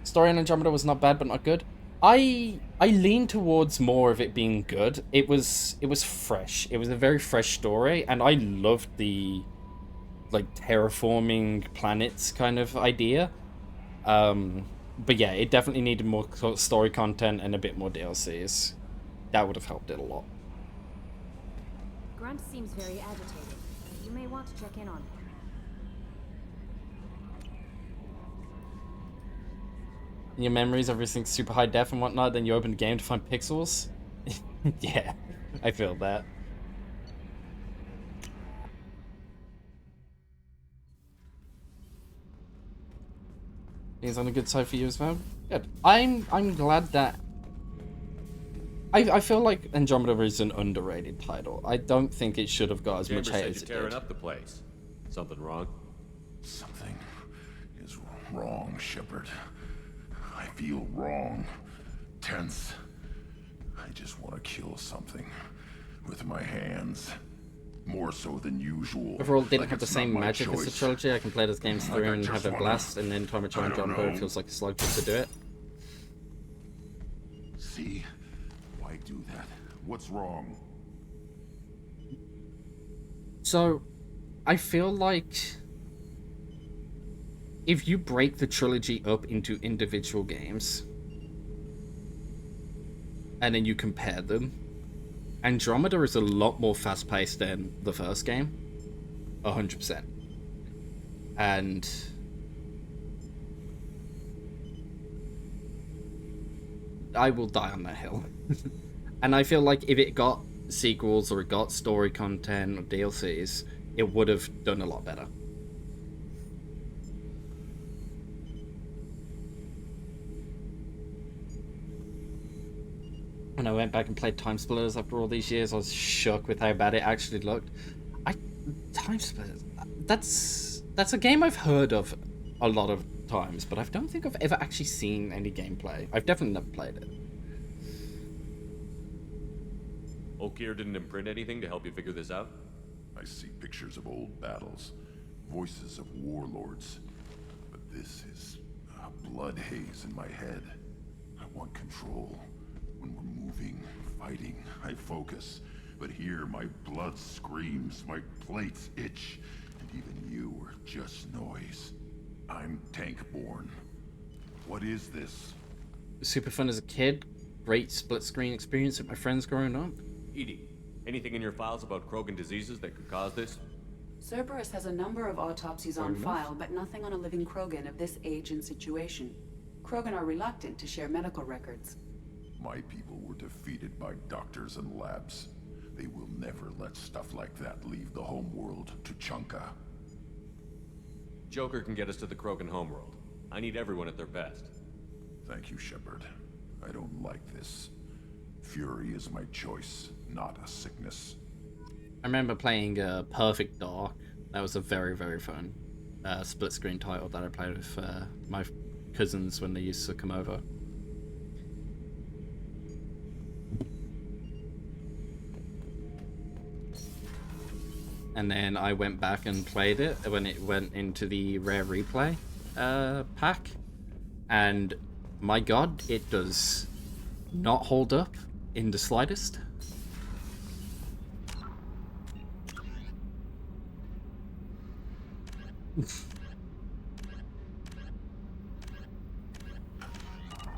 Story in Andromeda was not bad, but not good. I lean towards more of it being good. It was fresh. It was a very fresh story, and I loved the like terraforming planets kind of idea. But yeah, it definitely needed more story content and a bit more DLCs. That would have helped it a lot. Grunt seems very agitated. You may want to check in on him. In your memories, everything's super high def and whatnot, then you open the game to find pixels? Yeah, I feel that. Is on a good side for you as well? Good. I'm glad that I feel like Andromeda is an underrated title. I don't think it should have got as much hate as it tearing did. up the place. Something wrong? Something is wrong, Shepard. I feel wrong. Tense. I just want to kill something with my hands. More so than usual. Overall, didn't Like have the it's same not my magic as the choice. trilogy. I can play those games through Like I and just have a wanna- blast, and then time I try I don't Andromeda, it know. feels like a slug just to do it. See? Why do that? What's wrong? So, I feel like if you break the trilogy up into individual games, and then you compare them, Andromeda is a lot more fast-paced than the first game. 100%. And I will die on that hill. And I feel like if it got sequels or it got story content or DLCs, it would have done a lot better. When I went back and played Time Splitters after all these years, I was shocked with how bad it actually looked. Time Splitters, that's a game I've heard of a lot of times, but I don't think I've ever actually seen any gameplay. I've definitely never played it. Okier didn't imprint anything to help you figure this out? I see pictures of old battles, voices of warlords, but this is a blood haze in my head. I want control. When we're moving, fighting, I focus. But here, my blood screams, my plates itch, and even you are just noise. I'm tank-born. What is this? Super fun as a kid. Great split-screen experience with my friends growing up. Edie, anything in your files about Krogan diseases that could cause this? Cerberus has a number of autopsies on file, but nothing on a living Krogan of this age and situation. Krogan are reluctant to share medical records. My people were defeated by doctors and labs. They will never let stuff like that leave the homeworld to Chunka. Joker can get us to the Krogan homeworld. I need everyone at their best. Thank you, Shepard. I don't like this. Fury is my choice, not a sickness. I remember playing Perfect Dark. That was a very, very fun split-screen title that I played with my cousins when they used to come over. And then I went back and played it when it went into the Rare Replay pack. And my god, it does not hold up in the slightest.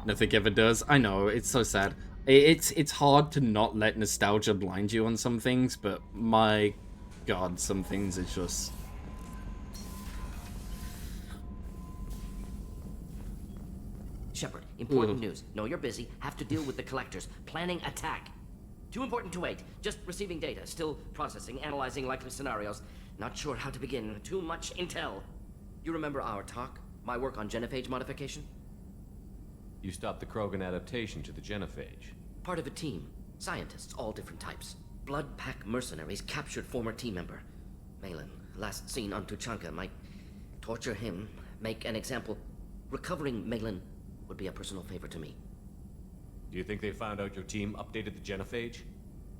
Nothing ever does. I know, it's so sad. It's hard to not let nostalgia blind you on some things, but my god, some things it's just... Shepard, important news. Know you're busy. Have to deal with the collectors. Planning attack. Too important to wait. Just receiving data. Still processing, analyzing likely scenarios. Not sure how to begin. Too much intel. You remember our talk? My work on genophage modification? You stopped the Krogan adaptation to the genophage. Part of a team. Scientists, all different types. Blood Pack mercenaries captured former team member. Malin, last seen on Tuchanka, might torture him, make an example. Recovering Malin would be a personal favor to me. Do you think they found out your team updated the genophage?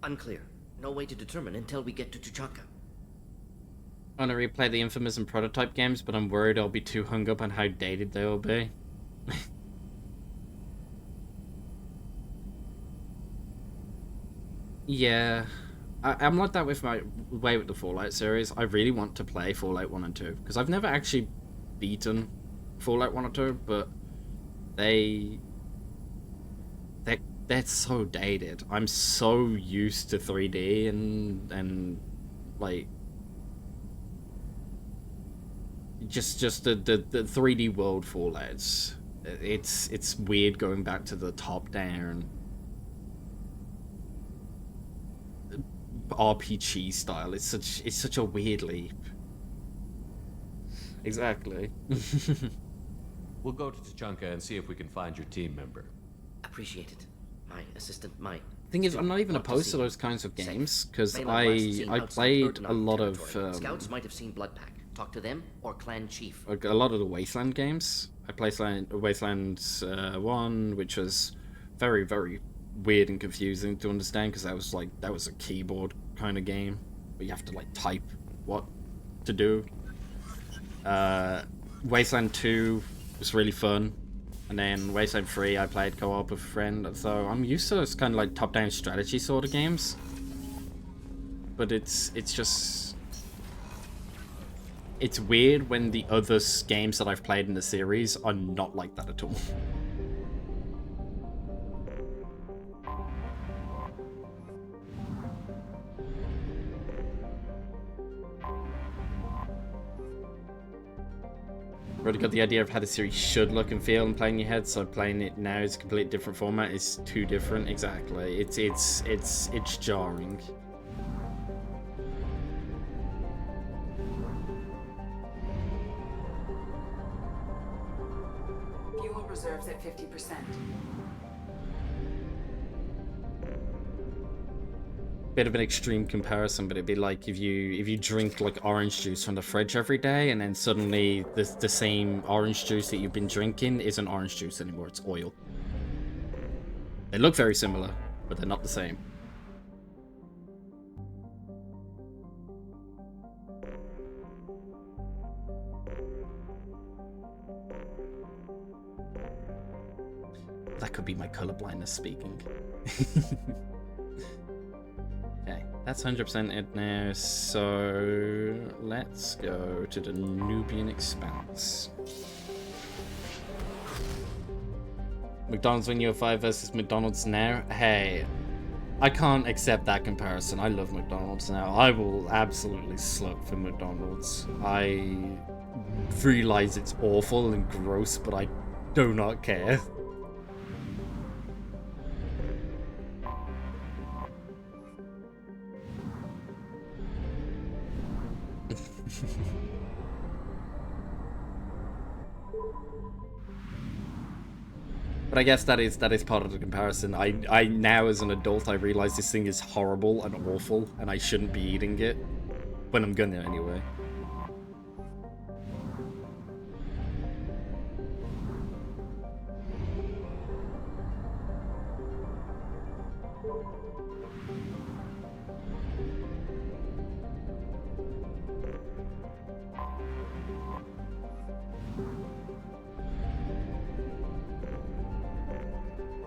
Unclear. No way to determine until we get to Tuchanka. I want to replay the Infamous and Prototype games, but I'm worried I'll be too hung up on how dated they will be. Yeah, I'm like that with my way with the Fallout series. I really want to play Fallout 1 and 2, because I've never actually beaten Fallout 1 or 2, but they're so dated. I'm so used to 3D and like just the 3D world Fallouts. It's weird going back to the top down RPG style. It's such a weird leap. Exactly. We'll go to Tuchanka and see if we can find your team member. Appreciate it. My assistant, my... Thing is, I'm not even opposed to those kinds of games, because I played a lot of... Scouts might have seen Bloodpack. Talk to them or Clan Chief. A lot of the Wasteland games. I played Wasteland 1, which was very, very weird and confusing to understand, because that was a keyboard kind of game, where you have to like type what to do. Wasteland 2 was really fun, and then Wasteland 3 I played co-op with a friend, so I'm used to those kind of like top-down strategy sort of games. But it's just... It's weird when the other games that I've played in the series are not like that at all. Already got the idea of how the series should look and feel and playing in your head, so playing it now is a completely different format. It's too different. Exactly. It's jarring. Fuel reserves at 50%. Bit of an extreme comparison, but it'd be like if you drink like orange juice from the fridge every day, and then suddenly the same orange juice that you've been drinking isn't orange juice anymore, it's oil. They look very similar, but they're not the same. That could be my colorblindness speaking. Okay, that's 100% it now, so let's go to the Nubian Expanse. McDonald's when you were 5 versus McDonald's now? Hey, I can't accept that comparison. I love McDonald's now. I will absolutely slug for McDonald's. I realize it's awful and gross, but I do not care. But I guess that is part of the comparison. I now as an adult I realize this thing is horrible and awful and I shouldn't be eating it, but I'm gonna anyway.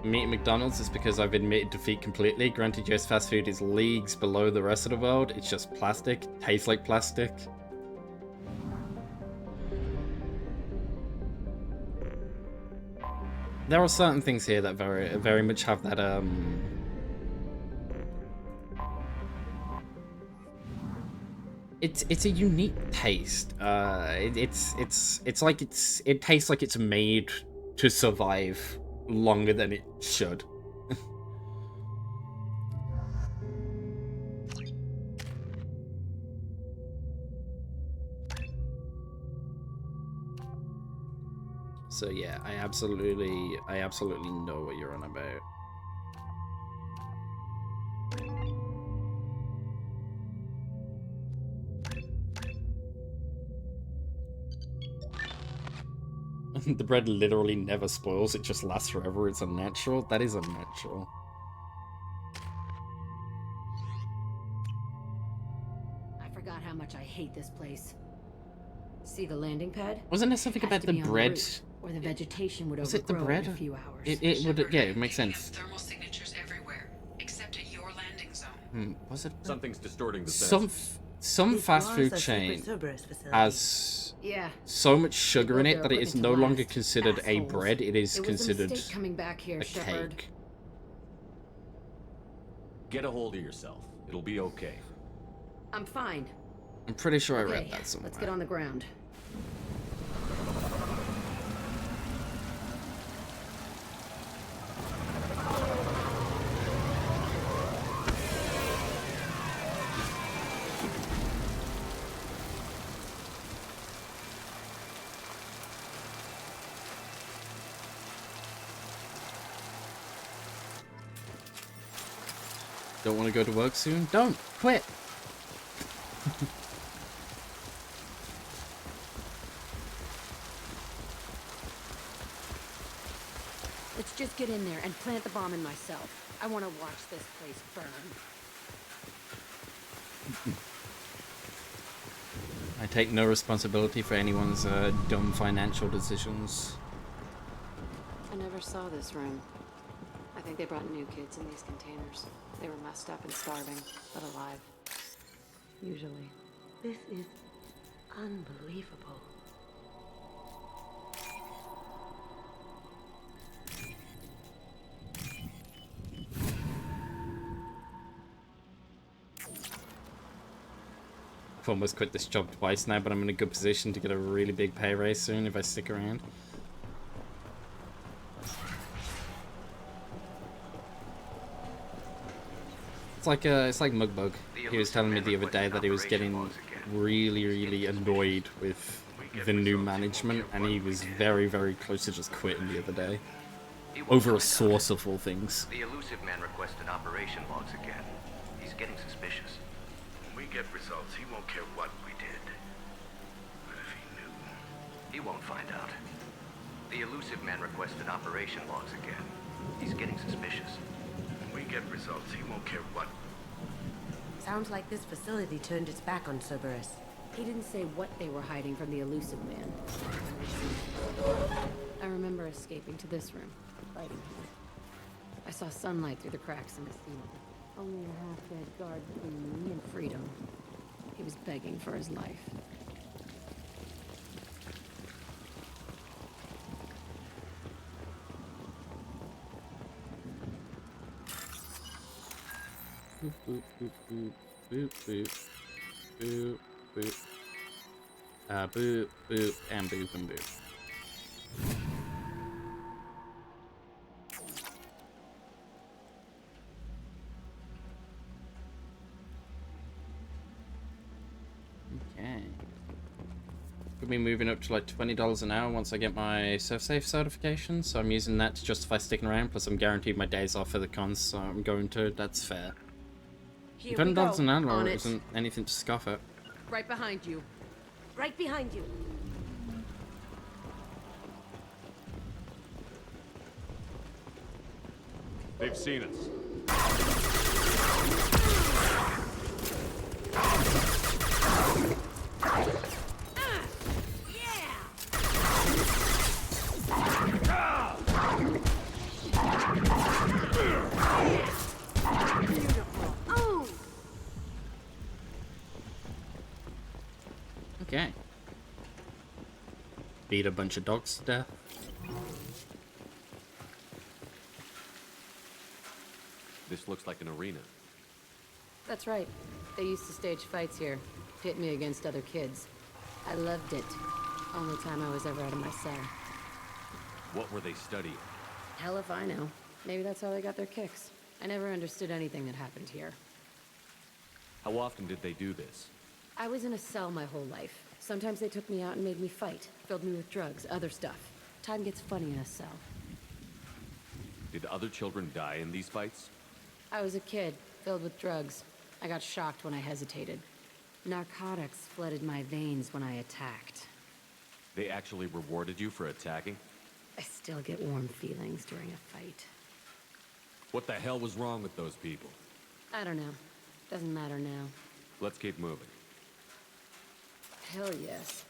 Me at McDonald's is because I've admitted defeat completely. Granted, US fast food is leagues below the rest of the world. It's just plastic. Tastes like plastic. There are certain things here that very much have that It's a unique taste. It's like it tastes like it's made to survive longer than it should. So yeah, I absolutely know what you're on about. The bread literally never spoils, it just lasts forever. It's unnatural. That is unnatural. I forgot how much I hate this place. See the landing pad? Wasn't there something about the bread? Or the vegetation would Was it the overgrow bread? in a few hours. It would, yeah, it makes sense. Thermal signatures everywhere, except at your landing zone. Was it? Something's distorting the Some fast food chain has so much sugar in it that it is no longer considered a bread. It is considered coming back here, a cake. Get a hold of yourself. It'll be okay. I'm fine. I'm pretty sure I read that somewhere. Let's get on the ground. Don't want to go to work soon? Don't! Quit! Let's just get in there and plant the bomb in myself. I want to watch this place burn. I take no responsibility for anyone's dumb financial decisions. I never saw this room. I think they brought new kids in these containers. They were messed up and starving, but alive. Usually. This is unbelievable. I've almost quit this job twice now, but I'm in a good position to get a really big pay raise soon if I stick around. It's like Mugbug. He was telling me the other day that he was getting really annoyed with the new management, and he was very close to just quitting the other day. Over a source of all things. The elusive man requested operation logs again. He's getting suspicious. When we get results, he won't care what we did. But if he knew... He won't find out. The elusive man requested operation logs again. He's getting suspicious. When we get results, he won't care what... Sounds like this facility turned its back on Cerberus. He didn't say what they were hiding from the elusive man. I remember escaping to this room, fighting him. I saw sunlight through the cracks in the ceiling. Only a half-dead guard between me and freedom. He was begging for his life. Boop, boop, boop, boop, boop, boop, boop, boop. Boop, boop, and boop, and boop. Okay. Could be moving up to like $20 an hour once I get my safe certification, so I'm using that to justify sticking around, plus I'm guaranteed my days off for the cons, so I'm going to, that's fair. $20 an hour isn't anything to scoff at. Right behind you. Right behind you. They've seen us. Okay. Beat a bunch of dogs to death. This looks like an arena. That's right. They used to stage fights here, pit me against other kids. I loved it. Only time I was ever out of my cell. What were they studying? Hell if I know. Maybe that's how they got their kicks. I never understood anything that happened here. How often did they do this? I was in a cell my whole life. Sometimes they took me out and made me fight, filled me with drugs, other stuff. Time gets funny in a cell. Did other children die in these fights? I was a kid, filled with drugs. I got shocked when I hesitated. Narcotics flooded my veins when I attacked. They actually rewarded you for attacking? I still get warm feelings during a fight. What the hell was wrong with those people? I don't know. Doesn't matter now. Let's keep moving. Hell yes.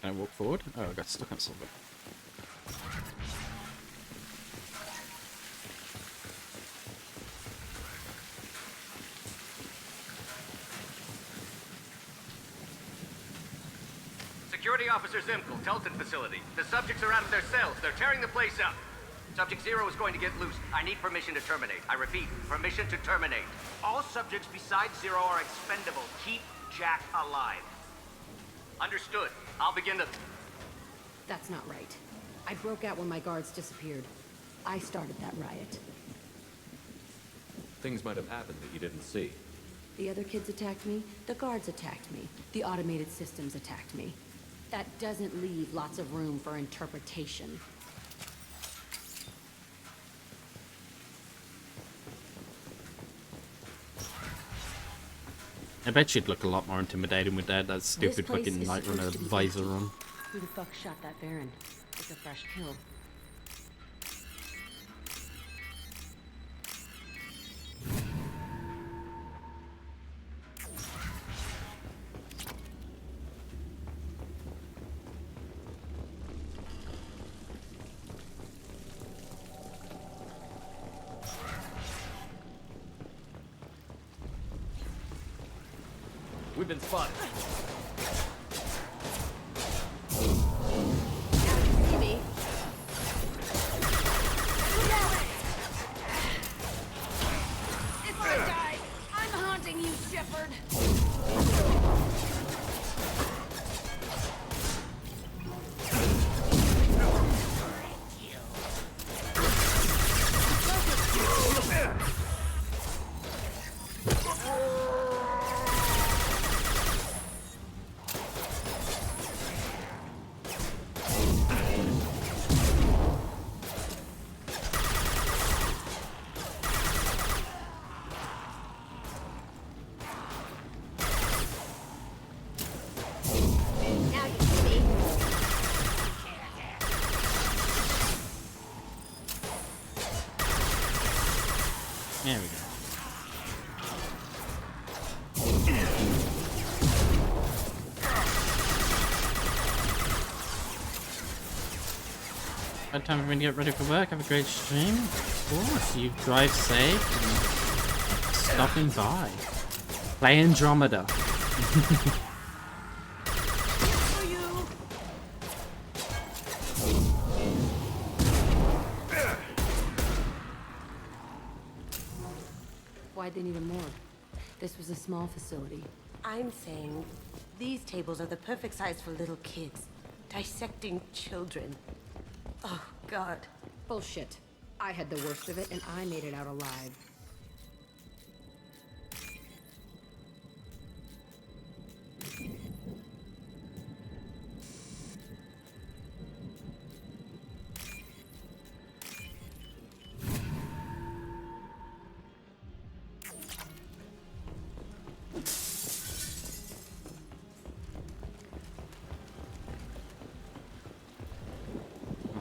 Can I walk forward? Oh, I got stuck on something. Security Officer Zimkel, Telton facility. The subjects are out of their cells. They're tearing the place up. Subject 0 is going to get loose. I need permission to terminate. I repeat, permission to terminate. All subjects besides 0 are expendable. Keep Jack alive. Understood. I'll begin the... That's not right. I broke out when my guards disappeared. I started that riot. Things might have happened that you didn't see. The other kids attacked me. The guards attacked me. The automated systems attacked me. That doesn't leave lots of room for interpretation. I bet she'd look a lot more intimidating with that stupid fucking Night Runner visor on. Who the fuck shot that Baron? It's a fresh kill. We've been spotted. See me? If I die, I'm haunting you, Shepard. There we go. By the time we're going to get ready for work, have a great stream. Of course, you drive safe and stopping by. Play Andromeda. Why'd they need a morgue? This was a small facility. I'm saying these tables are the perfect size for little kids. Dissecting children. Oh, God. Bullshit. I had the worst of it, and I made it out alive.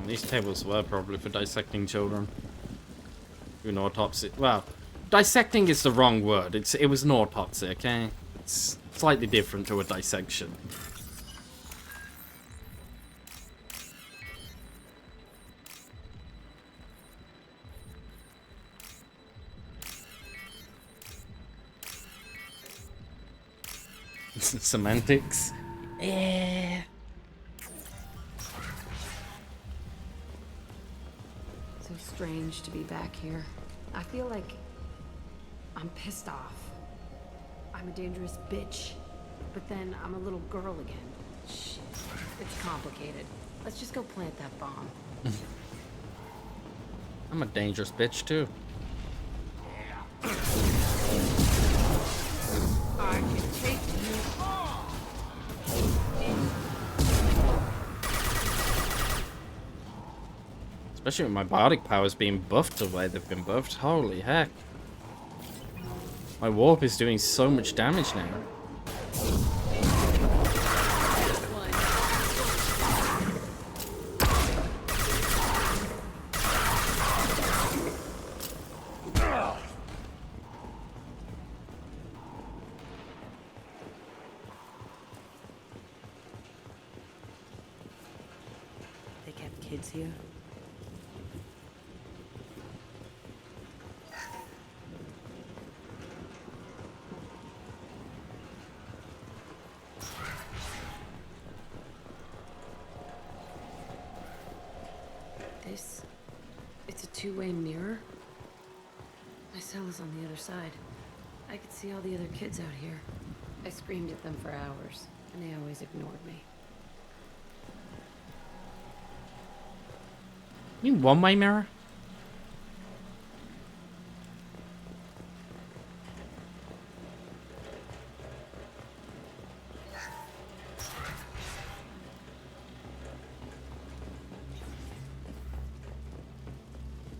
These tables were probably for dissecting children. An autopsy. Well, dissecting is the wrong word. It was an autopsy, okay? It's slightly different to a dissection. Semantics. Yeah. So strange to be back here. I feel like I'm pissed off. I'm a dangerous bitch, but then I'm a little girl again. Shit, it's complicated. Let's just go plant that bomb. I'm a dangerous bitch too. I can take you on. Especially with my biotic powers being buffed the way they've been buffed. Holy heck. My warp is doing so much damage now. kids here? It's a two-way mirror. My cell is on the other side. I could see all the other kids out here. I screamed at them for hours, and they always ignored me. You mean one-way mirror?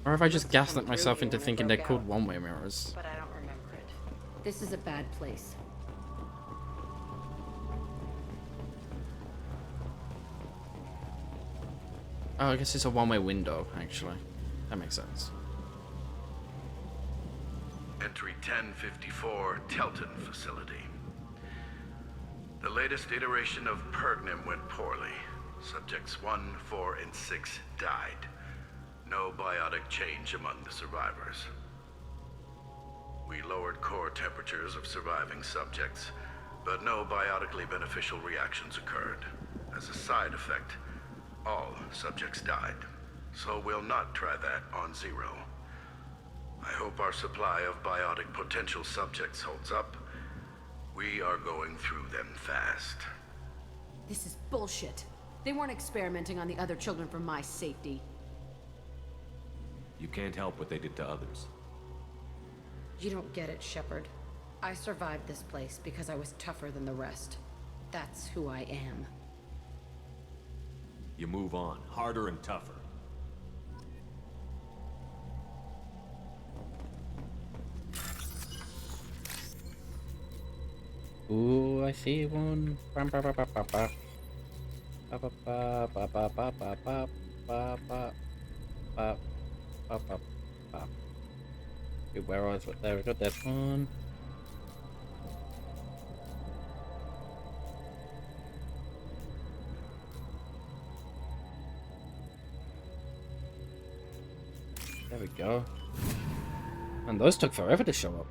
Or have I just gaslit myself into thinking they're called one-way mirrors? But I don't remember it. This is a bad place. Oh, I guess it's a one-way window, actually. That makes sense. Entry 1054, Telton facility. The latest iteration of Pergnum went poorly. Subjects 1, 4, and 6 died. No biotic change among the survivors. We lowered core temperatures of surviving subjects, but no biotically beneficial reactions occurred. As a side effect, all subjects died. So we'll not try that on Zero. I hope our supply of biotic potential subjects holds up. We are going through them fast. This is bullshit. They weren't experimenting on the other children for my safety. You can't help what they did to others. You don't get it, Shepard. I survived this place because I was tougher than the rest. That's who I am. You move on, harder and tougher. Ooh, I see one. Ba ba ba ba ba ba. Ba ba ba ba ba ba ba ba ba ba ba ba ba. Okay, where was it? There we got that one. There we go. And those took forever to show up.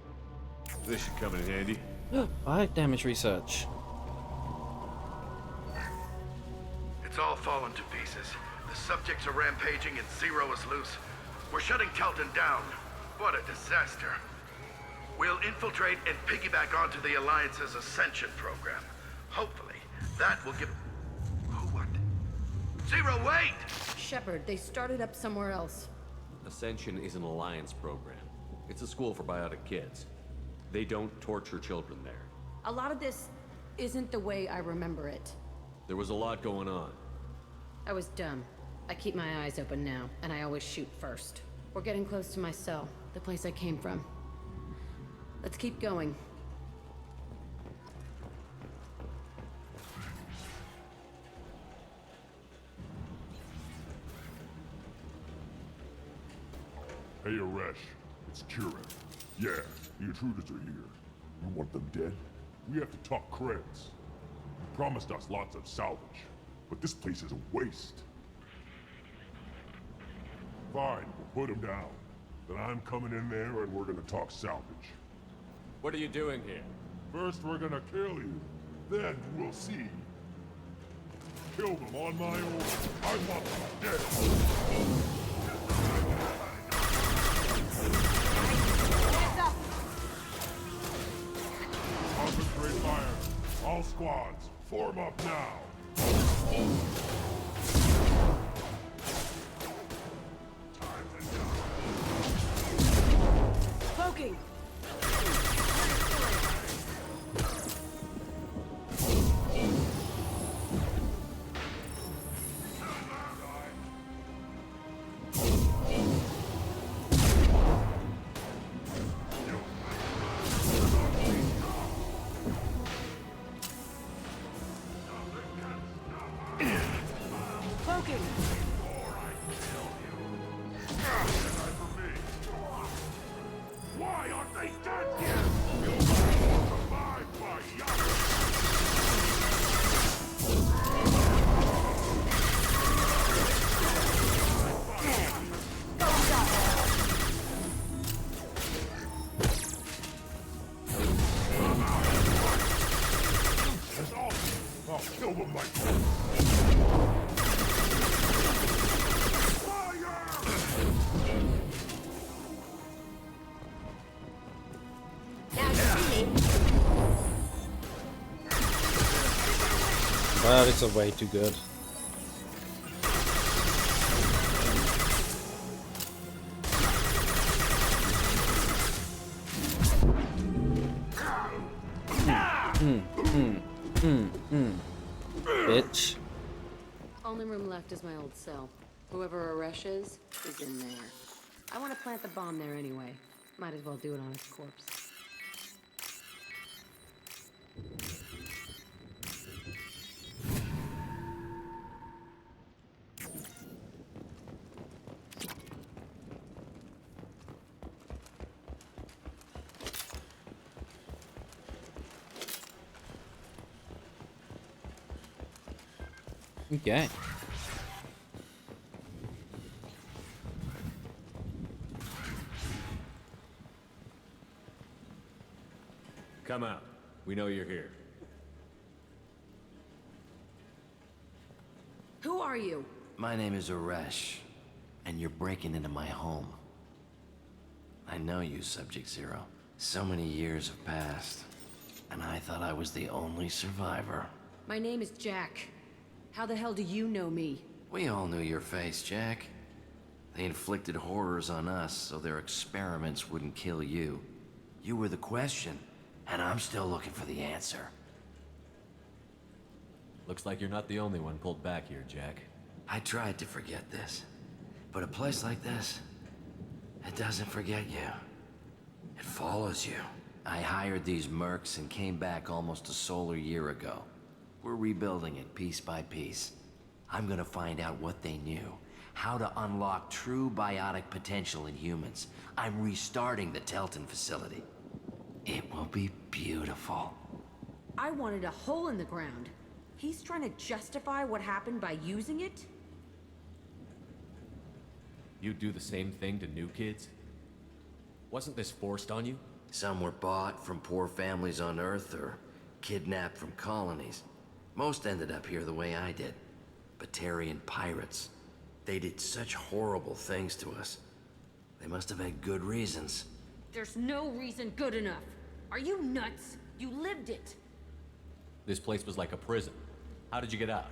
This should come in handy. 5 damage research. It's all fallen to pieces. The subjects are rampaging and Zero is loose. We're shutting Telton down. What a disaster. We'll infiltrate and piggyback onto the Alliance's Ascension program. Hopefully, that will give... Who what? Zero, wait! Shepard, they started up somewhere else. Ascension is an Alliance program. It's a school for biotic kids. They don't torture children there. A lot of this isn't the way I remember it. There was a lot going on. I was dumb. I keep my eyes open now, and I always shoot first. We're getting close to my cell, the place I came from. Let's keep going. Hey, Aresh. It's Kieran. Yeah, the intruders are here. You want them dead? We have to talk creds. You promised us lots of salvage, but this place is a waste. Fine, we'll put them down. Then I'm coming in there and we're gonna talk salvage. What are you doing here? First, we're gonna kill you. Then we'll see. Kill them on my order. I want them dead. Concentrate fire. All squads, form up now. Poking! But it's a way too good. Bitch. Only room left is my old cell. Whoever Aresh is in there. I want to plant the bomb there anyway. Might as well do it on its corpse. Okay. Come out. We know you're here. Who are you? My name is Aresh, and you're breaking into my home. I know you, Subject Zero. So many years have passed, and I thought I was the only survivor. My name is Jack. How the hell do you know me? We all knew your face, Jack. They inflicted horrors on us so their experiments wouldn't kill you. You were the question, and I'm still looking for the answer. Looks like you're not the only one pulled back here, Jack. I tried to forget this, but a place like this, it doesn't forget you. It follows you. I hired these mercs and came back almost a solar year ago. We're rebuilding it piece by piece. I'm gonna find out what they knew, how to unlock true biotic potential in humans. I'm restarting the Telton facility. It will be beautiful. I wanted a hole in the ground. He's trying to justify what happened by using it? You'd do the same thing to new kids? Wasn't this forced on you? Some were bought from poor families on Earth or kidnapped from colonies. Most ended up here the way I did. Batarian pirates. They did such horrible things to us. They must have had good reasons. There's no reason good enough. Are you nuts? You lived it. This place was like a prison. How did you get out?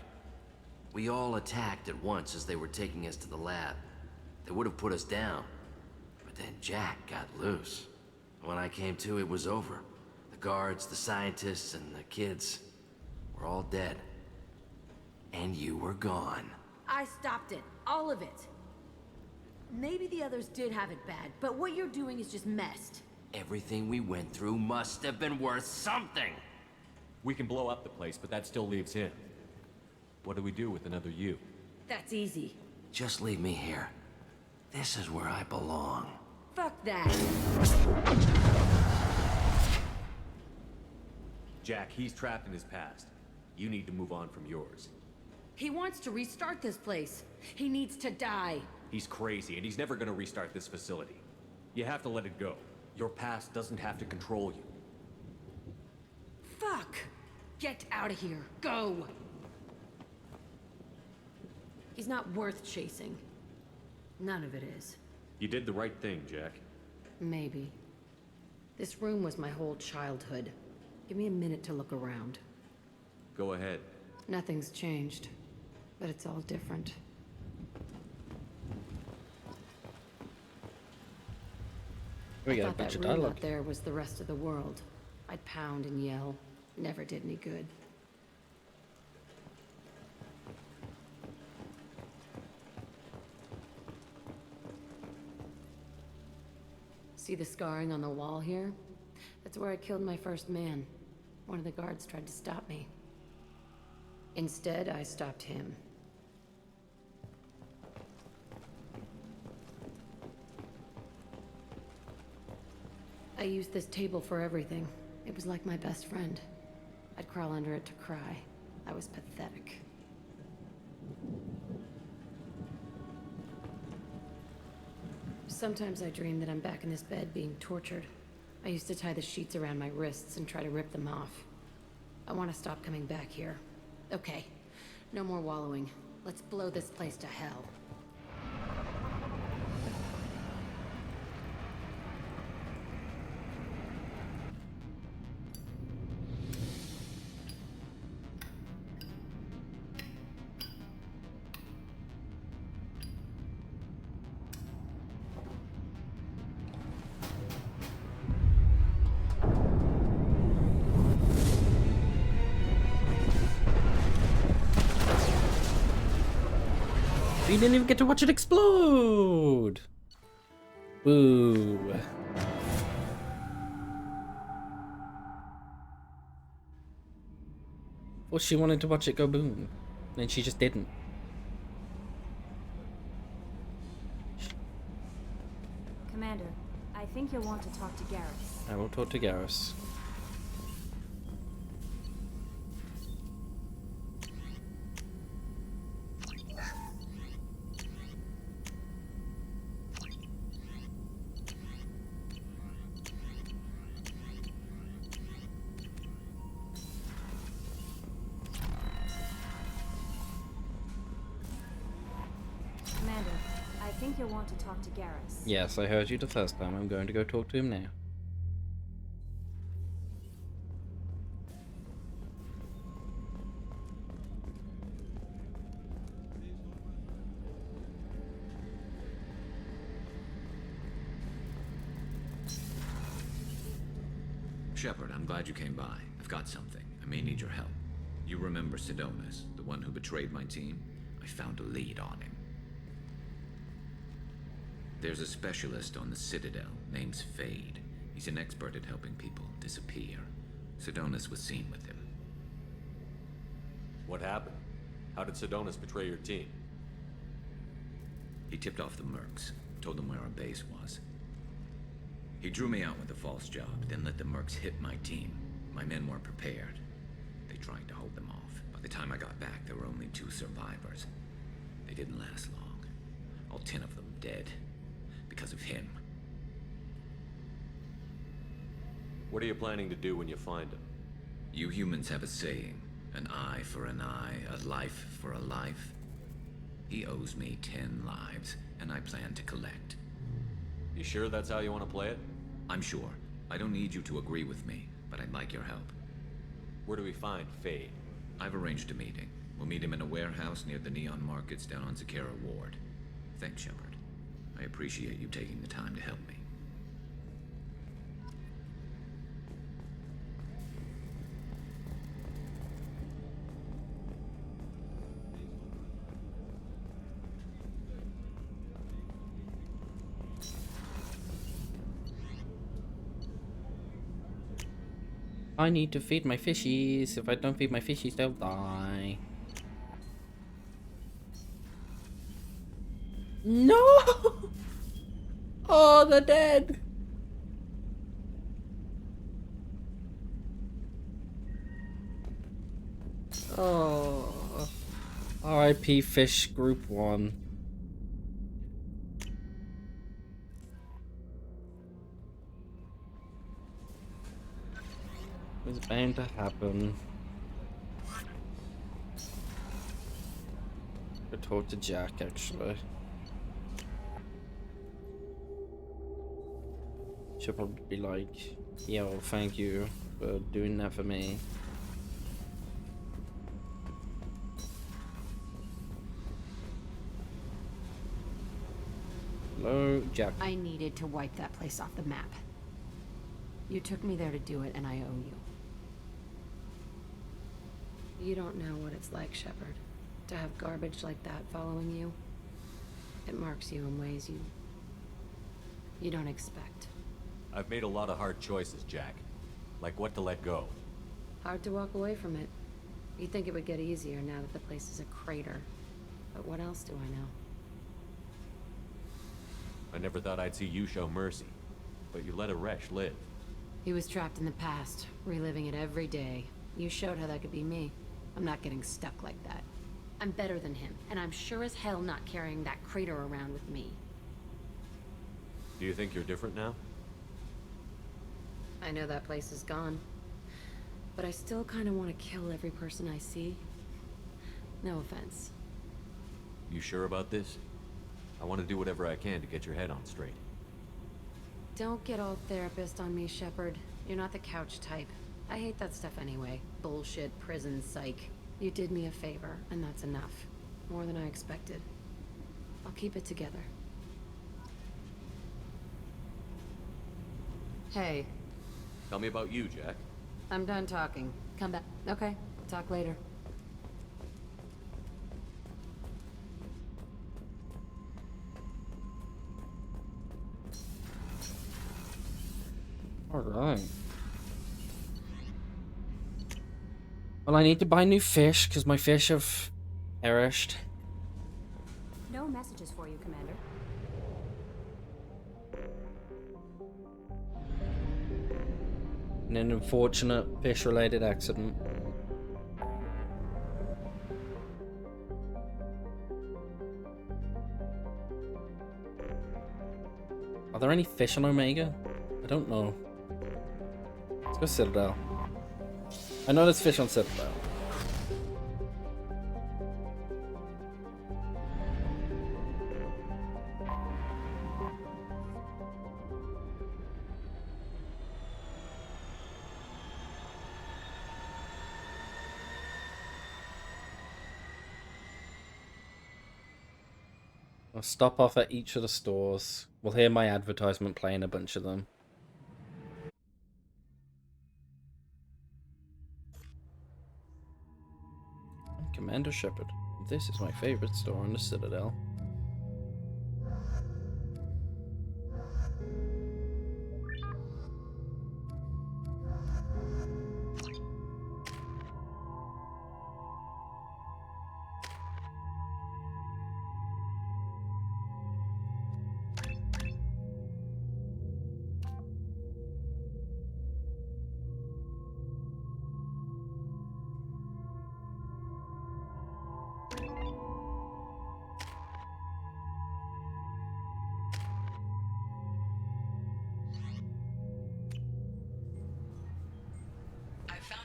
We all attacked at once as they were taking us to the lab. They would have put us down. But then Jack got loose. When I came to, it was over. The guards, the scientists, and the kids were all dead. And you were gone. I stopped it. All of it. Maybe the others did have it bad, but what you're doing is just messed. Everything we went through must have been worth something. We can blow up the place, but that still leaves him. What do we do with another you? That's easy. Just leave me here. This is where I belong. Fuck that. Jack, he's trapped in his past. You need to move on from yours. He wants to restart this place. He needs to die. He's crazy, and he's never gonna restart this facility. You have to let it go. Your past doesn't have to control you. Fuck! Get out of here. Go! He's not worth chasing. None of it is. You did the right thing, Jack. Maybe. This room was my whole childhood. Give me a minute to look around. Go ahead. Nothing's changed, but it's all different. We got a thought bunch that of room dialogue. up there was the rest of the world. I'd pound and yell. Never did any good. See the scarring on the wall here? That's where I killed my first man. One of the guards tried to stop me. Instead, I stopped him. I used this table for everything. It was like my best friend. I'd crawl under it to cry. I was pathetic. Sometimes I dream that I'm back in this bed being tortured. I used to tie the sheets around my wrists and try to rip them off. I want to stop coming back here. Okay, no more wallowing. Let's blow this place to hell. You didn't even get to watch it explode! Boo. Well, she wanted to watch it go boom. And she just didn't. Commander, I think you'll want to talk to Garrus. I will talk to Garrus. Commander, I think you'll want to talk to Garrus. Yes, I heard you the first time. I'm going to go talk to him now. Shepard, I'm glad you came by. I've got something. I may need your help. You remember Sidonus, the one who betrayed my team? I found a lead on him. There's a specialist on the Citadel, name's Fade. He's an expert at helping people disappear. Sidonus was seen with him. What happened? How did Sidonus betray your team? He tipped off the mercs, told them where our base was. He drew me out with a false job, then let the mercs hit my team. My men weren't prepared. They tried to hold them off. By the time I got back, there were only 2 survivors. They didn't last long. All 10 of them dead. Because of him. What are you planning to do when you find him? You humans have a saying. An eye for an eye, a life for a life. He owes me 10 lives, and I plan to collect. You sure that's how you want to play it? I'm sure. I don't need you to agree with me, but I'd like your help. Where do we find Fade? I've arranged a meeting. We'll meet him in a warehouse near the Neon Markets down on Zakera Ward. Thanks, Shepard. I appreciate you taking the time to help me. I need to feed my fishies. If I don't feed my fishies, they'll die. No! Oh, they're dead! Oh. R.I.P. Fish Group 1. It's bound to happen. I talked to Jack, actually. She'll probably be like, yeah, well, thank you for doing that for me. Hello, Jack. I needed to wipe that place off the map. You took me there to do it, and I owe you. You don't know what it's like, Shepard, to have garbage like that following you. It marks you in ways you don't expect. I've made a lot of hard choices, Jack. Like what to let go. Hard to walk away from it. You'd think it would get easier now that the place is a crater. But what else do I know? I never thought I'd see you show mercy. But you let a Resh live. He was trapped in the past, reliving it every day. You showed how that could be me. I'm not getting stuck like that. I'm better than him, and I'm sure as hell not carrying that crater around with me. Do you think you're different now? I know that place is gone. But I still kind of want to kill every person I see. No offense. You sure about this? I want to do whatever I can to get your head on straight. Don't get all therapist on me, Shepard. You're not the couch type. I hate that stuff anyway. Bullshit, prison, psych. You did me a favor, and that's enough. More than I expected. I'll keep it together. Hey. Tell me about you, Jack. I'm done talking. Come back. Okay, talk later. Alright. Well, I need to buy new fish because my fish have perished. No messages for you, Commander. An unfortunate fish-related accident. Are there any fish on Omega? I don't know. Let's go Citadel. I know there's fish on Citadel. I'll stop off at each of the stores. We'll hear my advertisement playing a bunch of them. I'm Commander Shepard. This is my favorite store on the Citadel.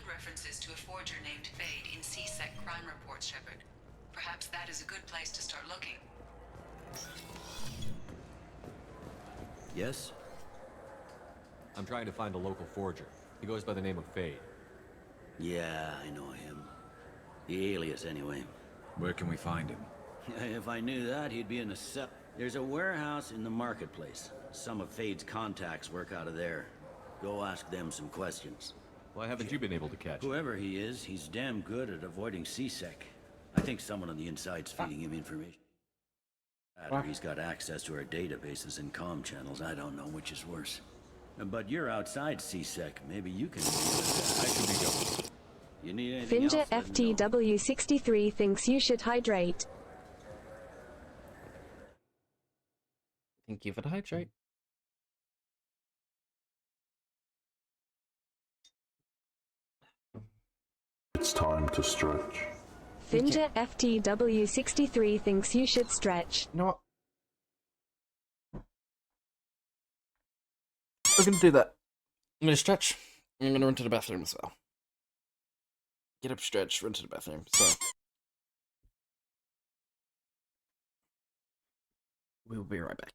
References to a forger named Fade in C-Sec crime reports, Shepard. Perhaps that is a good place to start looking. Yes? I'm trying to find a local forger. He goes by the name of Fade. Yeah, I know him. The alias, anyway. Where can we find him? If I knew that, he'd be in a cell. There's a warehouse in the marketplace. Some of Fade's contacts work out of there. Go ask them some questions. Why haven't you been able to catch him? Whoever he is, he's damn good at avoiding C-Sec. I think someone on the inside's feeding him information. Or he's got access to our databases and comm channels. I don't know which is worse. But you're outside C-Sec. Maybe you can deal with that. I should be going. You need anything Finja else? Let me know. FTW63 thinks you should hydrate. Thank you for the hydrate. It's time to stretch. Finja FTW63 thinks you should stretch. You know what? We're gonna do that. I'm gonna stretch. I'm gonna run to the bathroom as well. Get up, stretch, run to the bathroom. So we'll be right back.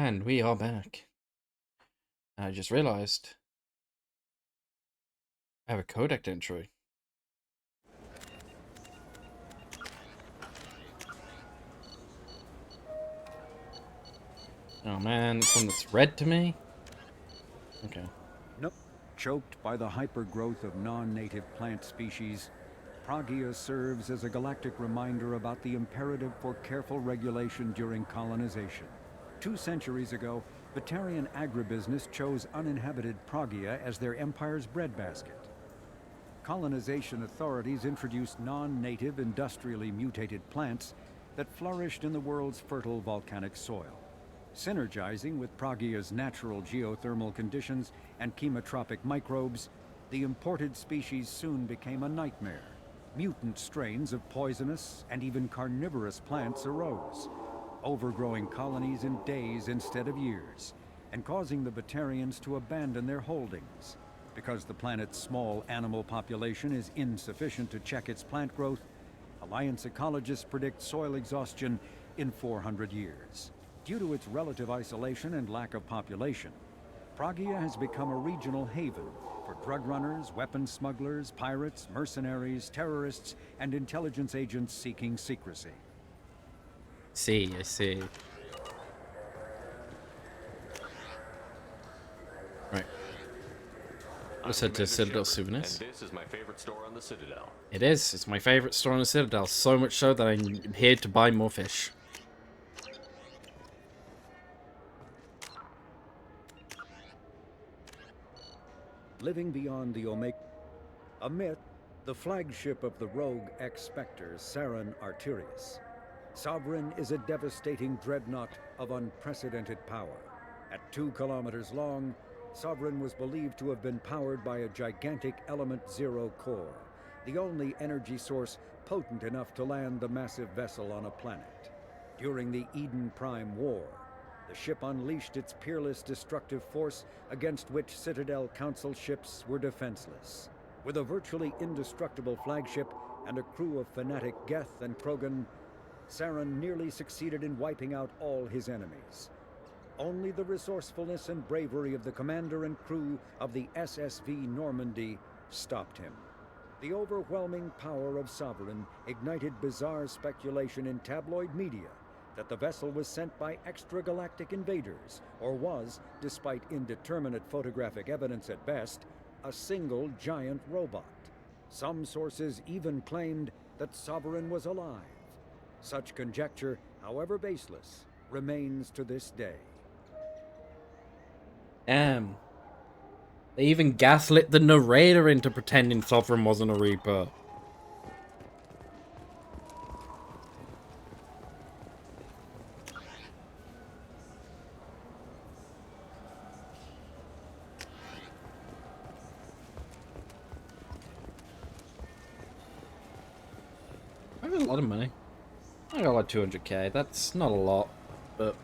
And we are back. I just realized I have a codec entry. Oh man, it's one that's read to me? Okay. Nope. Choked by the hypergrowth of non-native plant species, Pragia serves as a galactic reminder about the imperative for careful regulation during colonization. 2 centuries ago, Batarian agribusiness chose uninhabited Pragia as their empire's breadbasket. Colonization authorities introduced non-native, industrially mutated plants that flourished in the world's fertile volcanic soil. Synergizing with Pragia's natural geothermal conditions and chemotropic microbes, the imported species soon became a nightmare. Mutant strains of poisonous and even carnivorous plants arose, overgrowing colonies in days instead of years, and causing the Batarians to abandon their holdings. Because the planet's small animal population is insufficient to check its plant growth, Alliance ecologists predict soil exhaustion in 400 years. Due to its relative isolation and lack of population, Pragia has become a regional haven for drug runners, weapons smugglers, pirates, mercenaries, terrorists, and intelligence agents seeking secrecy. I see. Right. Let's head to Citadel Souvenirs. And this is my favorite store on the Citadel. It is. It's my favorite store on the Citadel. So much so that I'm here to buy more fish. Living beyond the Omega, a myth, the flagship of the rogue ex-Spectre, Saren Arterius. Sovereign is a devastating dreadnought of unprecedented power. At 2 kilometers long, Sovereign was believed to have been powered by a gigantic Element Zero core, the only energy source potent enough to land the massive vessel on a planet. During the Eden Prime War, the ship unleashed its peerless destructive force against which Citadel Council ships were defenseless. With a virtually indestructible flagship and a crew of fanatic Geth and Krogan, Saren nearly succeeded in wiping out all his enemies. Only the resourcefulness and bravery of the commander and crew of the SSV Normandy stopped him. The overwhelming power of Sovereign ignited bizarre speculation in tabloid media that the vessel was sent by extragalactic invaders, or was, despite indeterminate photographic evidence at best, a single giant robot. Some sources even claimed that Sovereign was alive. Such conjecture, however baseless, remains to this day. Damn. They even gaslit the narrator into pretending Sovereign wasn't a Reaper. I got a lot of money. I got like 200k. That's not a lot, but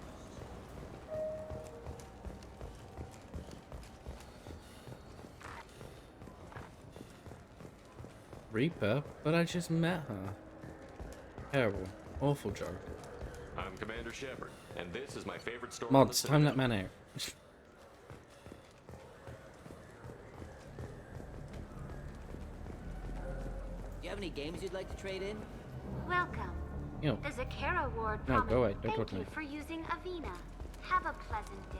Reaper, but I just met her. Terrible. Awful joke. I'm Commander Shepard, and this is my favorite store on the Mods, time Citadel. that man out. Do you have any games you'd like to trade in? Welcome. Yo. The Zakara Ward No, promised go away. Don't thank talk to you me. for using Avena. Have a pleasant day.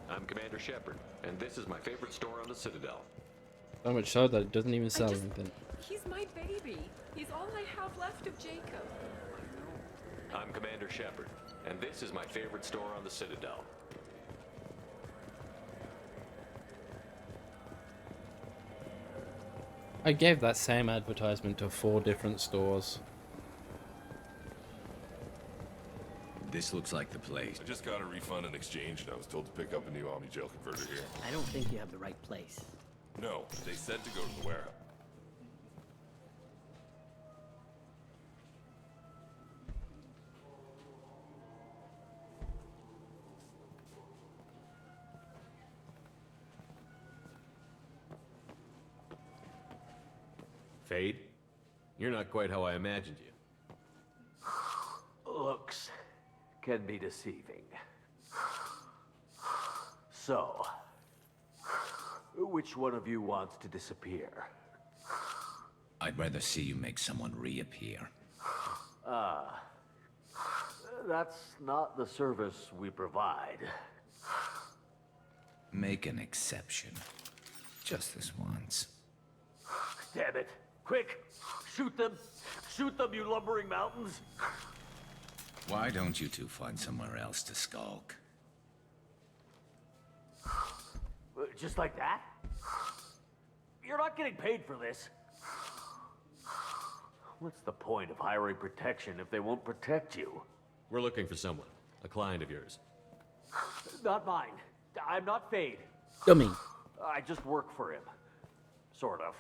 I'm Commander Shepard, and this is my favorite store on the Citadel. So much so that it doesn't even sell anything. He's my baby. He's all I have left of Jacob. I'm Commander Shepard, and this is my favorite store on the Citadel. I gave that same advertisement to 4 different stores. This looks like the place. I just got a refund and exchange, and I was told to pick up a new Omni-Gel converter here. I don't think you have the right place. No, they said to go to the warehouse. Fade? You're not quite how I imagined you. Looks can be deceiving. So, which one of you wants to disappear? I'd rather see you make someone reappear. That's not the service we provide. Make an exception. Just this once. Damn it. Quick! Shoot them! Shoot them, you lumbering mountains! Why don't you two find somewhere else to skulk? Just like that? You're not getting paid for this. What's the point of hiring protection if they won't protect you? We're looking for someone. A client of yours. Not mine. I'm not Fade. Dummy. I just work for him. Sort of.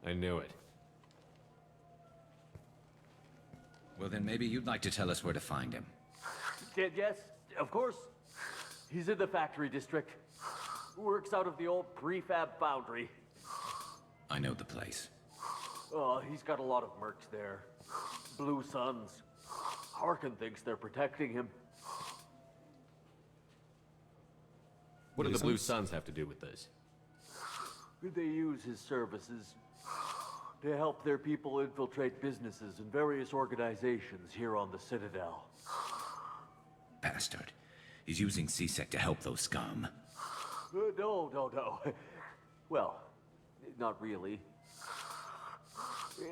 I knew it. Well, then maybe you'd like to tell us where to find him. Yes, of course. He's in the factory district. Works out of the old prefab foundry. I know the place. Oh, he's got a lot of mercs there. Blue Suns. Harkin thinks they're protecting him. What do the Blue Suns have to do with this? They use his services to help their people infiltrate businesses and various organizations here on the Citadel. Bastard. He's using CSEC to help those scum. No. Well, not really.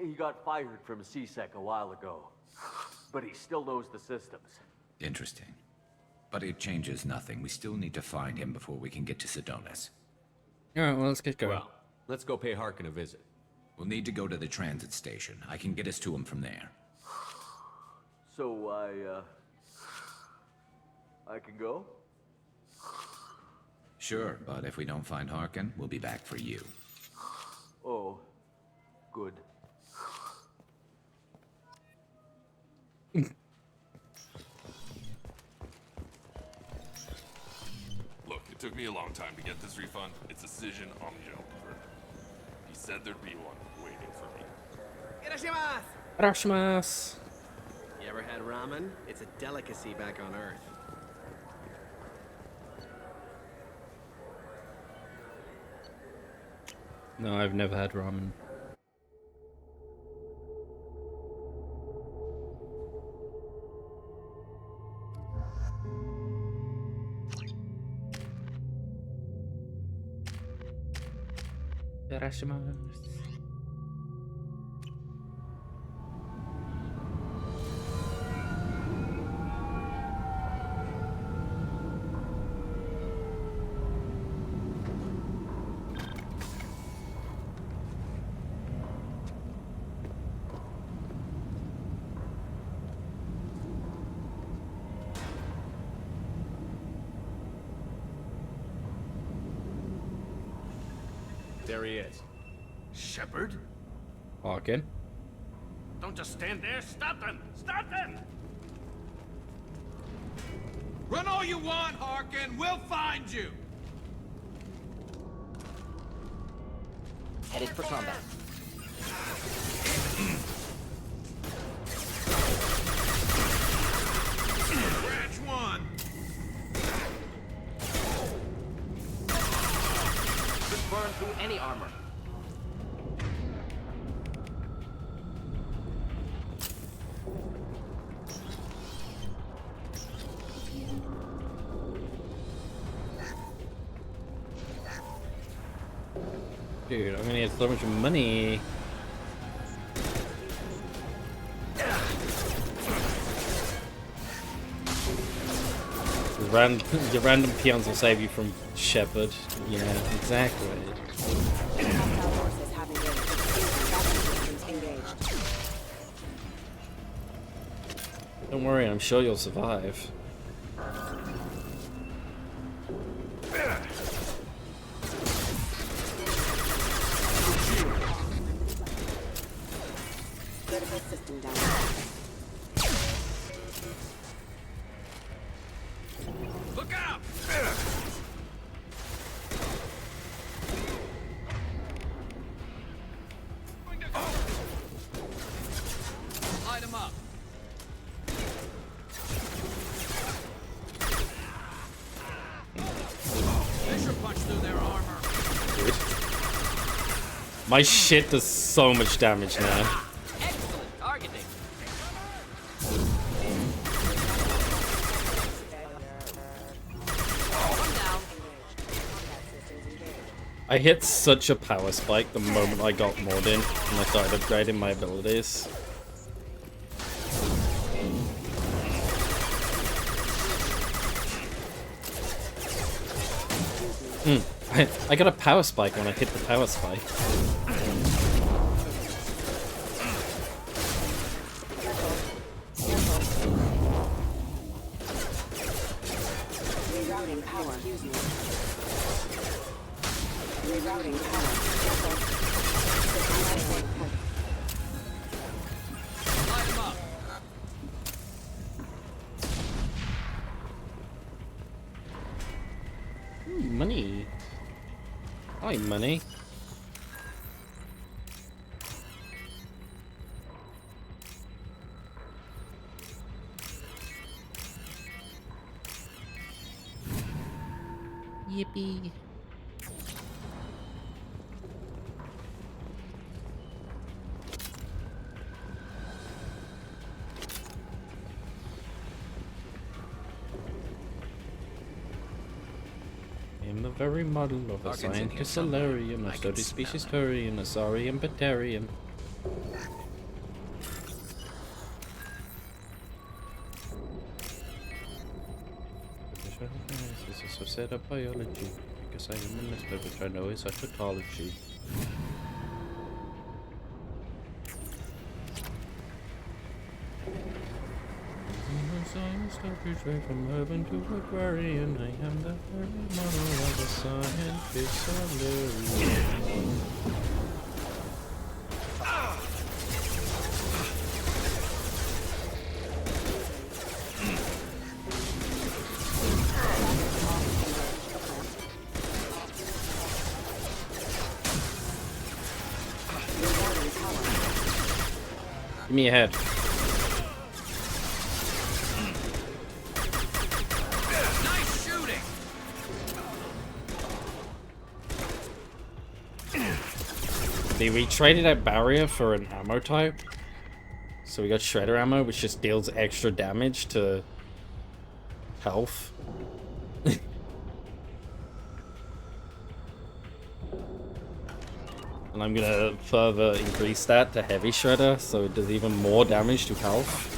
He got fired from CSEC a while ago, but he still knows the systems. Interesting. But it changes nothing. We still need to find him before we can get to Sedonis. Alright, well, let's get going. Well, let's go pay Harkin a visit. We'll need to go to the transit station. I can get us to him from there. So I can go? Sure, but if we don't find Harkin, we'll be back for you. Oh, good. Look, it took me a long time to get this refund. It's a decision on Joker. He said there'd be one waiting for me. Arashimasu. You ever had ramen? It's a delicacy back on Earth. No, I've never had ramen. Arashimasu. There he is. Shepard? Harkin. Don't just stand there. Stop them! Stop them! Run all you want, Harkin. We'll find you. Headed for combat. Branch one. Could burn through any armor. Dude, I'm gonna get so much money. The random peons will save you from Shepard. Yeah, exactly. Don't worry, I'm sure you'll survive. Critical system down. Look out! My shit does so much damage now. Excellent targeting. One down. I hit such a power spike the moment I got Mordin and I started upgrading my abilities. I got a power spike when I hit the power spike. Rerouting power. Rerouting power. Light him up. Money. I like money. Yippee. I'm the very model of a scientist solarium, a study species turian, a saurian batarian. This is a subset of biology, because I am an expert, which I know is a tautology. Science stuff straight from urban to agrarian. I am the very model of a scientist solarian. Give me a head. Nice shooting. We traded out barrier for an ammo type. So we got shredder ammo, which just deals extra damage to health. And I'm gonna further increase that to heavy shredder, so it does even more damage to health.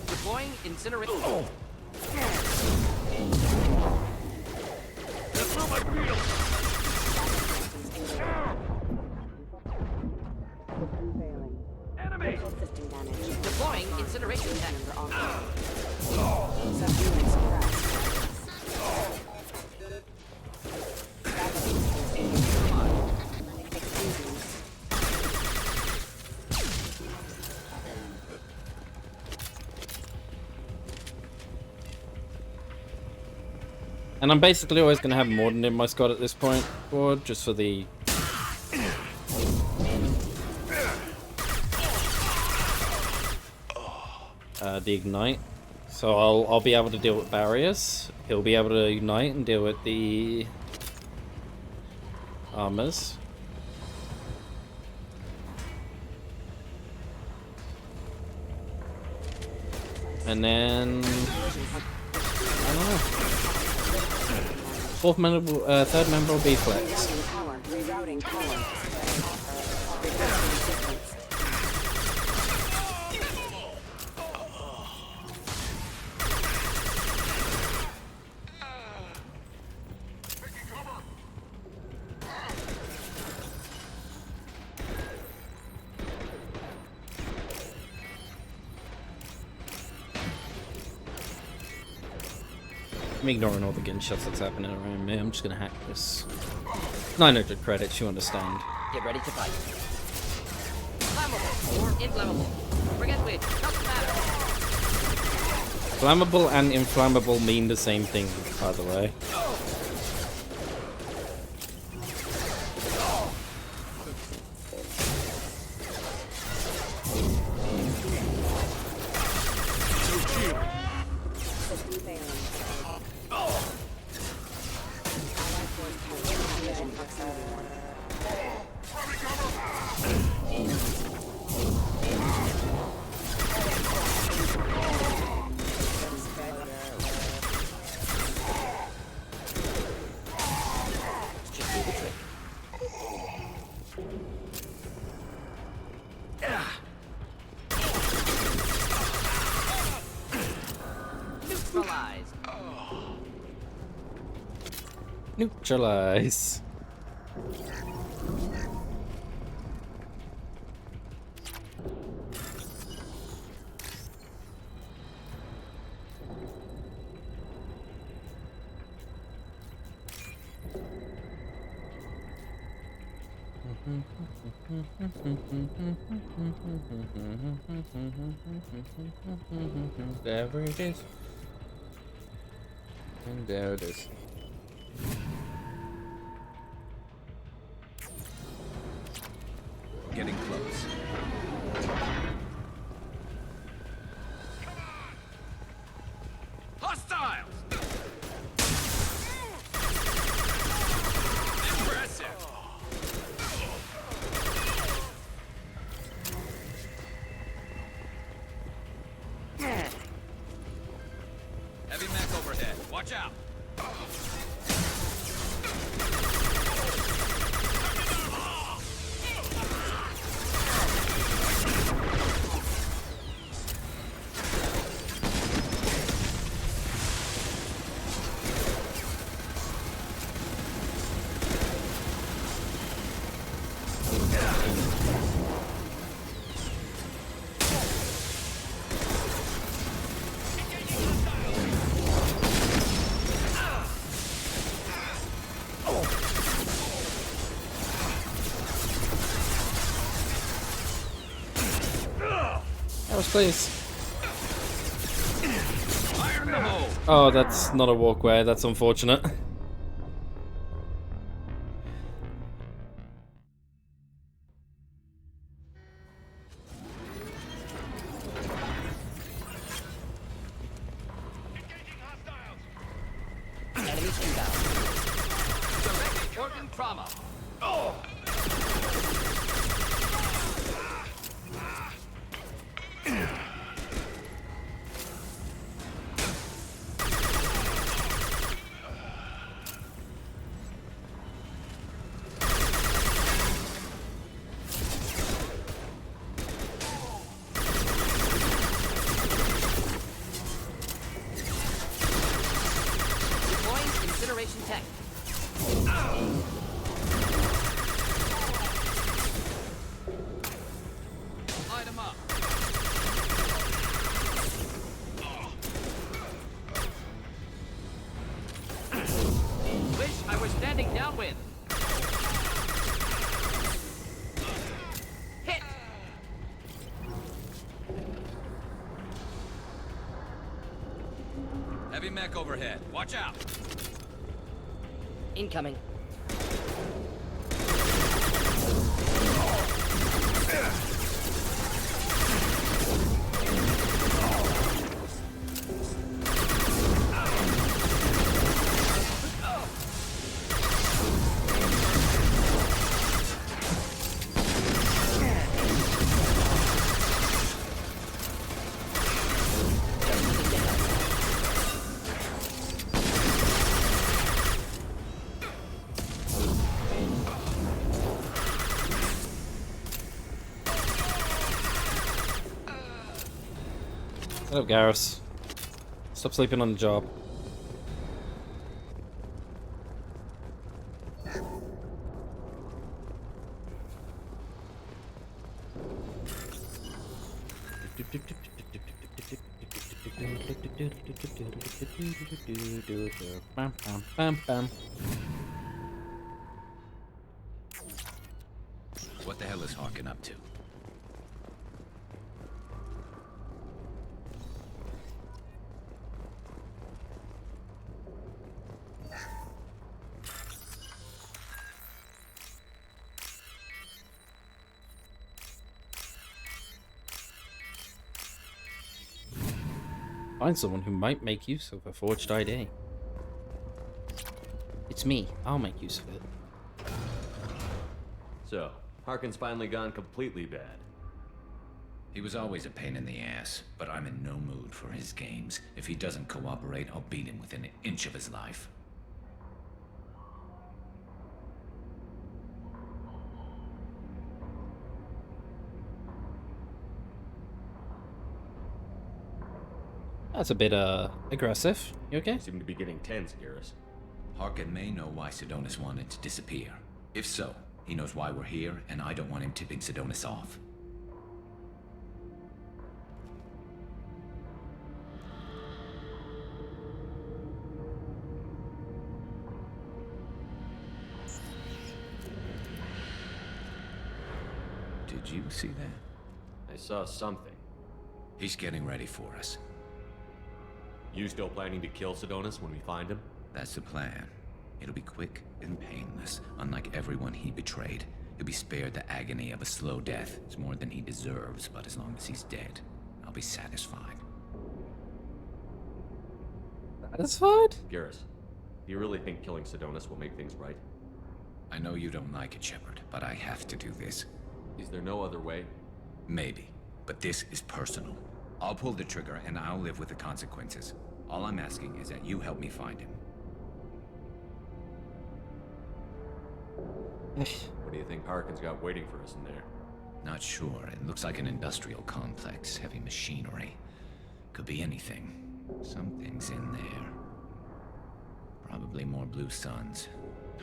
Deploying incineration. That's not my wheel! Enemy! Deploying incineration tank. And I'm basically always going to have Mordin in my squad at this point, board, just for the... the ignite. So I'll be able to deal with barriers. He'll be able to ignite and deal with the armors. And then I don't know. Fourth member, third member will be flex. Rerouting power. I'm ignoring all the gunshots that's happening around me. I'm just gonna hack this. 900 credits, you understand. Get ready to fight. Flammable or inflammable. Forget which. Doesn't matter. Flammable and inflammable mean the same thing, by the way. Neutralized. Neutralize. There it is. And there it is. Getting close. Hostiles! Impressive! Heavy mech overhead. Watch out! That was close. Oh, that's not a walkway. That's unfortunate. Enemies inbound. Direct organ trauma. Oh! Deploying incineration tech. Light them up. Wish I was standing downwind. Hit. Heavy mech overhead. Watch out! Incoming. What up, Garrus? Stop sleeping on the job. Bam, bam, bam, bam. What the hell is Harkin up to? Find someone who might make use of a forged ID. It's me. I'll make use of it. So, Harkin's finally gone completely bad. He was always a pain in the ass, but I'm in no mood for his games. If he doesn't cooperate, I'll beat him within an inch of his life. That's a bit aggressive. You okay? You seem to be getting tense, Garrus. Harkin may know why Sidonis wanted to disappear. If so, he knows why we're here, and I don't want him tipping Sidonis off. Did you see that? I saw something. He's getting ready for us. You still planning to kill Sidonis when we find him? That's the plan. It'll be quick and painless, unlike everyone he betrayed. He'll be spared the agony of a slow death. It's more than he deserves, but as long as he's dead, I'll be satisfied. Satisfied? Garrus, do you really think killing Sidonis will make things right? I know you don't like it, Shepard, but I have to do this. Is there no other way? Maybe, but this is personal. I'll pull the trigger and I'll live with the consequences. All I'm asking is that you help me find him. What do you think Harkin's got waiting for us in there? Not sure. It looks like an industrial complex, heavy machinery. Could be anything. Something's in there. Probably more Blue Suns.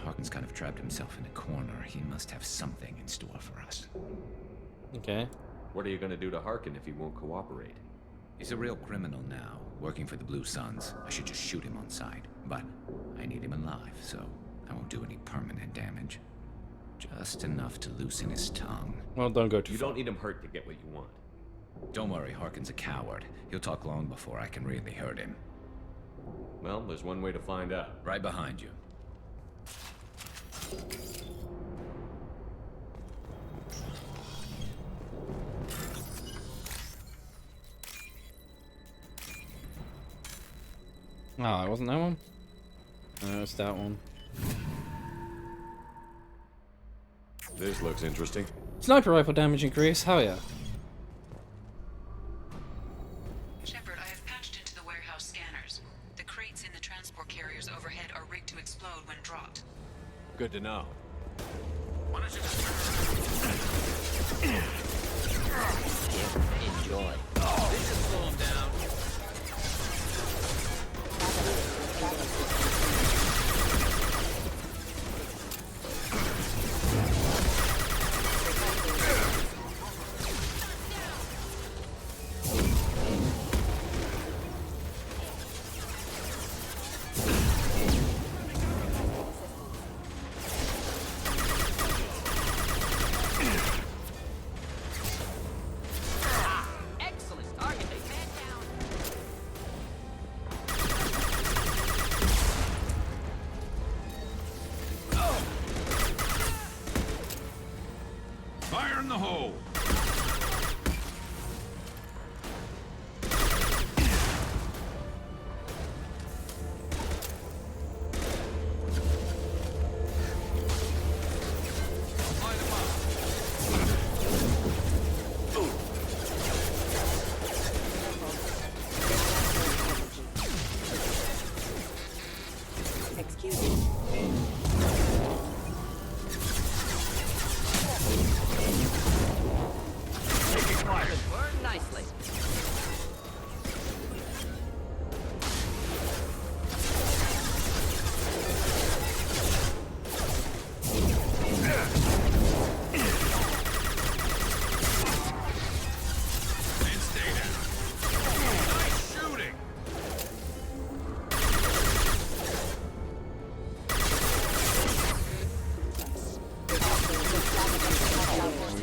Harkin's kind of trapped himself in a corner. He must have something in store for us. Okay. What are you gonna do to Harkin if he won't cooperate? He's a real criminal now, working for the Blue Suns. I should just shoot him on sight. But I need him alive, so I won't do any permanent damage. Just enough to loosen his tongue. Well, don't go too You far. don't need him hurt to get what you want. Don't worry, Harkin's a coward. He'll talk long before I can really hurt him. Well, there's one way to find out. Right behind you. Oh, it wasn't that one? No, it's that one. This looks interesting. Sniper rifle damage increase, hell yeah. Shepard, I have patched into the warehouse scanners. The crates in the transport carriers overhead are rigged to explode when dropped. Good to know. Enjoy. This should slow him down. Excellent targeting. Man down. Fire in the hole! Excuse me. Burn nicely. And stay down. Nice shooting!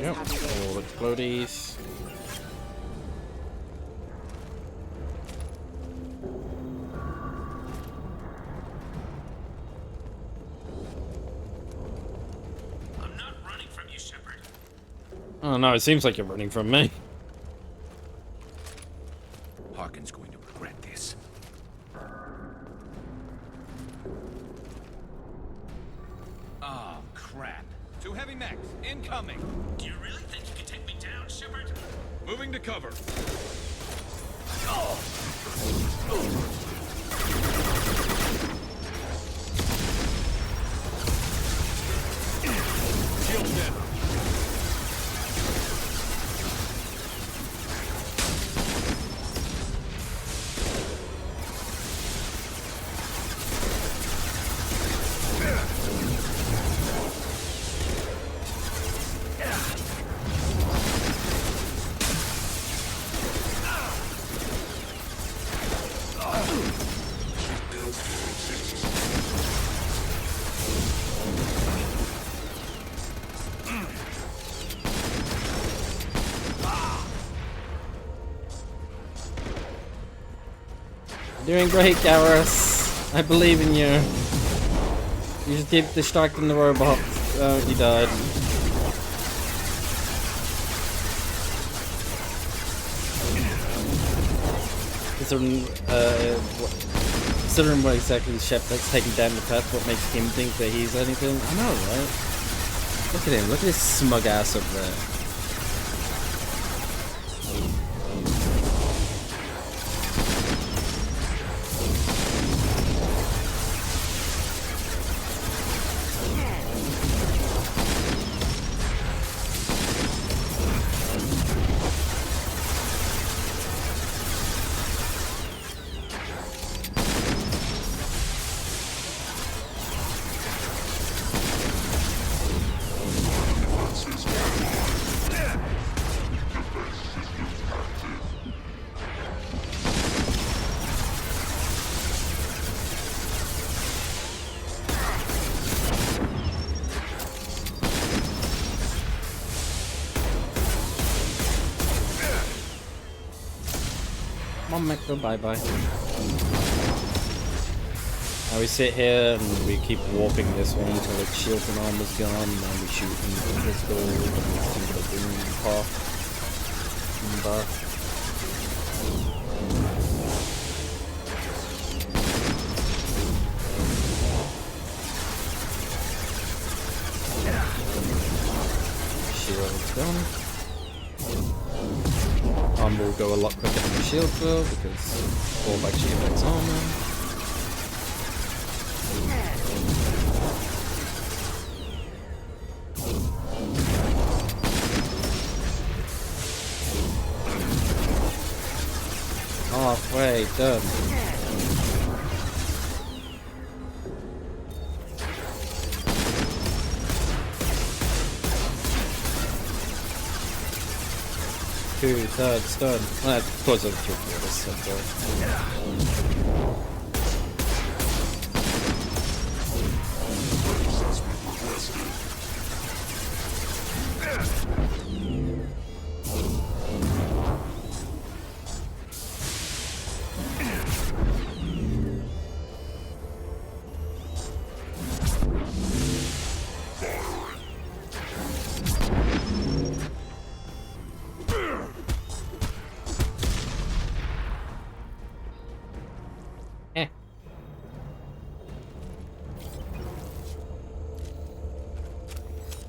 Yep. All explodies. I'm not running from you, Shepard. Oh no, it seems like you're running from me. Harkin's going to regret this. Oh, crap. Two heavy mechs, incoming. Do you really think you can take me down, Shepard? Moving to cover. Shield down. You're doing great, Garrus. I believe in you. You just keep distracting the robot. Oh, he died. Considering what exactly Shepard's taking down the path, what makes him think that he's anything? I know, right? Look at him. Look at his smug ass up there. Come on, Mecca, bye-bye. Now we sit here and we keep warping this one until its shield and armor's gone, and then we shoot him with pistol, and we go boom, pop, and back. Shield's gone. Armor will go a lot quicker than the shield will because orb actually affects armor. Halfway done. Two-thirds done. That's close over 3/4, that's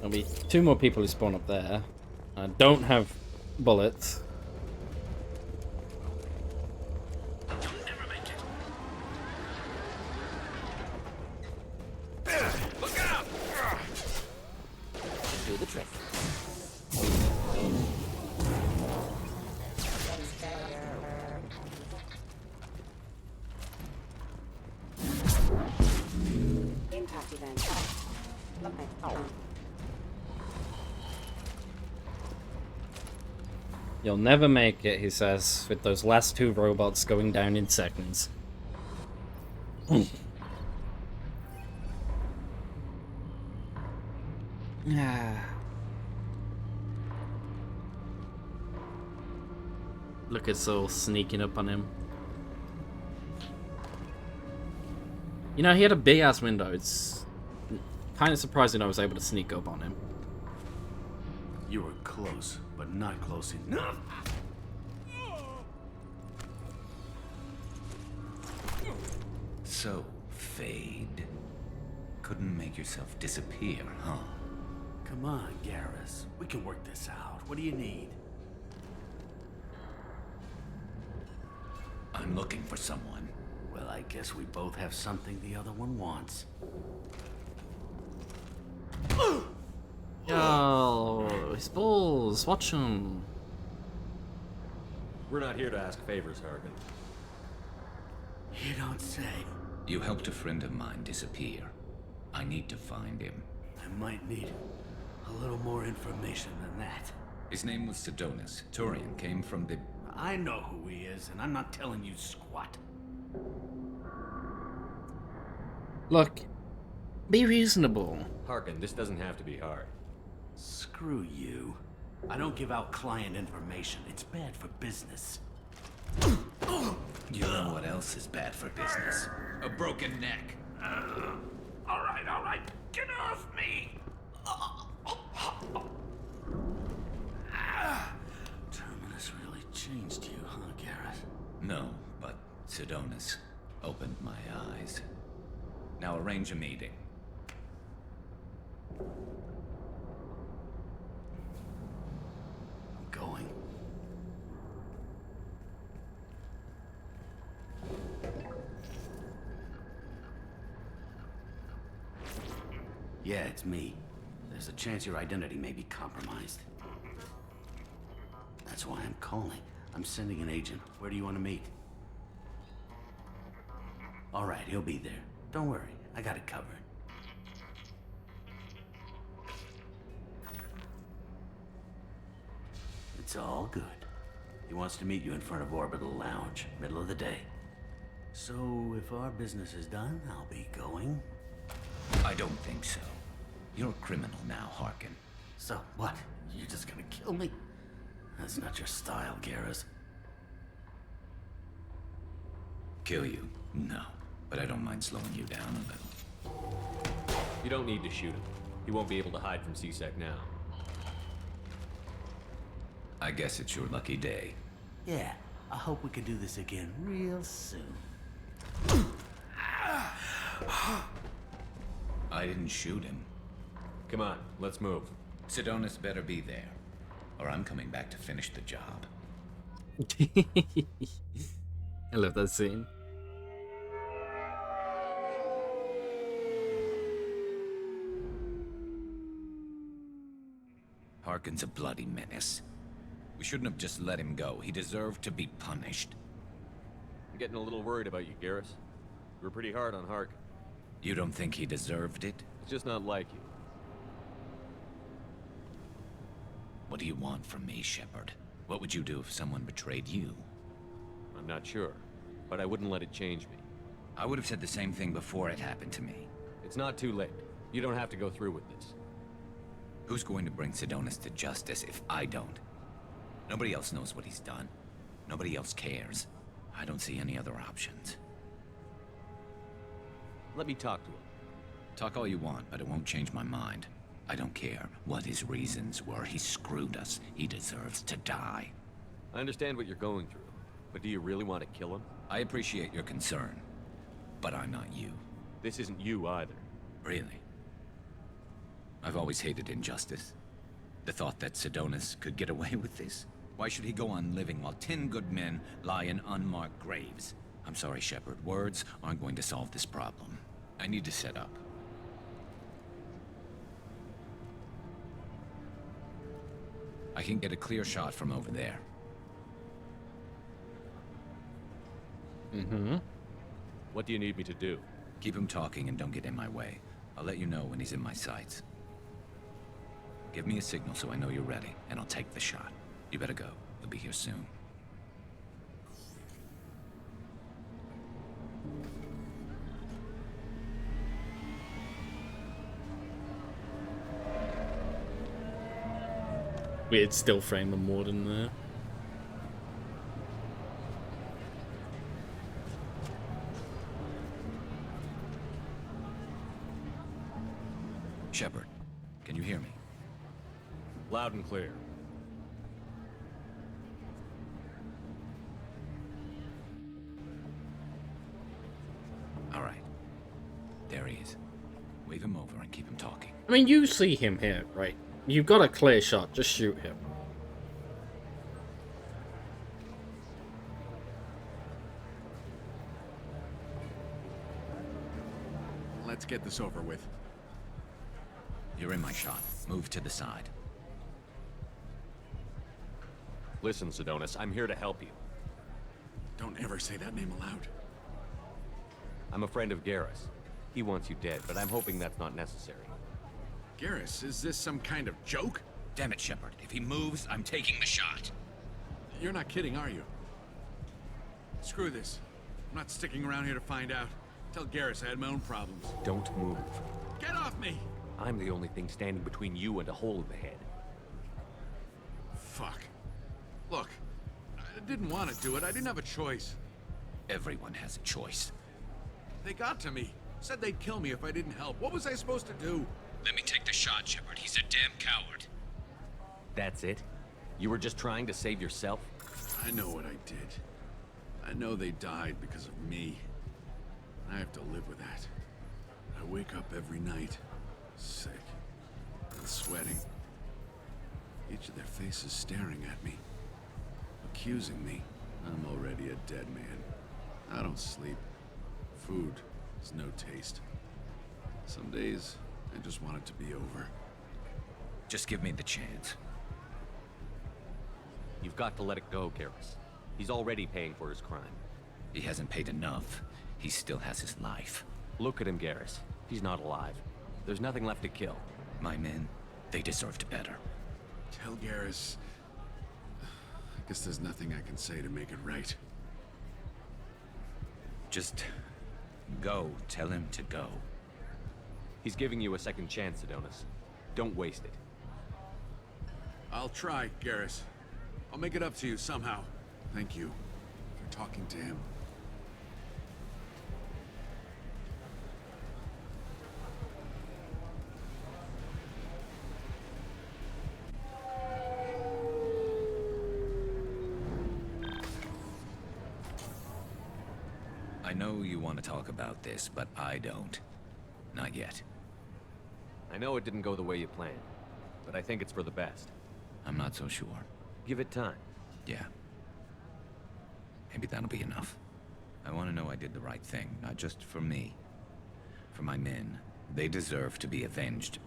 There'll be 2 more people who spawn up there. I don't have bullets. Look out! Do the trick. Impact event. You'll never make it, he says, with those last 2 robots going down in seconds. Look at Soul sneaking up on him. You know, he had a big ass window. It's kind of surprising I was able to sneak up on him. You were close, but not close enough. So, Fade. Couldn't make yourself disappear, huh? Come on, Garrus. We can work this out. What do you need? I'm looking for someone. Well, I guess we both have something the other one wants. Yo, his balls, watch him. We're not here to ask favors, Harkin. You don't say. You helped a friend of mine disappear. I need to find him. I might need a little more information than that. His name was Sidonis. Turian came from the... I know who he is, and I'm not telling you squat. Look, be reasonable. Harkin, this doesn't have to be hard. Screw you. I don't give out client information. It's bad for business. You know what else is bad for business? A broken neck. All right. Get off me! Terminus really changed you, huh, Garrett? No, but Sidonis opened my eyes. Now arrange a meeting. I'm going. Yeah, it's me. There's a chance your identity may be compromised. That's why I'm calling. I'm sending an agent. Where do you want to meet? All right, he'll be there. Don't worry, I got it covered. It's all good. He wants to meet you in front of Orbital Lounge, middle of the day. So, if our business is done, I'll be going. I don't think so. You're a criminal now, Harkin. So, what? You're just gonna kill me? That's not your style, Garrus. Kill you? No. But I don't mind slowing you down a little. You don't need to shoot him. He won't be able to hide from C-Sec now. I guess it's your lucky day. Yeah, I hope we can do this again real soon. I didn't shoot him. Come on, let's move. Sidonis better be there, or I'm coming back to finish the job. I love that scene. Harkin's a bloody menace. We shouldn't have just let him go. He deserved to be punished. I'm getting a little worried about you, Garrus. You were pretty hard on Hark. You don't think he deserved it? It's just not like you. What do you want from me, Shepard? What would you do if someone betrayed you? I'm not sure, but I wouldn't let it change me. I would have said the same thing before it happened to me. It's not too late. You don't have to go through with this. Who's going to bring Sidonis to justice if I don't? Nobody else knows what he's done. Nobody else cares. I don't see any other options. Let me talk to him. Talk all you want, but it won't change my mind. I don't care what his reasons were. He screwed us. He deserves to die. I understand what you're going through, but do you really want to kill him? I appreciate your concern, but I'm not you. This isn't you either. Really? I've always hated injustice. The thought that Sidonis could get away with this? Why should he go on living while 10 good men lie in unmarked graves? I'm sorry, Shepard. Words aren't going to solve this problem. I need to set up. I can get a clear shot from over there. Mm-hmm. What do you need me to do? Keep him talking and don't get in my way. I'll let you know when he's in my sights. Give me a signal so I know you're ready, and I'll take the shot. You better go. He'll be here soon. Weird still frame of Morden there. Shepard, can you hear me? Loud and clear. All right. There he is. Wave him over and keep him talking. I mean, you see him here, right? You've got a clear shot. Just shoot him. Let's get this over with. You're in my shot. Move to the side. Listen, Sidonis, I'm here to help you. Don't ever say that name aloud. I'm a friend of Garrus. He wants you dead, but I'm hoping that's not necessary. Garrus, is this some kind of joke? Damn it, Shepard. If he moves, I'm taking the shot. You're not kidding, are you? Screw this. I'm not sticking around here to find out. Tell Garrus I had my own problems. Don't move. Get off me! I'm the only thing standing between you and a hole in the head. Fuck. Look, didn't want to do it. I didn't have a choice. Everyone has a choice. They got to me. Said they'd kill me if I didn't help. What was I supposed to do? Let me take the shot, Shepard. He's a damn coward. That's it? You were just trying to save yourself? I know what I did. I know they died because of me. I have to live with that. I wake up every night, sick and sweating. Each of their faces staring at me, accusing me. I'm already a dead man. I don't sleep. Food has no taste. Some days, I just want it to be over. Just give me the chance. You've got to let it go, Garrus. He's already paying for his crime. He hasn't paid enough. He still has his life. Look at him, Garrus. He's not alive. There's nothing left to kill. My men, they deserved better. Tell Garrus... I guess there's nothing I can say to make it right. Just... go. Tell him to go. He's giving you a second chance, Adonis. Don't waste it. I'll try, Garrus. I'll make it up to you somehow. Thank you for talking to him. I know you want to talk about this, but I don't. Not yet. I know it didn't go the way you planned, but I think it's for the best. I'm not so sure. Give it time. Yeah. Maybe that'll be enough. I want to know I did the right thing, not just for me. For my men. They deserve to be avenged.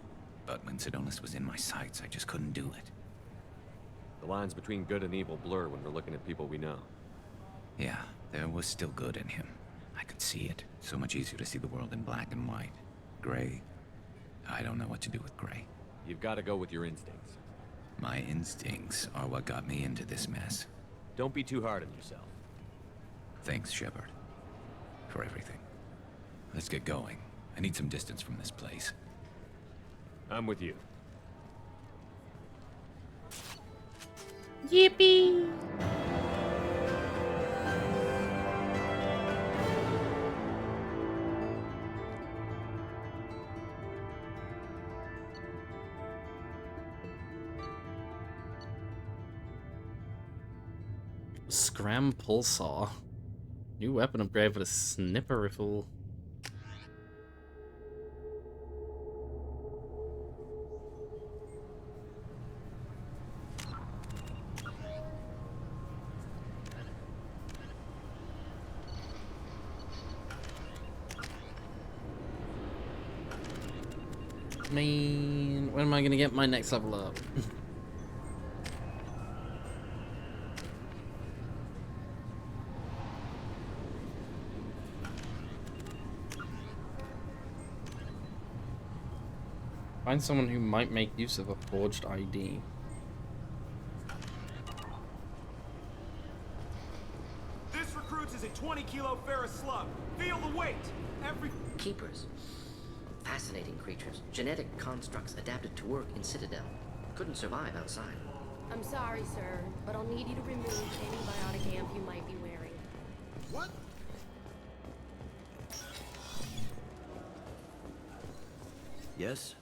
But when Sidonis was in my sights, I just couldn't do it. The lines between good and evil blur when we're looking at people we know. Yeah, there was still good in him. I could see it. So much easier to see the world in black and white. Gray? I don't know what to do with gray. You've got to go with your instincts. My instincts are what got me into this mess. Don't be too hard on yourself. Thanks, Shepard. For everything. Let's get going. I need some distance from this place. I'm with you. Yippee! Scram Pulsar. New weapon upgrade for the snipper rifle. I mean, when am I gonna get my next level up? Find someone who might make use of a forged ID. This recruits is a 20-kilo ferrous slug. Feel the weight. Every Keepers. Fascinating creatures. Genetic constructs adapted to work in Citadel. Couldn't survive outside. I'm sorry, sir, but I'll need you to remove any biotic amp you might be wearing. What? Yes?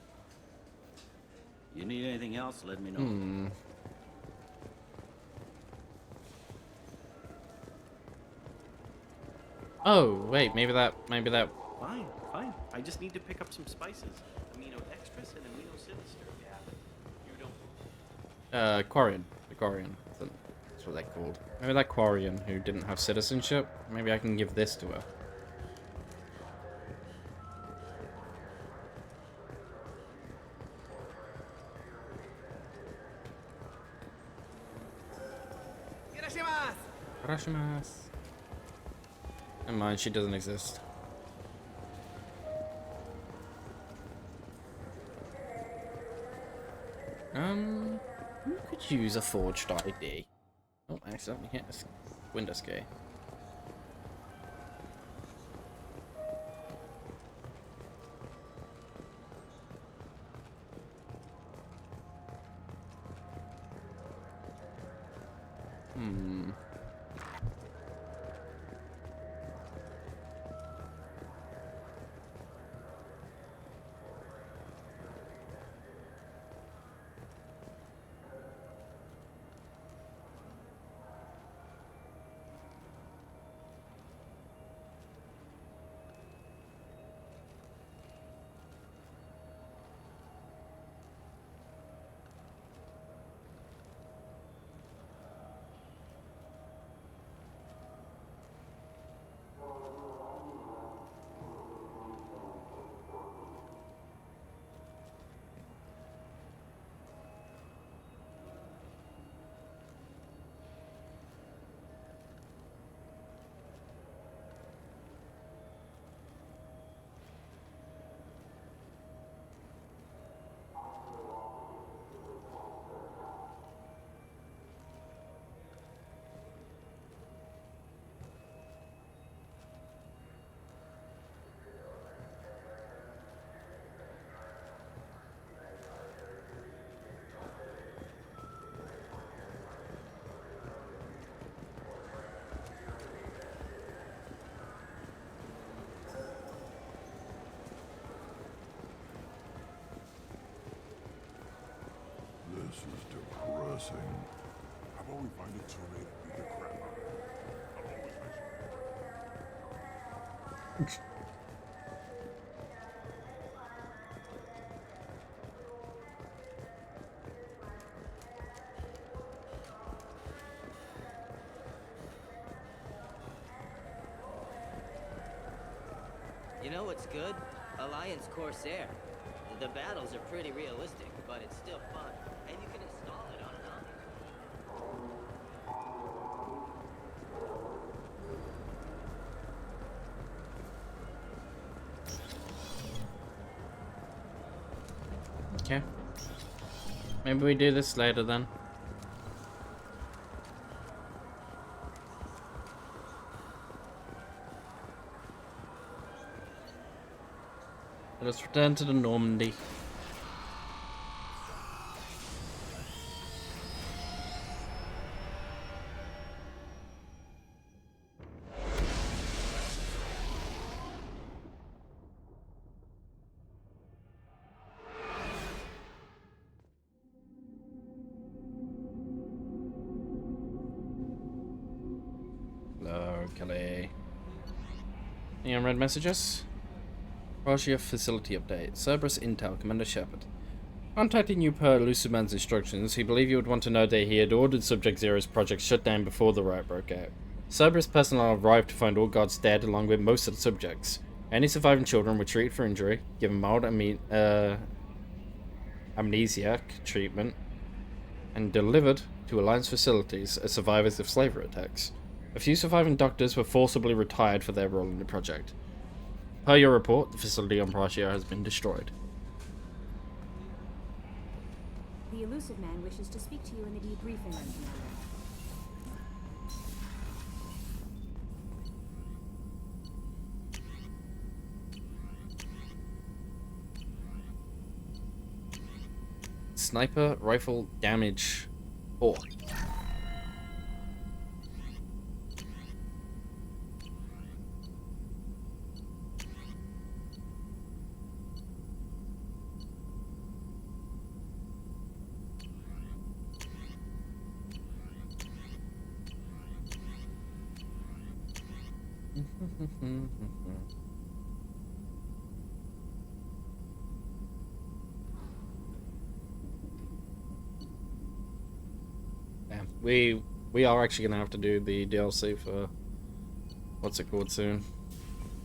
You need anything else, let me know. Oh, wait, maybe that Fine, fine. I just need to pick up some spices. Amino dextrose and amino sinister. Yeah. You don't. Quarian. The Quarian. That's what they're called. Maybe that Quarian who didn't have citizenship. Maybe I can give this to her. Arashimasu. Never mind, she doesn't exist. Who could use a forged ID? Oh, I accidentally hit this Windows key. Processing. How about we find a Terminator and beat the crap out of it? I'm always mentioning. You know what's good? Alliance Corsair. The battles are pretty realistic, but it's still fun. And you can install it on an Okay. Maybe we do this later then. Let us return to the Normandy. Kelly. Any unread messages? Russia facility update. Cerberus Intel, Commander Shepard. Contacting you per Elusive Man's instructions, he believed you would want to know that he had ordered Subject Zero's project shut down before the riot broke out. Cerberus personnel arrived to find all guards dead along with most of the subjects. Any surviving children were treated for injury, given mild amnesiac treatment, and delivered to Alliance facilities as survivors of slavery attacks. A few surviving doctors were forcibly retired for their role in the project. Per your report, the facility on Prastia has been destroyed. The Elusive Man wishes to speak to you in the debriefing room, Commander. Sniper rifle damage 4. Damn, we are actually gonna have to do the DLC for what's it called soon,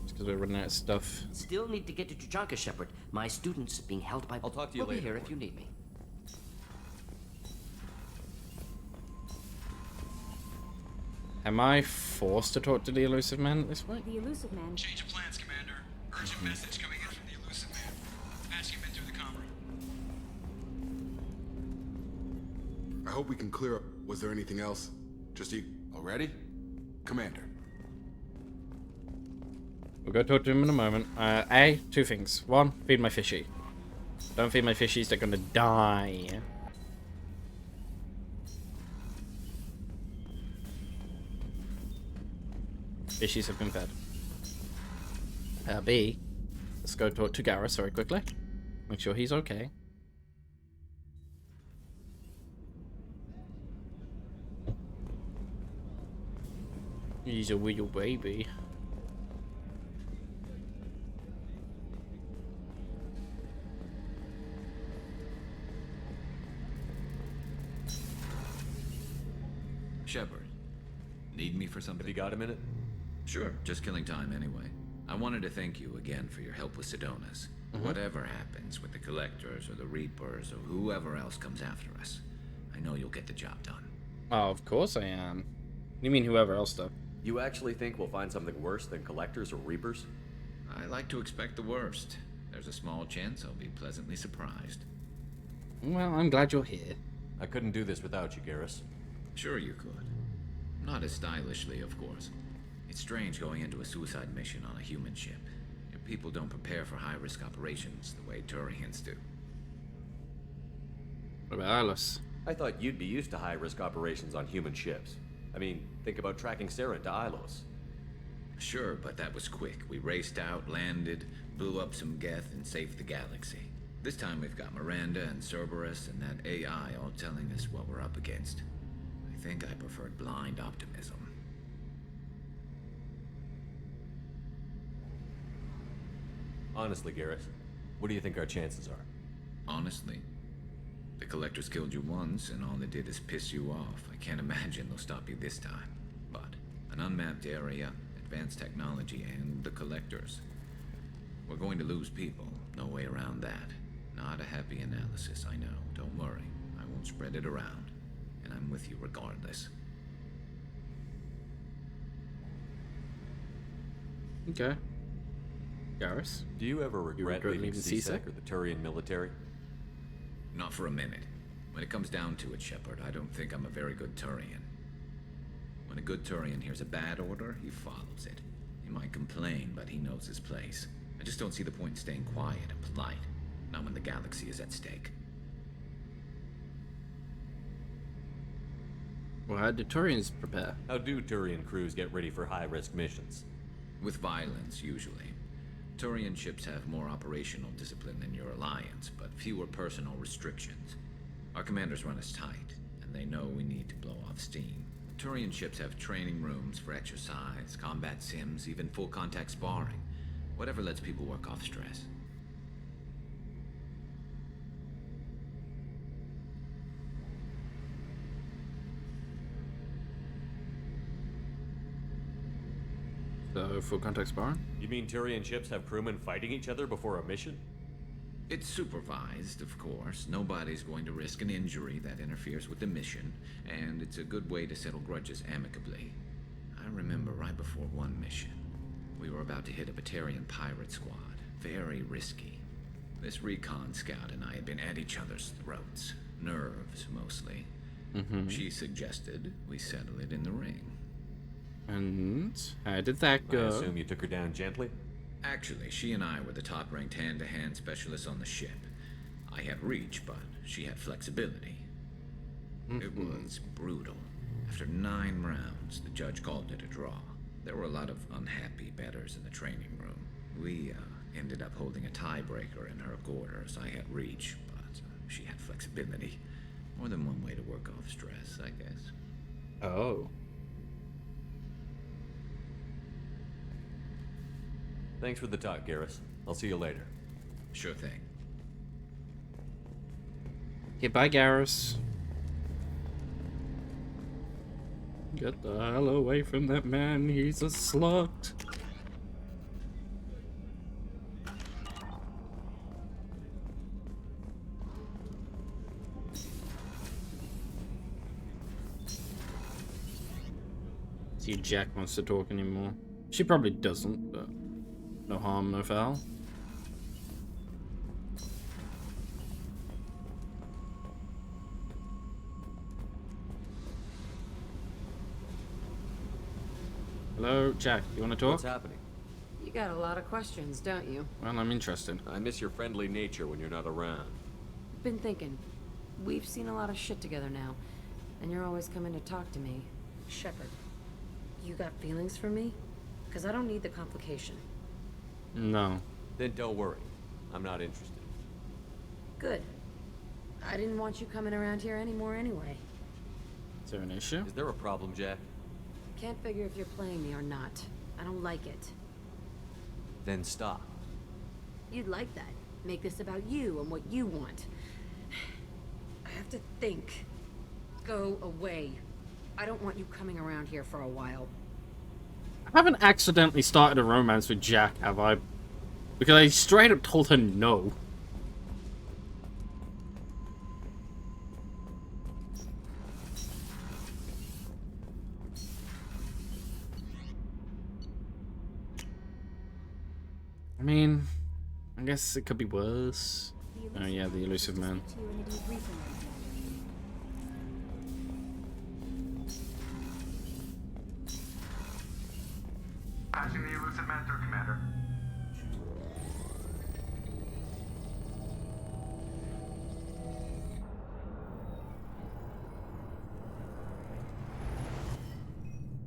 because we're running out of stuff. Still need to get to Tuchanka, Shepard. My students being held by. I'll talk to you we'll later. be here if you need me. Am I forced to talk to the Elusive Man at this point? The Elusive Man. Change of plans, Commander. Urgent message coming in from the Elusive Man. Patching him in through the comm room. I hope we can clear up. Was there anything else? Just you already? Commander. We'll go talk to him in a moment. Two things. One, feed my fishy. Don't feed my fishies, they're gonna die. Fishies have been fed. B, let's go talk to Garrus very quickly. Make sure he's okay. He's a wee baby. Shepard, need me for something? Have you got a minute? Sure, just killing time anyway. I wanted to thank you again for your help with Sidonis. Whatever happens with the Collectors or the Reapers or whoever else comes after us, I know you'll get the job done. Oh, of course I am. You mean whoever else, though? You actually think we'll find something worse than Collectors or Reapers? I like to expect the worst. There's a small chance I'll be pleasantly surprised. Well, I'm glad you're here. I couldn't do this without you, Garrus. Sure you could. Not as stylishly, of course. It's strange going into a suicide mission on a human ship. Your people don't prepare for high-risk operations the way Turians do. What about Ilos? I thought you'd be used to high-risk operations on human ships. I mean, think about tracking Sarah to Ilos. Sure, but that was quick. We raced out, landed, blew up some Geth, and saved the galaxy. This time we've got Miranda and Cerberus and that AI all telling us what we're up against. I think I preferred blind optimism. Honestly, Garrus, what do you think our chances are? Honestly, the Collectors killed you once, and all they did is piss you off. I can't imagine they'll stop you this time. But an unmapped area, advanced technology, and the Collectors. We're going to lose people. No way around that. Not a happy analysis, I know. Don't worry. I won't spread it around. And I'm with you regardless. Okay. Garrus? Do you ever regret leaving CSEC? CSEC or the Turian military? Not for a minute. When it comes down to it, Shepard, I don't think I'm a very good Turian. When a good Turian hears a bad order, he follows it. He might complain, but he knows his place. I just don't see the point in staying quiet and polite. Not when the galaxy is at stake. Well, how do Turians prepare? How do Turian crews get ready for high-risk missions? With violence, usually. Turian ships have more operational discipline than your alliance, but fewer personal restrictions. Our commanders run us tight, and they know we need to blow off steam. Turian ships have training rooms for exercise, combat sims, even full-contact sparring. Whatever lets people work off stress. So, full contact sparring? You mean Turian ships have crewmen fighting each other before a mission? It's supervised, of course. Nobody's going to risk an injury that interferes with the mission, and it's a good way to settle grudges amicably. I remember right before one mission, we were about to hit a Batarian pirate squad. Very risky. This recon scout and I had been at each other's throats. Nerves, mostly. She suggested we settle it in the ring. And how did that go? I assume you took her down gently? Actually, she and I were the top-ranked hand-to-hand specialists on the ship. I had reach, but she had flexibility. It was brutal. After 9 rounds, the judge called it a draw. There were a lot of unhappy bettors in the training room. We ended up holding a tiebreaker in her quarters. I had reach, but she had flexibility. More than one way to work off stress, I guess. Oh. Thanks for the talk, Garrus. I'll see you later. Sure thing. Okay, bye, Garrus. Get the hell away from that man, he's a slut. See if Jack wants to talk anymore. She probably doesn't, but no harm, no foul. Hello, Jack, you want to talk? What's happening? You got a lot of questions, don't you? Well, I'm interested. I miss your friendly nature when you're not around. Been thinking. We've seen a lot of shit together now, and you're always coming to talk to me. Shepard, you got feelings for me? Because I don't need the complication. No. Then don't worry. I'm not interested. Good. I didn't want you coming around here anymore anyway. Is there an issue? Is there a problem, Jack? Can't figure if you're playing me or not. I don't like it. Then stop. You'd like that. Make this about you and what you want. I have to think. Go away. I don't want you coming around here for a while. I haven't accidentally started a romance with Jack, have I? Because I straight up told her no. I mean, I guess it could be worse. Oh yeah, the elusive man. Passing the elusive man through, Commander.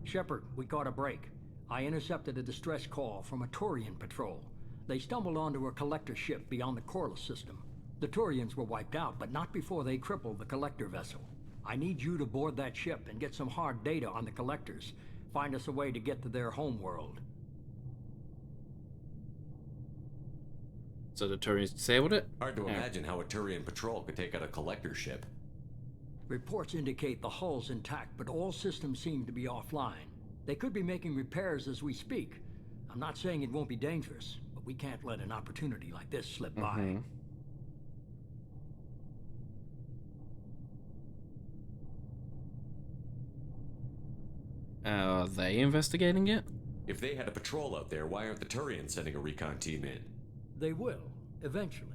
Shepard, we caught a break. I intercepted a distress call from a Turian patrol. They stumbled onto a collector ship beyond the Corliss system. The Turians were wiped out, but not before they crippled the collector vessel. I need you to board that ship and get some hard data on the collectors. Find us a way to get to their homeworld. So the Turians disabled it? Hard to imagine how a Turian patrol could take out a collector ship. Reports indicate the hull's intact, but all systems seem to be offline. They could be making repairs as we speak. I'm not saying it won't be dangerous, but we can't let an opportunity like this slip by. Are they investigating it? If they had a patrol out there, why aren't the Turians sending a recon team in? They will, eventually.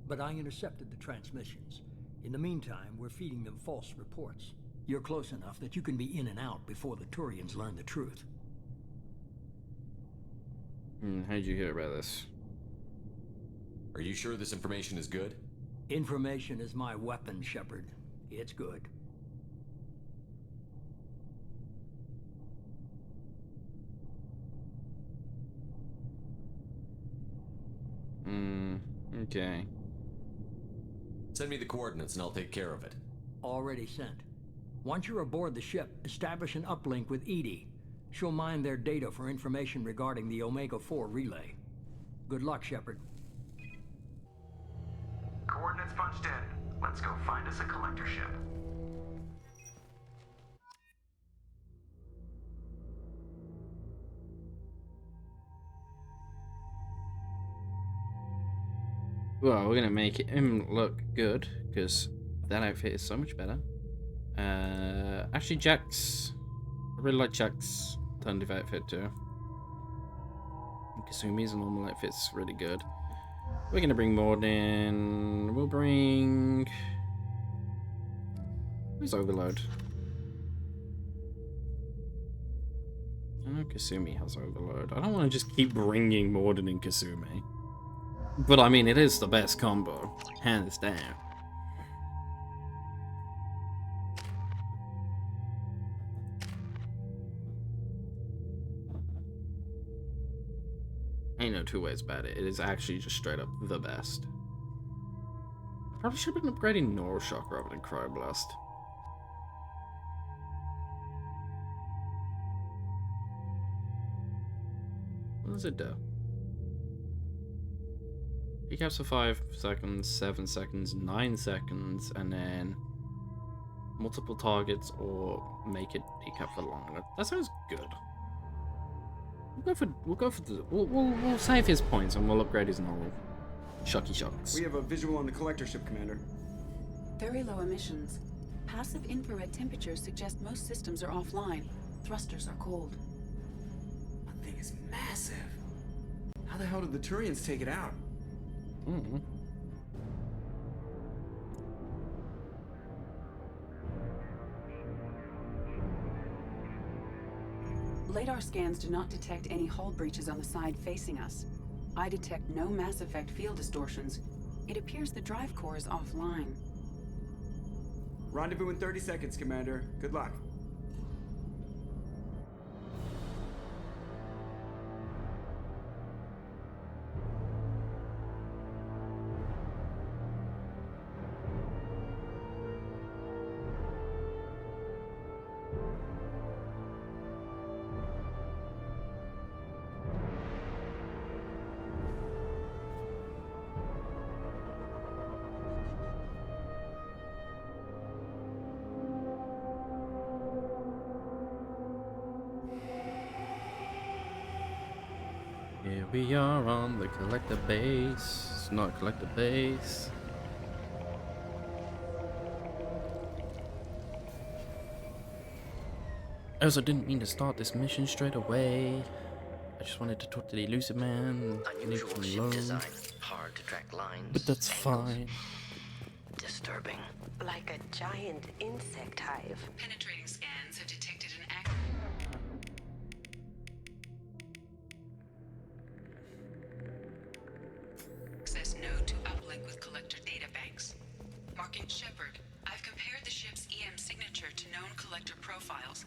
But I intercepted the transmissions. In the meantime, we're feeding them false reports. You're close enough that you can be in and out before the Turians learn the truth. How'd you hear about this? Are you sure this information is good? Information is my weapon, Shepard. It's good. Okay. Send me the coordinates and I'll take care of it. Already sent. Once you're aboard the ship, establish an uplink with Edie. She'll mine their data for information regarding the Omega-4 relay. Good luck, Shepard. Coordinates punched in. Let's go find us a collector ship. Well, we're gonna make him look good because that outfit is so much better. Actually, Jack's. I really like Jack's alternative outfit too. Kasumi's normal outfit's really good. We're gonna bring Mord in. We'll bring. Where's Overload? I know Kasumi has Overload. I don't want to just keep bringing Morden and Kasumi. But I mean, it is the best combo, hands down. Ain't no two ways about it. It is actually just straight up the best. Probably should have been upgrading Neuroshock rather than Cryoblast. What does it do? Decaps for 5 seconds, 7 seconds, 9 seconds, and then multiple targets or make it decap for longer. That sounds good. We'll save his points and we'll upgrade his normal Shucky Shocks. We have a visual on the collector ship, Commander. Very low emissions. Passive infrared temperatures suggest most systems are offline. Thrusters are cold. That thing is massive. How the hell did the Turians take it out? Radar scans do not detect any hull breaches on the side facing us. I detect no Mass Effect field distortions. It appears the drive core is offline. Rendezvous in 30 seconds, Commander. Good luck. Here we are on the collector base. It's not a collector base. I also didn't mean to start this mission straight away. I just wanted to talk to the elusive man. Unusual ship design. Hard to track lines. But that's fine. Disturbing. Like a giant insect hive. Penetrating scans have detected an active... access node to uplink with collector databanks. Marking Shepard, I've compared the ship's EM signature to known collector profiles.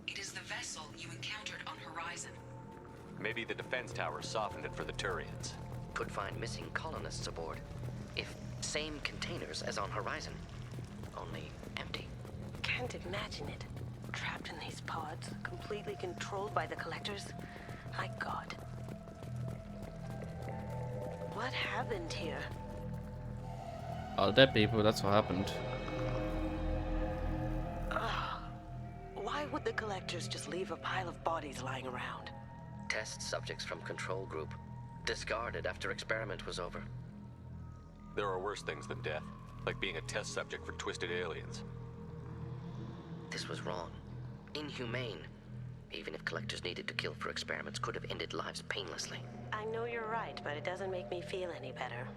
It is the vessel you encountered on Horizon. Maybe the defense tower softened it for the Turians. Could find missing colonists aboard. If same containers as on Horizon, only empty. Can't imagine it. Trapped in these pods, completely controlled by the collectors. My God. What happened here? All dead people, that's what happened. Ugh. Why would the collectors just leave a pile of bodies lying around? Test subjects from control group. Discarded after experiment was over. There are worse things than death, like being a test subject for twisted aliens. This was wrong. Inhumane. Even if collectors needed to kill for experiments, could have ended lives painlessly. I know you're right, but it doesn't make me feel any better.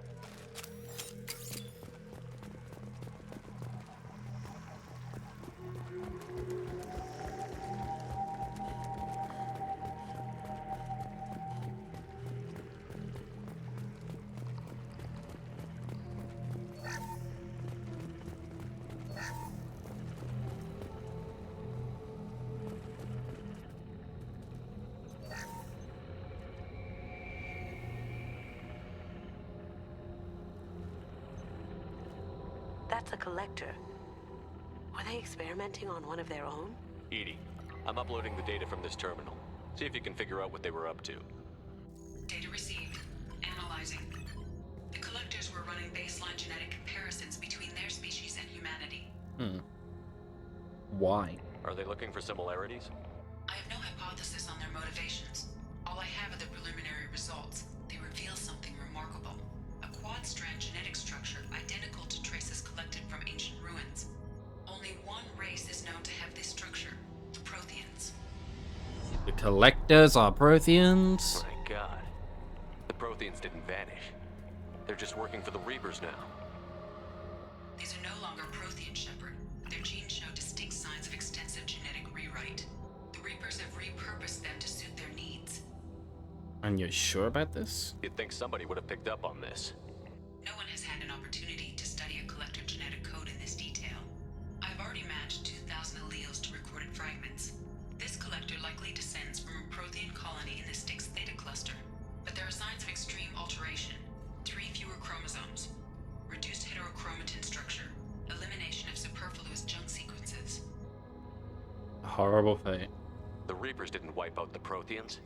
That's a collector. Were they experimenting on one of their own? EDI, I'm uploading the data from this terminal. See if you can figure out what they were up to. Data received. Analyzing. The collectors were running baseline genetic comparisons between their species and humanity. Why? Are they looking for similarities? I have no hypothesis on their motivations. All I have are the preliminary results. They reveal something remarkable. A quad-strand genetic structure identical to traces collected from ancient ruins. Only one race is known to have this structure, the Protheans. The collectors are Protheans? My God. The Protheans didn't vanish. They're just working for the Reapers now. These are no longer Prothean, Shepard. Their genes show distinct signs of extensive genetic rewrite. The Reapers have repurposed them to suit their needs. And you're sure about this? You'd think somebody would have picked up on this. No one has had an opportunity to study a collector genetic code in this detail. I've already matched 2,000 alleles to recorded fragments. This collector likely descends from a Prothean colony in the Styx Theta cluster. But there are signs of extreme alteration. 3 fewer chromosomes. Reduced heterochromatin structure. Elimination of superfluous junk sequences. A horrible fate. The Reapers didn't wipe out the Protheans.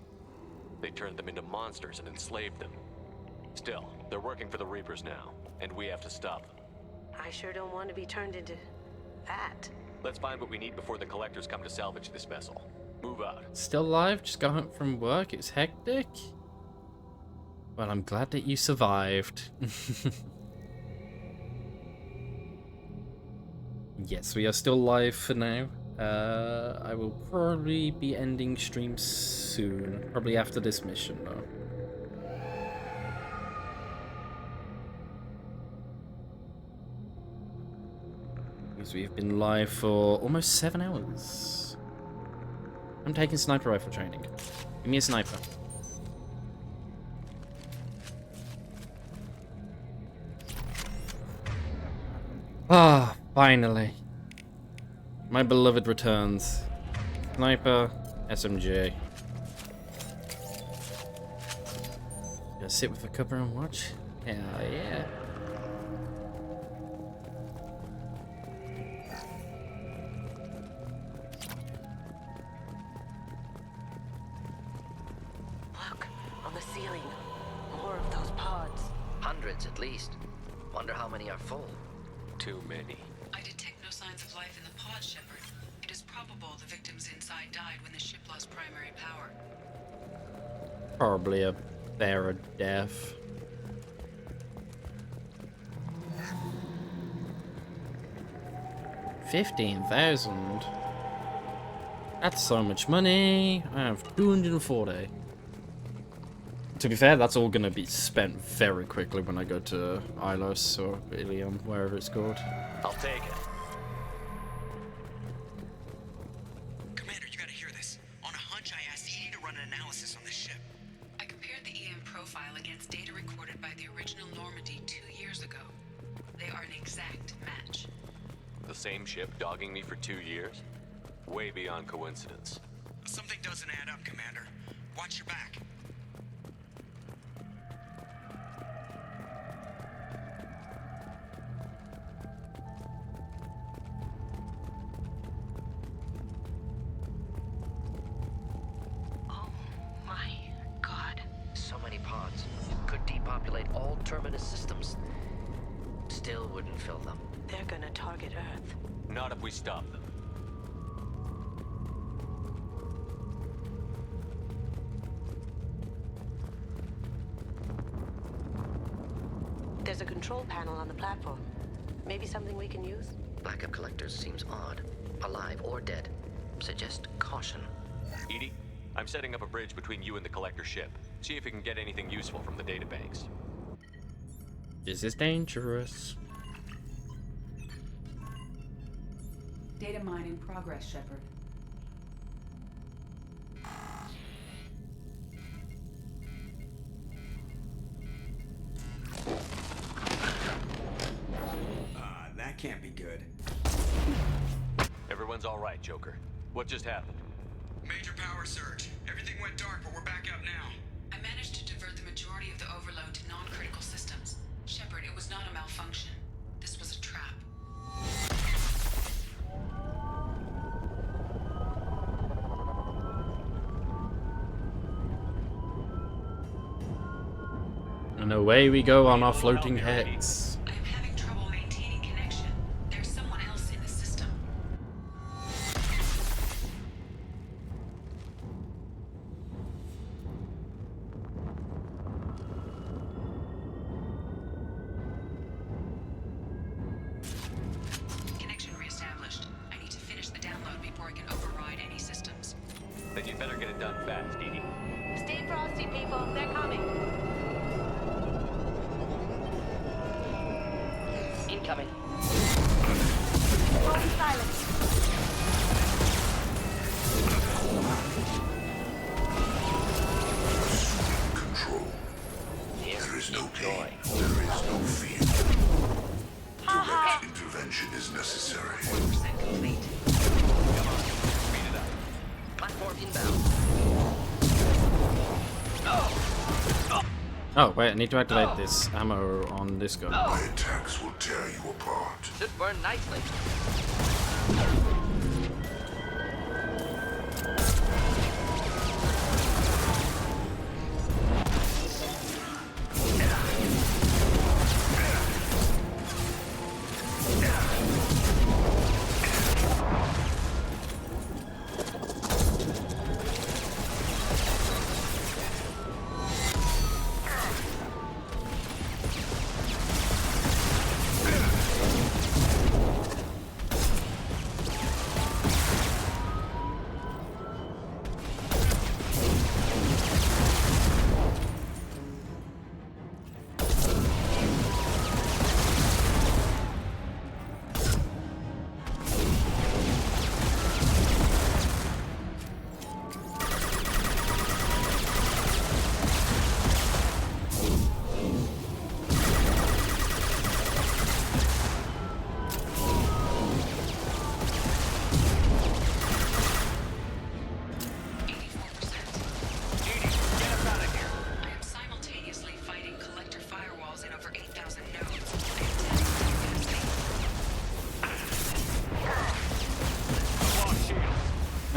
They turned them into monsters and enslaved them. Still, they're working for the Reapers now, and we have to stop them. I sure don't want to be turned into that. Let's find what we need before the collectors come to salvage this vessel. Move out. Still alive? Just got home from work? It's hectic? Well, I'm glad that you survived. Yes, we are still live for now. I will probably be ending stream soon. Probably after this mission, though. Because we've been live for almost 7 hours. I'm taking sniper rifle training. Give me a sniper. Ah, finally. My beloved returns. Sniper, SMG. Gonna sit with a cuppa and watch? Hell yeah. Look, on the ceiling. More of those pods. Hundreds at least. Wonder how many are full. Too many. I detect no signs of life in the pod, Shepard. It is probable the victims inside died when the ship lost primary power. Probably a bear of death. $15,000. That's so much money. I have 240. To be fair, that's all gonna be spent very quickly when I go to Ilos or Ilium, wherever it's called. I'll take it. Commander, you gotta hear this. On a hunch, I asked EDI to run an analysis on this ship. I compared the EM profile against data recorded by the original Normandy 2 years ago. They are an exact match. The same ship dogging me for 2 years? Way beyond coincidence. Something doesn't add up, Commander. Watch your back. pods. Could depopulate all terminus systems. Still wouldn't fill them. They're gonna target Earth. Not if we stop them. There's a control panel on the platform. Maybe something we can use? Backup collectors seems odd. Alive or dead. Suggest caution. EDI, I'm setting up a bridge between you and the collector ship. See if you can get anything useful from the databanks. This is dangerous. Data mine in progress, Shepard. That can't be good. Everyone's all right, Joker. What just happened? Major power surge. Everything went dark, but we're back up now. I managed to divert the majority of the overload to non-critical systems. Shepard, it was not a malfunction. This was a trap. And away we go on our floating heads. I am having trouble maintaining connection. There's someone else in the system. Connection reestablished. I need to finish the download before I can override any systems. Then you better get it done fast, EDI. Stay frosty, people. They're coming. Incoming. Hold silence. Control. There is no pain. There is no fear. Direct intervention is necessary. 1% complete. Come on, speed it up. Platform inbound. Oh, wait, I need to activate this ammo on this gun. My attacks will tear you apart. Should burn nicely.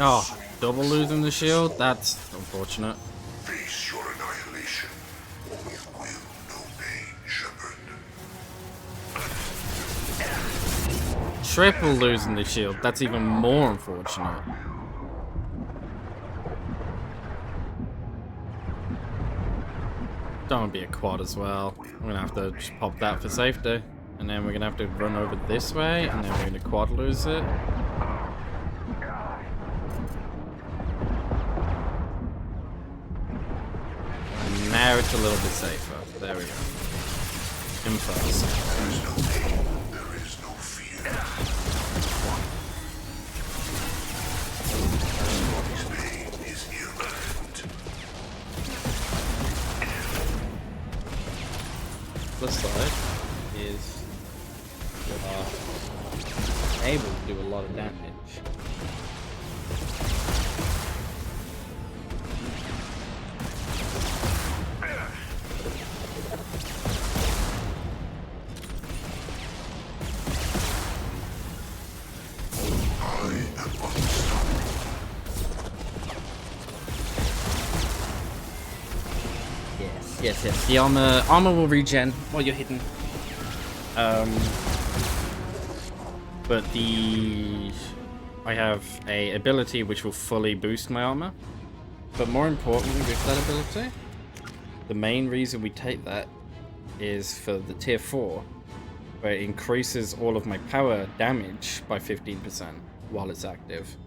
Oh, double losing the shield? That's unfortunate. Face your annihilation. With will, no pain, Shepard. Triple losing the shield. That's even more unfortunate. Don't want to be a quad as well. I'm gonna have to just pop that for safety. And then we're gonna have to run over this way, and then we're gonna quad lose it. And now it's a little bit safer. There we go. In first. There is no pain. There is no fear. This pain is irrelevant. Plus side is you are able to do a lot of damage. Yes. The armor will regen while you're hidden. But I have a ability which will fully boost my armor. But more importantly, with that ability, the main reason we take that is for the tier 4, where it increases all of my power damage by 15% while it's active.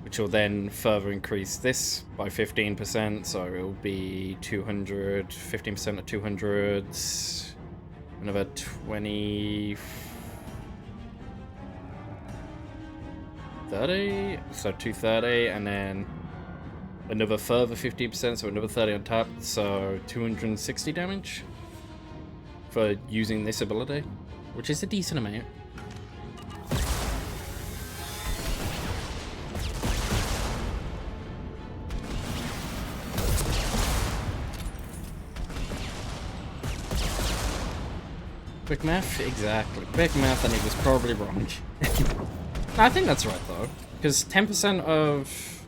Which will then further increase this by 15%, so it will be 200, 15% of 200, another 20, 30, so 230, and then another further 15%, so another 30 on top, so 260 damage for using this ability, which is a decent amount. Quick math? Exactly. Quick math, and it was probably wrong. I think that's right, though. Because 10% of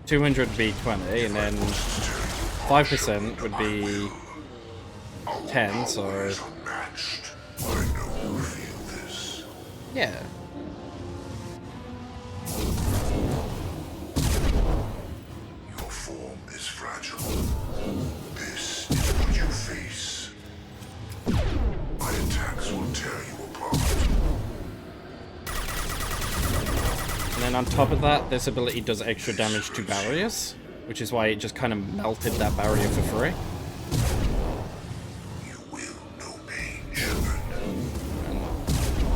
200 would be 20, and then 5% would be 10, so... Yeah. Your form is fragile. This is what you face. My attacks will tear you apart. And then on top of that, this ability does extra damage to barriers, which is why it just kind of melted that barrier for free.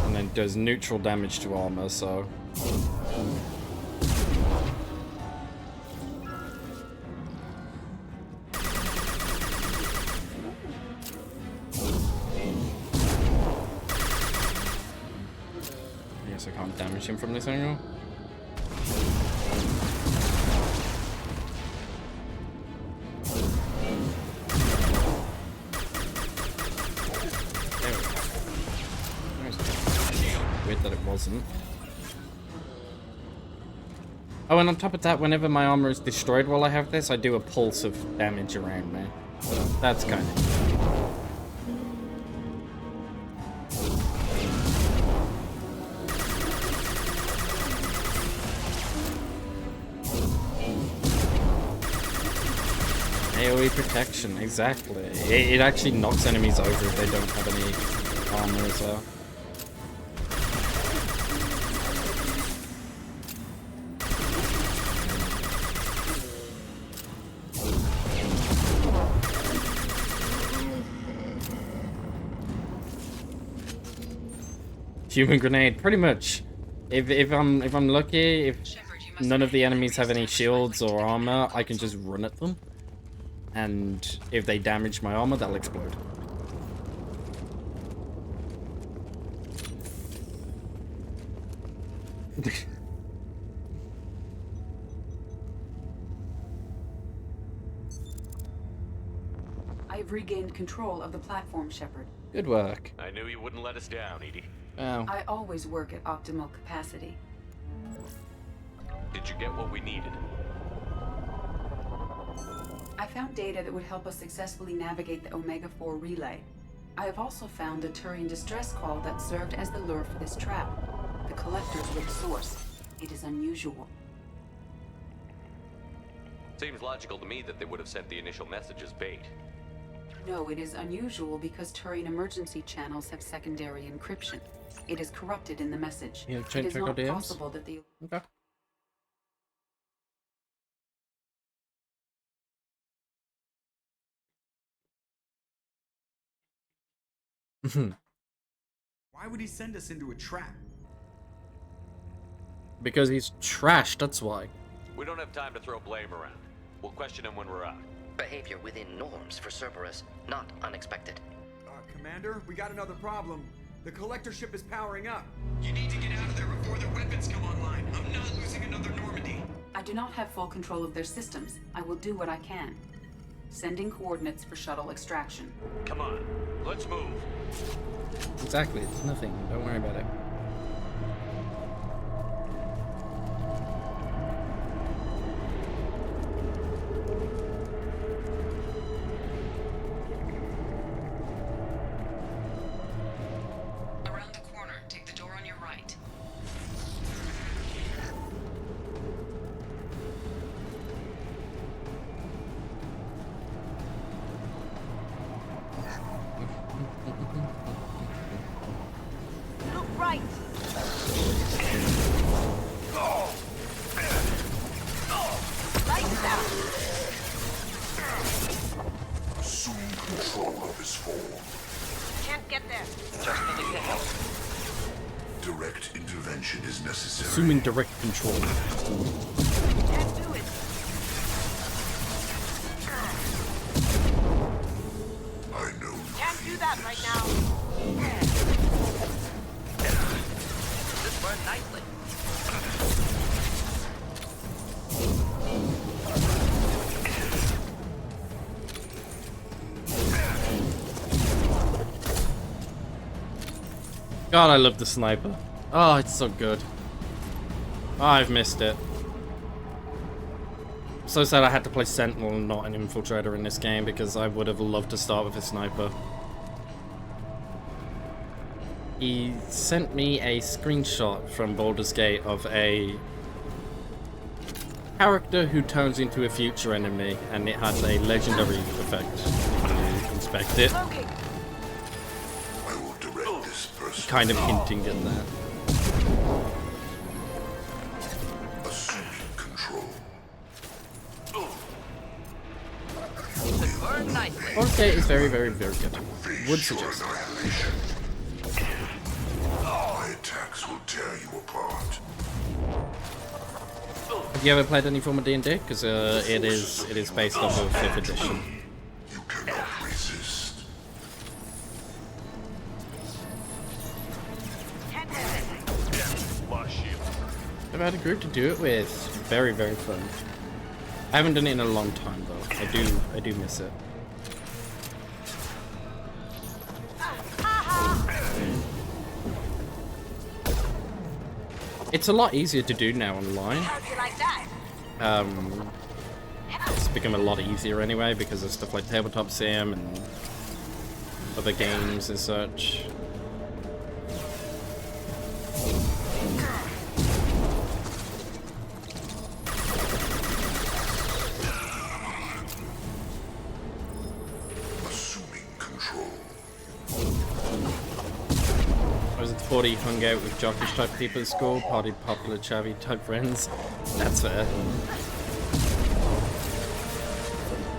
And then does neutral damage to armor, so... I guess I can't damage him from this angle. There we go. Weird that it wasn't. Oh, and on top of that, whenever my armor is destroyed while I have this, I do a pulse of damage around me. So that's kind of... AoE protection, exactly. It actually knocks enemies over if they don't have any armor as well. Human grenade, pretty much. If I'm lucky, if none of the enemies have any shields or armor, I can just run at them. And if they damage my armor, they'll explode. I've regained control of the platform, Shepard. Good work. I knew you wouldn't let us down, Edie. Oh. I always work at optimal capacity. Did you get what we needed? I found data that would help us successfully navigate the Omega-4 relay. I have also found a Turian distress call that served as the lure for this trap. The collectors were the source. It is unusual. Seems logical to me that they would have sent the initial message as bait. No, it is unusual because Turian emergency channels have secondary encryption. It is corrupted in the message. Yeah, it is not possible that the... Okay. Why would he send us into a trap? Because he's trash, that's why. We don't have time to throw blame around. We'll question him when we're out. Behavior within norms for Cerberus, not unexpected. Commander, we got another problem. The collector ship is powering up. You need to get out of there before their weapons come online. I'm not losing another Normandy. I do not have full control of their systems. I will do what I can. Sending coordinates for shuttle extraction. Come on, let's move. Exactly, it's nothing. Don't worry about it. control of his form. Can't get there. Just needing to help. Direct intervention is necessary. Assuming direct control. Can't do it. I know. Can't do that right now. This burned nicely. God, I love the sniper. Oh, it's so good. Oh, I've missed it. So sad I had to play Sentinel and not an Infiltrator in this game because I would have loved to start with a sniper. He sent me a screenshot from Baldur's Gate of a character who turns into a future enemy, and it has a legendary effect when you inspect it. Kind of hinting at that. Assuming control. Baldur's Gate is very, very, very good. Would suggest. My attacks will tear you apart. Have you ever played any form of D&D? Because it is based off of 5th edition. You cannot resist. I've had a group to do it with. Very, very fun. I haven't done it in a long time though. I do miss it. It's a lot easier to do now online. It's become a lot easier anyway because of stuff like Tabletop Sim and other games and such. I was at the 40, hung out with jockish type people at school, partied popular chavvy type friends. That's fair.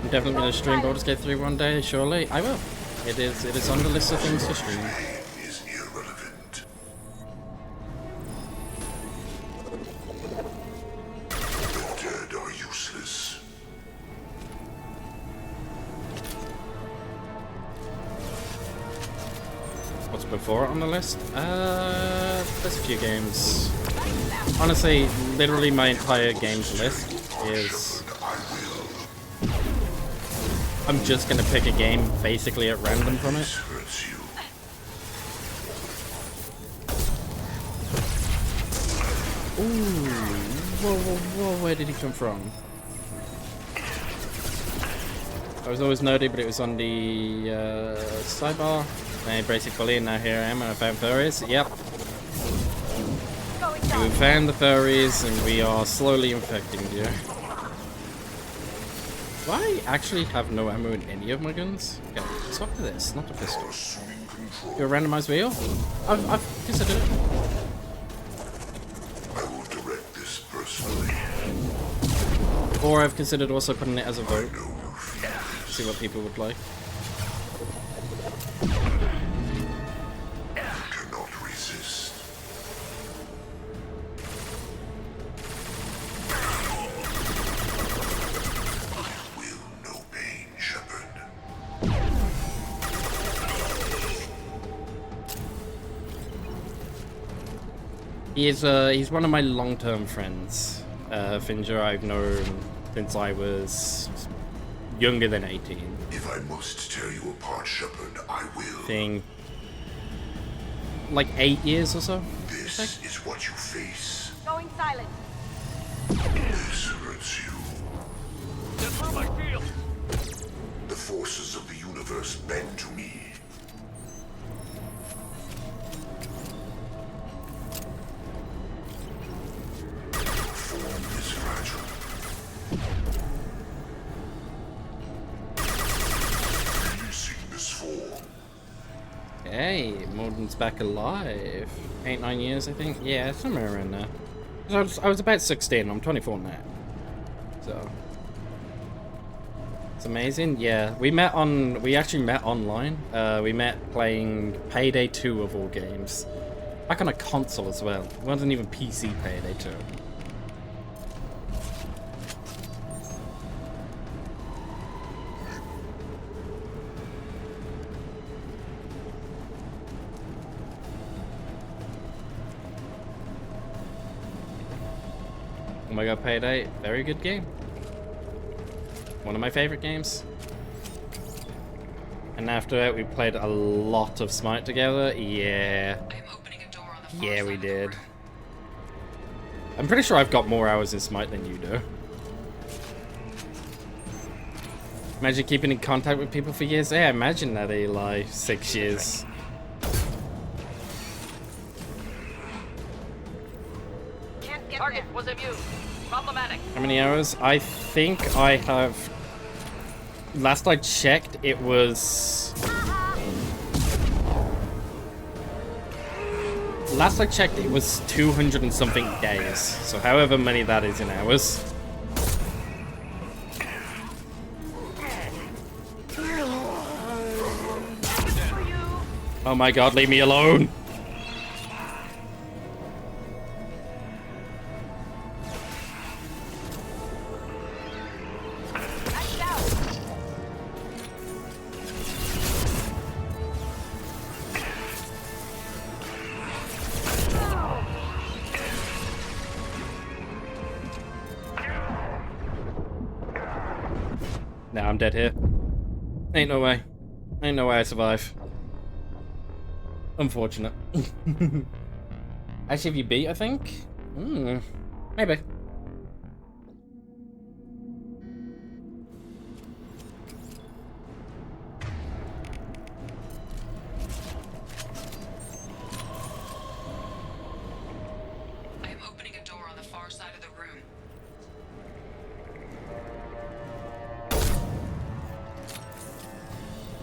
I'm definitely going to stream Baldur's Gate 3 one day, surely. I will. It is on the list of things to stream. Is irrelevant. The dead are useless. What's before it on the list? There's a few games. Honestly, literally my entire games list is... I'm just gonna pick a game basically at random from it. Ooh, whoa, where did he come from? I was always nerdy, but it was on the sidebar. I basic bully, and now here I am, and I found furries. Yep. We found the furries, and we are slowly infecting you. Do I actually have no ammo in any of my guns? Okay, stop with this, not a pistol. Do a randomized wheel? I've considered it. I will direct this personally. Or I've considered also putting it as a vote. See what people would like. Cannot resist. Will no pain, Shepherd. He's one of my long-term friends. Finja I've known since I was younger than 18. If I must tear you apart, Shepherd, I will. Thing. Like 8 years or so? This is what you face. Going silent. This hurts you. That's where my field. The forces of the universe bend to me. Form is fragile. Releasing this form. Hey, Morden's back alive. 8-9 years, I think. Yeah, somewhere around there. I was about 16. I'm 24 now. So It's amazing. Yeah, we actually met online. We met playing Payday 2 of all games. Back on a console as well. It wasn't even PC Payday 2. Oh my god, Payday, very good game. One of my favorite games. And after that, we played a lot of Smite together. Yeah. Yeah, we did. I'm pretty sure I've got more hours in Smite than you do. Imagine keeping in contact with people for years. Yeah, imagine that, Eli. 6 years. Target was a view. Problematic. How many hours? I think I have... Last I checked, it was... Last I checked, it was 200 and something days. So however many that is in hours. Oh my god, leave me alone! Nah, I'm dead here. Ain't no way. Ain't no way I survive. Unfortunate. Actually, if you beat, I think? Maybe. I am opening a door on the far side of the room.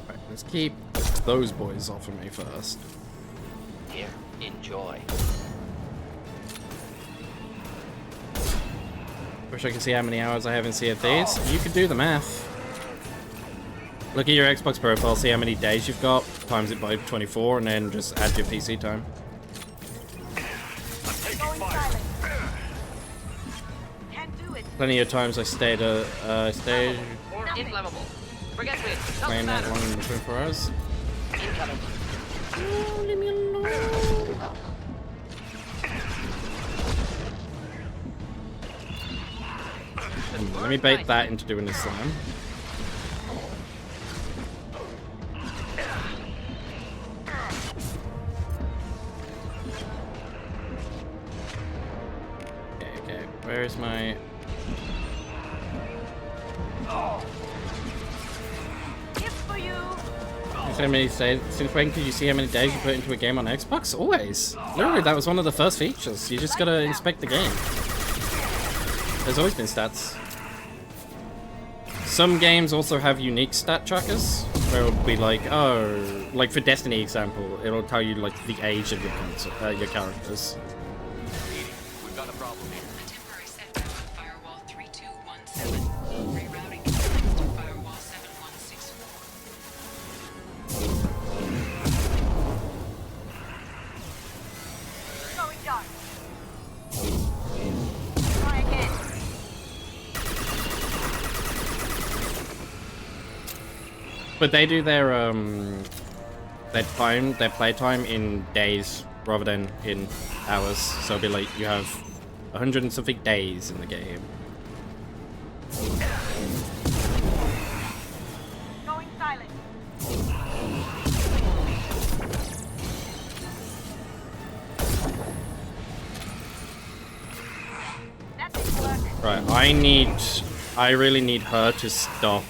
Right, let's keep those boys off of me first. Here, enjoy. Wish I could see how many hours I have in Sea of Thieves. You could do the math. Look at your Xbox profile, see how many days you've got, times it by 24, and then just add your PC time. Plenty of times I stayed Inflammable. Forget it. playing that one in 24 hours. Incoming. Leave me alone. Let me bait that into doing this slam. Okay, where is my... Since when could you see how many days you put into a game on Xbox? Always. Literally, that was one of the first features. You just gotta inspect the game. There's always been stats. Some games also have unique stat trackers, where it'll be like, oh, like for Destiny example, it'll tell you like the age of your characters. We've got a problem here. A temporary setback on firewall 3217. Rerouting connections to firewall 7164. Going dark. Try again. But they do their playtime in days rather than in hours. So it'll be like you have 100 and something days in the game. Going silent. That didn't work. Right, I really need her to stop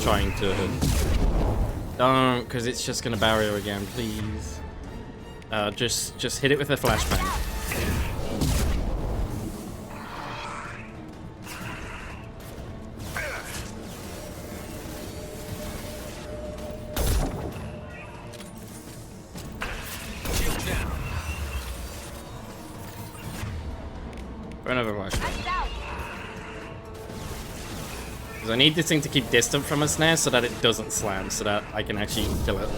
trying to... Don't, because it's just gonna barrier again, please. Just hit it with a flashbang. Throw another flashbang. Because I need this thing to keep distant from us now so that it doesn't slam, so that I can actually kill it.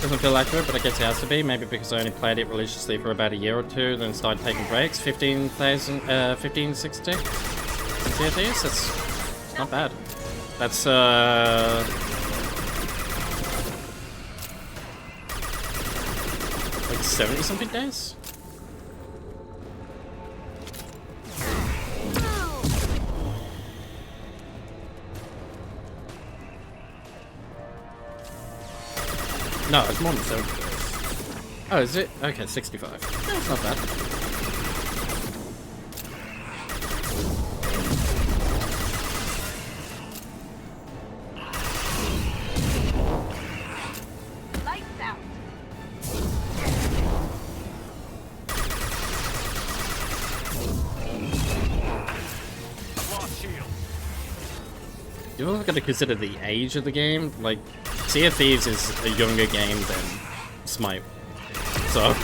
Doesn't feel accurate, but I guess it has to be. Maybe because I only played it religiously for about a year or two, then started taking breaks. 1560 CFDs? That's not bad. That's, like 70-something days? No, it's more than 70 days. Oh, is it? Okay, 65. That's not bad. Lights out. Lost shield. You're also got to consider the age of the game. Like, Sea of Thieves is a younger game than Smite. So...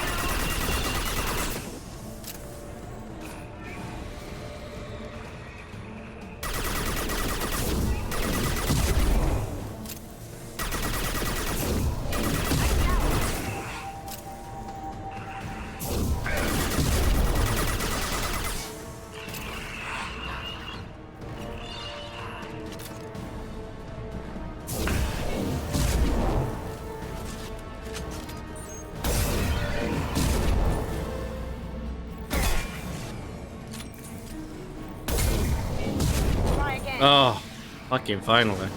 Oh, fucking finally.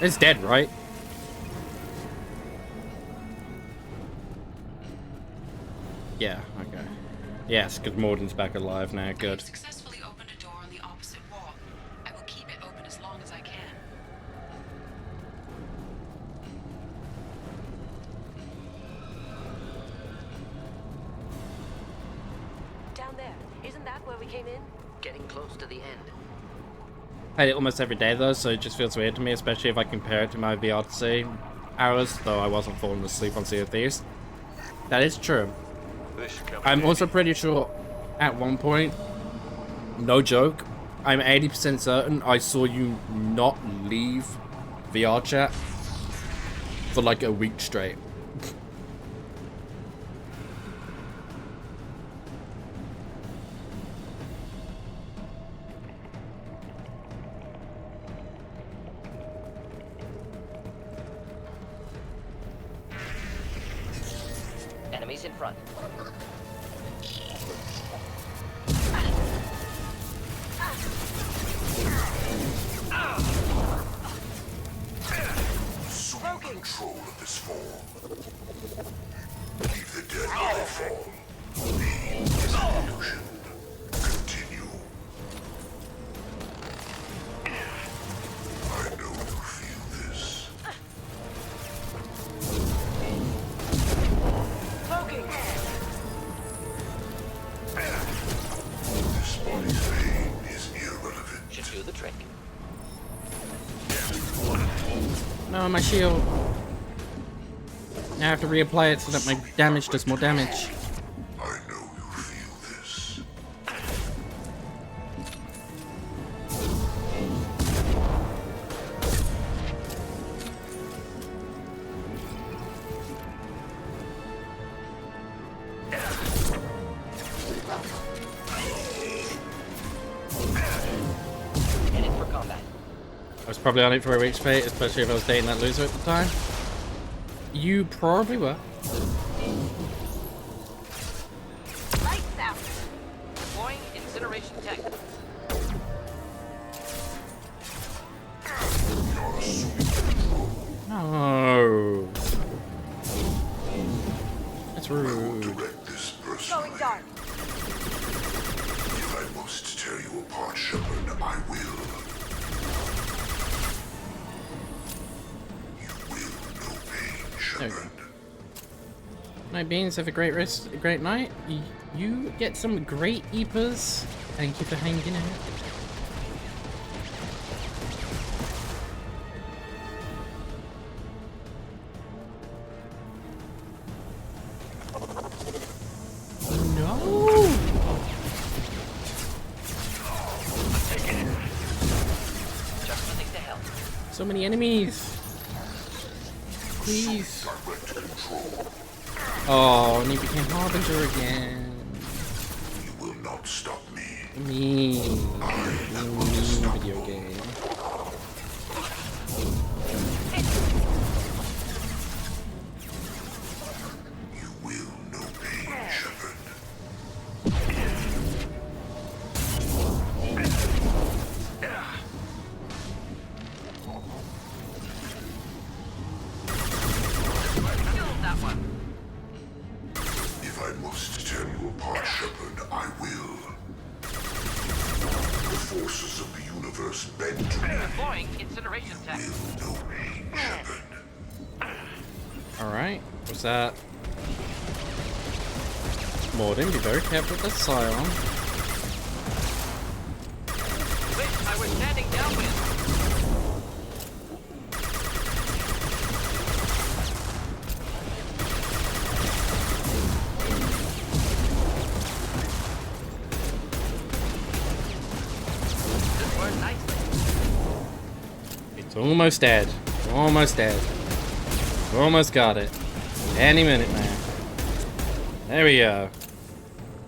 It's dead, right? Yeah, okay. Yes, because Morden's back alive now, good. Successfully opened a door on the opposite wall. I will keep it open as long as I can. Down there. Isn't that where we came in? Getting close to the end. Played it almost every day though, so it just feels weird to me, especially if I compare it to my VOD hours, though I wasn't falling asleep on Sea of Thieves. That is true. I'm also pretty sure at one point, no joke, I'm 80% certain I saw you not leave VR chat for like a week straight. Enemies in front. Assume control of this form. Leave the dead where they fall. Pain is an illusion. Continue. I know you feel this. This body's pain is irrelevant. Should do the trick. No, my shield. Now I have to reapply it so that my damage does more damage. I know you feel this. Headed for combat. I was probably on it for a week straight, especially if I was dating that loser at the time. You probably were. Lights out. Deploying incineration tech. No. That's rude. Direct this personally. Going dark. If I must tear you apart, Shepard, I will. You will know pain, There we Shepard. go. Night beans, have a great rest, a great night. You get some great eepers. Thank you for hanging out. No! So many enemies. Please. Oh, and he became Harbinger again. You will not stop me. Me. Video game. You will know pain, Shepard. That one. If I must tear you apart, Shepard, I will. The forces of the universe bend to me. Deploying incineration tech. No pain, Shepard. Alright, what's that? Morden, be very careful with that Scion. Wish I was standing downwind. It's almost dead. Almost dead. Almost got it. Any minute, man. There we go.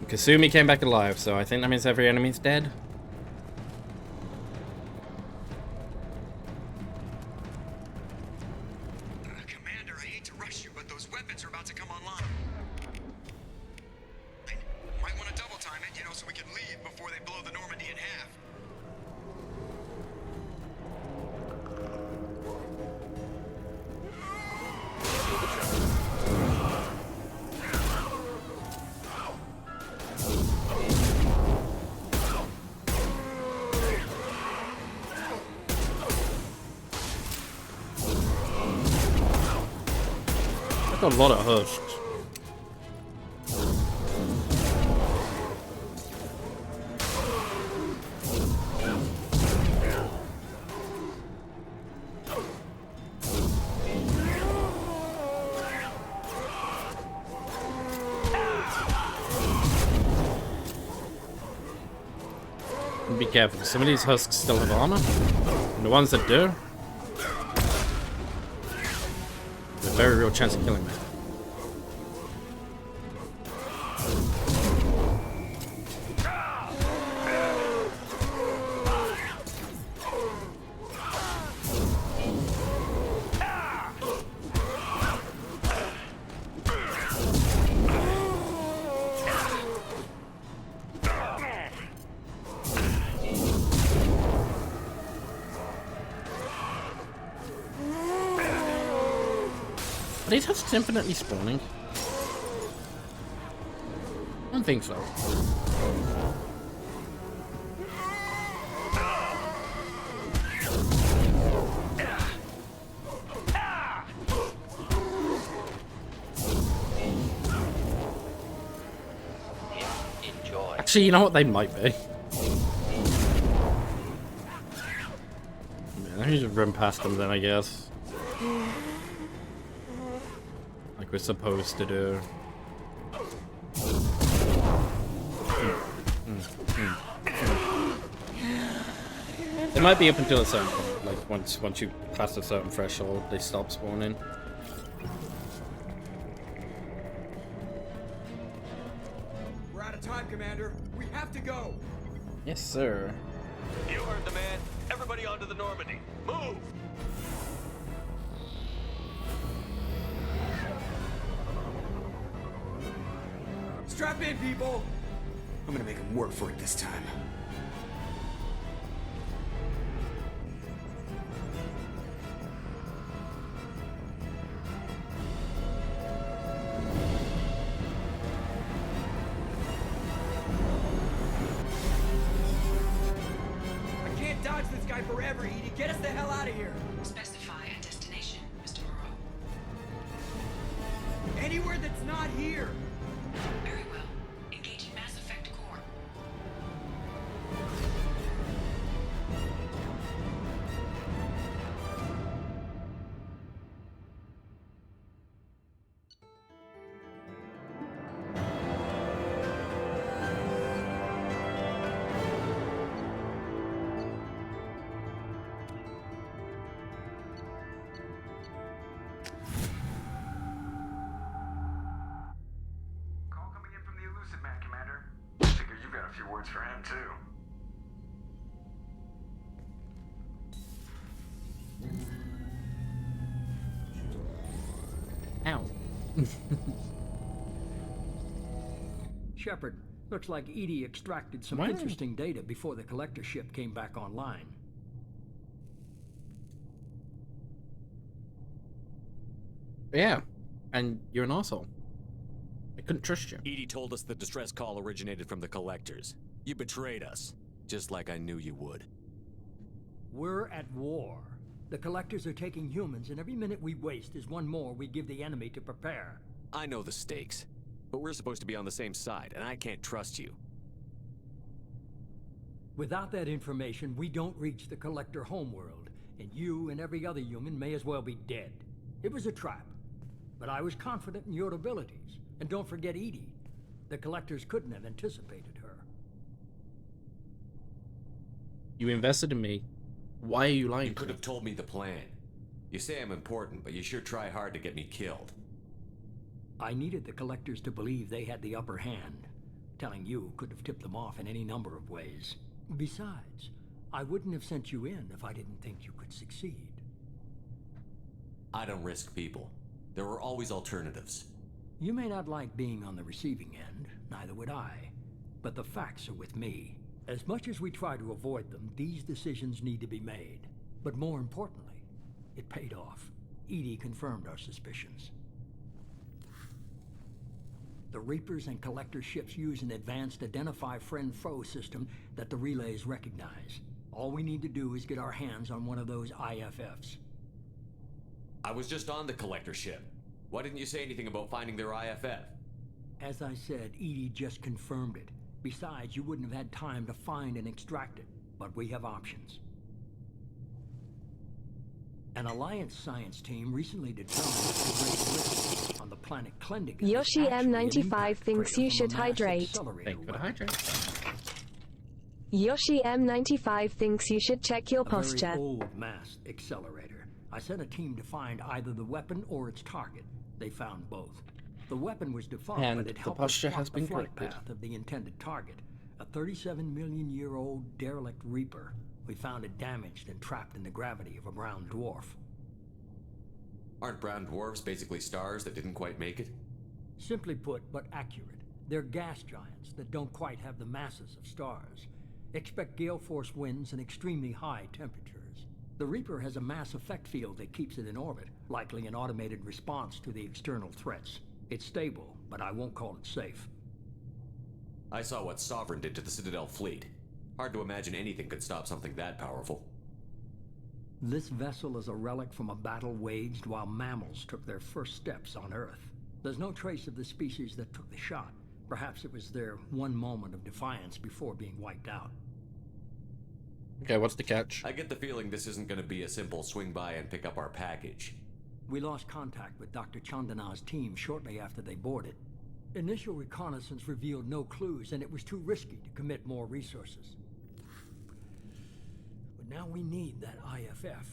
Kasumi came back alive, so I think that means every enemy's dead. Commander, I hate to rush you, but those weapons are about to come online. I might want to double time it, so we can leave before they blow the Normandy in half. That's a lot of husks. Be careful, some of these husks still have armor, and the ones that do, there's a very real chance of killing me. Are these husks infinitely spawning? I don't think so. Enjoy. Actually, you know what? They might be. Yeah, let me just run past them then, I guess. Like we're supposed to do. They might be up until a certain point. Like once you pass a certain threshold, they stop spawning. We're out of time, Commander. We have to go. Yes, sir. You heard the man. Everybody onto the Normandy. Move! Strap in, people. I'm gonna make him work for it this time. I can't dodge this guy forever, Edie. Get us the hell out of here. Specify a destination, Mr. Moreau. Anywhere that's not here. you've got a few words for him, too. Ow. Shepard, looks like EDI extracted some What? interesting data before the collector ship came back online. Yeah, and you're an asshole. I couldn't trust you. EDI told us the distress call originated from the collectors. You betrayed us, just like I knew you would. We're at war. The collectors are taking humans, and every minute we waste is one more we give the enemy to prepare. I know the stakes, but we're supposed to be on the same side, and I can't trust you. Without that information, we don't reach the collector homeworld, and you and every other human may as well be dead. It was a trap, but I was confident in your abilities. And don't forget EDI. The collectors couldn't have anticipated her. You invested in me. Why are you lying? You could have told me the plan. You say I'm important, but you sure try hard to get me killed. I needed the collectors to believe they had the upper hand. Telling you could have tipped them off in any number of ways. Besides, I wouldn't have sent you in if I didn't think you could succeed. I don't risk people. There were always alternatives. You may not like being on the receiving end, neither would I. But the facts are with me. As much as we try to avoid them, these decisions need to be made. But more importantly, it paid off. EDI confirmed our suspicions. The Reapers and Collector ships use an advanced identify friend-foe system that the relays recognize. All we need to do is get our hands on one of those IFFs. I was just on the collector ship. Why didn't you say anything about finding their IFF? As I said, EDI just confirmed it. Besides, you wouldn't have had time to find and extract it. But we have options. An Alliance science team recently determined that the great risk on the planet Klendic. Yoshi M95 thinks you should hydrate. Thank you for the hydrate. Yoshi M95 thinks you should check your posture. A very old mass accelerator. I sent a team to find either the weapon or its target. They found both. The weapon was defunct, And but it the helped posture us plot has been the flight corrected. path of the intended target. A 37-million-year-old derelict Reaper. We found it damaged and trapped in the gravity of a brown dwarf. Aren't brown dwarfs basically stars that didn't quite make it? Simply put, but accurate. They're gas giants that don't quite have the masses of stars. Expect gale force winds and extremely high temperatures. The Reaper has a mass effect field that keeps it in orbit, likely an automated response to the external threats. It's stable, but I won't call it safe. I saw what Sovereign did to the Citadel fleet. Hard to imagine anything could stop something that powerful. This vessel is a relic from a battle waged while mammals took their first steps on Earth. There's no trace of the species that took the shot. Perhaps it was their one moment of defiance before being wiped out. Okay, what's the catch? I get the feeling this isn't going to be a simple swing by and pick up our package. We lost contact with Dr. Chandana's team shortly after they boarded. Initial reconnaissance revealed no clues, and it was too risky to commit more resources. But now we need that IFF.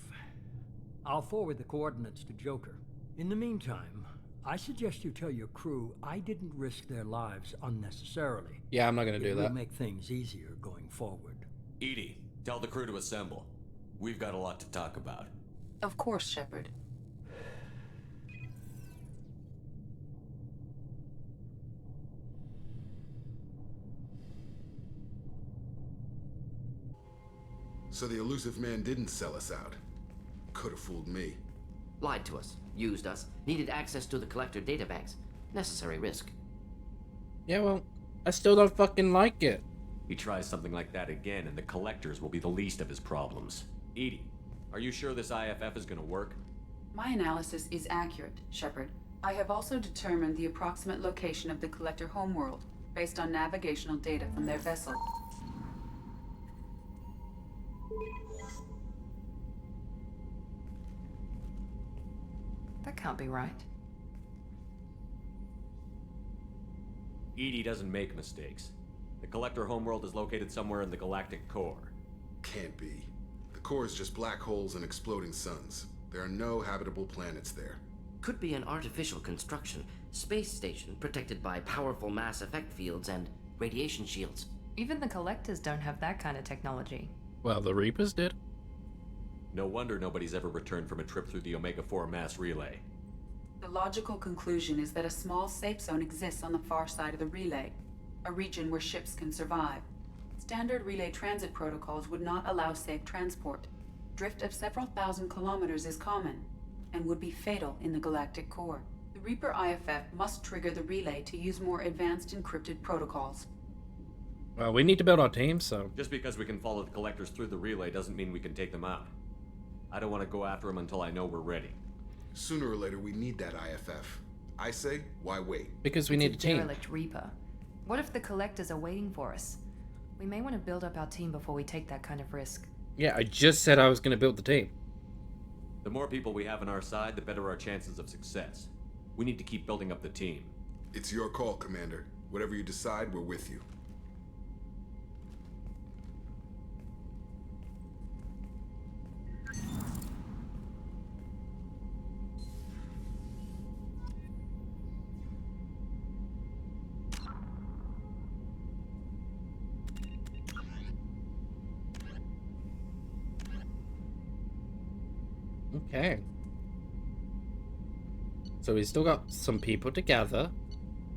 I'll forward the coordinates to Joker. In the meantime, I suggest you tell your crew I didn't risk their lives unnecessarily. Yeah, I'm not gonna do It that. will make things easier going forward. EDI, tell the crew to assemble. We've got a lot to talk about. Of course, Shepard. So the elusive man didn't sell us out. Could have fooled me. Lied to us, used us, needed access to the collector databanks. Necessary risk. Yeah, well, I still don't fucking like it. He tries something like that again, and the collectors will be the least of his problems. EDI, are you sure this IFF is gonna work? My analysis is accurate, Shepard. I have also determined the approximate location of the collector homeworld, based on navigational data from their vessel. That can't be right. EDI doesn't make mistakes. The collector homeworld is located somewhere in the galactic core. Can't be. The core is just black holes and exploding suns. There are no habitable planets there. Could be an artificial construction, space station protected by powerful mass effect fields and radiation shields. Even the Collectors don't have that kind of technology. Well, the Reapers did. No wonder nobody's ever returned from a trip through the Omega-4 mass relay. The logical conclusion is that a small safe zone exists on the far side of the relay, a region where ships can survive. Standard relay transit protocols would not allow safe transport. Drift of several thousand kilometers is common, and would be fatal in the galactic core. The Reaper IFF must trigger the relay to use more advanced encrypted protocols. Well, we need to build our team, so... Just because we can follow the Collectors through the relay doesn't mean we can take them out. I don't want to go after them until I know we're ready. Sooner or later, we need that IFF. I say, why wait? Because we need a team. Derelict Reaper. What if the Collectors are waiting for us? We may want to build up our team before we take that kind of risk. Yeah, I just said I was going to build the team. The more people we have on our side, the better our chances of success. We need to keep building up the team. It's your call, Commander. Whatever you decide, we're with you. Okay. So we still got some people to gather,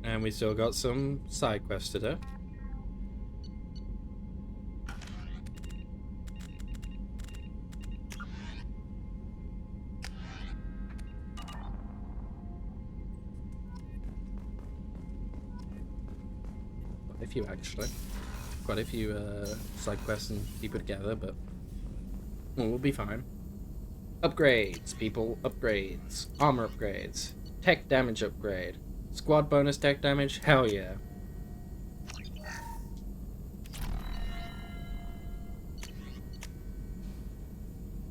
and we still got some side quests to do. Quite a few, actually. Quite a few side quests and people to gather, but we'll be fine. Upgrades, people, upgrades. Armor upgrades. Tech damage upgrade. Squad bonus tech damage? Hell yeah.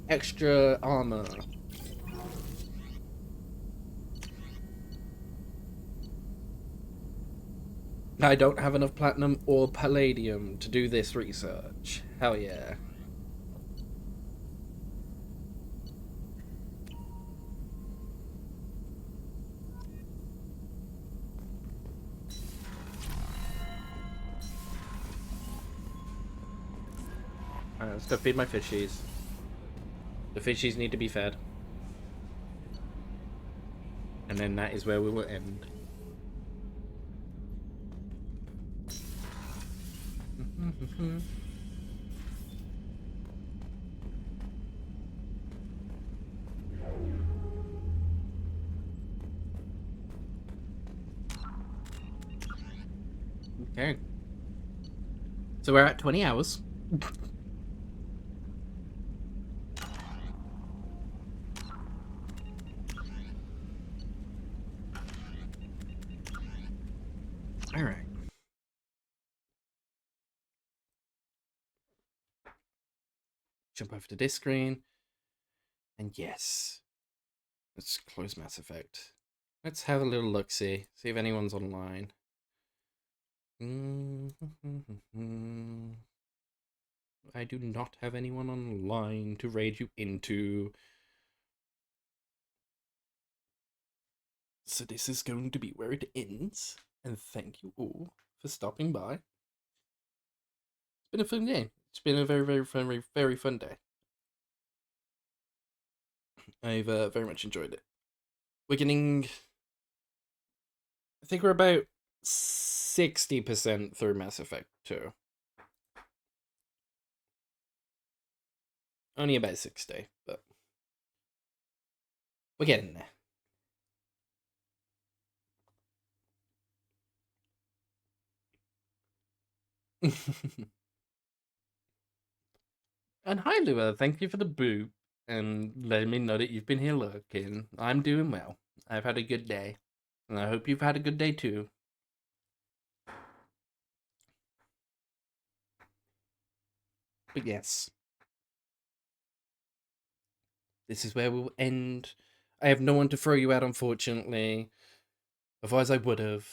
Extra armor. I don't have enough platinum or palladium to do this research. Hell yeah. Alright, let's go feed my fishies. The fishies need to be fed. And then that is where we will end. Okay. So we're at 20 hours. All right. Jump over to this screen. And yes. Let's close Mass Effect. Let's have a little look-see. See if anyone's online. I do not have anyone online to raid you into. So this is going to be where it ends. And thank you all for stopping by. It's been a fun game. It's been a very, very fun, very, very fun day. I've very much enjoyed it. We're getting... I think we're about 60% through Mass Effect 2. Only about 60, but... we're getting there. And hi, Lua. Thank you for the boop and letting me know that you've been here looking. I'm doing well. I've had a good day. And I hope you've had a good day too. But yes. This is where we'll end. I have no one to throw you out, unfortunately. Otherwise I would have.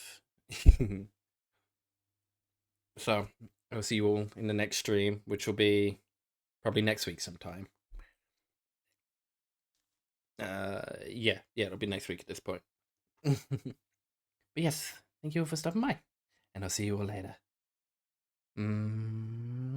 So, I'll see you all in the next stream, which will be probably next week sometime. Yeah, it'll be next week at this point. But yes, thank you all for stopping by, and I'll see you all later. Mm.